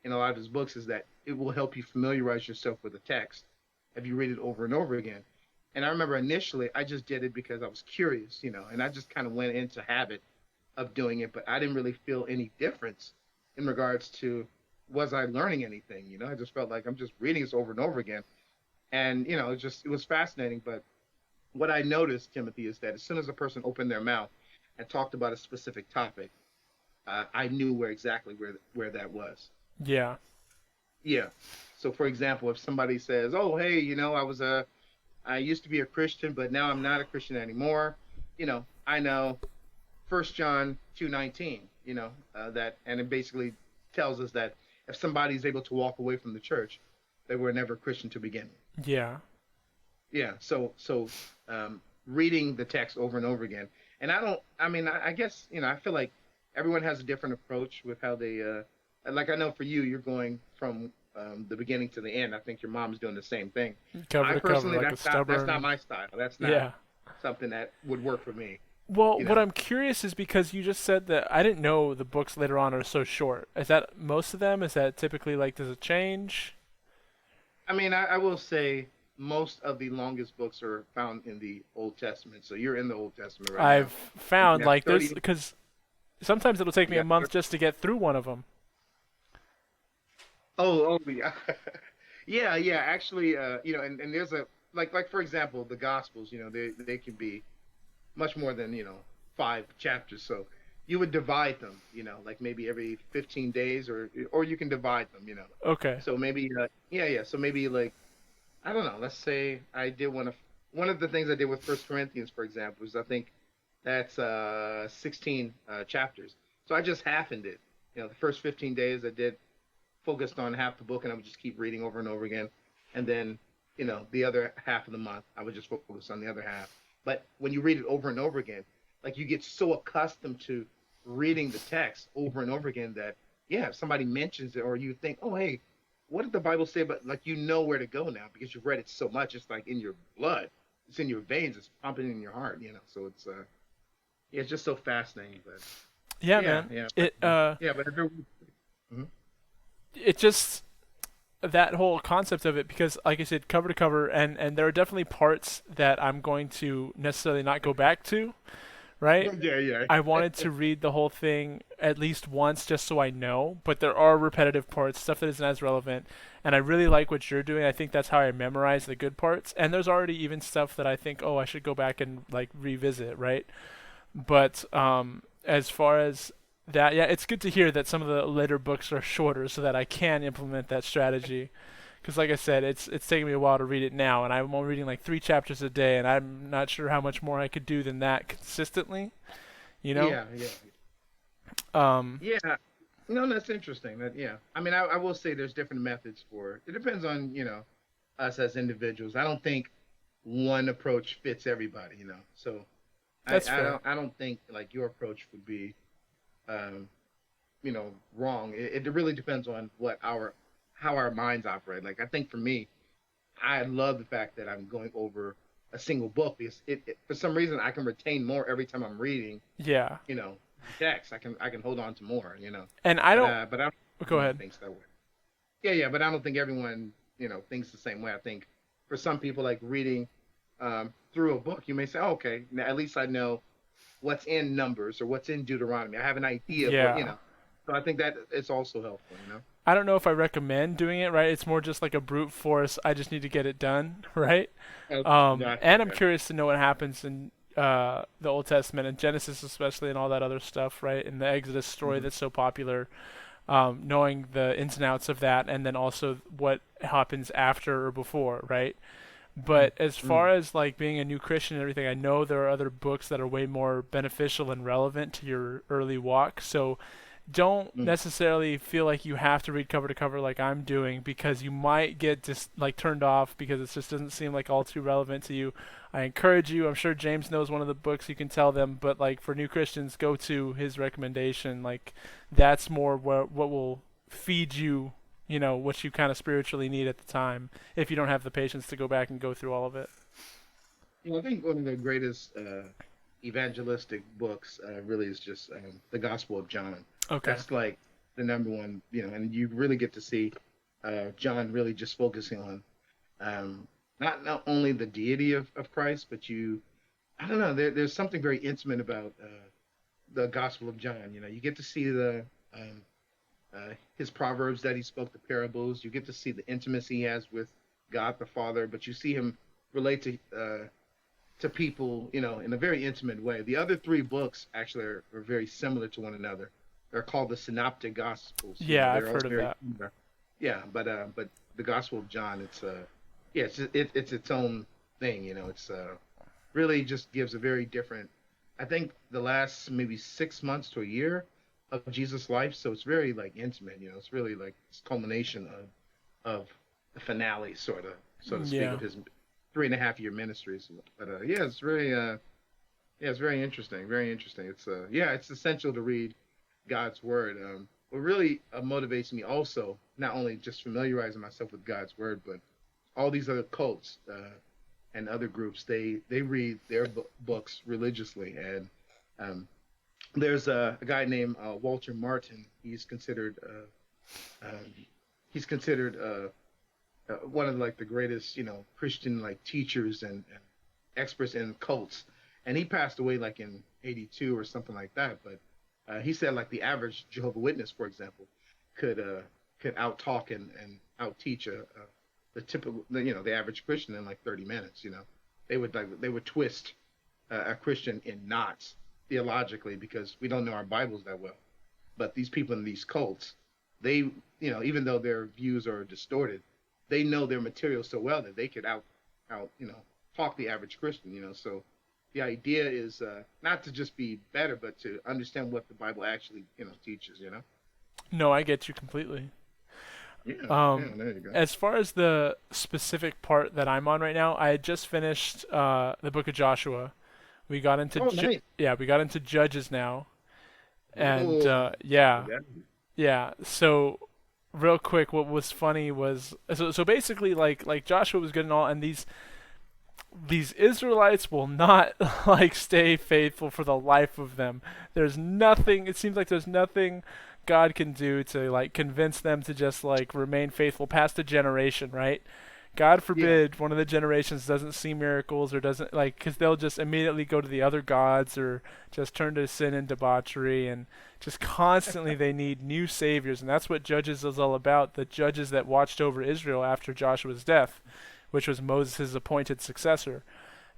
[SPEAKER 2] in a lot of his books is that it will help you familiarize yourself with the text if you read it over and over again. And I remember initially I just did it because I was curious, and I just kind of went into habit of doing it, but I didn't really feel any difference in regards to was I learning anything. I just felt like I'm just reading this over and over again, and it was fascinating. But what I noticed, Timothy, is that as soon as a person opened their mouth and talked about a specific topic, I knew where that was.
[SPEAKER 1] Yeah.
[SPEAKER 2] Yeah. So, for example, if somebody says, "Oh, hey, I used to be a Christian, but now I'm not a Christian anymore," I know First John 2:19, that, and it basically tells us that if somebody is able to walk away from the church, they were never Christian to begin with.
[SPEAKER 1] Yeah.
[SPEAKER 2] Yeah. So reading the text over and over again, and I don't. I mean, I guess I feel like everyone has a different approach with how they. Like I know for you, you're going from the beginning to the end. I think your mom's doing the same thing.
[SPEAKER 1] Cover
[SPEAKER 2] I
[SPEAKER 1] to cover,
[SPEAKER 2] personally,
[SPEAKER 1] like a
[SPEAKER 2] that's not
[SPEAKER 1] stubborn.
[SPEAKER 2] my style. That's not
[SPEAKER 1] Yeah.
[SPEAKER 2] something that would work for me.
[SPEAKER 1] Well,
[SPEAKER 2] You
[SPEAKER 1] what
[SPEAKER 2] know.
[SPEAKER 1] I'm curious is because you just said that I didn't know the books later on are so short. Is that most of them? Is that typically like does it change?
[SPEAKER 2] I mean, I will say most of the longest books are found in the Old Testament. So you're in the Old Testament right
[SPEAKER 1] I've
[SPEAKER 2] now. You
[SPEAKER 1] found
[SPEAKER 2] have
[SPEAKER 1] like there's
[SPEAKER 2] 30.
[SPEAKER 1] because sometimes it'll take me
[SPEAKER 2] You
[SPEAKER 1] a
[SPEAKER 2] have
[SPEAKER 1] month
[SPEAKER 2] 30.
[SPEAKER 1] just to get through one of them.
[SPEAKER 2] Oh, oh, yeah. Yeah, yeah. Actually, and there's like for example, the Gospels. They can be much more than 5 chapters. So you would divide them. Like maybe every 15 days, or you can divide them.
[SPEAKER 1] Okay.
[SPEAKER 2] So maybe yeah, yeah. So maybe like I don't know. Let's say I did one of the things I did with First Corinthians, for example, is I think that's 16 chapters. So I just halvened it. The first 15 days I did focused on half the book, and I would just keep reading over and over again. And then the other half of the month I would just focus on the other half. But when you read it over and over again, like you get so accustomed to reading the text over and over again that yeah, if somebody mentions it or you think, oh hey, what did the Bible say about, like, where to go now because you've read it so much, it's like in your blood. it's in your veins, it's pumping in your heart, So yeah, it's just so fascinating. But
[SPEAKER 1] Yeah,
[SPEAKER 2] yeah,
[SPEAKER 1] man.
[SPEAKER 2] yeah, but
[SPEAKER 1] It uh,
[SPEAKER 2] yeah, but if it, mhm.
[SPEAKER 1] it just that whole concept of it, because like I said, cover to cover, and there are definitely parts that I'm going to necessarily not go back to, right?
[SPEAKER 2] Yeah, yeah,
[SPEAKER 1] I wanted to read the whole thing at least once just so I know, but there are repetitive parts, stuff that isn't as relevant, and I really like what you're doing. I think that's how I memorize the good parts, and there's already even stuff that I think, oh, I should go back and like revisit, right? But as far as that, yeah, it's good to hear that some of the later books are shorter so that I can implement that strategy. Because, like I said, it's taking me a while to read it now, and I'm only reading like 3 chapters a day, and I'm not sure how much more I could do than that consistently. You know?
[SPEAKER 2] yeah, yeah,
[SPEAKER 1] Um,
[SPEAKER 2] yeah. No, that's interesting. Yeah. I mean, I will say there's different methods for it. It depends on us as individuals. I don't think one approach fits everybody. So
[SPEAKER 1] that's
[SPEAKER 2] I
[SPEAKER 1] fair.
[SPEAKER 2] don't think like your approach would be um, wrong. It really depends on what our how our minds operate. Like I think for me, I love the fact that I'm going over a single book because for some reason I can retain more every time I'm reading.
[SPEAKER 1] Yeah.
[SPEAKER 2] You know, text. I can hold on to more.
[SPEAKER 1] And I don't.
[SPEAKER 2] But I don't think
[SPEAKER 1] Go
[SPEAKER 2] everyone
[SPEAKER 1] ahead.
[SPEAKER 2] thinks that way. Yeah, yeah, but I don't think everyone thinks the same way. I think for some people, like reading through a book, you may say, oh, okay, now at least I know what's in Numbers or what's in Deuteronomy. I have an idea of what.
[SPEAKER 1] Yeah.
[SPEAKER 2] So I think that it's also helpful.
[SPEAKER 1] I don't know if I recommend doing it, right? It's more just like a brute force. I just need to get it done, right?
[SPEAKER 2] Okay, gotcha,
[SPEAKER 1] And I'm
[SPEAKER 2] gotcha.
[SPEAKER 1] curious to know what happens in the Old Testament and Genesis, especially, and all that other stuff, right? In the Exodus story
[SPEAKER 2] Hmm.
[SPEAKER 1] that's so popular, knowing the ins and outs of that, and then also what happens after or before, right? But as
[SPEAKER 2] Hmm.
[SPEAKER 1] far as like being a new Christian and everything, I know there are other books that are way more beneficial and relevant to your early walk. So don't
[SPEAKER 2] Hmm.
[SPEAKER 1] necessarily feel like you have to read cover to cover like I'm doing, because you might get just like turned off because it just doesn't seem like all too relevant to you. I encourage you. I'm sure James knows one of the books you can tell them, but like for new Christians, go to his recommendation. Like that's more what will feed you, what you kind of spiritually need at the time, if you don't have the patience to go back and go through all of it.
[SPEAKER 2] I think one of the greatest evangelistic books really is just the Gospel of John.
[SPEAKER 1] Okay.
[SPEAKER 2] That's like the number one, and you really get to see John really just focusing on not only the deity of Christ, but I don't know, there's something very intimate about the Gospel of John. You get to see um, his proverbs that he spoke, the parables. You get to see the intimacy he has with God the Father, but you see him relate to people, in a very intimate way. The other three books actually are very similar to one another. They're called the Synoptic Gospels.
[SPEAKER 1] Yeah, I've
[SPEAKER 2] They're all
[SPEAKER 1] heard of
[SPEAKER 2] very
[SPEAKER 1] that.
[SPEAKER 2] similar. Yeah, but the Gospel of John, yeah, it's its own thing. It's really just gives a very different. I think the last maybe 6 months to a year of Jesus' life, so it's very like intimate. It's really like this culmination of the finale, sort of, so to speak,
[SPEAKER 1] Yeah.
[SPEAKER 2] of his 3.5 year ministries. But yeah, it's very yeah, it's very interesting. Very interesting. It's yeah, it's essential to read God's word. What really motivates me also, not only just familiarizing myself with God's word, but all these other cults and other groups, they read their books religiously. And um, there's a guy named Walter Martin. Um, he's considered one of like the greatest, Christian like teachers and experts in cults. And he passed away like in '82 or something like that. But he said like the average Jehovah Witness, for example, could out talk and out teach the typical, the average Christian in like 30 minutes. They would twist a Christian in knots theologically because we don't know our Bibles that well. But these people in these cults, they, even though their views are distorted, they know their material so well that they could out, talk the average Christian. So the idea is not to just be better, but to understand what the Bible actually, teaches.
[SPEAKER 1] No, I get you completely.
[SPEAKER 2] Yeah, yeah.
[SPEAKER 1] Um,
[SPEAKER 2] There you go.
[SPEAKER 1] as far as the specific part that I'm on right now, I had just finished the book of Joshua. We got into
[SPEAKER 2] Oh, nice.
[SPEAKER 1] yeah, we got into Judges now, and
[SPEAKER 2] Oh,
[SPEAKER 1] yeah,
[SPEAKER 2] yeah.
[SPEAKER 1] yeah. So real quick, what was funny was, so basically like Joshua was good and all, and these these Israelites will not like stay faithful for the life of them. There's nothing. It seems like there's nothing God can do to like convince them to just like remain faithful past a generation, right? God
[SPEAKER 2] Yeah.
[SPEAKER 1] forbid one of the generations doesn't see miracles or doesn't like, because they'll just immediately go to the other gods or just turn to sin and debauchery, and just constantly they need new saviors, and that's what Judges is all about. The judges that watched over Israel after Joshua's death, which was Moses' appointed successor.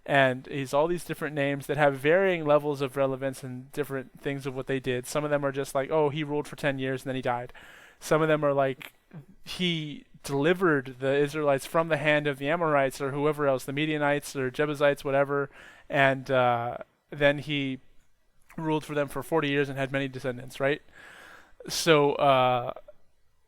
[SPEAKER 1] And he's all these different names that have varying levels of relevance and different things of what they did. Some of them are just like, oh, he ruled for 10 years and then he died. Some of them are like, he delivered the Israelites from the hand of the Amorites or whoever else, the Midianites or Jebusites, whatever, and then he ruled for them for 40 years and had many descendants, right? So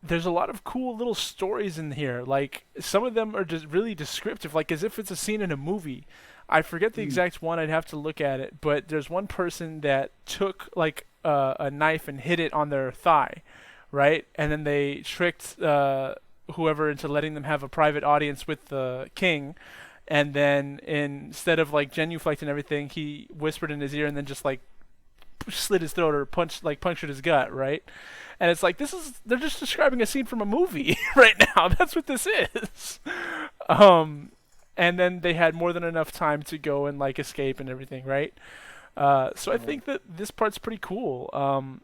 [SPEAKER 1] there's a lot of cool little stories in here. Like some of them are just really descriptive, like as if it's a scene in a movie. I forget the
[SPEAKER 2] Mm.
[SPEAKER 1] exact one. I'd have to look at it, but there's one person that took like a knife and hit it on their thigh, right? And then they tricked whoever into letting them have a private audience with the king. And then instead of like genuflect and everything, he whispered in his ear and then just like slit his throat or punctured his gut, right? And it's like this is they're just describing a scene from a movie right now. That's what this is. Um, and then they had more than enough time to go and like escape and everything, right? So I
[SPEAKER 2] Um,
[SPEAKER 1] think that this part's pretty cool.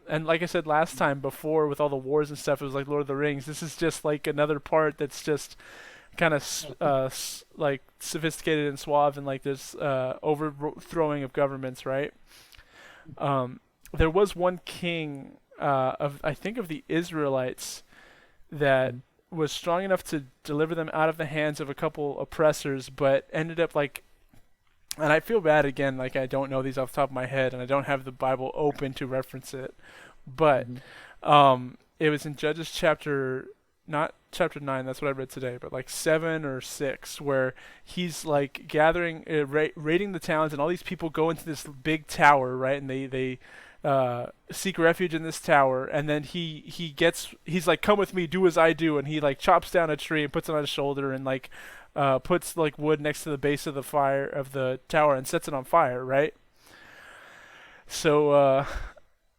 [SPEAKER 1] And like I said last time before, with all the wars and stuff, it was like Lord of the Rings. This is just like another part that's just kind of like sophisticated and suave, and like this overthrowing of governments, right? Um, there was one king of I think of the Israelites that was strong enough to deliver them out of the hands of a couple oppressors, but ended up like, and I feel bad again, like I don't know these off the top of my head, and I don't have the Bible open to reference it, but
[SPEAKER 2] mhm.
[SPEAKER 1] it was in Judges chapter, not chapter 9, that's what I read today, but like 7 or 6, where he's like gathering, raiding the towns, and all these people go into this big tower, right? And they seek refuge in this tower, and then he's like, come with me, do as I do, and he like chops down a tree and puts it on his shoulder, and like puts like wood next to the base of the fire of the tower and sets it on fire, right? So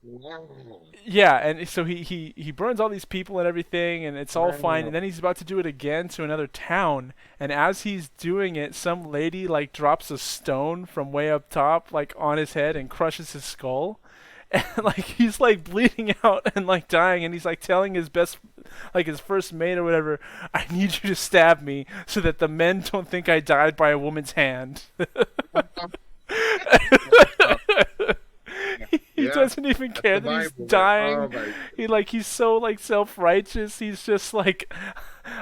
[SPEAKER 2] Wow.
[SPEAKER 1] yeah, and so he burns all these people and everything, and it's all fine. And
[SPEAKER 2] Wow.
[SPEAKER 1] then he's about to do it again to another town, and as he's doing it, some lady like drops a stone from way up top, like on his head, and crushes his skull. And like he's like bleeding out and like dying, and he's like telling his best, like his first mate or whatever, I need you to stab me so that the men don't think I died by a woman's hand. He
[SPEAKER 2] Yeah,
[SPEAKER 1] doesn't even
[SPEAKER 2] that's
[SPEAKER 1] care
[SPEAKER 2] the
[SPEAKER 1] that he's
[SPEAKER 2] Bible, man.
[SPEAKER 1] dying.
[SPEAKER 2] Oh my
[SPEAKER 1] He's so like self-righteous. He's just like,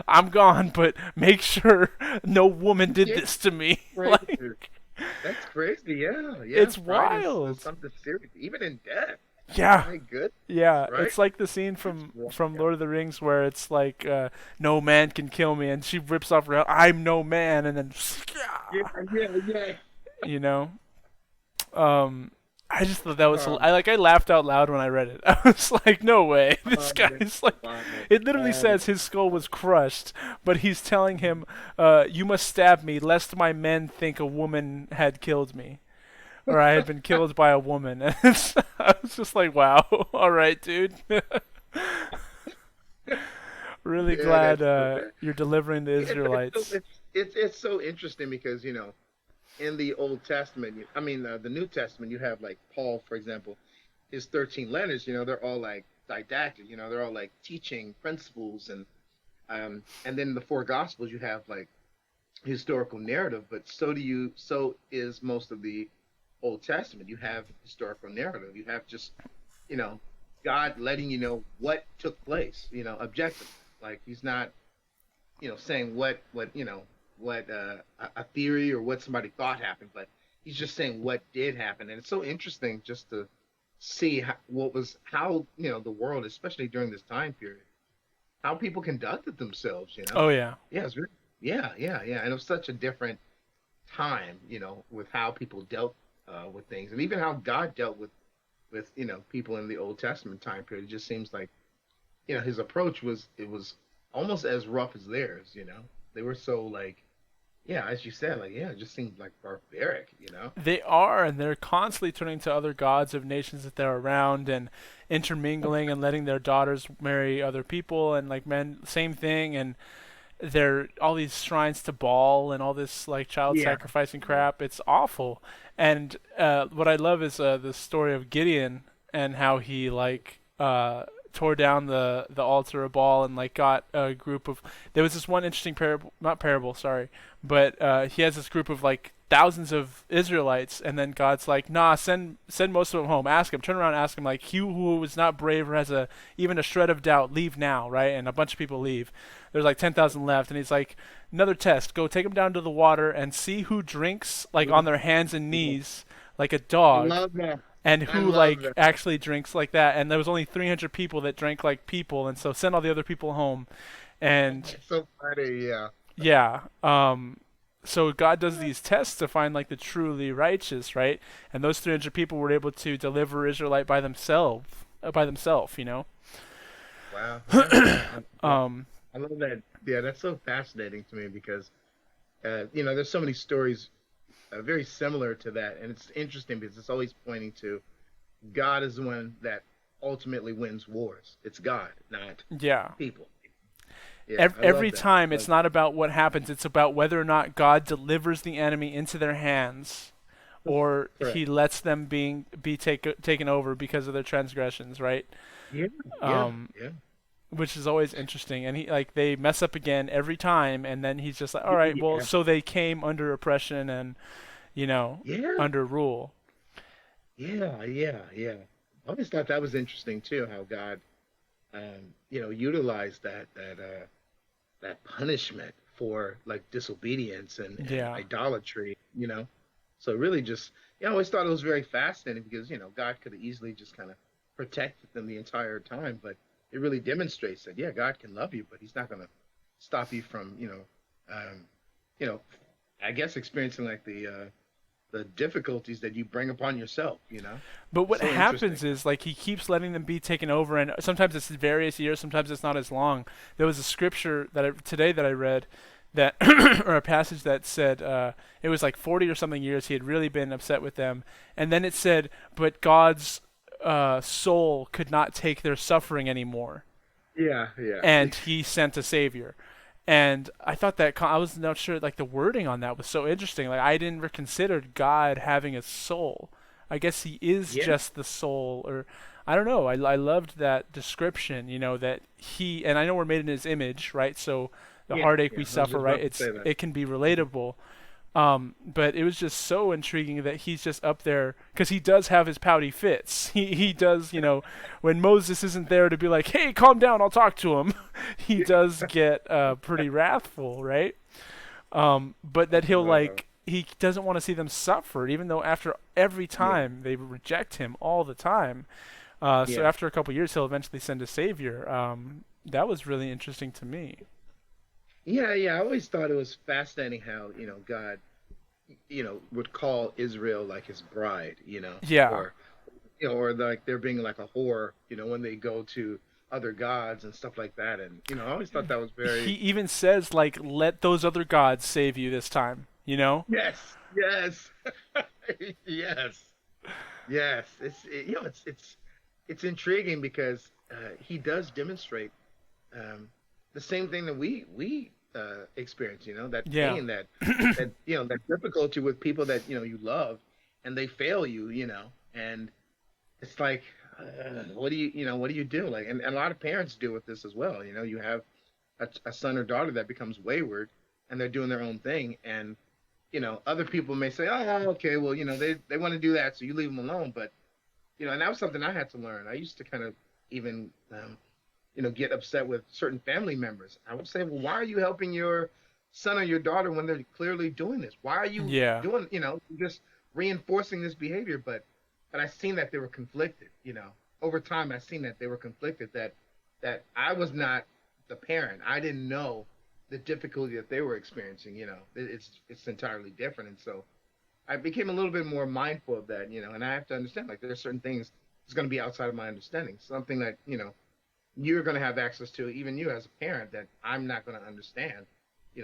[SPEAKER 1] I'm gone, but make sure no woman did
[SPEAKER 2] yeah,
[SPEAKER 1] this to me.
[SPEAKER 2] crazy.
[SPEAKER 1] Like,
[SPEAKER 2] That's crazy. Yeah, yeah.
[SPEAKER 1] it's
[SPEAKER 2] Pride is
[SPEAKER 1] wild.
[SPEAKER 2] something serious, even in death.
[SPEAKER 1] Yeah.
[SPEAKER 2] My goodness,
[SPEAKER 1] Yeah,
[SPEAKER 2] right?
[SPEAKER 1] it's like the scene
[SPEAKER 2] It's
[SPEAKER 1] from
[SPEAKER 2] yeah.
[SPEAKER 1] Lord of the Rings where it's like no man can kill me, and she rips off her I'm no man, and then
[SPEAKER 2] Yeah, yeah, yeah.
[SPEAKER 1] you know. Um, I just thought that was
[SPEAKER 2] Um,
[SPEAKER 1] I laughed out loud when I read it. I was like, no way, this
[SPEAKER 2] yeah.
[SPEAKER 1] guy's like,
[SPEAKER 2] Wow.
[SPEAKER 1] it literally
[SPEAKER 2] Um,
[SPEAKER 1] says his skull was crushed, but he's telling him, you must stab me lest my men think a woman had killed me. Or I had been killed by a woman. And I was just like, wow, all right, dude. Really
[SPEAKER 2] yeah,
[SPEAKER 1] glad
[SPEAKER 2] that's cool, man.
[SPEAKER 1] you're delivering the Israelites.
[SPEAKER 2] It's so interesting because in the Old Testament, the New Testament, you have like Paul, for example, his 13 letters. They're all like didactic. They're all like teaching principles, and then the four Gospels, you have like historical narrative. But so is most of the Old Testament. You have historical narrative. You have just you know God letting you know what took place. Objectively, like He's not saying what a theory or what somebody thought happened, but he's just saying what did happen, and it's so interesting just to see how the world, especially during this time period, how people conducted themselves.
[SPEAKER 1] Oh yeah.
[SPEAKER 2] Yeah, it's really, yeah, and it was such a different time, with how people dealt with things, and even how God dealt with people in the Old Testament time period. It just seems like his approach was almost as rough as theirs. They were so like yeah, as you said, like yeah, it just seemed like barbaric, you know.
[SPEAKER 1] They are, and they're constantly turning to other gods of nations that they're around and intermingling and letting their daughters marry other people and like men, same thing. And they're all these shrines to Baal and all this like child
[SPEAKER 2] Yeah,
[SPEAKER 1] sacrificing
[SPEAKER 2] yeah,
[SPEAKER 1] crap. It's awful. And what I love is the story of Gideon and how he like tore down the altar of Baal and like got a group of. There was this one interesting parable, not parable, sorry, but he has this group of like thousands of Israelites, and then God's like, nah, send most of them home. Ask him, turn around, and ask him, like, he who is not brave or has a even a shred of doubt, leave now, right? And a bunch of people leave. There's like 10,000 left, and he's like, another test. Go take them down to the water and see who drinks like on their hands and
[SPEAKER 2] yeah.
[SPEAKER 1] knees like a
[SPEAKER 2] I
[SPEAKER 1] dog,
[SPEAKER 2] love that.
[SPEAKER 1] and
[SPEAKER 2] I
[SPEAKER 1] who
[SPEAKER 2] love
[SPEAKER 1] like
[SPEAKER 2] that.
[SPEAKER 1] actually drinks like that. And there was only 300 people that drank like people, and so send all the other people home. And
[SPEAKER 2] It's so funny. Yeah,
[SPEAKER 1] yeah, so God does these tests to find like the truly righteous, right? And those 300 people were able to deliver Israelite by themselves, you know.
[SPEAKER 2] wow. Yeah, yeah.
[SPEAKER 1] Um,
[SPEAKER 2] I love that. Yeah, that's so fascinating to me because you know, there's so many stories very similar to that, and it's interesting because it's always pointing to God is the one that ultimately wins wars. It's God, not
[SPEAKER 1] yeah.
[SPEAKER 2] people. Yeah,
[SPEAKER 1] Every,
[SPEAKER 2] I
[SPEAKER 1] every
[SPEAKER 2] love that.
[SPEAKER 1] time
[SPEAKER 2] Love
[SPEAKER 1] it's not about what happens, it's about whether or not God delivers the enemy into their hands
[SPEAKER 2] that.
[SPEAKER 1] or
[SPEAKER 2] Correct.
[SPEAKER 1] he lets them taken over because of their transgressions, right?
[SPEAKER 2] Yeah, yeah,
[SPEAKER 1] Um,
[SPEAKER 2] yeah,
[SPEAKER 1] which is always interesting. And he like they mess up again every time, and then he's just like, all right, well,
[SPEAKER 2] yeah,
[SPEAKER 1] so they came under oppression and
[SPEAKER 2] yeah,
[SPEAKER 1] under rule.
[SPEAKER 2] yeah, yeah, yeah. I always thought that was interesting too, how God, you know, utilized that punishment for like disobedience and
[SPEAKER 1] Yeah,
[SPEAKER 2] idolatry, you know. So really just yeah, I always thought it was very fascinating because, you know, God could have easily just kind of protected them the entire time, but it really demonstrates that yeah, God can love you, but he's not gonna stop you from, um, you know, I guess experiencing like the difficulties that you bring upon yourself, you know.
[SPEAKER 1] but what
[SPEAKER 2] So interesting.
[SPEAKER 1] happens is like he keeps letting them be taken over, and sometimes it's various years, sometimes it's not as long. There was a scripture today that I read that or a passage that said it was like 40 or something years he had really been upset with them, and then it said, but God's soul could not take their suffering anymore,
[SPEAKER 2] Yeah, yeah.
[SPEAKER 1] and he sent a savior. And I thought that I was not sure, like the wording on that was so interesting. Like I didn't ever considered God having a soul. I guess he is
[SPEAKER 2] Yeah,
[SPEAKER 1] just the soul, or I don't know. I loved that description. That he, and I know we're made in his image, right? So the
[SPEAKER 2] yeah,
[SPEAKER 1] heartache we
[SPEAKER 2] yeah. I was
[SPEAKER 1] suffer,
[SPEAKER 2] just
[SPEAKER 1] right?
[SPEAKER 2] about to say that.
[SPEAKER 1] It can be relatable. But it was just so intriguing that he's just up there because he does have his pouty fits. He does, when Moses isn't there to be like, "Hey, calm down, I'll talk to him." He does get pretty wrathful, right? But that he'll
[SPEAKER 2] Uh,
[SPEAKER 1] like he doesn't want to see them suffer, even though after every
[SPEAKER 2] yeah,
[SPEAKER 1] time they reject him all the time. So
[SPEAKER 2] yeah.
[SPEAKER 1] after a couple years, he'll eventually send a savior. That was really interesting to me.
[SPEAKER 2] Yeah, yeah. I always thought it was fascinating how, you know, God, you know, would call Israel like his bride, you know,
[SPEAKER 1] Yeah.
[SPEAKER 2] or you know, or like they're being like a whore, you know, when they go to other gods and stuff like that. And, you know, I always thought that was
[SPEAKER 1] He
[SPEAKER 2] very
[SPEAKER 1] even says like, "Let those other gods save you this time." You know?
[SPEAKER 2] yes, yes, yes, yes. You know, it's intriguing because he does demonstrate um, the same thing that we experience. You know, that
[SPEAKER 1] Yeah.
[SPEAKER 2] pain, that you know, that difficulty with people that you know you love, and they fail you. You know, and it's like, what do you know, what do you do? Like, and a lot of parents deal with this as well. You know, you have a son or daughter that becomes wayward, and they're doing their own thing, and you know, other people may say, oh, okay, well, you know, they want to do that, so you leave them alone. But you know, and that was something I had to learn. I used to kind of even you know, get upset with certain family members. I would say, well, why are you helping your son or your daughter when they're clearly doing this? Why are you
[SPEAKER 1] Yeah.
[SPEAKER 2] doing, you know, just reinforcing this behavior? But I seen that they were conflicted, you know. Over time I seen that they were conflicted that I was not the parent. I didn't know the difficulty that they were experiencing, you know. It's entirely different. And so I became a little bit more mindful of that, you know, and I have to understand like there's certain things that's going to be outside of my understanding. Something that, you know, you're going to have access to, even you as a parent, that I'm not going to understand.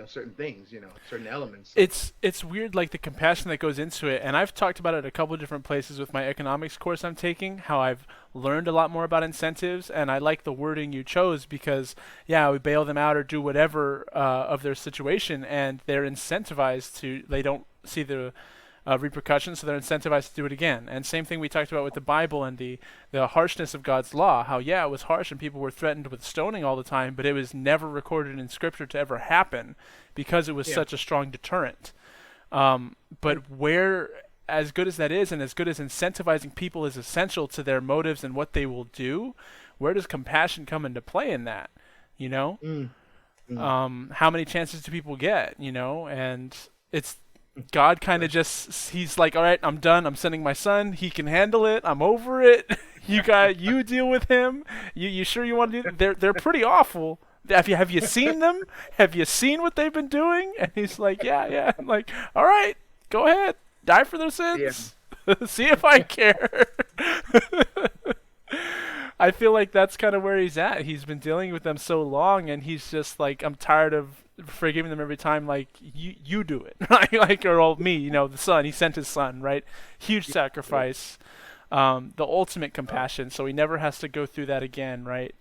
[SPEAKER 2] certain things, certain elements. So
[SPEAKER 1] It's weird, like the compassion that goes into it, and I've talked about it a couple of different places with my economics course I'm taking, how I've learned a lot more about incentives, and I like the wording you chose because yeah, we bail them out or do whatever of their situation, and they're incentivized to, they don't see the repercussions, so they're incentivized to do it again. And same thing we talked about with the Bible and the harshness of God's law. How yeah, it was harsh and people were threatened with stoning all the time, but it was never recorded in Scripture to ever happen because it was
[SPEAKER 2] yeah,
[SPEAKER 1] such a strong deterrent. But where, as good as that is, and as good as incentivizing people is essential to their motives and what they will do, where does compassion come into play in that? You know,
[SPEAKER 2] mm, mm,
[SPEAKER 1] how many chances do people get? You know, and it's God kind of
[SPEAKER 2] right.
[SPEAKER 1] just, he's like, all right, I'm done. I'm sending my son. He can handle it. I'm over it. You deal with him. You sure you want to do that? They're pretty awful. Have you seen them? Have you seen what they've been doing? And he's like, yeah, yeah. I'm like, all right, go ahead, die for their
[SPEAKER 2] Yeah,
[SPEAKER 1] sins. See if I care. I feel like that's kind of where he's at. He's been dealing with them so long, and he's just like, I'm tired of forgiving them every time. Like you do it, right? Like or well, me, the son. He sent his son, right? Huge
[SPEAKER 2] yeah,
[SPEAKER 1] sacrifice, the ultimate
[SPEAKER 2] uh,
[SPEAKER 1] compassion. So he never has to go through that again, right?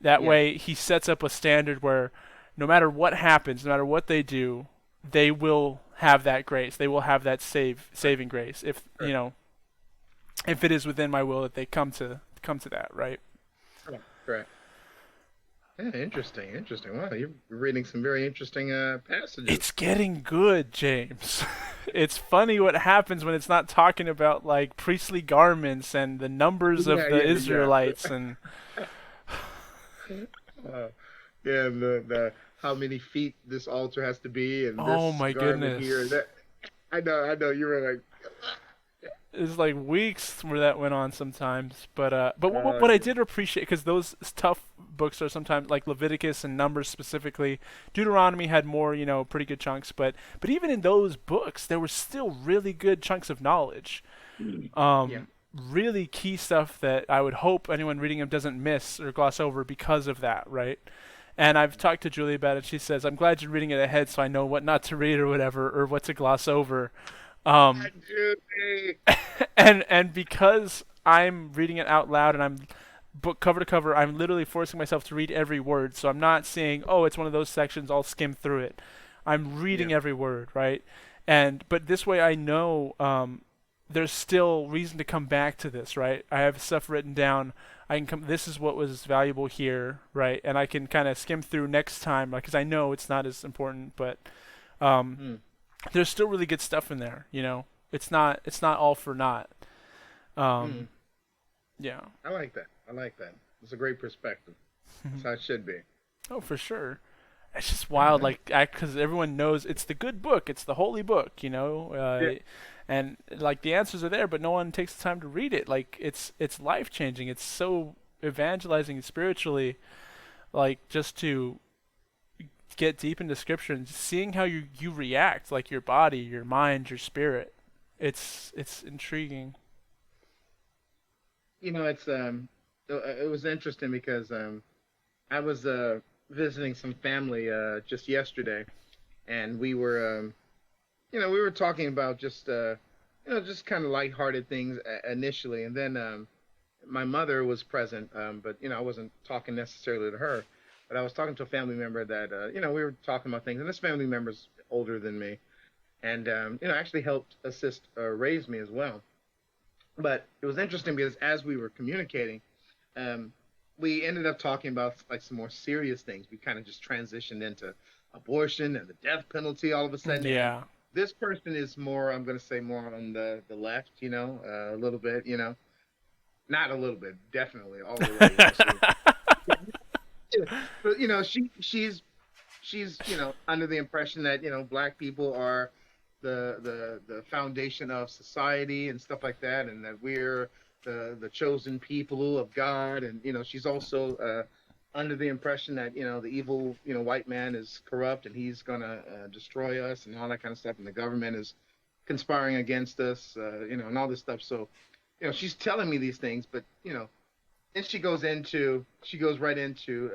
[SPEAKER 1] That
[SPEAKER 2] yeah,
[SPEAKER 1] way, he sets up a standard where no matter what happens, no matter what they do, they will have that grace. They will have that
[SPEAKER 2] right,
[SPEAKER 1] saving grace. If
[SPEAKER 2] right,
[SPEAKER 1] if it is within my will that they come to that, right?
[SPEAKER 2] right, right. Yeah, interesting, interesting. Wow, you're reading some very interesting
[SPEAKER 1] It's
[SPEAKER 2] passages.
[SPEAKER 1] getting good, James. It's funny what happens when it's not talking about like priestly garments and the numbers of
[SPEAKER 2] Yeah,
[SPEAKER 1] the
[SPEAKER 2] yeah,
[SPEAKER 1] Israelites and
[SPEAKER 2] yeah. Yeah, the how many feet this altar has to be, and
[SPEAKER 1] oh
[SPEAKER 2] this
[SPEAKER 1] my
[SPEAKER 2] garment here, and
[SPEAKER 1] goodness.
[SPEAKER 2] that. I know. You were like,
[SPEAKER 1] It's like weeks where that went on sometimes, but what I
[SPEAKER 2] yeah,
[SPEAKER 1] did appreciate, because those tough books are sometimes like Leviticus and Numbers specifically. Deuteronomy had more, pretty good chunks, but even in those books, there were still really good chunks of knowledge.
[SPEAKER 2] yeah,
[SPEAKER 1] Really key stuff that I would hope anyone reading them doesn't miss or gloss over because of that, right? And I've talked to Julie about it. She says, "I'm glad you're reading it ahead, so I know what not to read or whatever, or what to gloss over." Um,
[SPEAKER 2] Judy.
[SPEAKER 1] and because I'm reading it out loud and I'm book cover to cover, I'm literally forcing myself to read every word. So I'm not saying, "Oh, it's one of those sections. I'll skim through it." I'm
[SPEAKER 2] Yeah,
[SPEAKER 1] reading every word, right? And but this way, I know there's still reason to come back to this, right? I have stuff written down. I can come. This is what was valuable here, right? And I can kind of skim through next time, because I know it's not as important, but um,
[SPEAKER 2] mm,
[SPEAKER 1] there's still really good stuff in there. It's not all for naught. Um,
[SPEAKER 2] mm.
[SPEAKER 1] yeah.
[SPEAKER 2] I like that. I like that. It's a great perspective. That's how it should be.
[SPEAKER 1] Oh, for sure. It's just
[SPEAKER 2] Yeah,
[SPEAKER 1] wild,
[SPEAKER 2] man.
[SPEAKER 1] like, because everyone knows it's the good book, it's the holy book,
[SPEAKER 2] Yeah,
[SPEAKER 1] and like the answers are there, but no one takes the time to read it. Like, it's life changing. It's so evangelizing spiritually, like just to get deep into scripture and seeing how you react, like your body, your mind, your spirit. It's intriguing.
[SPEAKER 2] it's it was interesting because I was visiting some family just yesterday, and we were talking about just just kind of lighthearted things initially, and then my mother was present, but I wasn't talking necessarily to her, but I was talking to a family member that we were talking about things, and this family member's older than me, and actually helped assist raise me as well. But it was interesting because as we were communicating, um, we ended up talking about like some more serious things. We kind of just transitioned into abortion and the death penalty all of a sudden, and
[SPEAKER 1] Yeah.
[SPEAKER 2] this person is more, I'm going to say, more on the left, a little bit, not a little bit, definitely all the way, so but she's under the impression that black people are the foundation of society and stuff like that, and that we're the chosen people of God, and she's also under the impression that the evil white man is corrupt and he's gonna destroy us and all that kind of stuff, and the government is conspiring against us, and all this stuff. So she's telling me these things, but then she goes right into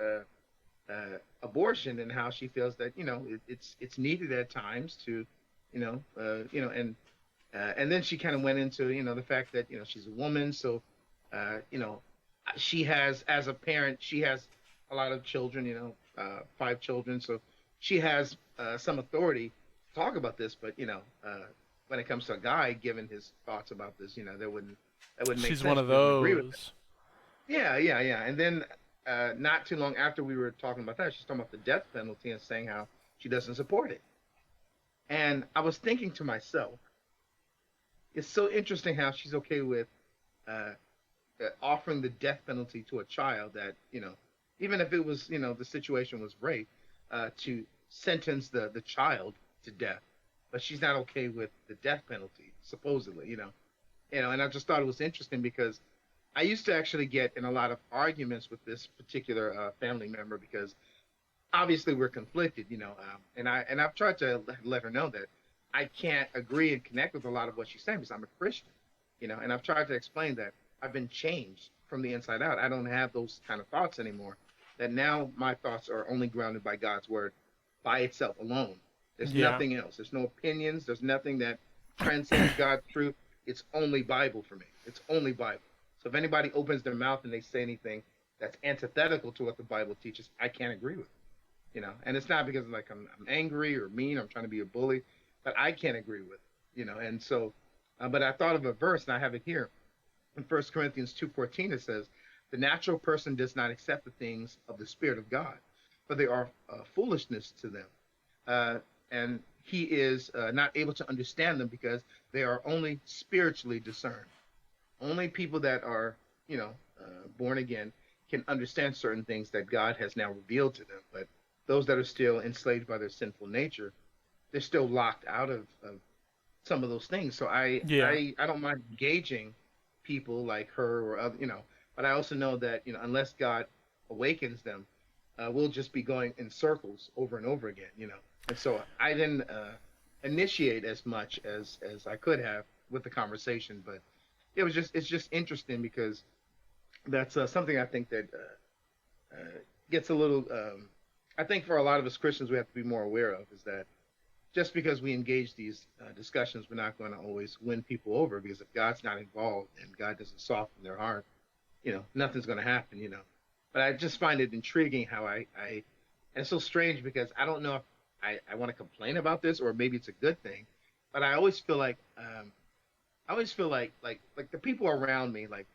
[SPEAKER 2] abortion and how she feels that it's needed at times to, and then she kind of went into the fact that she's a woman, so uh, you know she has, as a parent, she has a lot of children, 5 children, so she has some authority to talk about this, but when it comes to a guy giving his thoughts about this, that wouldn't make
[SPEAKER 1] She's one
[SPEAKER 2] sense.
[SPEAKER 1] of
[SPEAKER 2] She doesn't agree with it.
[SPEAKER 1] those.
[SPEAKER 2] Yeah, yeah, yeah. And then not too long after we were talking about that, she's talking about the death penalty and saying how she doesn't support it. And I was thinking to myself, it's so interesting how she's okay with uh, offering the death penalty to a child that, even if it was, the situation was rape, to sentence the child to death, but she's not okay with the death penalty, supposedly, and I just thought it was interesting because I used to actually get in a lot of arguments with this particular family member because obviously we're conflicted, and I've tried to let her know that I can't agree and connect with a lot of what she's saying because I'm a Christian, and I've tried to explain that I've been changed from the inside out. I don't have those kind of thoughts anymore. That now my thoughts are only grounded by God's word by itself alone. There's
[SPEAKER 1] Yeah.
[SPEAKER 2] nothing else. There's no opinions. There's nothing that transcends God's truth. It's only Bible for me. It's only Bible. So if anybody opens their mouth and they say anything that's antithetical to what the Bible teaches, I can't agree with it. And it's not because like I'm angry or mean. I'm trying to be a bully, but I can't agree with it. And so, but I thought of a verse and I have it here in 1 Corinthians 2:14. It says, "The natural person does not accept the things of the Spirit of God, for they are foolishness to them, and he is not able to understand them because they are only spiritually discerned." Only people that are, born again can understand certain things that God has now revealed to them. But those that are still enslaved by their sinful nature, they're still locked out of some of those things. So I,
[SPEAKER 1] Yeah.
[SPEAKER 2] I, I don't mind engaging people like her or other, but I also know that, unless God awakens them, we'll just be going in circles over and over again. And so I didn't initiate as much as I could have with the conversation, but it's just interesting because that's something I think that gets a little. I think for a lot of us Christians, we have to be more aware of is that just because we engage these discussions, we're not going to always win people over because if God's not involved and God doesn't soften their heart, nothing's going to happen. But I just find it intriguing how and it's so strange because I don't know if I want to complain about this or maybe it's a good thing, but I always feel like the people around me, like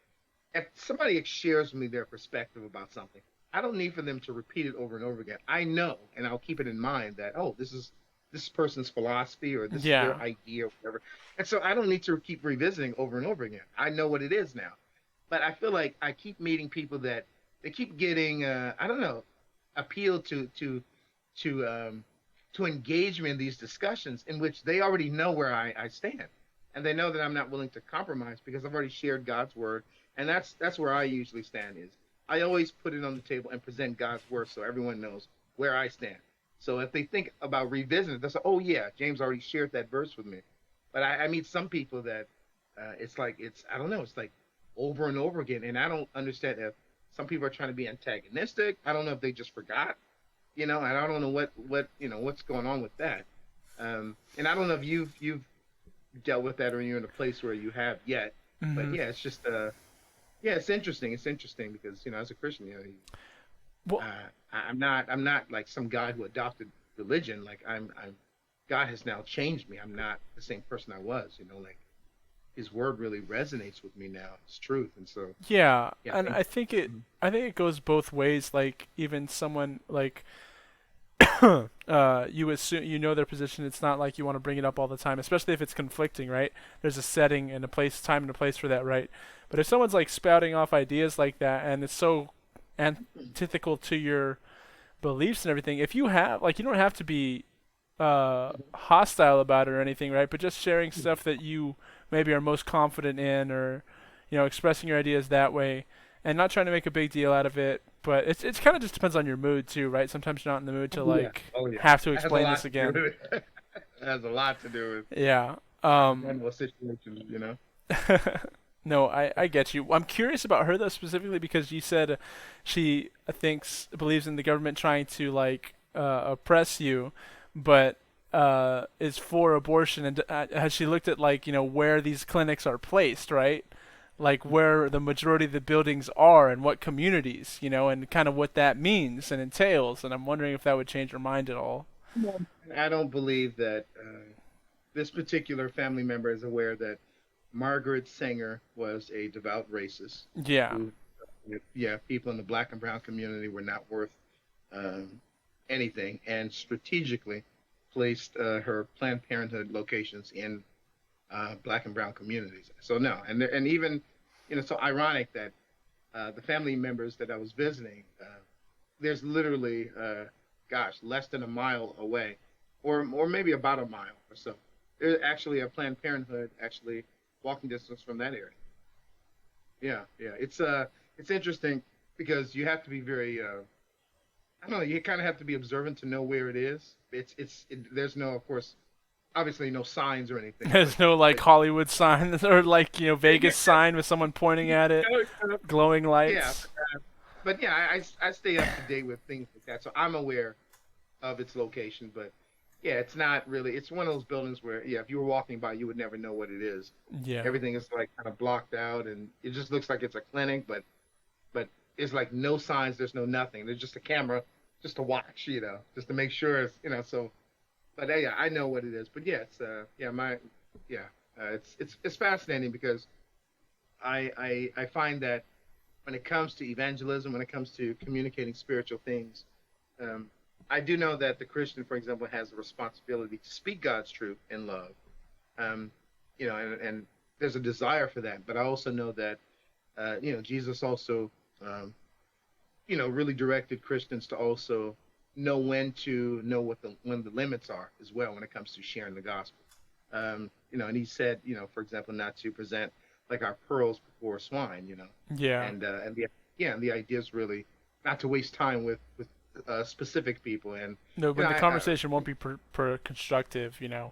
[SPEAKER 2] if somebody shares with me their perspective about something, I don't need for them to repeat it over and over again. I know, and I'll keep it in mind that this is this person's philosophy or this is their
[SPEAKER 1] Yeah.
[SPEAKER 2] idea or whatever, and so I don't need to keep revisiting over and over again. I know what it is now, but I feel like I keep meeting people that they keep getting I don't know appealed to to engage me in these discussions in which they already know where I stand, and they know that I'm not willing to compromise because I've already shared God's word, and that's where I usually stand. Is I always put it on the table and present God's word so everyone knows where I stand. So if they think about revisiting it, they say, "Oh yeah, James already shared that verse with me." But I meet some people that it's like it's I don't know, it's like over and over again, and I don't understand if some people are trying to be antagonistic. I don't know if they just forgot, and I don't know what what's going on with that. And I don't know if you've dealt with that or you're in a place where you have yet. But
[SPEAKER 1] Hmm.
[SPEAKER 2] yeah, it's just yeah, it's interesting. It's interesting because as a Christian,
[SPEAKER 1] Well,
[SPEAKER 2] I'm not like some guy who adopted religion. Like I'm God has now changed me. I'm not the same person I was. Like His word really resonates with me now. It's truth, and so
[SPEAKER 1] yeah,
[SPEAKER 2] yeah,
[SPEAKER 1] and
[SPEAKER 2] thank you.
[SPEAKER 1] I think it goes both ways. Like even someone like you assume you know their position. It's not like you want to bring it up all the time, especially if it's conflicting, right? There's a setting and a place, time and a place for that, right? But if someone's like spouting off ideas like that and it's so antithetical to your beliefs and everything, if you have like you don't have to be hostile about it or anything, right? But just sharing stuff that you maybe are most confident in, or expressing your ideas that way, and not trying to make a big deal out of it. But it's kind of just depends on your mood too, right? Sometimes you're not in the mood to
[SPEAKER 2] Oh yeah,
[SPEAKER 1] like
[SPEAKER 2] oh yeah.
[SPEAKER 1] have to
[SPEAKER 2] It has a
[SPEAKER 1] explain
[SPEAKER 2] lot
[SPEAKER 1] this
[SPEAKER 2] to do
[SPEAKER 1] again.
[SPEAKER 2] with it. It has a lot to do with
[SPEAKER 1] Yeah.
[SPEAKER 2] how to handle situations.
[SPEAKER 1] No, I get you. I'm curious about her though specifically because you said she thinks believes in the government trying to like oppress you, but is for abortion. And has she looked at like where these clinics are placed, right? Like where the majority of the buildings are and what communities, and kind of what that means and entails. And I'm wondering if that would change her mind at all.
[SPEAKER 2] Yeah. I don't believe that this particular family member is aware that Margaret Sanger was a devout racist
[SPEAKER 1] Yeah.
[SPEAKER 2] who, yeah, people in the black and brown community were not worth um, anything, and strategically placed her Planned Parenthood locations in black and brown communities. So no, and even so ironic that the family members that I was visiting, there's literally, gosh, less than a mile away, or maybe about a mile or so. There's actually a Planned Parenthood actually walking distance from that area. Yeah, yeah. It's interesting because you have to be very I don't know, you kind of have to be observant to know where it is. There's no, of course, obviously no signs or anything,
[SPEAKER 1] There's no like
[SPEAKER 2] but
[SPEAKER 1] Hollywood sign or like
[SPEAKER 2] yeah,
[SPEAKER 1] Vegas sign with someone pointing at it, glowing
[SPEAKER 2] yeah.
[SPEAKER 1] lights.
[SPEAKER 2] But yeah, I stay up to date with things like that, so I'm aware of its location. But yeah, it's not really. It's one of those buildings where yeah, if you were walking by, you would never know what it is.
[SPEAKER 1] Yeah.
[SPEAKER 2] Everything is like kind of blocked out, and it just looks like it's a clinic, but it's like no signs. There's no nothing. There's just a camera, just to watch, just to make sure it's. So, but yeah, I know what it is. But yeah, it's yeah, yeah, it's fascinating because I find that when it comes to evangelism, when it comes to communicating spiritual things, um, I do know that the Christian, for example, has a responsibility to speak God's truth in love. Um, and there's a desire for that. But I also know that, Jesus also, um, really directed Christians to also know when to know when the limits are as well when it comes to sharing the gospel. And he said, for example, not to present like our pearls before swine,
[SPEAKER 1] Yeah.
[SPEAKER 2] and the idea is really not to waste time with specific people, and
[SPEAKER 1] No,
[SPEAKER 2] you
[SPEAKER 1] but
[SPEAKER 2] know,
[SPEAKER 1] the
[SPEAKER 2] I
[SPEAKER 1] conversation won't be per constructive.
[SPEAKER 2] yeah,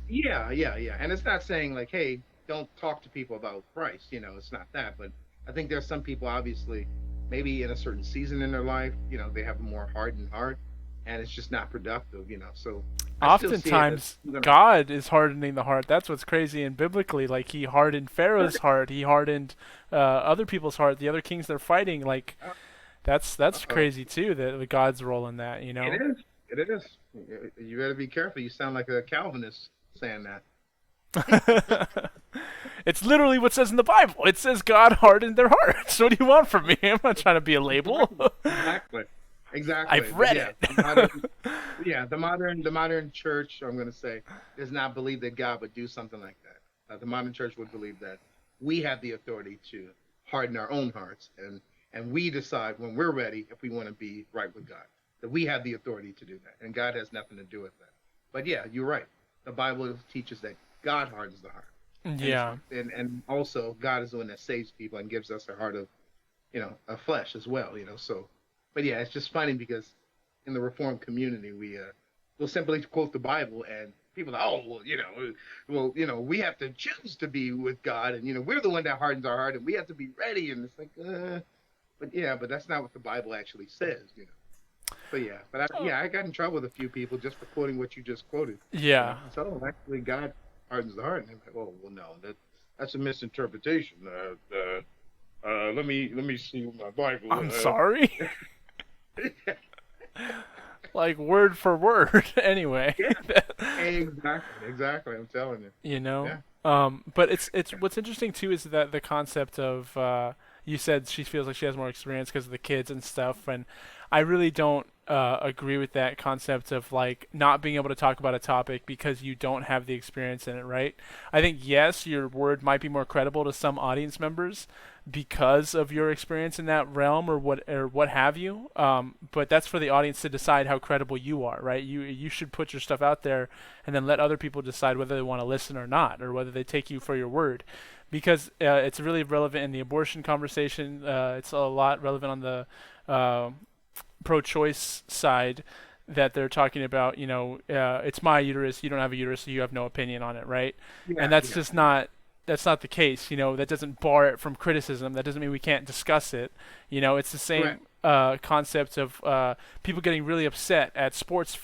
[SPEAKER 2] yeah, yeah, and it's not saying like, hey, don't talk to people about Christ, it's not that, but I think there's some people obviously maybe in a certain season in their life, they have a more hardened heart, and it's just not productive, So I still see it as
[SPEAKER 1] Oftentimes, God is hardening the heart. That's what's crazy. And biblically, like He hardened Pharaoh's heart. He hardened other people's heart. The other kings they're fighting, like that's
[SPEAKER 2] uh-oh.
[SPEAKER 1] crazy too. That God's role in that.
[SPEAKER 2] It is. It is. You better be careful. You sound like a Calvinist saying that.
[SPEAKER 1] It's literally what says in the Bible. It says God hardened their hearts. What do you want from me? I'm not trying to be a label.
[SPEAKER 2] Exactly. Exactly. Exactly.
[SPEAKER 1] I've
[SPEAKER 2] But
[SPEAKER 1] read
[SPEAKER 2] yeah,
[SPEAKER 1] it.
[SPEAKER 2] the modern church, I'm going to say, does not believe that God would do something like that. The modern church would believe that we have the authority to harden our own hearts, and we decide when we're ready if we want to be right with God. That we have the authority to do that, and God has nothing to do with that. But yeah, you're right. The Bible teaches that God hardens the heart, and
[SPEAKER 1] Yeah.
[SPEAKER 2] and also God is the one that saves people and gives us a heart of of flesh as well. So, but yeah, it's just funny because in the Reformed community we will simply quote the Bible and people are, oh well, we have to choose to be with God, and we're the one that hardens our heart, and we have to be ready, and it's like, but yeah, but that's not what the Bible actually says. But yeah, I got in trouble with a few people just for quoting what you just quoted.
[SPEAKER 1] Yeah.
[SPEAKER 2] So actually, God hardens the heart, and I'm like, oh well, no, that's a misinterpretation. Let me see what my Bible.
[SPEAKER 1] I'm sorry. Like word for word. Anyway.
[SPEAKER 2] Yeah, exactly. I'm telling you.
[SPEAKER 1] you know
[SPEAKER 2] Yeah.
[SPEAKER 1] but it's what's interesting too is that the concept of you said she feels like she has more experience because of the kids and stuff, and I really don't agree with that concept of like not being able to talk about a topic because you don't have the experience in it, right? I think yes, your word might be more credible to some audience members because of your experience in that realm or what have you. But that's for the audience to decide how credible you are, right? You should put your stuff out there and then let other people decide whether they want to listen or not, or whether they take you for your word. Because it's really relevant in the abortion conversation. It's a lot relevant on the pro-choice side that they're talking about. It's my uterus. You don't have a uterus, so you have no opinion on it, right? And
[SPEAKER 2] Yeah.
[SPEAKER 1] that's
[SPEAKER 2] Yeah.
[SPEAKER 1] just not that's not the case. That doesn't bar it from criticism. That doesn't mean we can't discuss it. It's the
[SPEAKER 2] Right.
[SPEAKER 1] same concept of people getting really upset at sports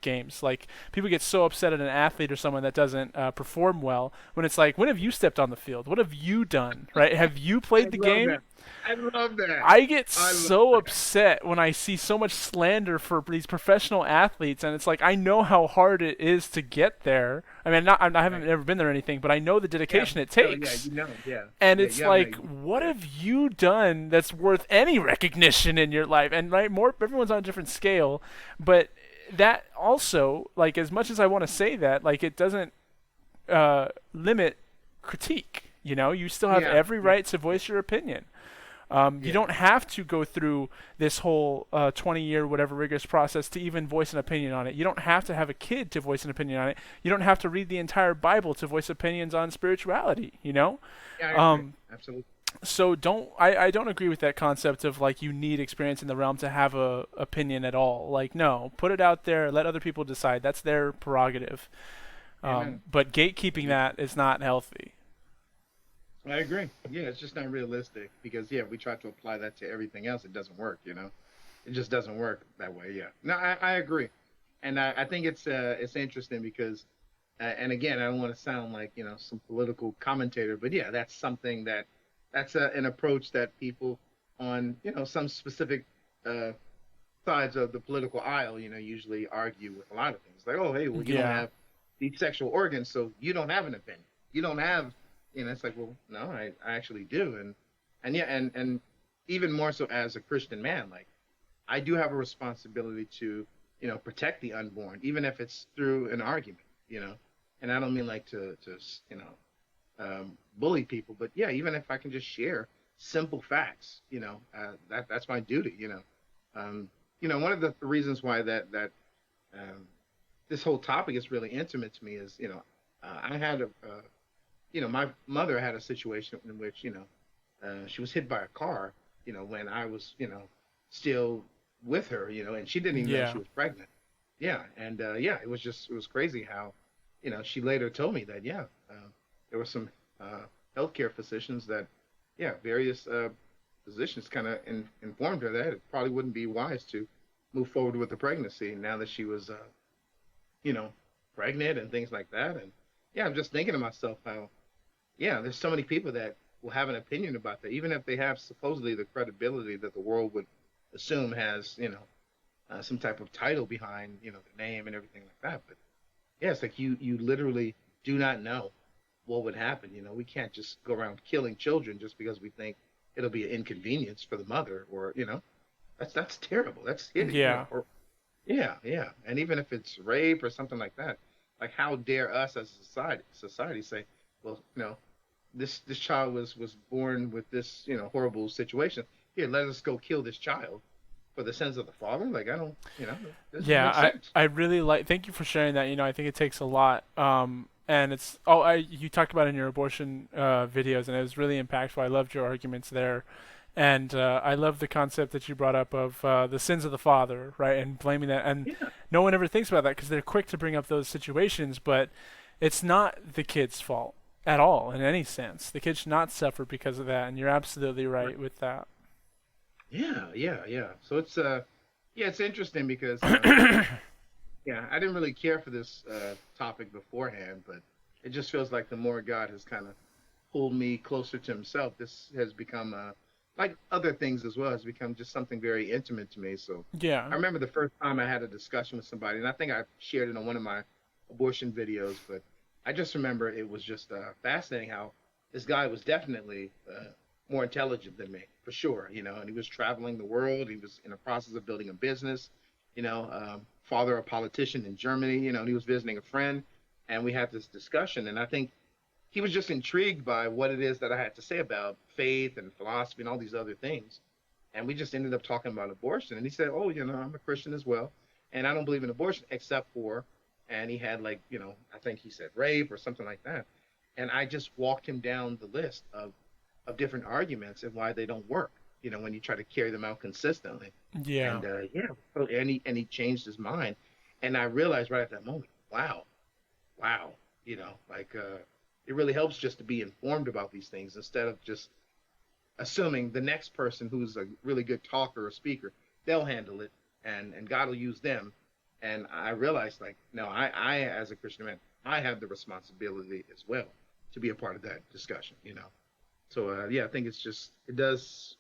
[SPEAKER 1] games. Like people get so upset at an athlete or someone that doesn't perform well when it's like, when have you stepped on the field? What have you done? Right? Have you
[SPEAKER 2] I
[SPEAKER 1] played the
[SPEAKER 2] love
[SPEAKER 1] game?
[SPEAKER 2] that. I love that.
[SPEAKER 1] I get
[SPEAKER 2] I love
[SPEAKER 1] so
[SPEAKER 2] that.
[SPEAKER 1] upset when I see so much slander for these professional athletes, and it's like I know how hard it is to get there. I mean, I haven't
[SPEAKER 2] Right.
[SPEAKER 1] ever been there or anything, but I know the
[SPEAKER 2] Yeah.
[SPEAKER 1] dedication it
[SPEAKER 2] So yeah,
[SPEAKER 1] takes.
[SPEAKER 2] you know. Yeah.
[SPEAKER 1] And
[SPEAKER 2] Yeah.
[SPEAKER 1] it's
[SPEAKER 2] You have an
[SPEAKER 1] like,
[SPEAKER 2] idea.
[SPEAKER 1] what
[SPEAKER 2] Yeah.
[SPEAKER 1] have you done that's worth any recognition in your life? And right, more everyone's on a different scale, but that also, like, as much as I want to say that, like, it doesn't limit critique. You still have
[SPEAKER 2] Yeah.
[SPEAKER 1] every
[SPEAKER 2] Yeah.
[SPEAKER 1] right to voice your opinion. You
[SPEAKER 2] Yeah.
[SPEAKER 1] don't have to go through this whole 20-year whatever rigorous process to even voice an opinion on it. You don't have to have a kid to voice an opinion on it. You don't have to read the entire Bible to voice opinions on spirituality.
[SPEAKER 2] Yeah. I agree.
[SPEAKER 1] Um,
[SPEAKER 2] Absolutely.
[SPEAKER 1] so I don't agree with that concept of like you need experience in the realm to have a opinion at all. Like no, put it out there, let other people decide. That's their prerogative.
[SPEAKER 2] Amen.
[SPEAKER 1] But gatekeeping that is not healthy.
[SPEAKER 2] I agree. Yeah, it's just not realistic because yeah, we try to apply that to everything else. It doesn't work. It just doesn't work that way. Yeah. No, I agree, and I think it's interesting because, and again, I don't want to sound like some political commentator, but yeah, that's something that's an approach that people on some specific uh, sides of the political aisle usually argue with a lot of things like, oh hey, well, you don't
[SPEAKER 1] Yeah.
[SPEAKER 2] have these sexual organs, so you don't have an opinion. You don't have, it's like, well, no, I actually do, and yeah, and even more so as a Christian man, like I do have a responsibility to protect the unborn, even if it's through an argument, and I don't mean like to bully people, but yeah, even if I can just share simple facts, that's my duty, um, one of the reasons why that um, this whole topic is really intimate to me is, I had my mother had a situation in which, she was hit by a car, when I was, still with her, and she didn't even know
[SPEAKER 1] Yeah.
[SPEAKER 2] she was pregnant. Yeah. And yeah, it was crazy how, she later told me that, yeah, there were some healthcare physicians that, yeah, various physicians kind of informed her that it probably wouldn't be wise to move forward with the pregnancy now that she was, you know, pregnant and things like that. And yeah, I'm just thinking to myself how, yeah, there's so many people that will have an opinion about that, even if they have supposedly the credibility that the world would assume has, some type of title behind, the name and everything like that. But yeah, it's like you literally do not know what would happen. We can't just go around killing children just because we think it'll be an inconvenience for the mother, or that's terrible. That's hitting,
[SPEAKER 1] Yeah.
[SPEAKER 2] or yeah, yeah. And even if it's rape or something like that, like how dare us as a society say, well, this child was born with this horrible situation. Here, let us go kill this child for the sins of the father. Like I don't, it doesn't
[SPEAKER 1] Yeah,
[SPEAKER 2] make sense.
[SPEAKER 1] I really like. Thank you for sharing that. I think it takes a lot. And it's you talked about it in your abortion videos, and it was really impactful. I loved your arguments there, and I love the concept that you brought up of the sins of the father, right, and blaming that. And
[SPEAKER 2] Yeah,
[SPEAKER 1] no one ever thinks about that because they're quick to bring up those situations, but it's not the kid's fault at all in any sense. The kid should not suffer because of that, and you're absolutely
[SPEAKER 2] right.
[SPEAKER 1] right with that.
[SPEAKER 2] Yeah, yeah, yeah. So it's yeah, it's interesting because yeah, I didn't really care for this topic beforehand, but it just feels like the more God has kind of pulled me closer to Himself, this has become like other things as well, has become just something very intimate to me. So
[SPEAKER 1] Yeah.
[SPEAKER 2] I remember the first time I had a discussion with somebody, and I think I shared it on one of my abortion videos, but I just remember it was just fascinating how this guy was definitely more intelligent than me, for sure, and he was traveling the world. He was in the process of building a business, father, a politician in Germany, and he was visiting a friend, and we had this discussion, and I think he was just intrigued by what it is that I had to say about faith and philosophy and all these other things. And we just ended up talking about abortion. And he said, oh, I'm a Christian as well. And I don't believe in abortion except for, and he had like, I think he said rape or something like that. And I just walked him down the list of different arguments and why they don't work, when you try to carry them out consistently.
[SPEAKER 1] Yeah.
[SPEAKER 2] And yeah, so, and he changed his mind. And I realized right at that moment, wow, wow, like, it really helps just to be informed about these things instead of just assuming the next person who's a really good talker or speaker, they'll handle it and God will use them. And I realized like, no, I as a Christian man, I have the responsibility as well to be a part of that discussion, you know. So yeah, I think it's just it does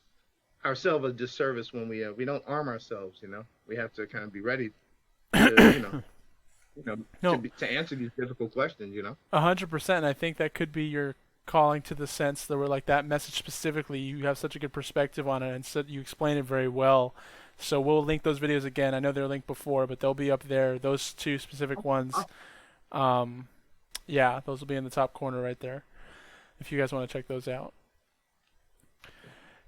[SPEAKER 2] ourselves a disservice when we don't arm ourselves, you know. We have to kind of be ready to,
[SPEAKER 1] No,
[SPEAKER 2] to answer these difficult questions, you know.
[SPEAKER 1] 100%. I think that could be your calling to the sense that we're like that message specifically. You have such a good perspective on it, and so you explain it very well. So we'll link those videos again. I know they're linked before, but they'll be up there. Those two specific ones. Um, yeah, those will be in the top corner right there. If you guys want to check those out.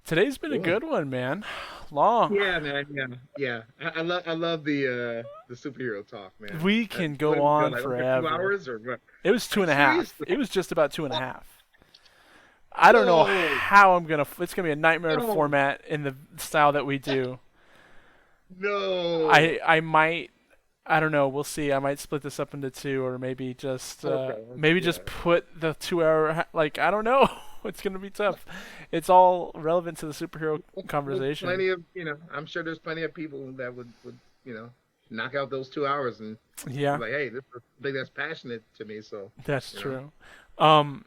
[SPEAKER 1] Today's been a
[SPEAKER 2] Cool.
[SPEAKER 1] good one, man. Long.
[SPEAKER 2] Yeah, man. Yeah, yeah. I love the superhero talk, man.
[SPEAKER 1] We can
[SPEAKER 2] What
[SPEAKER 1] go
[SPEAKER 2] did we go
[SPEAKER 1] on
[SPEAKER 2] like over 2
[SPEAKER 1] forever.
[SPEAKER 2] hours or what?
[SPEAKER 1] It was
[SPEAKER 2] Are
[SPEAKER 1] two
[SPEAKER 2] you
[SPEAKER 1] and a
[SPEAKER 2] serious?
[SPEAKER 1] half. It was just about two and a half. I don't know
[SPEAKER 2] No,
[SPEAKER 1] how I'm gonna. It's gonna be a nightmare to
[SPEAKER 2] no,
[SPEAKER 1] format in the style that we do.
[SPEAKER 2] no.
[SPEAKER 1] I might. I don't know. We'll see. I might split this up into two, or
[SPEAKER 2] Okay,
[SPEAKER 1] maybe
[SPEAKER 2] yeah.
[SPEAKER 1] just put the 2 hour. Like I don't know. It's gonna be tough. It's all relevant to the superhero
[SPEAKER 2] There's
[SPEAKER 1] conversation.
[SPEAKER 2] plenty of, I'm sure there's plenty of people that would, knock out those 2 hours and be
[SPEAKER 1] Yeah,
[SPEAKER 2] like, hey, this is something that's passionate to me. So,
[SPEAKER 1] that's
[SPEAKER 2] you know,
[SPEAKER 1] true. Um,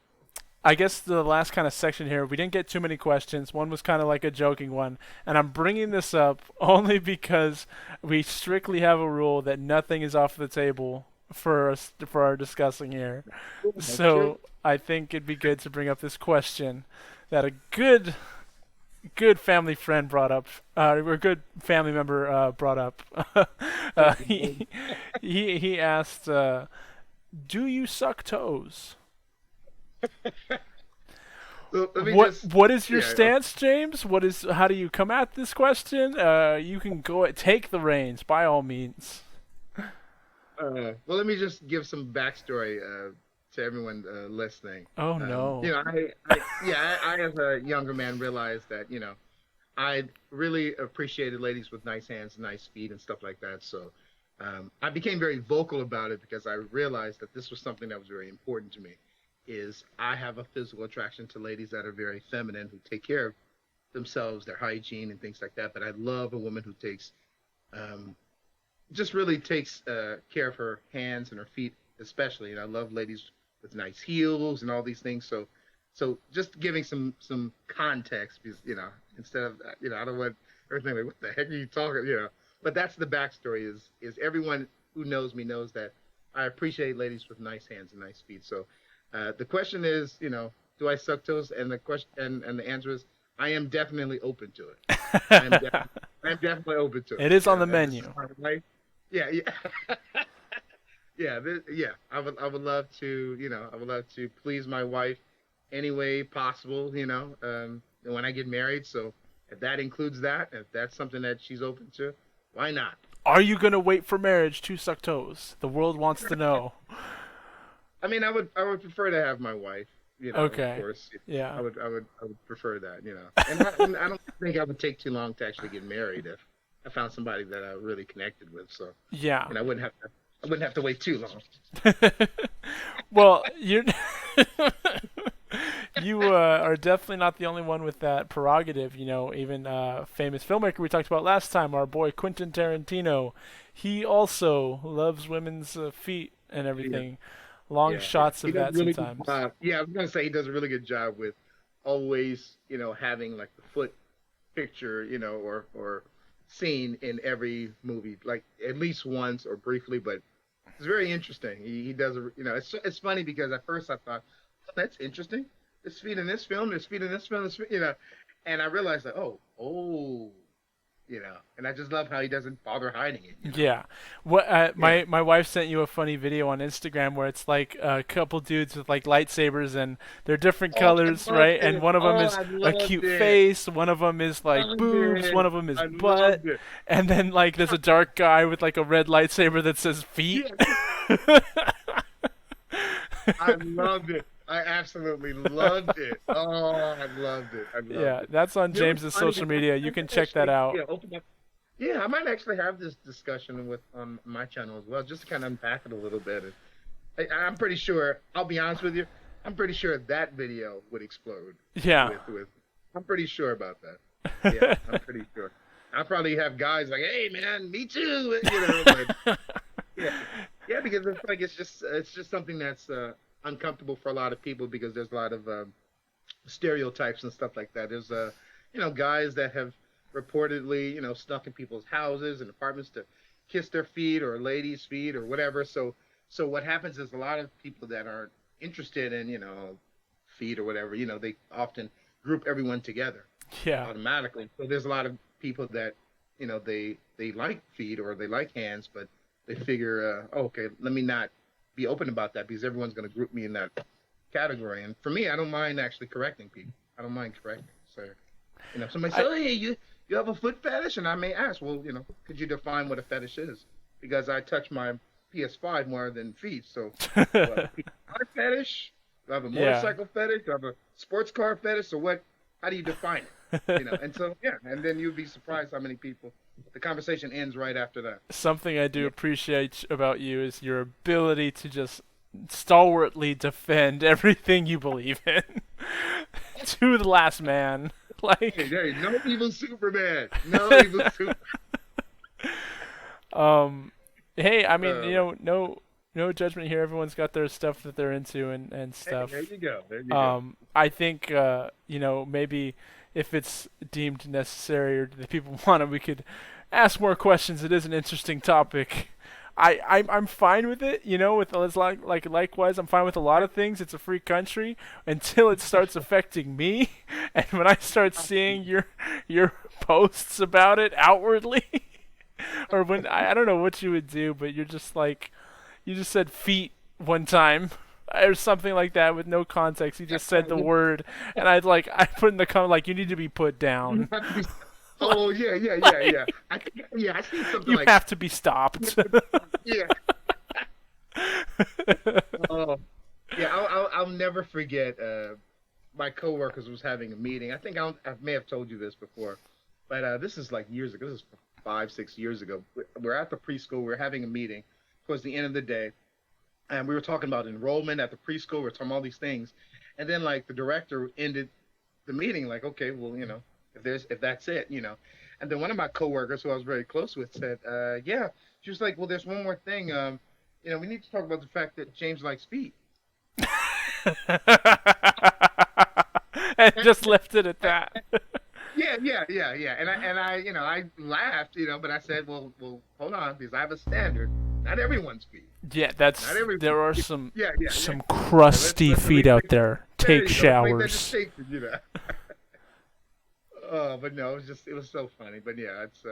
[SPEAKER 1] I guess the last kind of section here, we didn't get too many questions. One was kind of like a joking one, and I'm bringing this up only because we strictly have a rule that nothing is off the table for us for our discussing here.
[SPEAKER 2] sure.
[SPEAKER 1] So I think it'd be good to bring up this question that a good family friend brought up, or a good family member brought up. He he asked, "Do you suck toes?"
[SPEAKER 2] So let me
[SPEAKER 1] What
[SPEAKER 2] just,
[SPEAKER 1] what is your
[SPEAKER 2] yeah.
[SPEAKER 1] stance, James? What is how do you come at this question? You can take the reins by all means.
[SPEAKER 2] Well, let me just give some backstory to everyone listening.
[SPEAKER 1] Oh no.
[SPEAKER 2] I as a younger man realized that I really appreciated ladies with nice hands, nice feet, and stuff like that. So I became very vocal about it because I realized that this was something that was very important to me. Is I have a physical attraction to ladies that are very feminine, who take care of themselves, their hygiene, and things like that. But I love a woman who takes um, just really takes care of her hands and her feet, especially. And I love ladies with nice heels and all these things. So just giving some context, because instead of I don't want everything like what the heck are you talking, But that's the backstory. Is everyone who knows me knows that I appreciate ladies with nice hands and nice feet. So the question is, do I suck toes? And the question and the answer is, I am definitely open to it. I am definitely I'm definitely open to it.
[SPEAKER 1] It is on
[SPEAKER 2] Yeah,
[SPEAKER 1] the
[SPEAKER 2] and this is
[SPEAKER 1] menu.
[SPEAKER 2] my life. Yeah, yeah, yeah. I would love to, I would love to please my wife any way possible, when I get married. So if that includes that, if that's something that she's open to, why not?
[SPEAKER 1] Are you gonna wait for marriage to suck toes? The world wants to know.
[SPEAKER 2] I mean, I would prefer to have my wife, of
[SPEAKER 1] Okay.
[SPEAKER 2] course.
[SPEAKER 1] Yeah.
[SPEAKER 2] I would prefer that, and I don't think I would take too long to actually get married if I found somebody that I really connected with. So,
[SPEAKER 1] Yeah.
[SPEAKER 2] I wouldn't have to wait too long.
[SPEAKER 1] Well, you you are definitely not the only one with that prerogative. Even famous filmmaker we talked about last time, our boy Quentin Tarantino, he also loves women's feet and
[SPEAKER 2] Yeah,
[SPEAKER 1] everything. Long
[SPEAKER 2] yeah, yeah.
[SPEAKER 1] shots
[SPEAKER 2] He
[SPEAKER 1] of
[SPEAKER 2] does a
[SPEAKER 1] that
[SPEAKER 2] really good
[SPEAKER 1] sometimes.
[SPEAKER 2] job. Yeah, I was gonna say he does a really good job with always, having like the foot picture, or scene in every movie, like at least once or briefly. But it's very interesting. He does, it's funny because at first I thought, oh, that's interesting. There's feet in this film. There's feet in this film. And I realized that, oh, and I just love how he doesn't bother hiding it.
[SPEAKER 1] Yeah. What
[SPEAKER 2] Yeah.
[SPEAKER 1] my wife sent you a funny video on Instagram where it's like a couple dudes with like lightsabers and they're different
[SPEAKER 2] Oh, I
[SPEAKER 1] colors,
[SPEAKER 2] loved
[SPEAKER 1] right? And
[SPEAKER 2] it.
[SPEAKER 1] one of them
[SPEAKER 2] Oh,
[SPEAKER 1] is
[SPEAKER 2] I
[SPEAKER 1] a
[SPEAKER 2] loved
[SPEAKER 1] cute
[SPEAKER 2] it.
[SPEAKER 1] face, one of them is like
[SPEAKER 2] Oh
[SPEAKER 1] boobs, one
[SPEAKER 2] man,
[SPEAKER 1] of them is
[SPEAKER 2] I
[SPEAKER 1] butt,
[SPEAKER 2] loved it.
[SPEAKER 1] and then like there's a dark guy with like a red lightsaber that says feet.
[SPEAKER 2] Yeah, I loved it. I absolutely loved it. Oh, I loved it. I loved
[SPEAKER 1] Yeah,
[SPEAKER 2] it.
[SPEAKER 1] that's on
[SPEAKER 2] It was
[SPEAKER 1] James's
[SPEAKER 2] funny
[SPEAKER 1] social
[SPEAKER 2] because
[SPEAKER 1] media.
[SPEAKER 2] I
[SPEAKER 1] You
[SPEAKER 2] might
[SPEAKER 1] can check that
[SPEAKER 2] actually,
[SPEAKER 1] out.
[SPEAKER 2] open up. Yeah, I might actually have this discussion with on my channel as well, just to kind of unpack it a little bit. I'm pretty sure. I'll be honest with you. I'm pretty sure that video would explode
[SPEAKER 1] Yeah.
[SPEAKER 2] with. I'm pretty sure about that. Yeah, I'm pretty sure. I probably have guys like, "Hey, man, me too," but yeah, yeah, because it's like it's just something that's uncomfortable for a lot of people because there's a lot of stereotypes and stuff like that. There's guys that have reportedly snuck in people's houses and apartments to kiss their feet or ladies' feet or whatever. So what happens is a lot of people that aren't interested in feet or whatever, they often group everyone together
[SPEAKER 1] Yeah.
[SPEAKER 2] automatically. So there's a lot of people that they like feet or they like hands, but they figure, oh, okay, let me not be open about that because everyone's going to group me in that category. And for me, I don't mind actually correcting people. I don't mind correcting. So, if somebody says,
[SPEAKER 1] I
[SPEAKER 2] "Oh, hey, you have a foot fetish," and I may ask, well, could you define what a fetish is? Because I touch my PS5 more than feet. So, do I have a PS5 fetish? Do I have a
[SPEAKER 1] yeah.
[SPEAKER 2] motorcycle fetish? Do I have a sports car fetish? So what? How do you define it? And so yeah, and then you'd be surprised how many people. The conversation ends right after that.
[SPEAKER 1] Something I do
[SPEAKER 2] Yeah.
[SPEAKER 1] appreciate about you is your ability to just stalwartly defend everything you believe in to the last man.
[SPEAKER 2] Hey,
[SPEAKER 1] Like,
[SPEAKER 2] hey, no evil Superman. No evil Super.
[SPEAKER 1] um, hey, I mean,
[SPEAKER 2] Uh,
[SPEAKER 1] no judgment here. Everyone's got their stuff that they're into and
[SPEAKER 2] hey, there
[SPEAKER 1] stuff.
[SPEAKER 2] you go. There you go.
[SPEAKER 1] I think maybe if it's deemed necessary or the people want it, we could ask more questions. It is an interesting topic. I'm fine with it, with likewise I'm fine with a lot of things. It's a free country until it starts affecting me, and when I start seeing your posts about it outwardly, or when I don't know what you would do, but you're just like you just said feet one time or something like that with no context. You just said the word, and I put in the comment like you need to be put
[SPEAKER 2] You
[SPEAKER 1] down.
[SPEAKER 2] have to be.
[SPEAKER 1] like,
[SPEAKER 2] Oh yeah, yeah, yeah,
[SPEAKER 1] like
[SPEAKER 2] yeah. I think yeah, I see something
[SPEAKER 1] you
[SPEAKER 2] like
[SPEAKER 1] have to be stopped.
[SPEAKER 2] yeah. Oh yeah. I'll never forget. My coworkers was having a meeting. I may have told you this before, but this is like years ago. This is 5, 6 years ago. We're at the preschool. We're having a meeting towards the end of the day, and we were talking about enrollment at the preschool. We're talking about all these things, and then like the director ended the meeting like, okay, well, if that's it, and then one of my coworkers who I was very close with said, yeah, she was like, well, there's one more thing, we need to talk about the fact that James likes feet.
[SPEAKER 1] and just left it at that.
[SPEAKER 2] Yeah, yeah, yeah, yeah. And I, I laughed, but I said, well, hold on, because I have a standard. Not everyone's feet.
[SPEAKER 1] Yeah,
[SPEAKER 2] Not
[SPEAKER 1] that's
[SPEAKER 2] everyone's
[SPEAKER 1] there are
[SPEAKER 2] feet.
[SPEAKER 1] some
[SPEAKER 2] Yeah, yeah, yeah.
[SPEAKER 1] some
[SPEAKER 2] Yeah,
[SPEAKER 1] crusty
[SPEAKER 2] let's at
[SPEAKER 1] feet
[SPEAKER 2] least
[SPEAKER 1] out
[SPEAKER 2] make,
[SPEAKER 1] there.
[SPEAKER 2] there
[SPEAKER 1] Take
[SPEAKER 2] you go. Let's make that
[SPEAKER 1] showers.
[SPEAKER 2] distinction. But no, it was so funny. But yeah, it's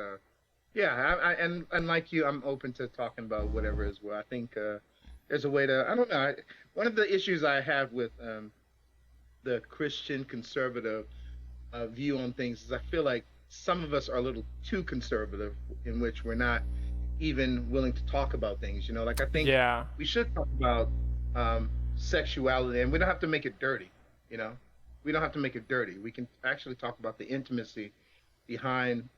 [SPEAKER 2] yeah, and like you, I'm open to talking about whatever as well. I think there's a way to. I don't know. One of the issues I have with the Christian conservative view on things is I feel like some of us are a little too conservative, in which we're not even willing to talk about things. Like I think
[SPEAKER 1] Yeah.
[SPEAKER 2] we should talk about sexuality, and we don't have to make it dirty. You know, we don't have to make it dirty. We can actually talk about the intimacy behind,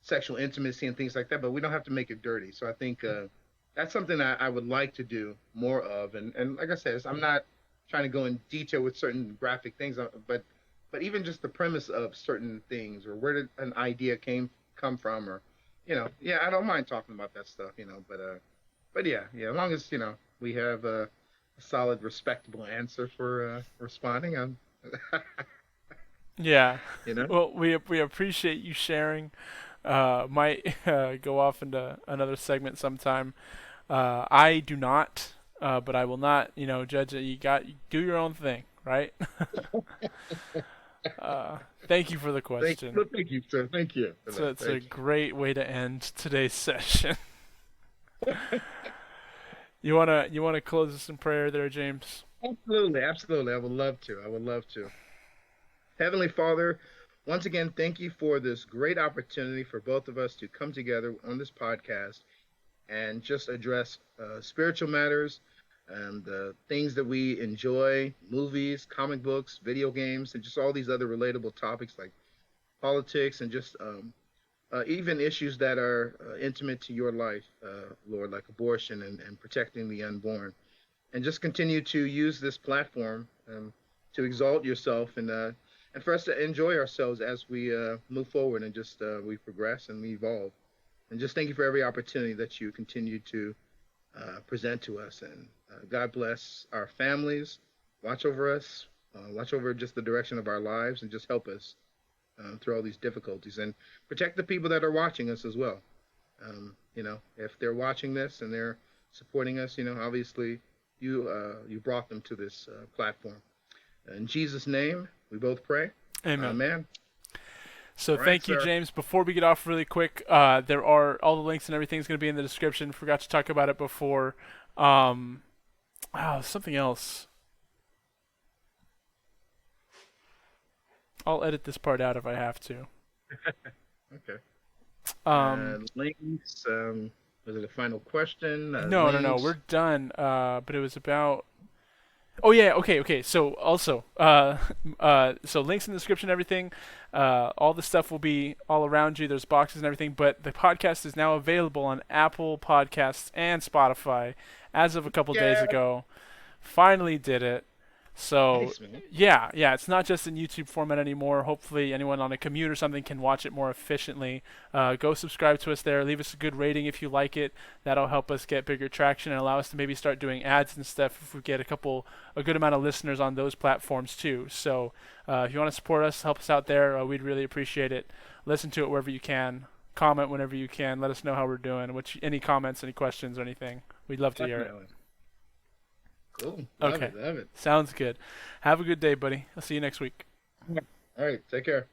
[SPEAKER 2] sexual intimacy and things like that, but we don't have to make it dirty. So I think that's something I would like to do more of. And like I said, I'm not trying to go in detail with certain graphic things, but even just the premise of certain things or where did an idea come from, or yeah, I don't mind talking about that stuff, but yeah, yeah, as long as we have a solid, respectable answer for responding,
[SPEAKER 1] Yeah.
[SPEAKER 2] you know.
[SPEAKER 1] Well, we appreciate you sharing. Might go off into another segment sometime. I do not, but I will not. Judge it. You do your own thing, right? uh, Thank you for the question.
[SPEAKER 2] Thank you, sir. Thank you for
[SPEAKER 1] So
[SPEAKER 2] that.
[SPEAKER 1] it's a
[SPEAKER 2] Thank
[SPEAKER 1] great way to end today's session. You wanna close us in prayer there, James?
[SPEAKER 2] you. Absolutely, absolutely. I would love to. I would love to. Heavenly Father, once again, thank you for this great opportunity for both of us to come together on this podcast and just address spiritual matters and things that we enjoy, movies, comic books, video games, and just all these other relatable topics like politics and just even issues that are intimate to your life, Lord, like abortion and protecting the unborn. and just continue to use this platform to exalt yourself and for us to enjoy ourselves as we move forward and just we progress and we evolve. And just thank you for every opportunity that you continue to present to us. And God bless our families, watch over us, watch over just the direction of our lives, and just help us through all these difficulties and protect the people that are watching us as well. If they're watching this and they're supporting us, obviously you brought them to this platform. In Jesus' name, we both pray.
[SPEAKER 1] Amen.
[SPEAKER 2] Amen.
[SPEAKER 1] So
[SPEAKER 2] All right,
[SPEAKER 1] thank you,
[SPEAKER 2] sir.
[SPEAKER 1] James. Before we get off really quick, there are all the links and everything's going to be in the description. Forgot to talk about it before. Um, something else. I'll edit this part out if I have to.
[SPEAKER 2] Okay.
[SPEAKER 1] Um,
[SPEAKER 2] Links. Was it a final question?
[SPEAKER 1] no.
[SPEAKER 2] Links.
[SPEAKER 1] We're done. But it was about. Oh yeah, okay. So also, so links in the description, everything. All the stuff will be all around you. There's boxes and everything. But the podcast is now available on Apple Podcasts and Spotify as of a couple days
[SPEAKER 2] Yeah.
[SPEAKER 1] ago. Finally did it. So
[SPEAKER 2] Nice, man.
[SPEAKER 1] yeah, it's not just in YouTube format anymore. Hopefully, anyone on a commute or something can watch it more efficiently. Go subscribe to us there. Leave us a good rating if you like it. That'll help us get bigger traction and allow us to maybe start doing ads and stuff if we get a good amount of listeners on those platforms too. So if you want to support us, help us out there. We'd really appreciate it. Listen to it wherever you can. Comment whenever you can. Let us know how we're doing. Any comments, any questions, or anything. We'd love to hear it.
[SPEAKER 2] Definitely. Cool. Love
[SPEAKER 1] Okay.
[SPEAKER 2] it. Love it.
[SPEAKER 1] Sounds good. Have a good day, buddy. I'll see you next week.
[SPEAKER 2] All right. Take care.